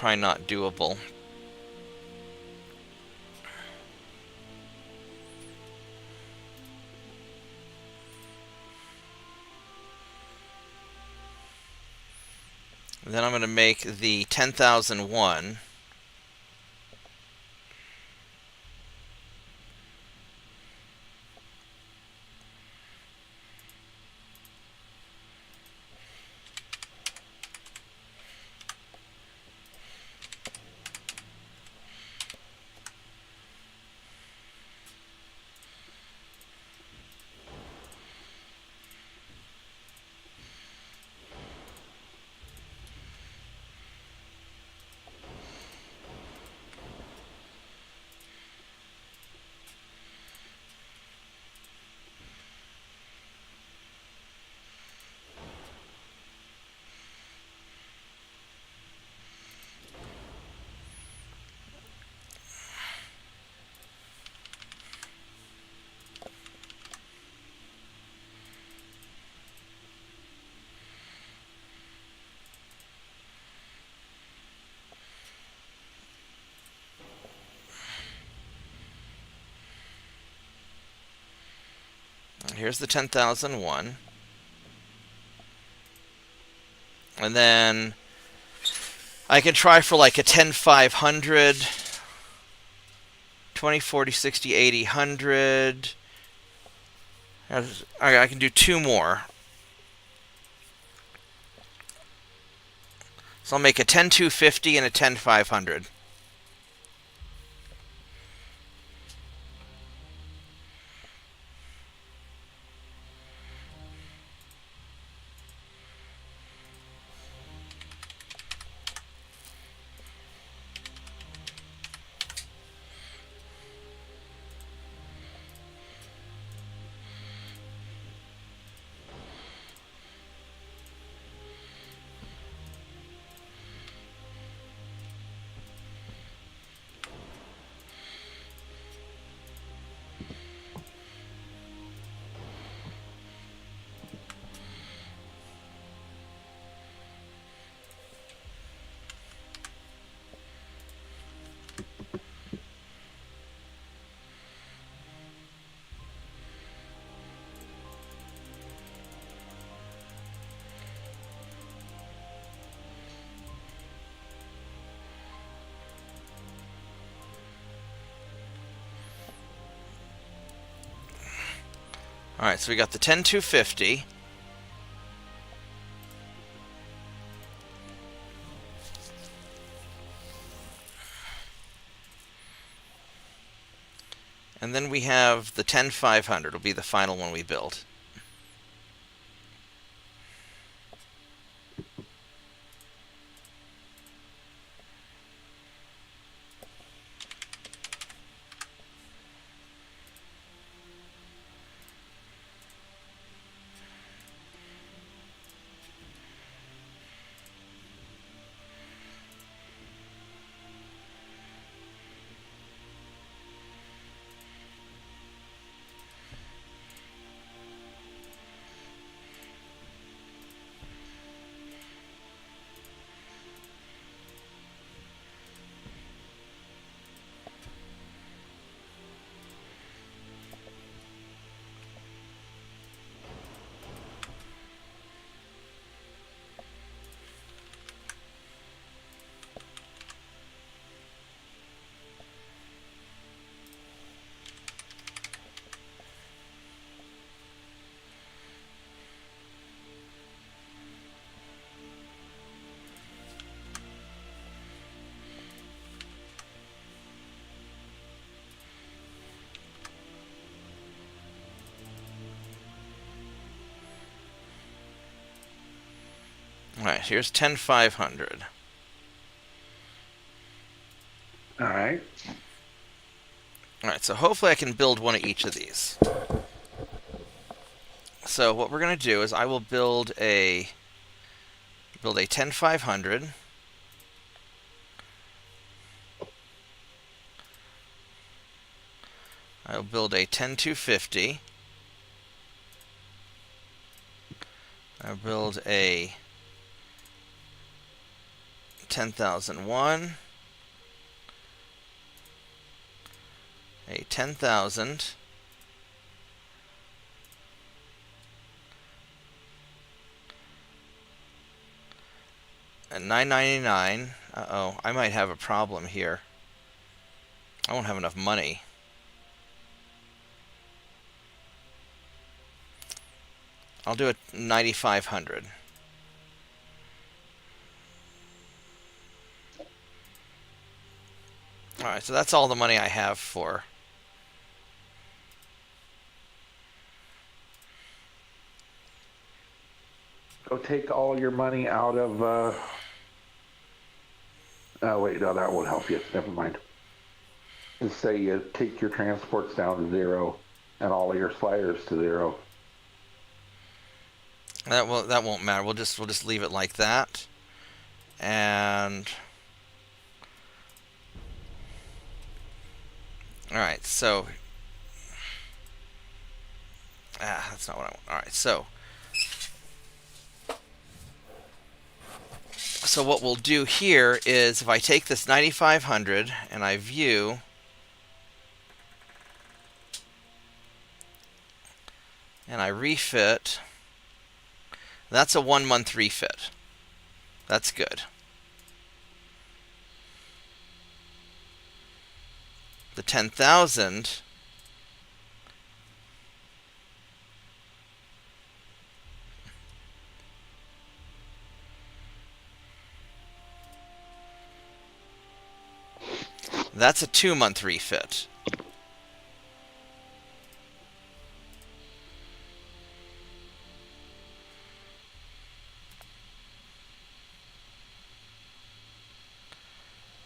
doable. And then I'm going to make the 10,001. Here's the 10,001. And then I can try for like a 10,500, 20, 40, 60, 80, 100, Alright, I can do 2 more. So I'll make a 10-250 and a 10-500. Alright, so we got the 10-250. And then we have the 10-500. It'll be the final one we build. Alright, here's 10-500. Alright. Alright, so hopefully I can build one of each of these. So what we're going to do is I will build a 10-500. I'll build a 10-250. I'll build a 10,001. A 10,000. A 999. Uh-oh, I might have a problem here. I won't have enough money. I'll do a 9,500. Alright, so that's all the money I have for. Go take all your money out of, oh, wait, no, that won't help you. Never mind. Just say you take your transports down to 0 and all of your sliders to 0. That won't matter. We'll just leave it like that. And alright, so that's not what I want. Alright, so what we'll do here is if I take this 9,500 and I view and I refit, that's a 1-month refit. That's good. The 10,000 That's a 2-month refit.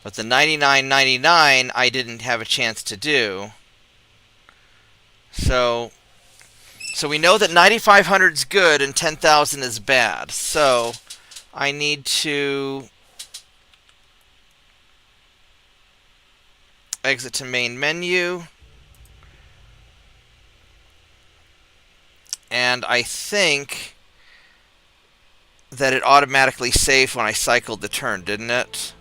But the $99.99 I didn't have a chance to do. So we know that 9,500 is good and 10,000 is bad. So I need to exit to main menu. And I think that it automatically saved when I cycled the turn, didn't it?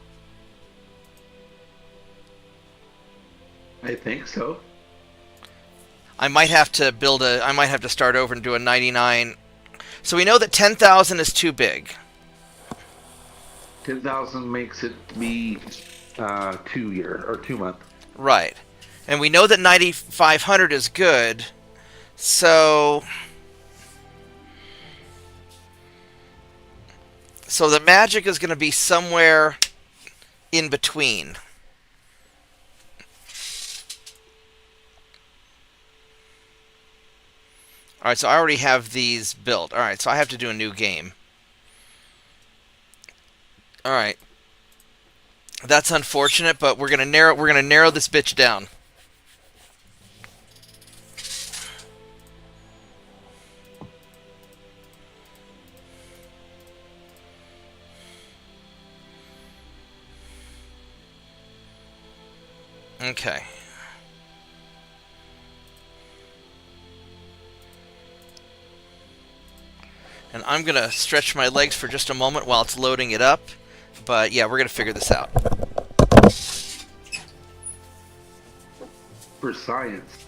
I think so. I might have to start over and do a 99. So we know that 10,000 is too big. 10,000 makes it be 2 year or 2 month. Right. And we know that 9,500 is good. So the magic is going to be somewhere in between. Alright, so I already have these built. Alright, so I have to do a new game. Alright. That's unfortunate, but we're gonna narrow this bitch down. Okay. And I'm going to stretch my legs for just a moment while it's loading it up. But yeah, we're going to figure this out. For science.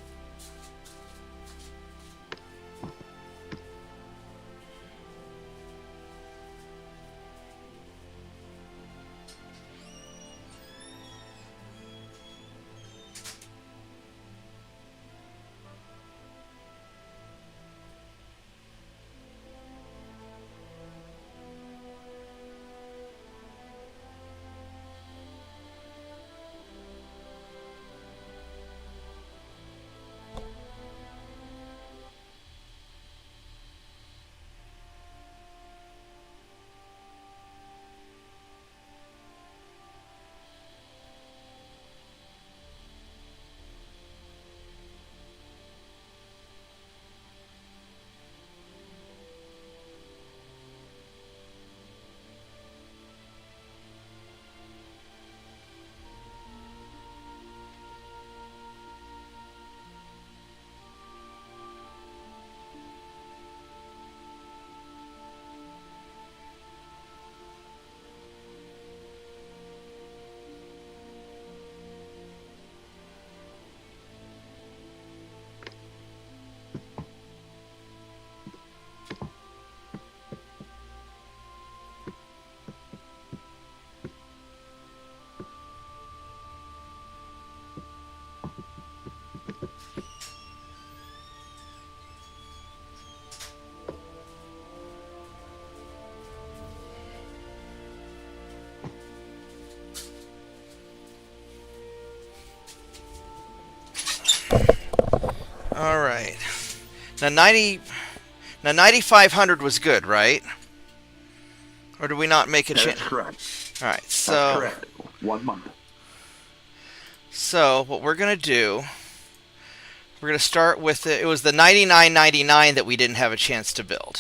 All right. Now 9,500 was good, right? Or did we not make a change? That's correct. All right. That's So correct. 1 month. So what we're going to do, we're going to start with it was the 99.99 that we didn't have a chance to build.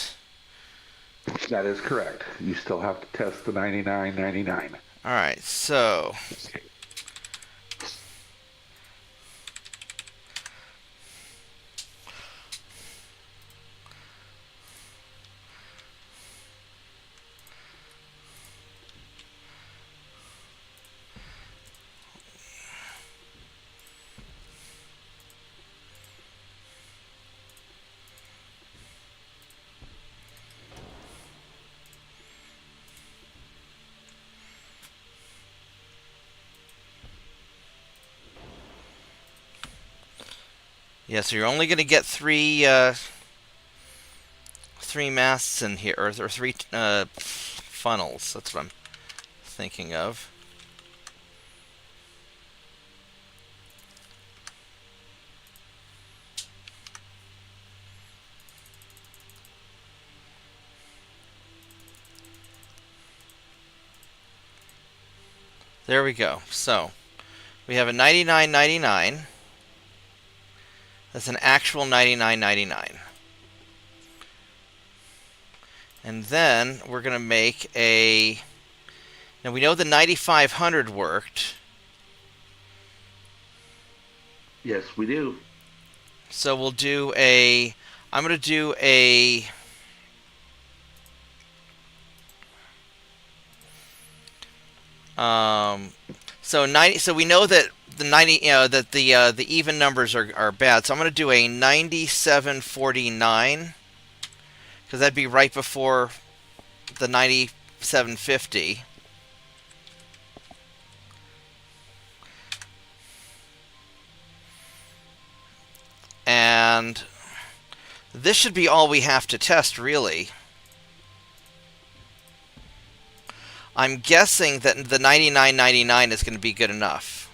That is correct. You still have to test the 99.99. All right. So yeah, so you're only going to get three masts in here, or three funnels. That's what I'm thinking of. There we go. So we have a 99.99. That's an actual 99.99. And then we're going to make a... Now we know the 9500 worked. Yes, we do. So we'll do a... I'm going to do a... So 90. So we know that the 90, that the even numbers are bad. So I'm going to do a 97.49 because that'd be right before the 97.50. And this should be all we have to test, really. I'm guessing that the 99.99 is going to be good enough.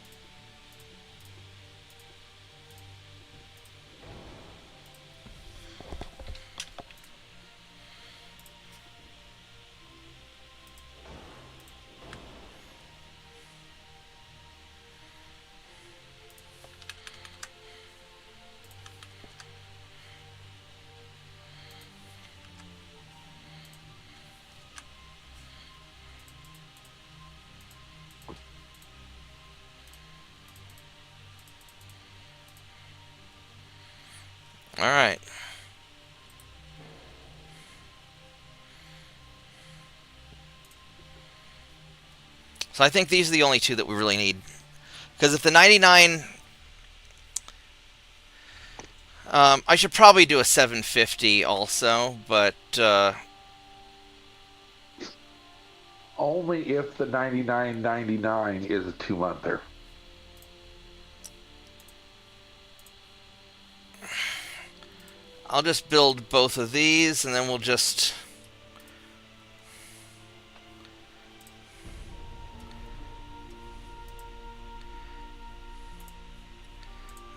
All right. So I think these are the only two that we really need. Because if the 99... I should probably do a 750 also, but... Only if the 99.99 is a 2-monther. I'll just build both of these, and then we'll just...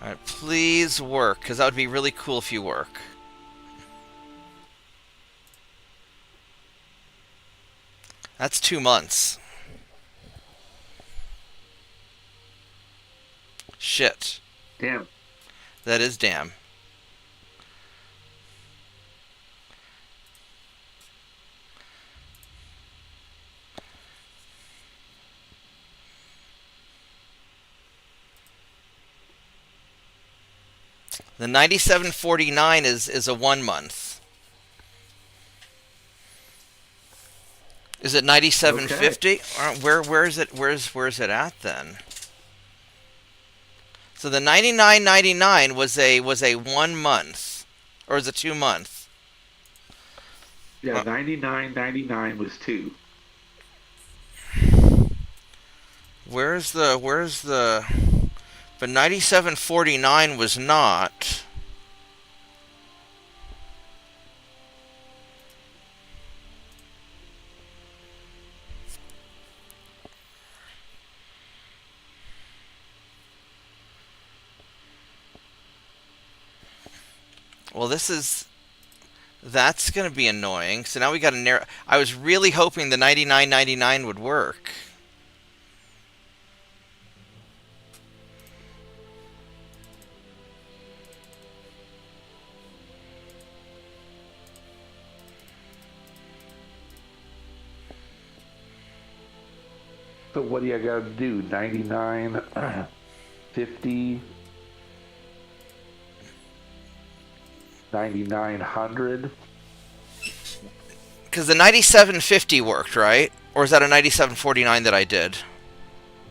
Alright, please work, because that would be really cool if you work. That's 2 months. Shit. Damn. That is damn. The 97.49 is a 1 month. Is it 97.50? Where is it? Where's it at then? So the 99.99 was a 1 month, or is it 2 month? Yeah, 99.99 was 2. Where's the? But 97.49 was not. Well, that's going to be annoying. So now we got to narrow. I was really hoping the 99.99 would work. So what do you got to do? 99, 50, 9900? Because the 97.50 worked, right? Or is that a 97.49 that I did?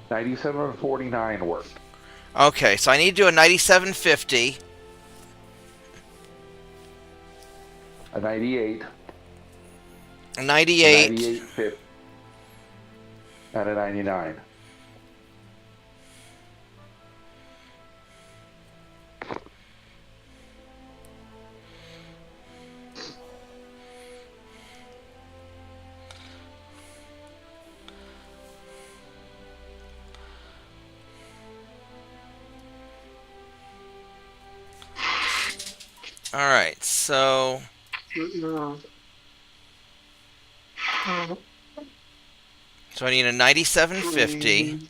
97.49 worked. Okay, so I need to do a 97.50. A 98. A 98. 98.50. And a 99. All right, so So I need a 9750.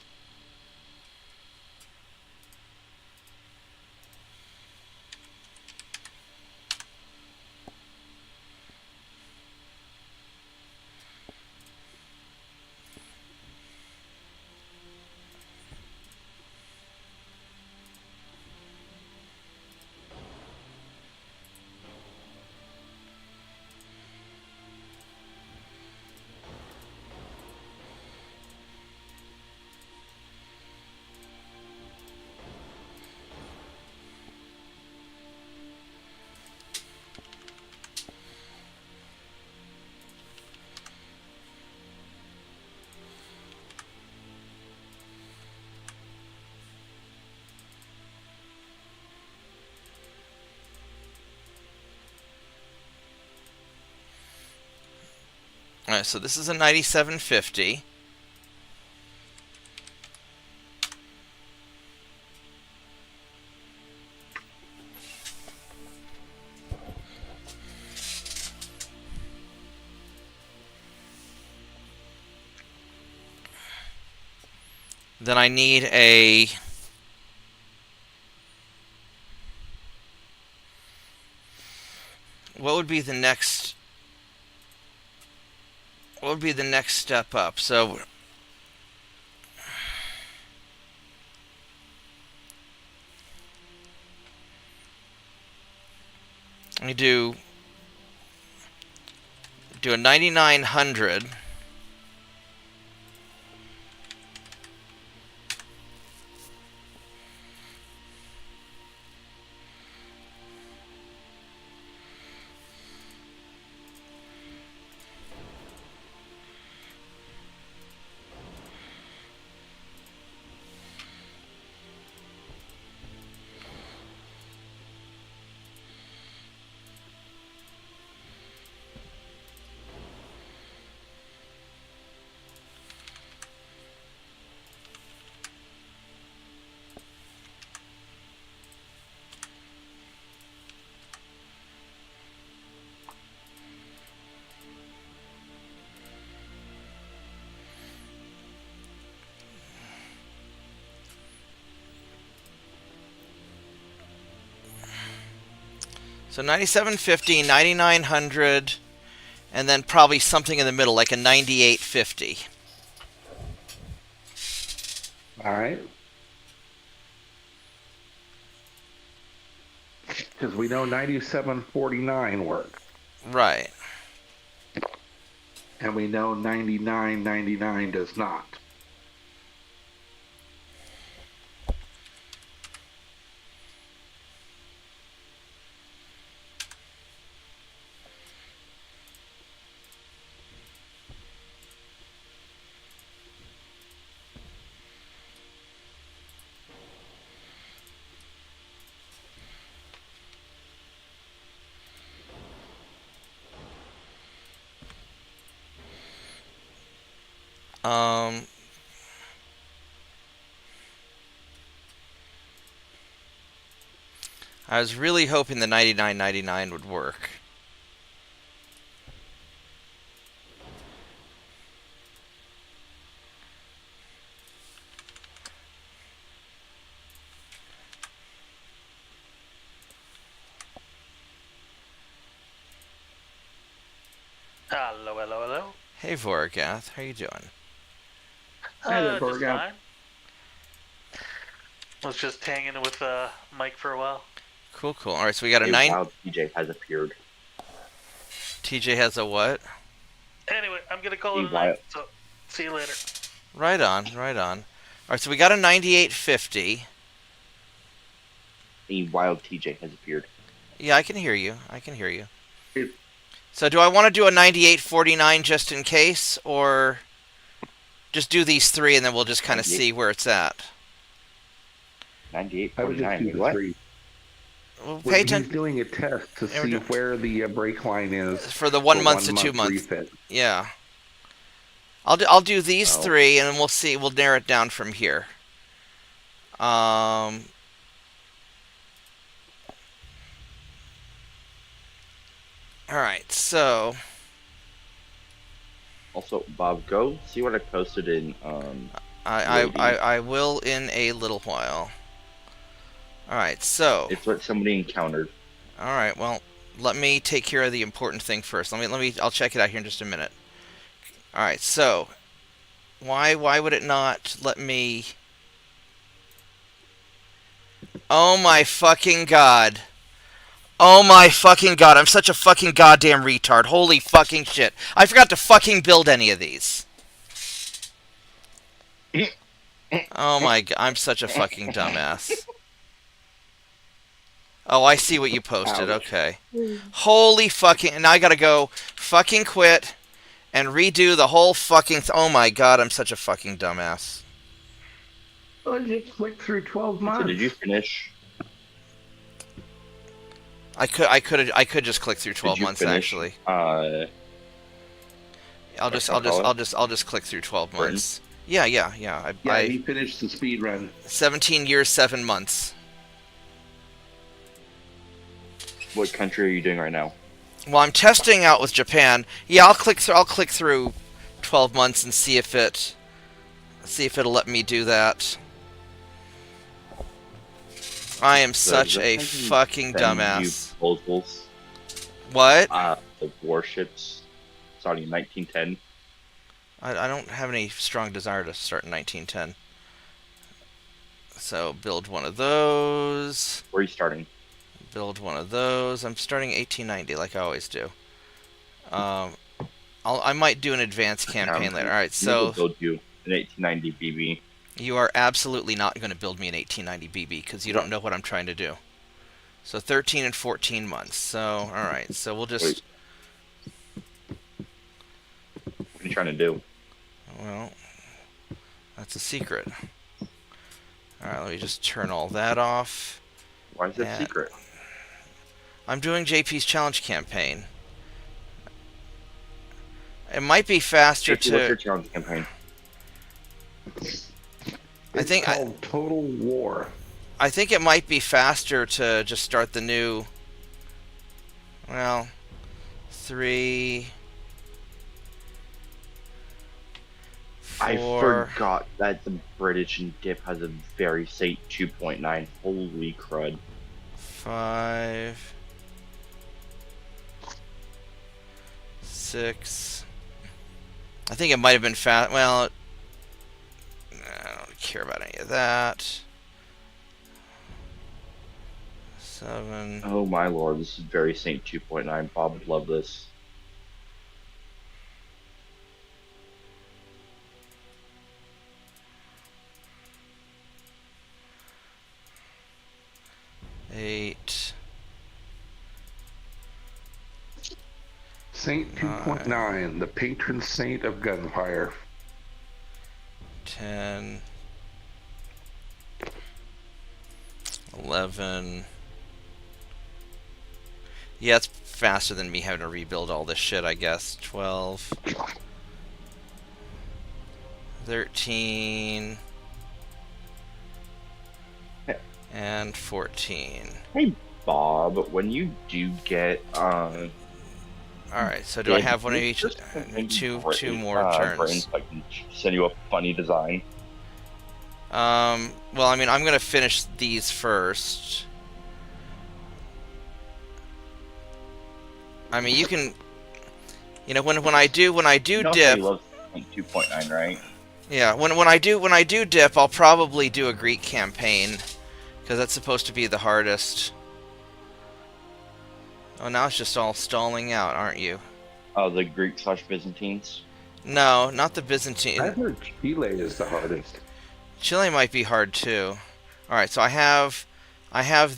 All right, so this is a 9750. Then I need a what would be the next step up? So we do a 9900. So 9750, 9900, and then probably something in the middle, like a 9850. All right. Because we know 9749 works. Right. And we know 9999 does not. Um, I was really hoping the 9999 would work. Hello, hello, hello. Hey, Voragath, how you doing? Hi there, Just Borga. fine. Was just hanging with Mike for a while. Cool, cool. All right, so we got a A 9. wild TJ has appeared. TJ has a what? Anyway, I'm gonna call A it a wild, night. So, see you later. Right on, right on. All right, so we got a 9850. a wild TJ has appeared. Yeah, I can hear you. I can hear you. It- So do I want to do a 9849 just in case, or just do these three and then we'll just kind of 98. see where it's at? I would just 9849. do Wait, the what? 3. Well, Well, pay he's attention doing a test to Yeah, we're see doing- where the brake line is for the 1 for month to 1 2 month months. refit. Yeah. I'll do these Oh. three and then we'll see. We'll narrow it down from here. All right, so Also, Bob, go see what I posted in I will in a little while. All right, so. It's what somebody encountered. All right, well, let me take care of the important thing first. I'll check it out here in just a minute. All right, so why would it not let me? Oh my fucking god. Oh my fucking god, I'm such a fucking goddamn retard. Holy fucking shit. I forgot to fucking build any of these. Oh my god, I'm such a fucking dumbass. Oh, I see what you posted. Ouch. Okay. Holy fucking... And now I gotta go fucking quit and redo the whole fucking... Oh my god, I'm such a fucking dumbass. Well, you clicked through 12 So months. did you finish? I could just click through 12 Did you months finish, actually. Uh, I'll just click through 12 Britain? months. Yeah. Yeah, I he finished the speed run. 17 years, 7 months. what country are you doing right now? Well, I'm testing out with Japan. Yeah, I'll click through 12 months and see if it'll let me do that. I am such a fucking dumbass. Proposals, What? of warships starting in 1910. I don't have any strong desire to start in 1910. So build one of those. Where are you starting? Build one of those. I'm starting 1890 like I always do. I might do an advanced campaign later. All right, So so build you an 1890 BB. you are absolutely not going to build me an 1890 BB because you don't know what I'm trying to do. So 13 and 14 months. So all right, so we'll just. Wait. What are you trying to do? Well, that's a secret. Alright, let me just turn all that off. Why is that Yeah. secret? I'm doing JP's challenge campaign. It might be faster What's your to... challenge campaign? It's think called Total War. I think it might be faster to just start the new... Well, 3... I 4... forgot that the British and Dip has a very Saint 2.9. Holy crud. 5... 6... I think it might have been fast... Well, I don't care about any of that. 7... Oh my lord, this is very Saint 2.9. Bob would love this. Eight. Saint 2.9, the patron saint of gunfire. 10. 11. Yeah, it's faster than me having to rebuild all this shit, I guess. 12. 13. And 14. Hey Bob, when you do get Alright, so do I have one of each? Two more turns. Brains, so I can send you a funny design. Well, I mean, I'm gonna finish these first. I mean, you can, you know, when I do You know how dip, you love Saint 2.9, right? yeah, when I do dip, I'll probably do a Greek campaign, because that's supposed to be the hardest. Oh, now it's just all stalling out, aren't you? Oh, the Greek/Byzantines. No, not the I Byzantine. heard Chile is the hardest. Chile might be hard too. All right, so I have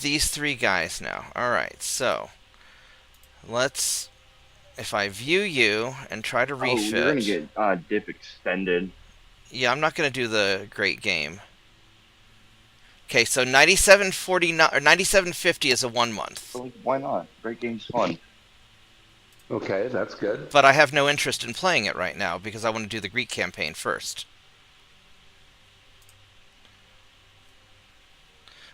these three guys now. All right, so let's, if I view you and try to refit. Oh, you're gonna get dip extended. Yeah, I'm not gonna do the great game. Okay, so 9749 or 9750 is a 1 month. So, like, why not? Great game's fun. Okay, that's good. But I have no interest in playing it right now because I want to do the Greek campaign first.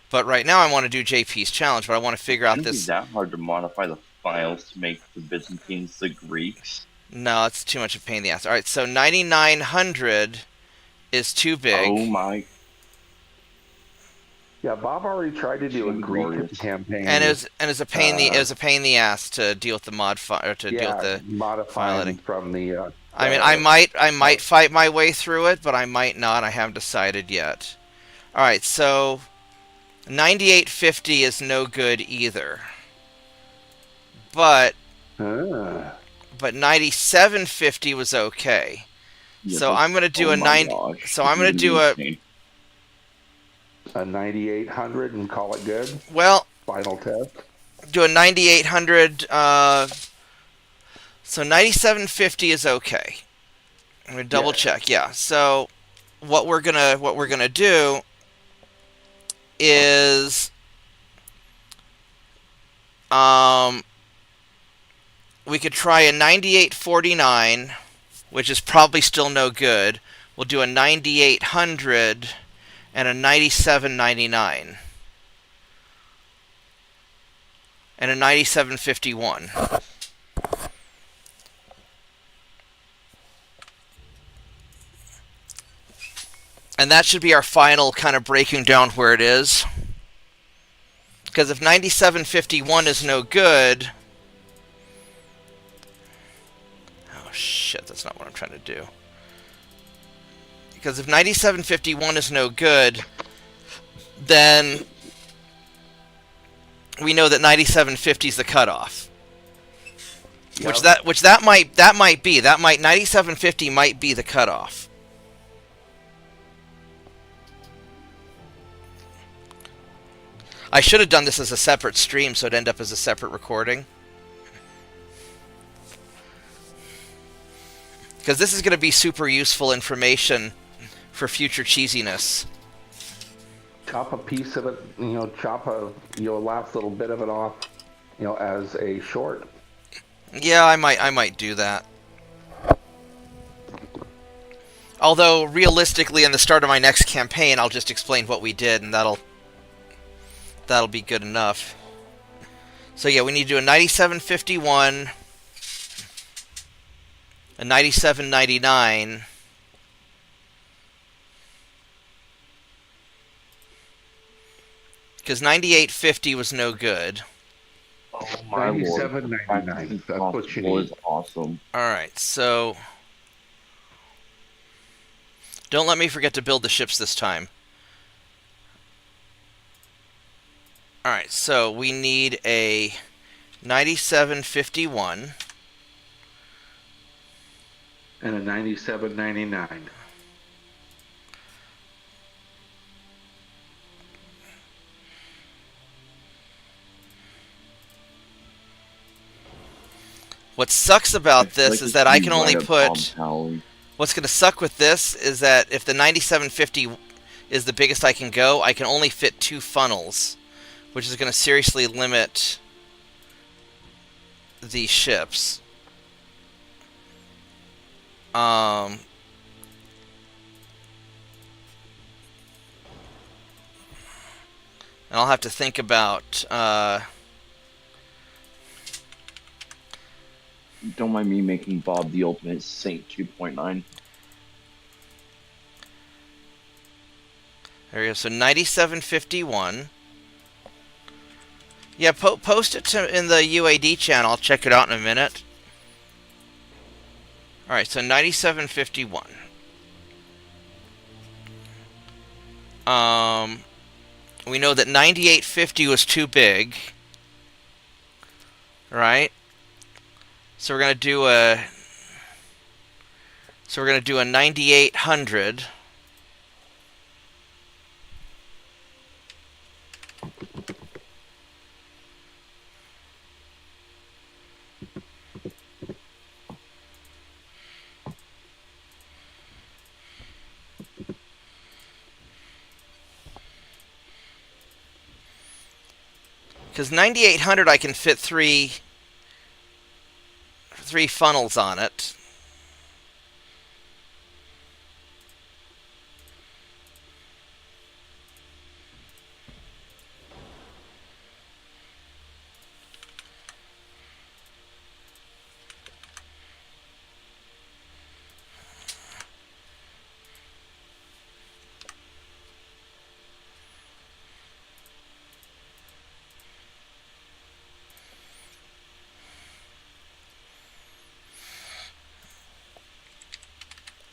But right now I want to do JP's challenge, but I want to figure out It's this. that hard to modify the files to make the Byzantines the Greeks. No, it's too much of a pain in the ass. All right, so 9900 is too big. Oh my. Yeah, Bob already tried to do a Too Greek glorious. campaign. And it was a pain in the ass to deal with the mod or to deal with the file editing. modifying from the. I mean, I might fight my way through it, but I might not. I haven't decided yet. All right, so 9850 is no good either. But 9750 was okay. Yeah, So I'm gonna do oh a my 90. gosh, So I'm this gonna is do a. insane. a 9800 and call it good. Well, Final test. do a 9800. So 9750 is okay. I'm gonna double check. Yeah. So what we're gonna do is we could try a 9849, which is probably still no good. We'll do a 9800 and a 9799 and a 9751. And that should be our final kind of breaking down where it is. Because if 9751 is no good... Oh shit, that's not what I'm trying to do. Because if 9751 is no good, then we know that 9750 is the cutoff. Yep. Which that might be. 9750 might be the cutoff. I should have done this as a separate stream so it'd end up as a separate recording. Because this is going to be super useful information for future cheesiness. Chop a piece of it, chop a last little bit of it off, as a short. Yeah, I might do that. Although realistically, in the start of my next campaign, I'll just explain what we did, and that'll be good enough. So yeah, we need to do a 9751, a 9799, because 9850 was no good. Oh my lord. 97.99. That's what you need. Is awesome. Alright, so... Don't let me forget to build the ships this time. Alright, so we need a 9751. And a 97.99. What sucks about this Like is that I can only right up put... Bob's alley. What's going to suck with this is that if the 9750 is the biggest I can go, I can only fit 2 funnels, which is going to seriously limit these ships. And I'll have to think about... Don't mind me making Bob the ultimate Saint 2.9. There we go. So 9751. Yeah, post it in the UAD channel. I'll check it out in a minute. Alright, so 9751. We know that 9850 was too big. Right? So we're gonna do a 9800. Because 9800 I can fit three funnels on it.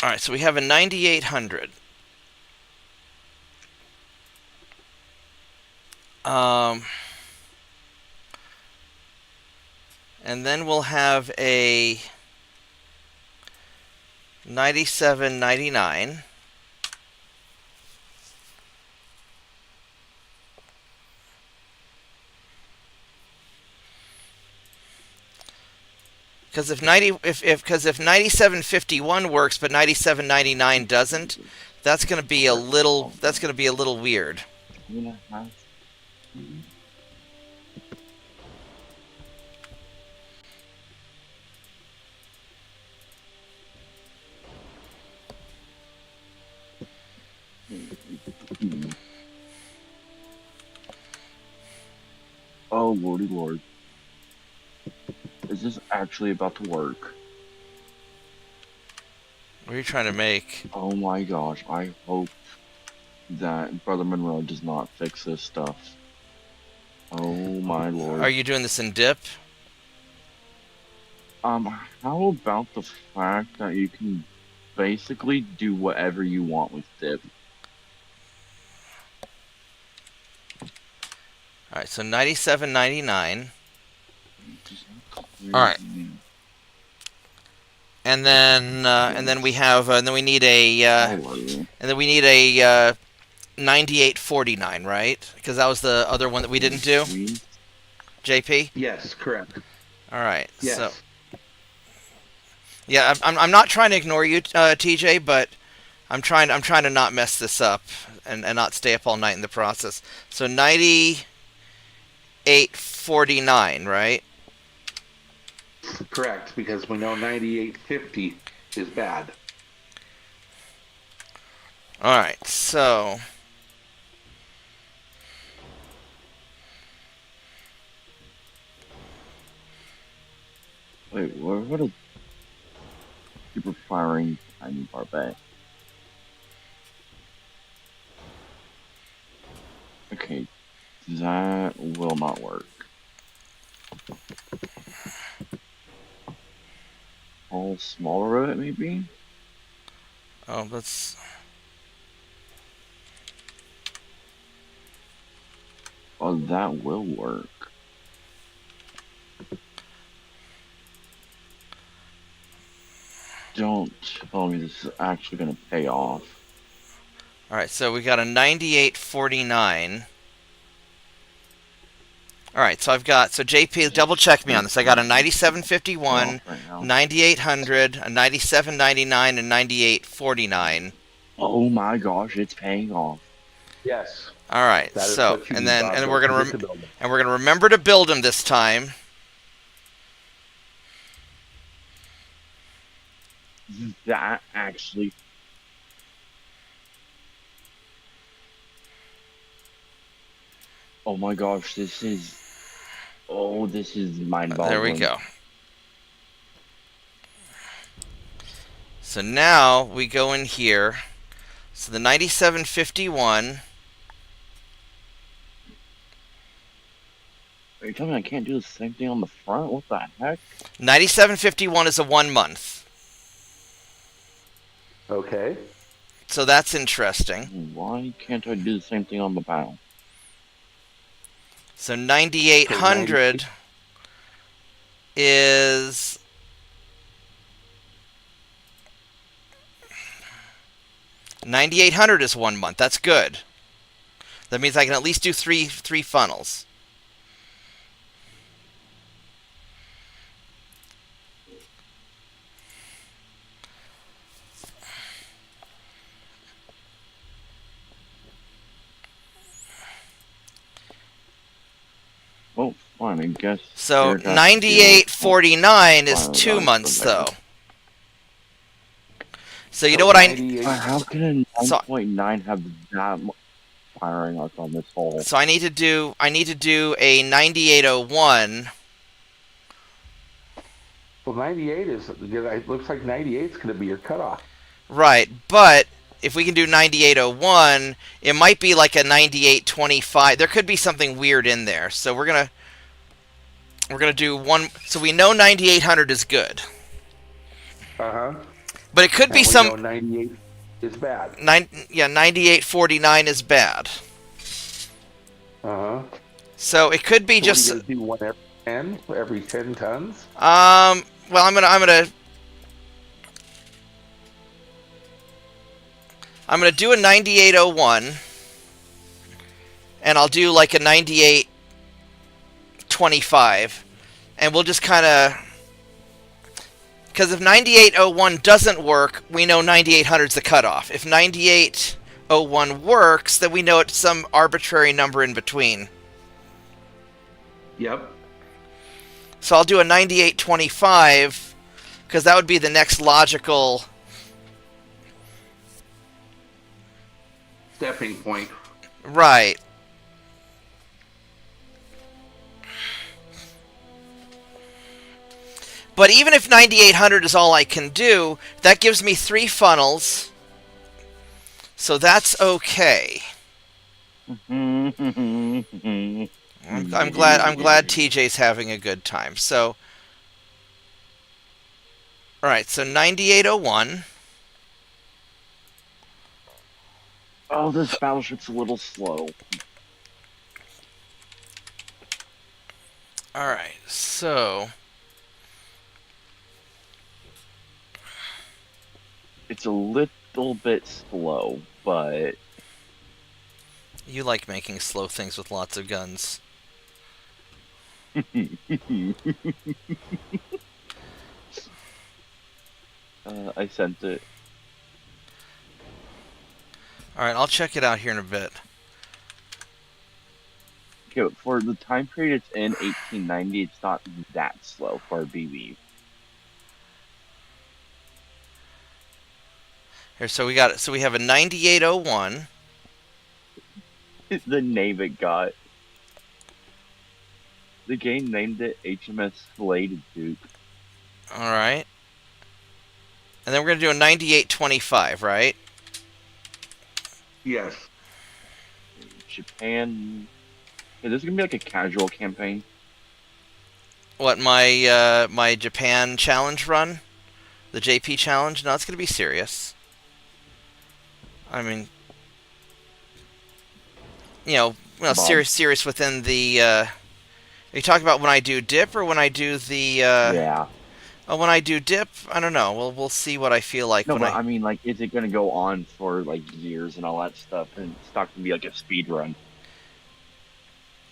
All right, so we have a 9800. And then we'll have a 9799. Because if 9751 works but 9799 doesn't, that's going to be a little weird. Oh, lordy lord. Is this actually about to work? What are you trying to make? Oh my gosh, I hope that Brother Monroe does not fix this stuff. Oh my lord. Are you doing this in dip? How about the fact that you can basically do whatever you want with dip? All right, so 9799. All right. And then we have and then we need a 9849, right? Because that was the other one that we didn't do. JP? Yes, correct. All right. Yes. So yeah, I'm not trying to ignore you, TJ, but I'm trying to not mess this up and not stay up all night in the process. So 9849, right? Correct, because we know 9850 is bad. All right, so Wait, what is super firing tiny barbet? Okay, that will not work. All smaller of it, maybe? oh, let's. Oh, that will work. Don't tell me this is actually going to pay off. All right, so we got a 9849. All right, so JP, double check me on this. I got a 9751, 9800, a 9799, and 9849. Oh my gosh, it's paying off. Yes. All right, That is so what you and need, then Bob. and Don't we're gonna forget to build them. remember to build them this time. That actually. Oh my gosh, this is. Oh, this is mind-boggling. There we go. So now we go in here. So the 9751. Are you telling me I can't do the same thing on the front? What the heck? 9751 is a 1 month. Okay. So that's interesting. Why can't I do the same thing on the bow? So 9800 is 9800 is 1 month. That's good. That means I can at least do three funnels. Oh, fine, I guess. So there has to be 9849 is Fine, 2 that's months the better. though. So you know what I 98 How can a So- 9.9 have that much firing arc on this hole? So I need to do a 9801. Well, 98 is. It looks like 98 is going to be your cutoff. Right, but if we can do 9801, it might be like a 9825. There could be something weird in there. So we're gonna do one. So we know 9800 is good. Uh huh. But it could And be we some know 98 is bad. 9849 is bad. Uh huh. So it could be So just what are you gonna do? One every 10 tons? well, I'm gonna do a 9801, and I'll do like a 9825, and we'll just kind of, because if 9801 doesn't work, we know 9800 is the cutoff. If 9801 works, then we know it's some arbitrary number in between. Yep. So I'll do a 9825, because that would be the next logical. Stepping point. Right. But even if 9800 is all I can do, that gives me 3 funnels. So that's okay. I'm glad TJ's having a good time. So all right, so 9801. Oh, this battleship's a little slow. All right. So It's a little bit slow, but you like making slow things with lots of guns. I sent it. All right, I'll check it out here in a bit. Okay, for the time period it's in, 1890, it's not that slow for a BB. Here, so we got it. So we have a 9801. The name it got. The game named it HMS Filleted Duke. All right. And then we're going to do a 9825, right? Yes. Japan. Yeah, this is gonna be like a casual campaign. What, my Japan challenge run? The JP challenge? No, it's going to be serious. I mean, well, Bob. serious within the. Are you talking about when I do dip or when I do the? Yeah. Oh, when I do dip, I don't know. We'll see what I feel like No, when but I mean, like, is it gonna go on for like years and all that stuff, and it's not gonna be like a speed run?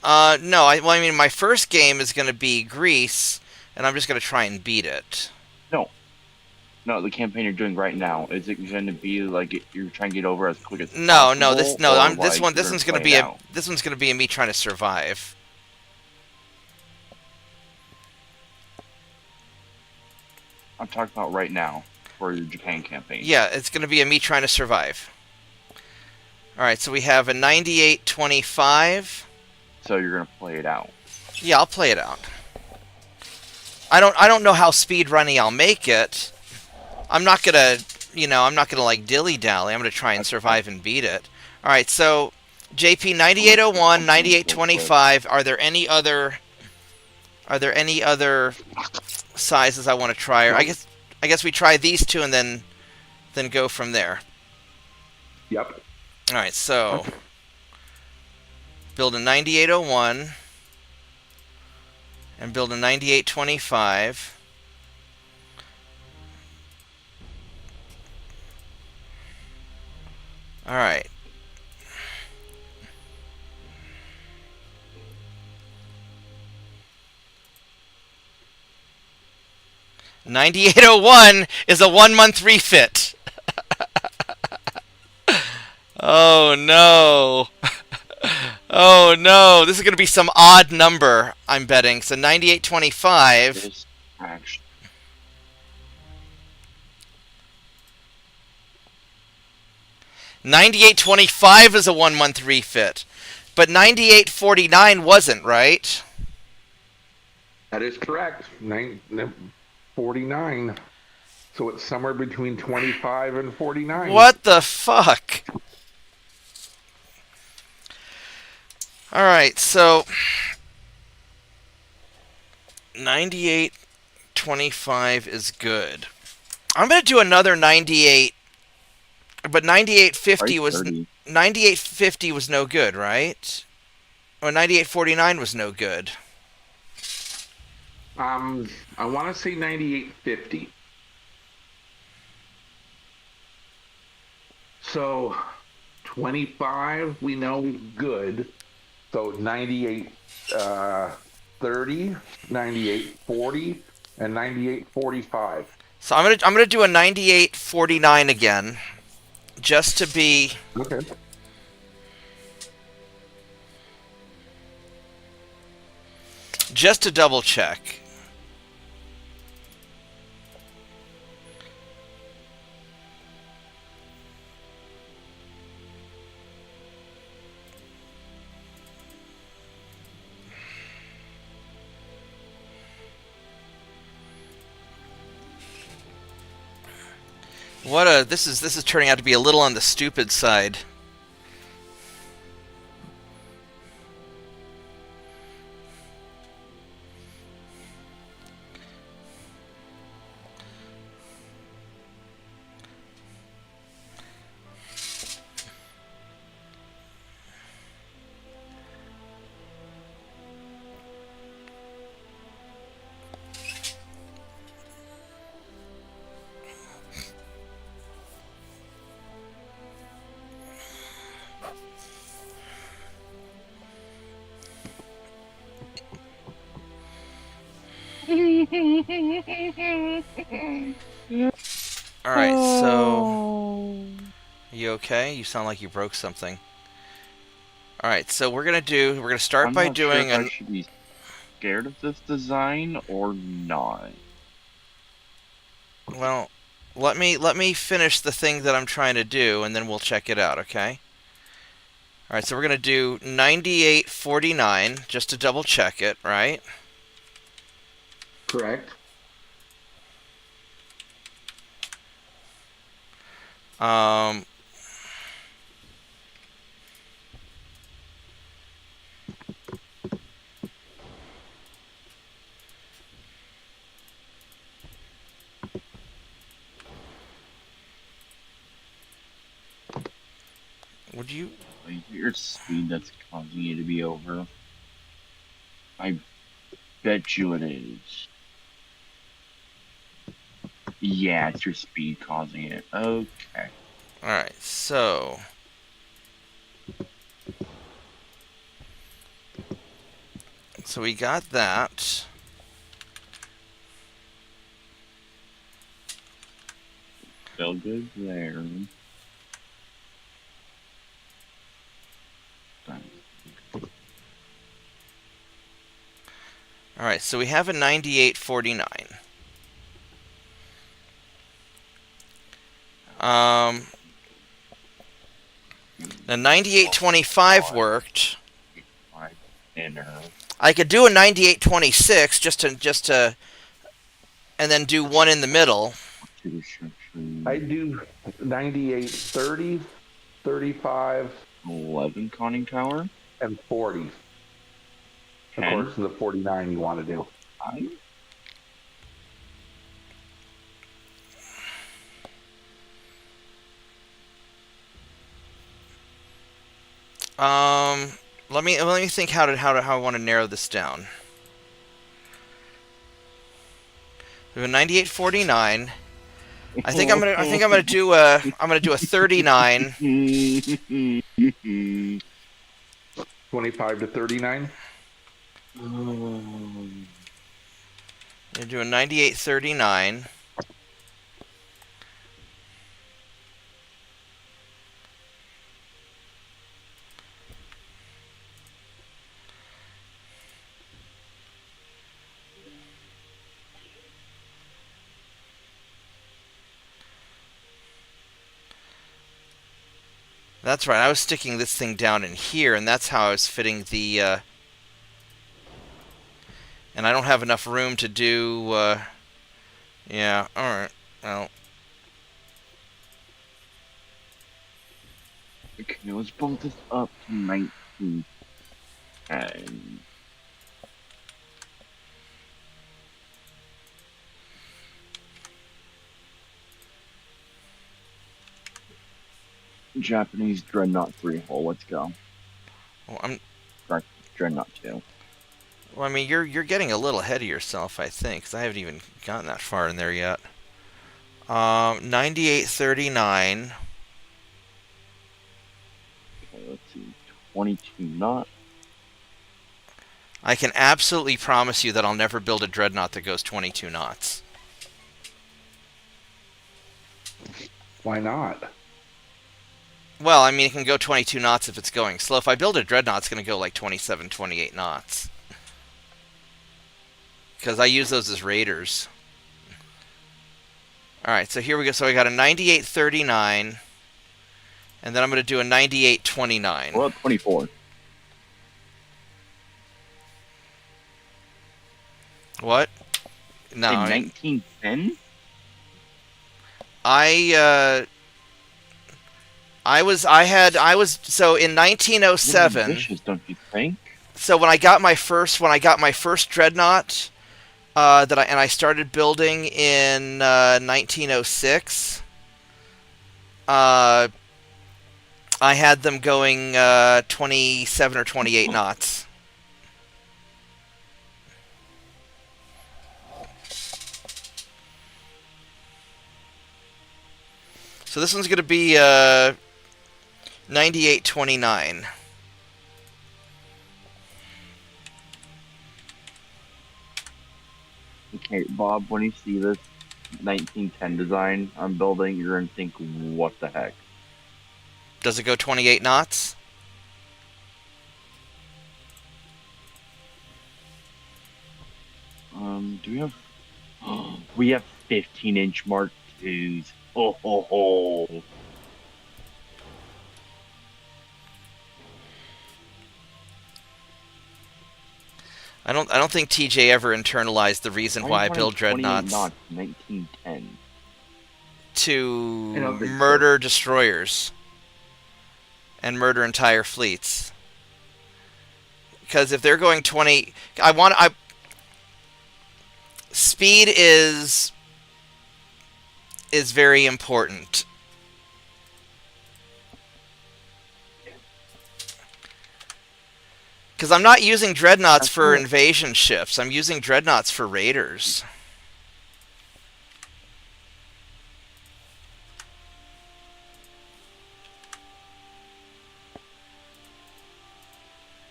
No. I mean, my first game is going to be Greece, and I'm just going to try and beat it. No, the campaign you're doing right now, is it gonna be like you're trying to get over as quick as No, possible? this or, this you're one's going to play be it out? this one's going to be me trying to survive. I'm talking about right now for your Japan campaign. Yeah, it's going to be a me trying to survive. All right, so we have a 9825. So you're gonna play it out. Yeah, I'll play it out. I don't know how speed running I'll make it. I'm not gonna like dilly dally. I'm gonna try and survive and beat it. All right, so JP 9801, 9825. Are there any other sizes I want to try? Or I guess we try these two and then go from there. Yep. All right, so build a 9801 and build a 9825. All right. $98.01 is a 1 month refit. Oh no. Oh no. This is going to be some odd number, I'm betting. So 98.25. This actually, 98.25 is a 1 month refit. But 98.49 wasn't, right? That is correct. 49. So it's somewhere between 25 and 49. What the fuck? Alright, so 98.25 is good. I'm gonna do another 98, but 9850 Try was 30. 9850 was no good, right? Or 9849 was no good. I want to say 9850. So 25 we know good. So 98 30, 98 40, and 98 45. So I'm gonna do a 9849 again, just to be Okay. just to double check. This is turning out to be a little on the stupid side. All right, so you okay? You sound like you broke something. All right, so we're gonna start I'm by not sure doing if I an should be scared of this design or not. well, let me finish the thing that I'm trying to do, and then we'll check it out, okay? All right, so we're gonna do 9849 just to double check it, right? Correct. Um, would you? Like, your speed that's causing you to be over. I bet you it is. Yeah, it's your speed causing it. Okay. All right, so we got that. Still good there. All right, so we have a 9849. The 9825 worked. My inner. I could do a 9826 just to and then do one in the middle. I do 98 30, 35, 11 conning tower. and 40. Of 10. course, the 49 you want to do. 5. Let me think how I want to narrow this down. We have a 9849. I think I'm gonna do a 39. 25 to 39. I'm gonna do a 9839. That's right. I was sticking this thing down in here, and that's how I was fitting the. And I don't have enough room to do. Yeah. All right. Well. Okay, let's bump this up to 19. And Japanese Dreadnought 3 hull. Let's go. Well, Dreadnought 2. well, I mean, you're getting a little ahead of yourself, I think, 'cause I haven't even gotten that far in there yet. 9839. Okay, let's see. 22 knot. I can absolutely promise you that I'll never build a dreadnought that goes 22 knots. Why not? Well, I mean, it can go 22 knots if it's going slow. If I build a dreadnought, it's going to go like 27, 28 knots. Because I use those as raiders. Alright, so here we go. So I got a 9839. And then I'm going to do a 9829. Well, 24. What? No. In I mean, 1910? So in 1907. Ambitious, don't you think? So when I got my first dreadnought, I started building in 1906. I had them going 27 or 28 knots. So this one's going to be 9829. Okay, Bob, when you see this 1910 design I'm building, you're going to think, what the heck? Does it go 28 knots? Do we have... we have 15-inch Mark IIs. Oh, ho, ho. I don't think TJ ever internalized the reason why I build dreadnoughts. 1910. To I don't think so. murder destroyers and murder entire fleets. Because if they're going 20, speed is very important. Because I'm not using dreadnoughts for invasion ships. I'm using dreadnoughts for raiders.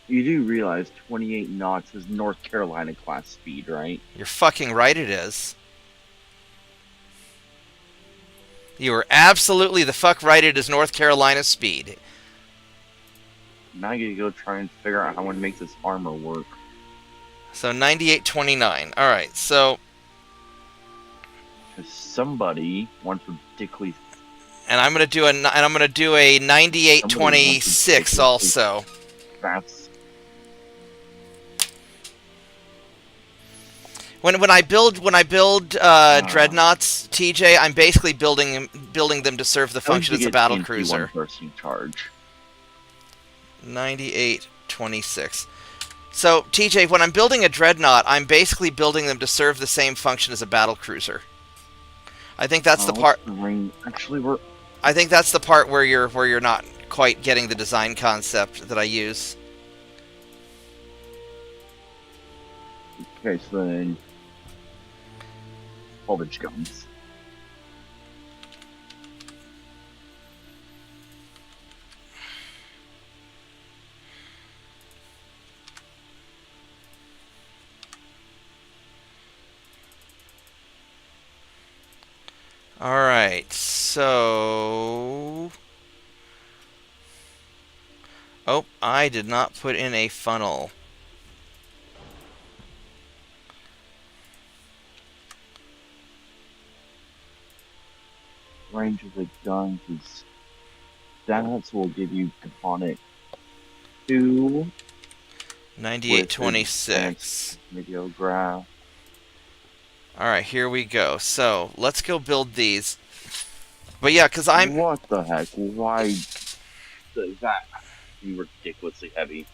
You do realize 28 knots is North Carolina class speed, right? You're fucking right it is. You are absolutely the fuck right it is North Carolina speed. Now you gotta go try and figure out how I'm gonna make this armor work. So 9829. Alright, so... Because somebody wants ridiculously... And I'm gonna do a 9826 also. Fast. When I build dreadnoughts, TJ, I'm basically building them to serve the function as a battle cruiser. One-person charge. 9826. So, TJ, when I'm building a dreadnought, I'm basically building them to serve the same function as a battle cruiser. I think that's the part. Actually, I think that's the part where you're not quite getting the design concept that I use. Okay, so then 12-inch guns. Alright, so... Oh, I did not put in a funnel. Range of the guns is... That will give you component 2... 9826. Radiograph. Alright, here we go. So, let's go build these. But yeah, because I'm... What the heck? Why does that be ridiculously heavy?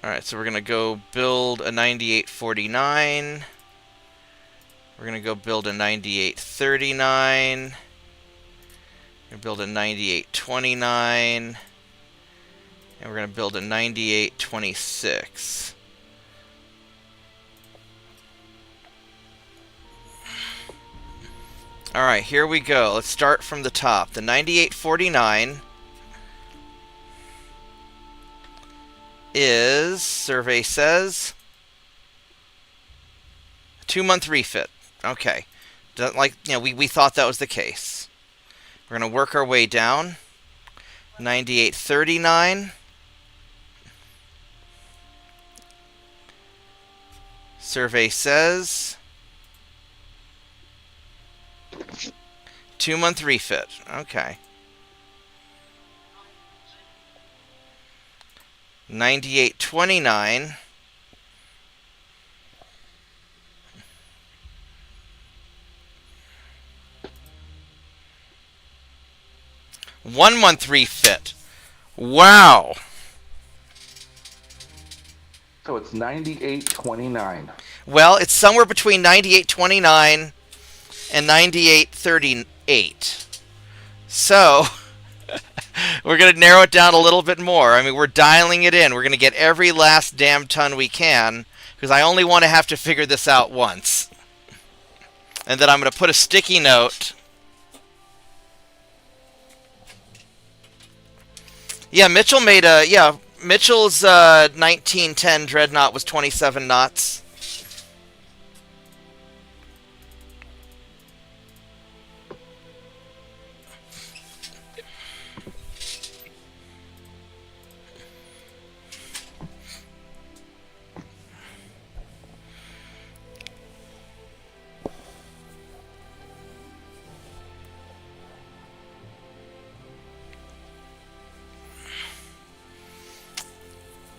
Alright, so we're going to go build a 9849. We're going to go build a 9839. We're going to build a 9829. And we're going to build a 9826. Alright, here we go. Let's start from the top. The 9849 is, survey says, 2-month refit. Okay. We thought that was the case. We're going to work our way down. 9839. Survey says 2-month refit. Okay. 9829. One-month refit. Wow. So it's 98.29. Well, it's somewhere between 98.29 and 98.38. So, we're going to narrow it down a little bit more. I mean, we're dialing it in. We're going to get every last damn ton we can, because I only want to have to figure this out once. And then I'm going to put a sticky note. Yeah, Mitchell made a... Yeah, Mitchell's 1910 Dreadnought was 27 knots.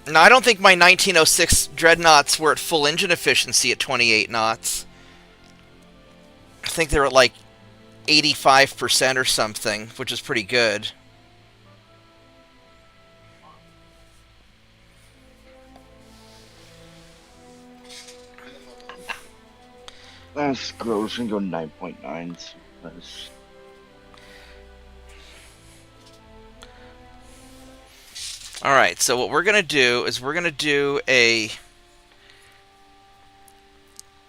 Now, I don't think my 1906 Dreadnoughts were at full engine efficiency at 28 knots. I think they were at like 85% or something, which is pretty good. That's gross. I'm going 9.9. That's... Alright, so what we're going to do is we're going to do a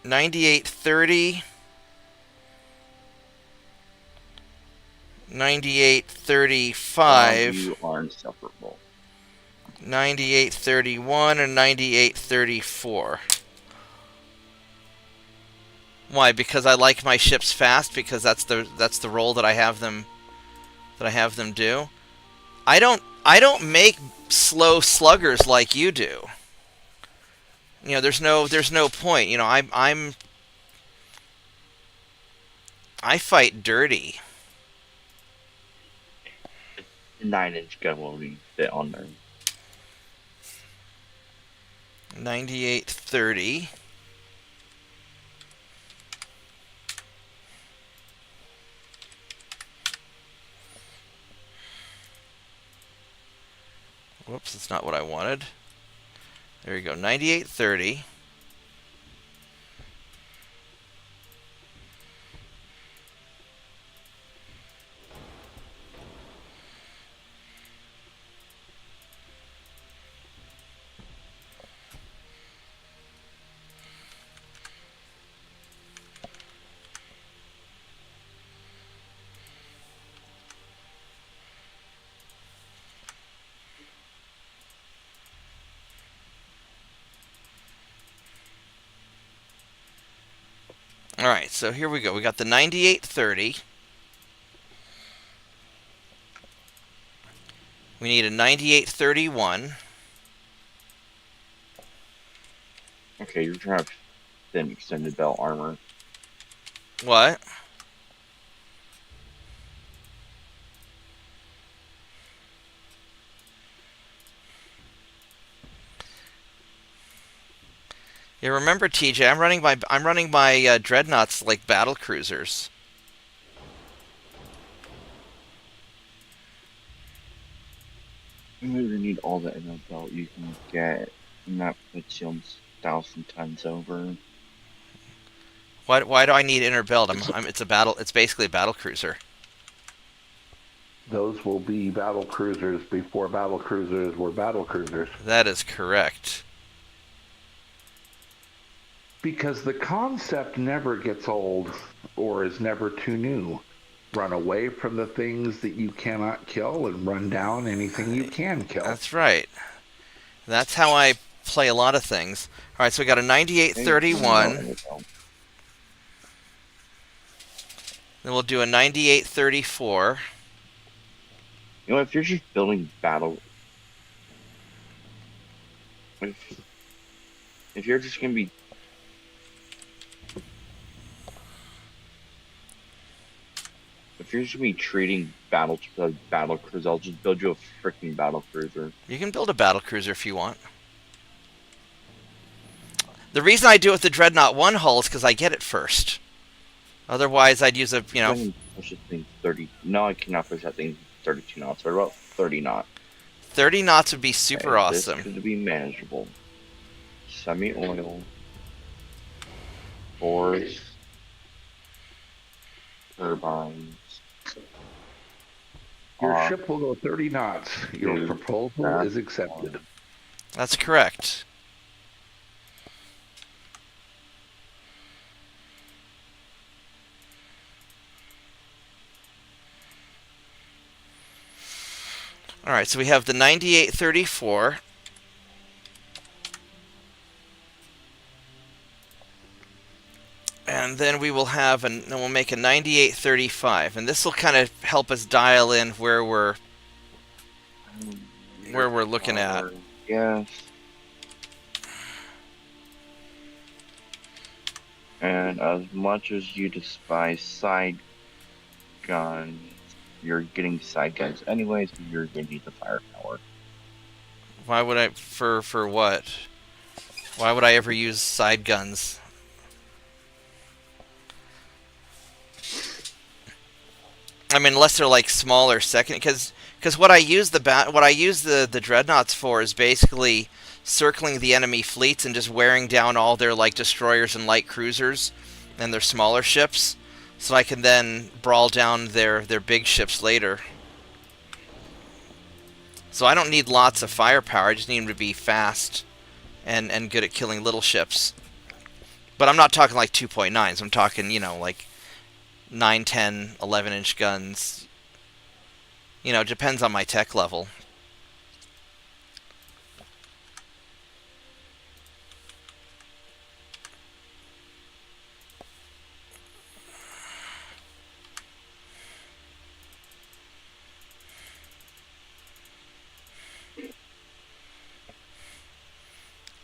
9830, 9835, You are inseparable. 9831, and 9834. Why? Because I like my ships fast, because that's the role that I have them do. I don't make slow sluggers like you do. You know, there's no point. You know, I fight dirty. 9-inch gun will be fit on there. 9830. Whoops, that's not what I wanted. There you go, 9830. Alright, so here we go. We got the 9830. We need a 9831. Okay, you're trying to thin extended belt armor. What? Yeah, remember, TJ, I'm running my Dreadnoughts like battle cruisers. You really need all the inner belt you can get, and that puts you almost 1,000 tons over. Why do I need inner belt? It's basically a battle cruiser. those will be battle cruisers before battle cruisers were battle cruisers. That is correct. Because the concept never gets old or is never too new. Run away from the things that you cannot kill and run down anything you can kill. That's right. That's how I play a lot of things. All right, so we got a 9831. Then we'll do a 9834. You know, if you're just building battle, if you're just gonna be, if you're just gonna be treating battle cruiser, I'll just build you a freaking battle cruiser. You can build a battle cruiser if you want. The reason I do it with the Dreadnought 1 hull is because I get it first. Otherwise, I'd use a, you know... I can push this thing 30. No, I cannot push that thing 32 knots. What about 30 knots? 30 knots would be super Okay, awesome. This could be manageable. Semi-oil. Force. Turbines. Your ship will go 30 knots. Your Dude, proposal is accepted. That's correct. All right, so we have the 9834. And then we will have, then we'll make a 9835. And this will kind of help us dial in where we're looking at. Yes. And as much as you despise side guns, you're getting side guns anyways, because you're going to need the firepower. Why would I, for what? Why would I ever use side guns? I mean, unless they're like smaller second, because what I use the dreadnoughts for is basically circling the enemy fleets and just wearing down all their like destroyers and light cruisers and their smaller ships, so I can then brawl down their big ships later. So I don't need lots of firepower. I just need them to be fast and good at killing little ships. But I'm not talking like 2.9s. I'm talking, you know, like 9, 10, 11-inch guns. You know, it depends on my tech level.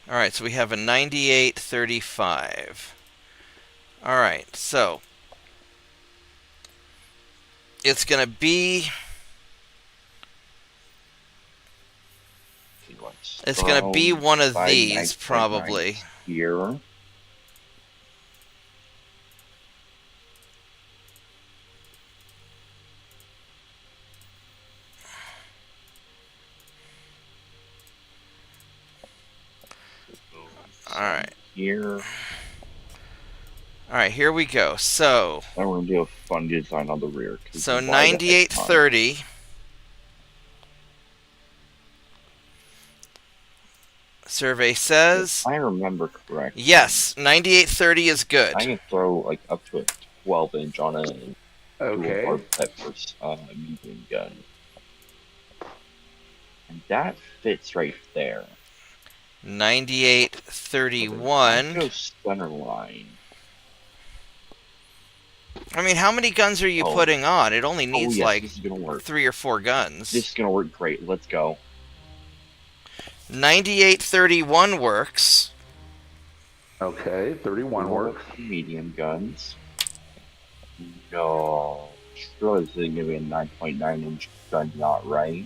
Alright, so we have a 9835. Alright, so it's going to be... It's going to be one of these, probably. Here. Alright. Here. Alright, here we go. So... And we're going to do a fun design on the rear. So 9830... Survey says... If I remember correctly. Yes, 9830 is good. I can throw like up to a 12-inch on a Okay. dual medium gun. And that fits right there. 9831. Go center line. I mean, how many guns are you putting on? It only needs yes, like this is gonna work. 3 or 4 guns. This is gonna work great. Let's go. 9831 works. Okay, 31 works. Medium guns. No. Surely this isn't gonna be a 9.9-inch gun, not right?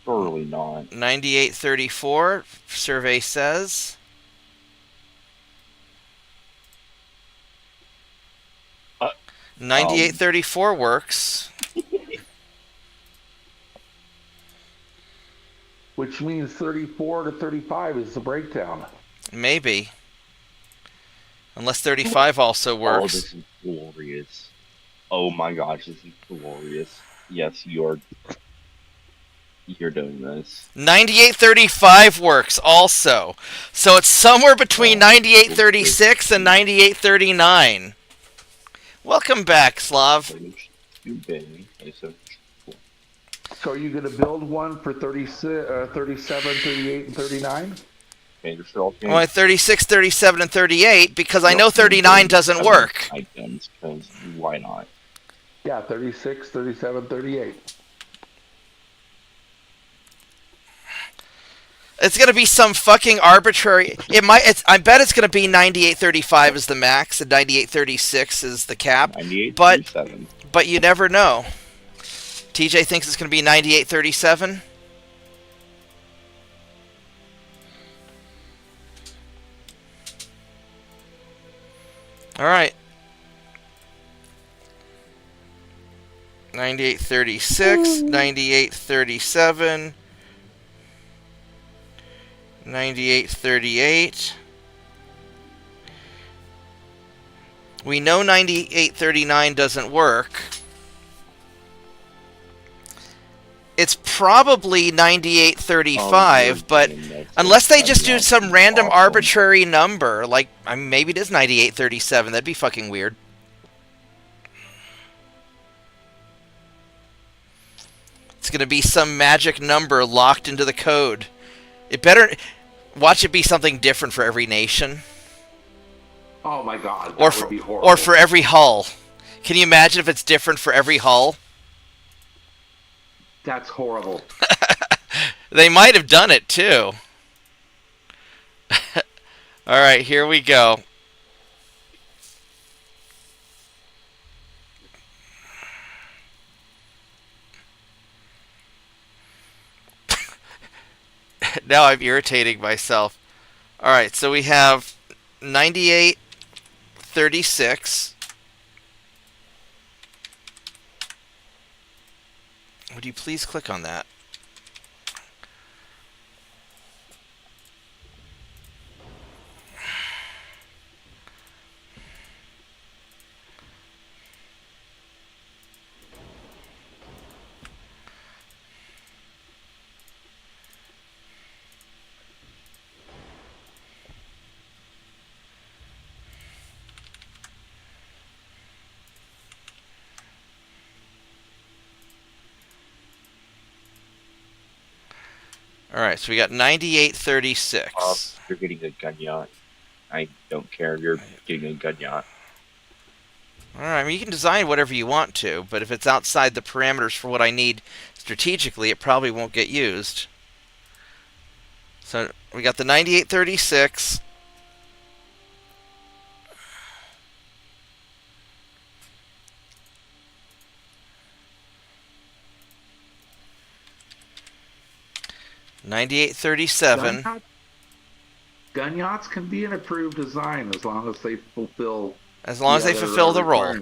Surely not. 9834, survey says. Uh, 9834 works. Which means 34 to 35 is the breakdown. Maybe. Unless 35 also Oh, works. this is glorious. Oh my gosh, this is glorious. Yes, you're doing this. 9835 works also. So it's somewhere between Oh, 9836 and 9839. Welcome back, Slav. You baby. Okay, so So are you going to build one for 36, 37, 38, and 39? you're still Well, 36, 37, and 38 because I know Nope, 39 doesn't work. Items, because why not? Yeah, 36, 37, 38. It's gonna be some fucking arbitrary. It might. I bet it's gonna be 9835 is the max and 9836 is the cap. 98, But 37. but you never know. TJ thinks it's gonna be 9837. All right. 9836, 9837, 9838. We know 9839 doesn't work. It's probably 9835, but unless they just do some random arbitrary number, like maybe it is 9837, that'd be fucking weird. It's going to be some magic number locked into the code. It better watch it be something different for every nation. Oh my god, that Or would be for, horrible. or for every hull. Can you imagine if it's different for every hull? That's horrible. They might have done it too. Alright, here we go. Now I'm irritating myself. Alright, so we have 9836. Would you please click on that? Alright, so we got 9836. You're getting a gun yacht. I don't care. You're getting a gun yacht. Alright, I mean, you can design whatever you want to, but if it's outside the parameters for what I need strategically, it probably won't get used. So we got the 9836. $9837. Gun yachts can be an approved design as long as they fulfill. As long as they fulfill the role.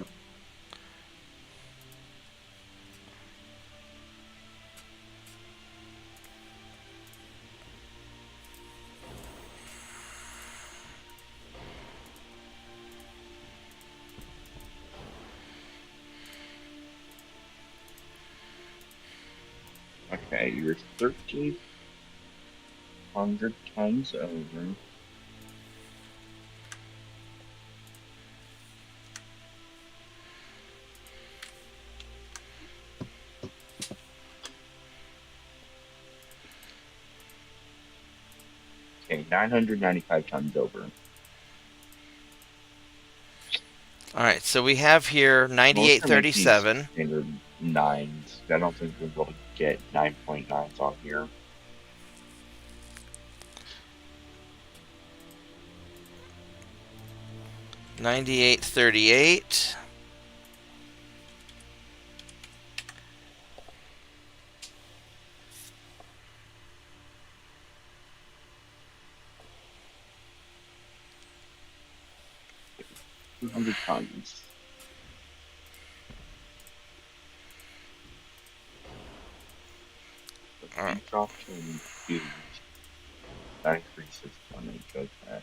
Okay, you're 1,300 tons over. Okay, 995 tons over. Alright, so we have here 9837. Standard 9s. I don't think we'll be able to get 9.9s on here. $9838. $200 tons. Alright. Drop to huge. That increases when it goes back.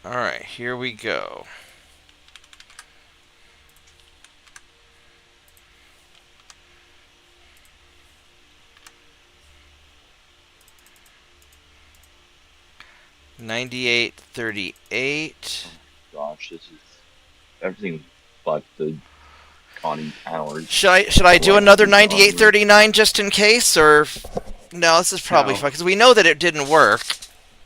Alright, here we go. 9838. Gosh, this is everything but the Connie Towers. Should I do Like, another it's on 9839 just in case, or no? This is probably No. fine because we know that it didn't work.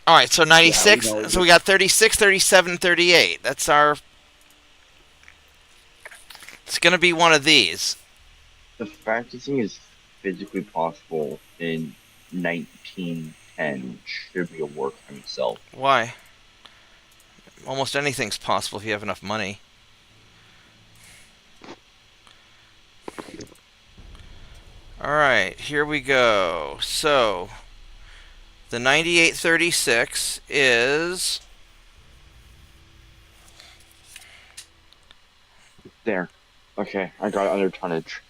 All right, so 96. know it So we got 36, 37, 38. That's our. It's gonna be one of these. The fact this thing is physically possible in 1910 should be a work on itself. Why? Almost anything's possible if you have enough money. Alright, here we go. So, the 9836 is... There. Okay, I got under tonnage.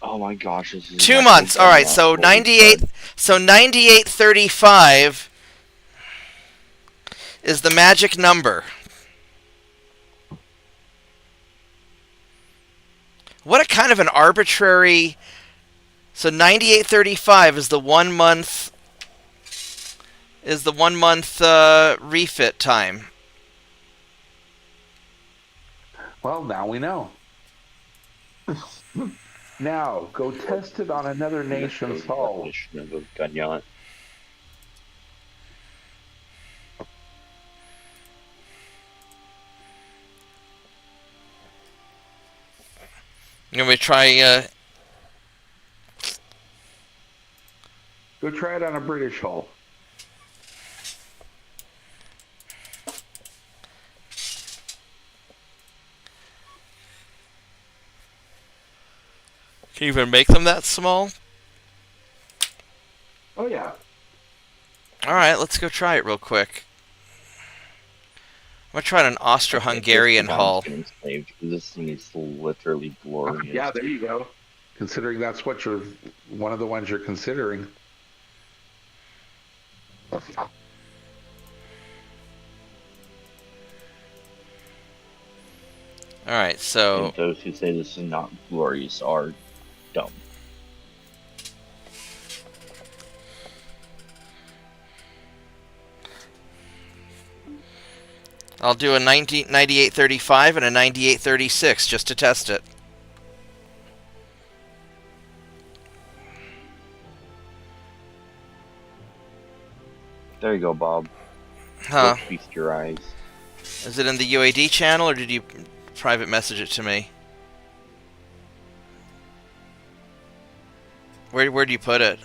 Oh my gosh, this is 2 months. Alright, so 9835 is the magic number. What a kind of an arbitrary... So 9835 is the 1 month... Is the 1 month refit time. Well, now we know. Now, go test it on another nation's hull. Of a gun yacht. You want me to try... Go try it on a British hull. Can you even make them that small? Oh, yeah. Alright, let's go try it real quick. I'm going to try an Austro-Hungarian hull. This thing is literally glorious. Yeah, there you go. Considering that's what you're... One of the ones you're considering. Alright, so... And those who say this is not glorious are dumb. I'll do a 9835 and a 9836 just to test it. There you go, Bob. Huh. Go feast your eyes. Is it in the UAD channel, or did you private message it to me? Where do you put it?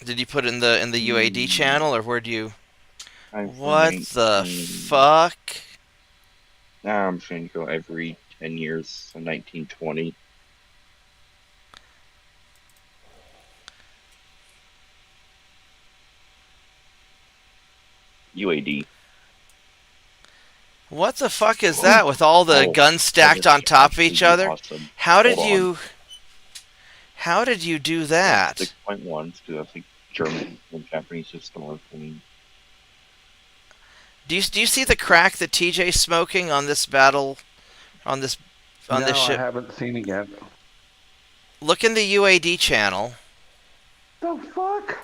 Did you put it in the UAD channel, or where do you... What the fuck? Nah, I'm trying to go every 10 years, so 1920. UAD. What the fuck is that with all the guns stacked on top of each other? Awesome. How did Hold you... How did you do that? 6.1, because I think German and Japanese system are clean. Do you see the crack that TJ's smoking on this battle, on this No, ship? I haven't seen it yet. Look in the UAD channel. The fuck?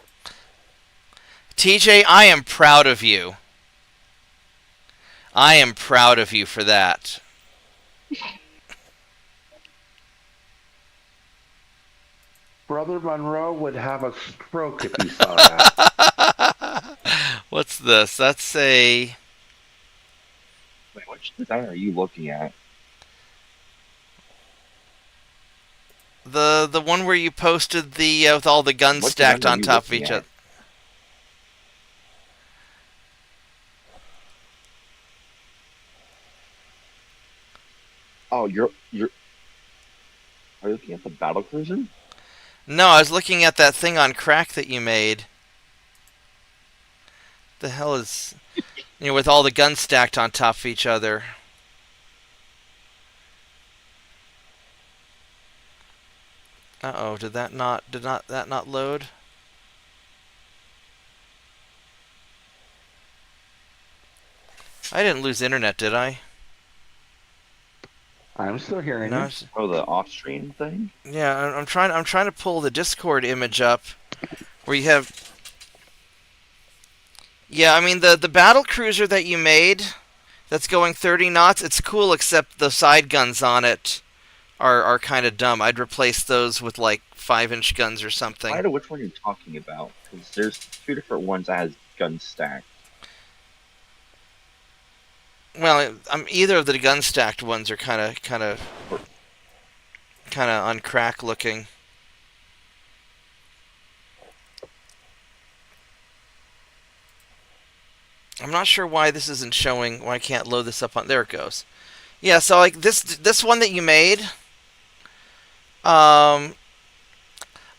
TJ, I am proud of you. I am proud of you for that. Brother Monroe would have a stroke if he saw that. What's this? That's a... Wait, which design are you looking at? The one where you posted the with all the guns What stacked design are on you top of looking each at? other. Oh, you're... Are you looking at the battle cruiser? No, I was looking at that thing on crack that you made. The hell is... with all the guns stacked on top of each other. Uh-oh, did that not load? I didn't lose internet, did I? I'm still hearing No. you. it's- Oh, the off-stream thing? Yeah, I'm trying. I'm trying to pull the Discord image up, where you have. Yeah, I mean the battle cruiser that you made, that's going 30 knots. It's cool, except the side guns on it are kind of dumb. I'd replace those with like 5-inch guns or I something. don't know which one you're talking about, because there's two different ones that has gun stack. Well, either of the gun stacked ones are kind of on crack looking. I'm not sure why this isn't showing. Why I can't load this up on. There it goes. Yeah, so like this one that you made. I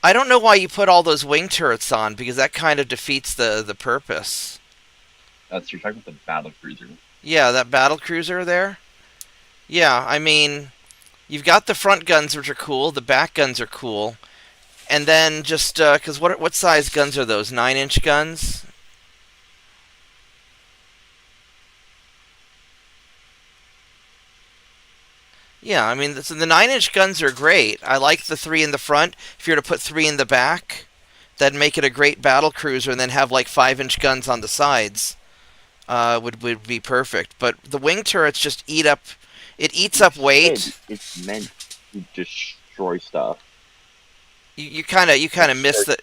don't know why you put all those wing turrets on, because that kind of defeats the purpose. That's you're talking about the battle cruiser. Yeah, that battle cruiser there. Yeah, I mean, you've got the front guns, which are cool. The back guns are cool. And then just because what size guns are those? 9-inch guns? Yeah, I mean, so the 9-inch guns are great. I like the 3 in the front. If you were to put 3 in the back, that'd make it a great battle cruiser, and then have like 5-inch guns on the sides. Would be perfect. But the wing turrets just eat up. It eats up weight. It's meant to destroy stuff. You kind of miss the.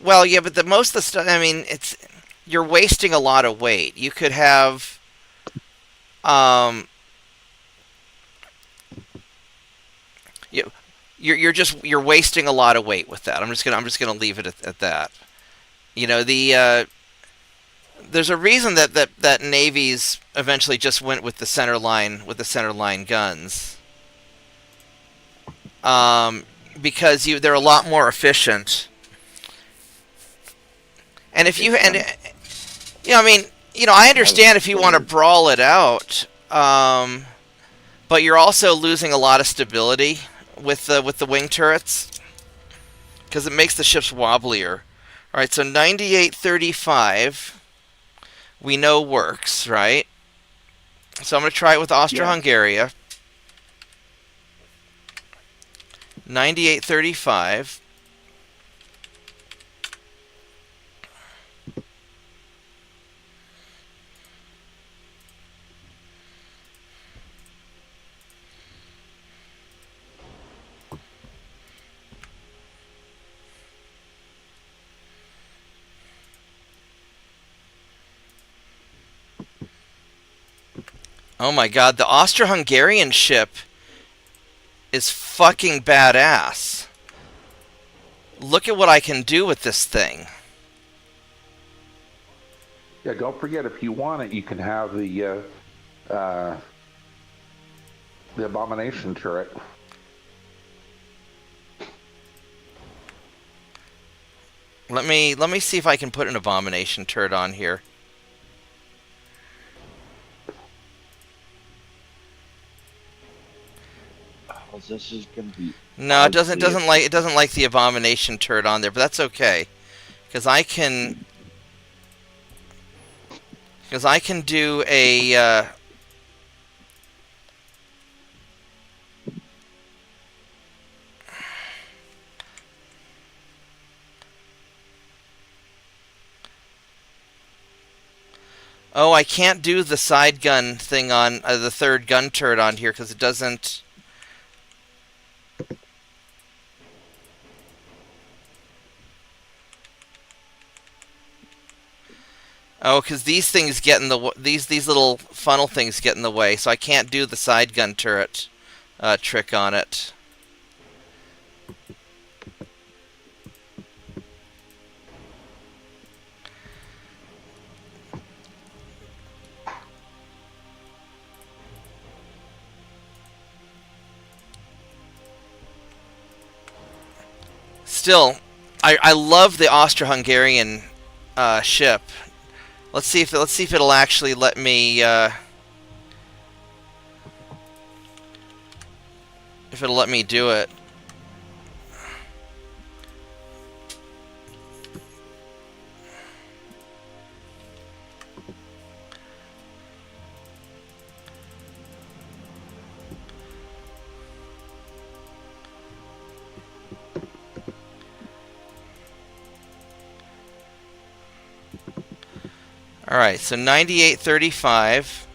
Well, yeah, but most of the stuff. I mean, you're wasting a lot of weight. You could have. You're wasting a lot of weight with that. I'm just gonna leave it at that. You know, there's a reason that navies eventually just went with the center line guns. Because they're a lot more efficient. And if you I mean, I understand if you want to brawl it out, but you're also losing a lot of stability with the wing turrets, because it makes the ships wobblier. All right, so 9835 we know works, right? So I'm going to try it with Austro-Hungaria. 9835. Oh my god, the Austro-Hungarian ship is fucking badass. Look at what I can do with this thing. Yeah, don't forget, if you want it, you can have the abomination turret. Let me see if I can put an abomination turret on here. Oh, this is gonna be. No, it doesn't like the abomination turret on there, but that's okay, because I can do a Oh, I can't do the side gun thing on the third gun turret on here because it doesn't. Oh, because these things get in the these little funnel things get in the way, so I can't do the side gun turret trick on it. Still, I love the Austro-Hungarian ship. Let's see if it'll actually let me if it'll let me do it. All right, so 9835.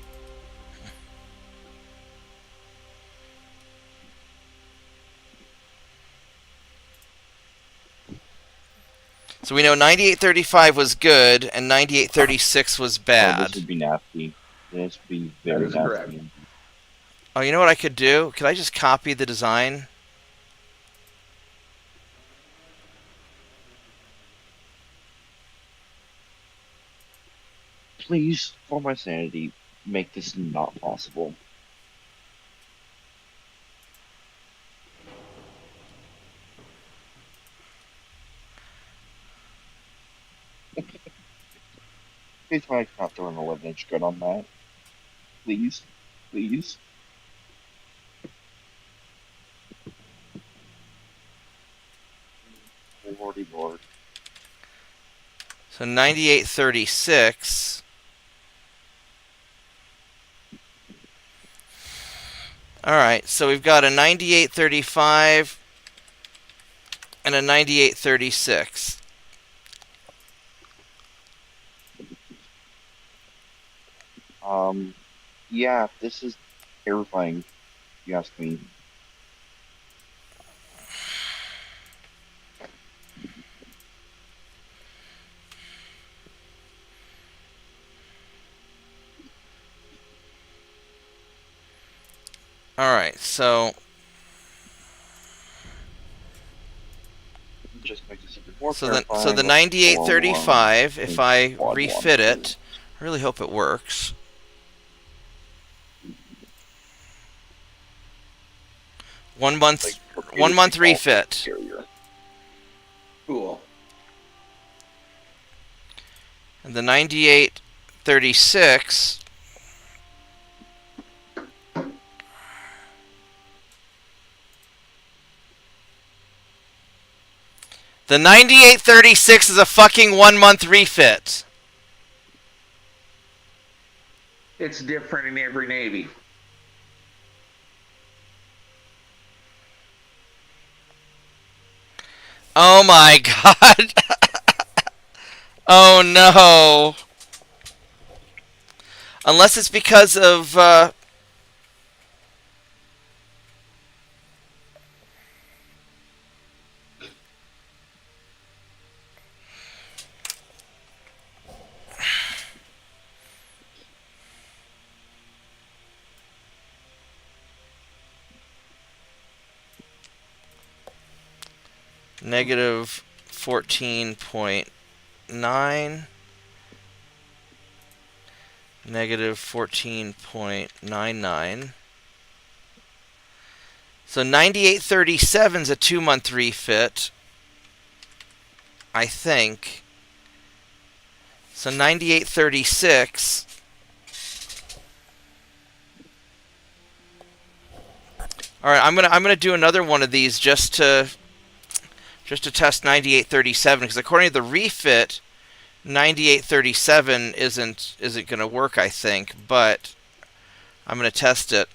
So we know 9835 was good and 9836 was Oh, this bad. would be nasty. This would be That very is nasty. correct. Oh, you know what I could do? Could I just copy the design? Please, for my sanity, make this not possible. Please, why I can't throw an 11-inch gun on that. Please, please. Lordy Lord. So 9836. All right, so we've got a 9835 and a 9836. Yeah, this is terrifying, if you ask me. All right, so Just makes it even more so terrifying. the with 9835, full-on if I quad refit launchers. it, I really hope it works. One month, Like, torpedoes 1 month take off refit. scarier. Cool. And the 9836. The 9836 is a fucking 1 month refit. It's different in every Navy. Oh my god. Oh no. Unless it's because of negative 14.9, negative 14.99. So 9837 is a 2 month refit, I think. So 9836. All right, I'm gonna do another one of these just to test 9837, because according to the refit, 9837 isn't gonna work, I think, but I'm gonna test it.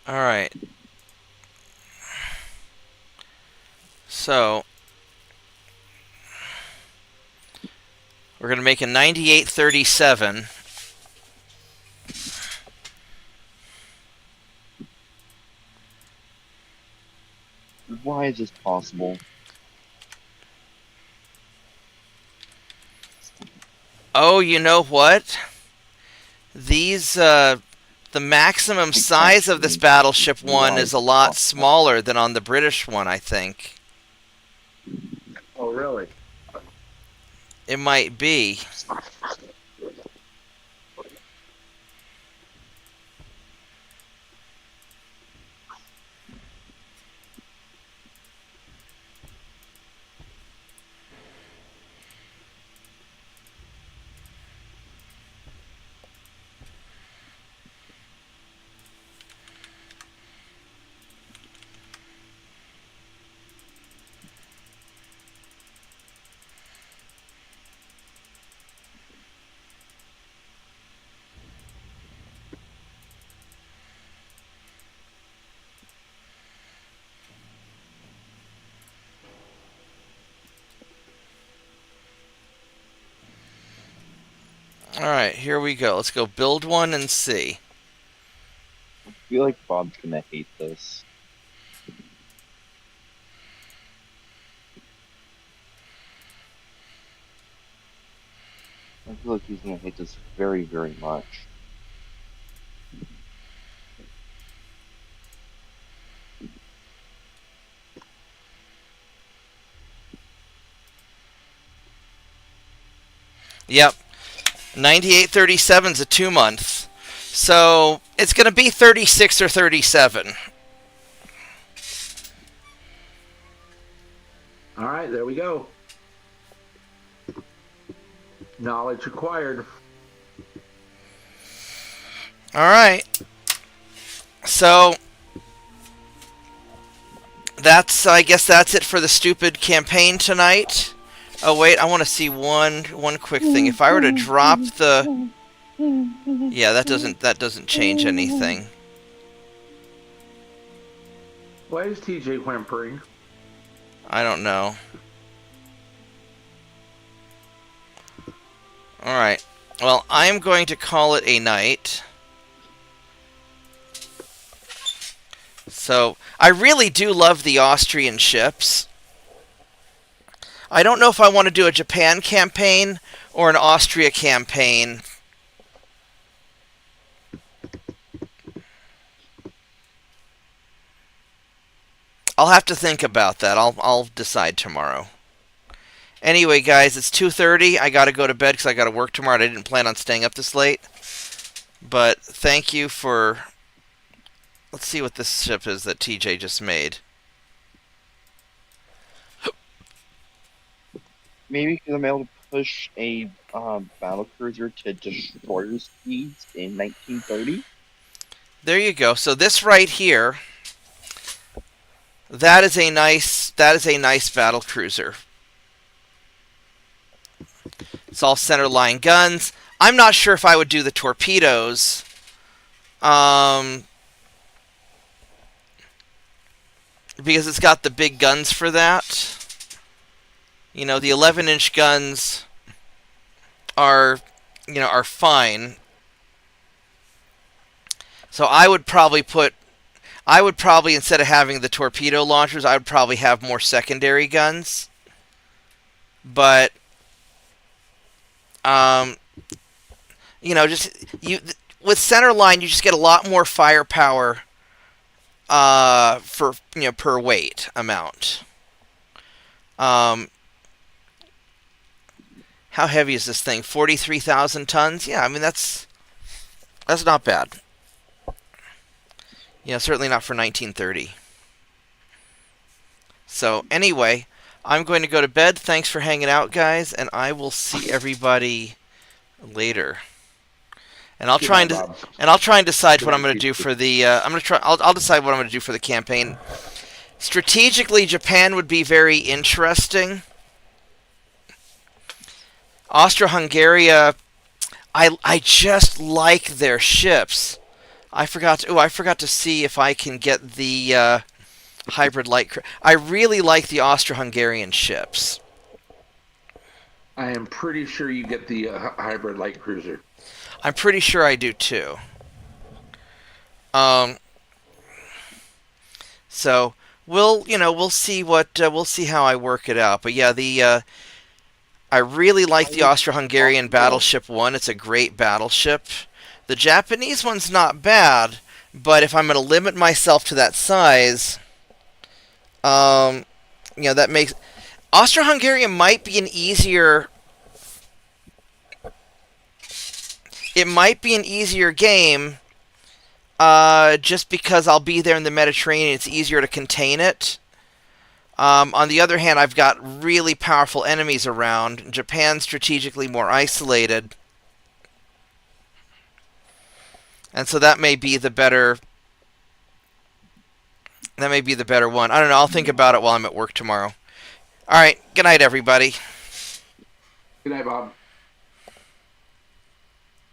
All right. So we're gonna make a 9837. Why is this possible? Oh, you know what? These, the maximum It's size of this actually battleship one is large a lot off. smaller than on the British one, I think. Oh, really? It might be. Alright, here we go. Let's go build one and see. I feel like Bob's gonna hate this. I feel like he's gonna hate this very, very much. Yep. 9837's a 2-month. So it's going to be 36 or 37. All right, there we go. Knowledge acquired. All right. So I guess that's it for the stupid campaign tonight. Oh wait, I want to see one quick thing. If I were to drop the, yeah, that doesn't change anything. Why is TJ whimpering? I don't know. All right. Well, I'm going to call it a night. So I really do love the Austrian ships. I don't know if I want to do a Japan campaign or an Austria campaign. I'll have to think about that. I'll decide tomorrow. Anyway, guys, it's 2:30. I got to go to bed because I got to work tomorrow. And I didn't plan on staying up this late. But thank you for... Let's see what this ship is that TJ just made. Maybe because I'm able to push a battlecruiser to destroyer speeds in 1930. There you go. So this right here, that is a nice battle cruiser. It's all center line guns. I'm not sure if I would do the torpedoes. Because it's got the big guns for that. You know, the 11-inch guns are fine. So I would probably instead of having the torpedo launchers, I would probably have more secondary guns. But with center line, you just get a lot more firepower for per weight amount. How heavy is this thing? 43,000 tons? Yeah, I mean that's not bad. Certainly not for 1930. So anyway, I'm going to go to bed. Thanks for hanging out, guys, and I will see everybody later. And I'll try and decide what I'm going to do for the. I'll decide what I'm going to do for the campaign. Strategically, Japan would be very interesting. Austro-Hungary, I just like their ships. I forgot to see if I can get the hybrid light. I really like the Austro-Hungarian ships. I am pretty sure you get the hybrid light cruiser. I'm pretty sure I do too. So we'll see how I work it out. But yeah, I really like the Austro-Hungarian Battleship 1. It's a great battleship. The Japanese one's not bad, but if I'm going to limit myself to that size, that makes... Austro-Hungarian might be an easier... It might be an easier game, just because I'll be there in the Mediterranean. It's easier to contain it. On the other hand, I've got really powerful enemies around. Japan's strategically more isolated. And so that may be the better... That may be the better one. I don't know. I'll think about it while I'm at work tomorrow. All right. Good night, everybody. Good night, Bob.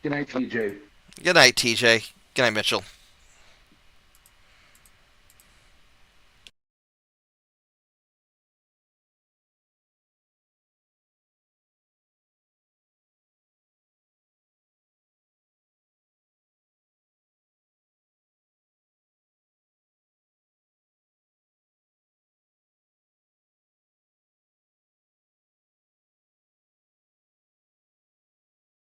Good night, TJ. Good night, TJ. Good night, Mitchell.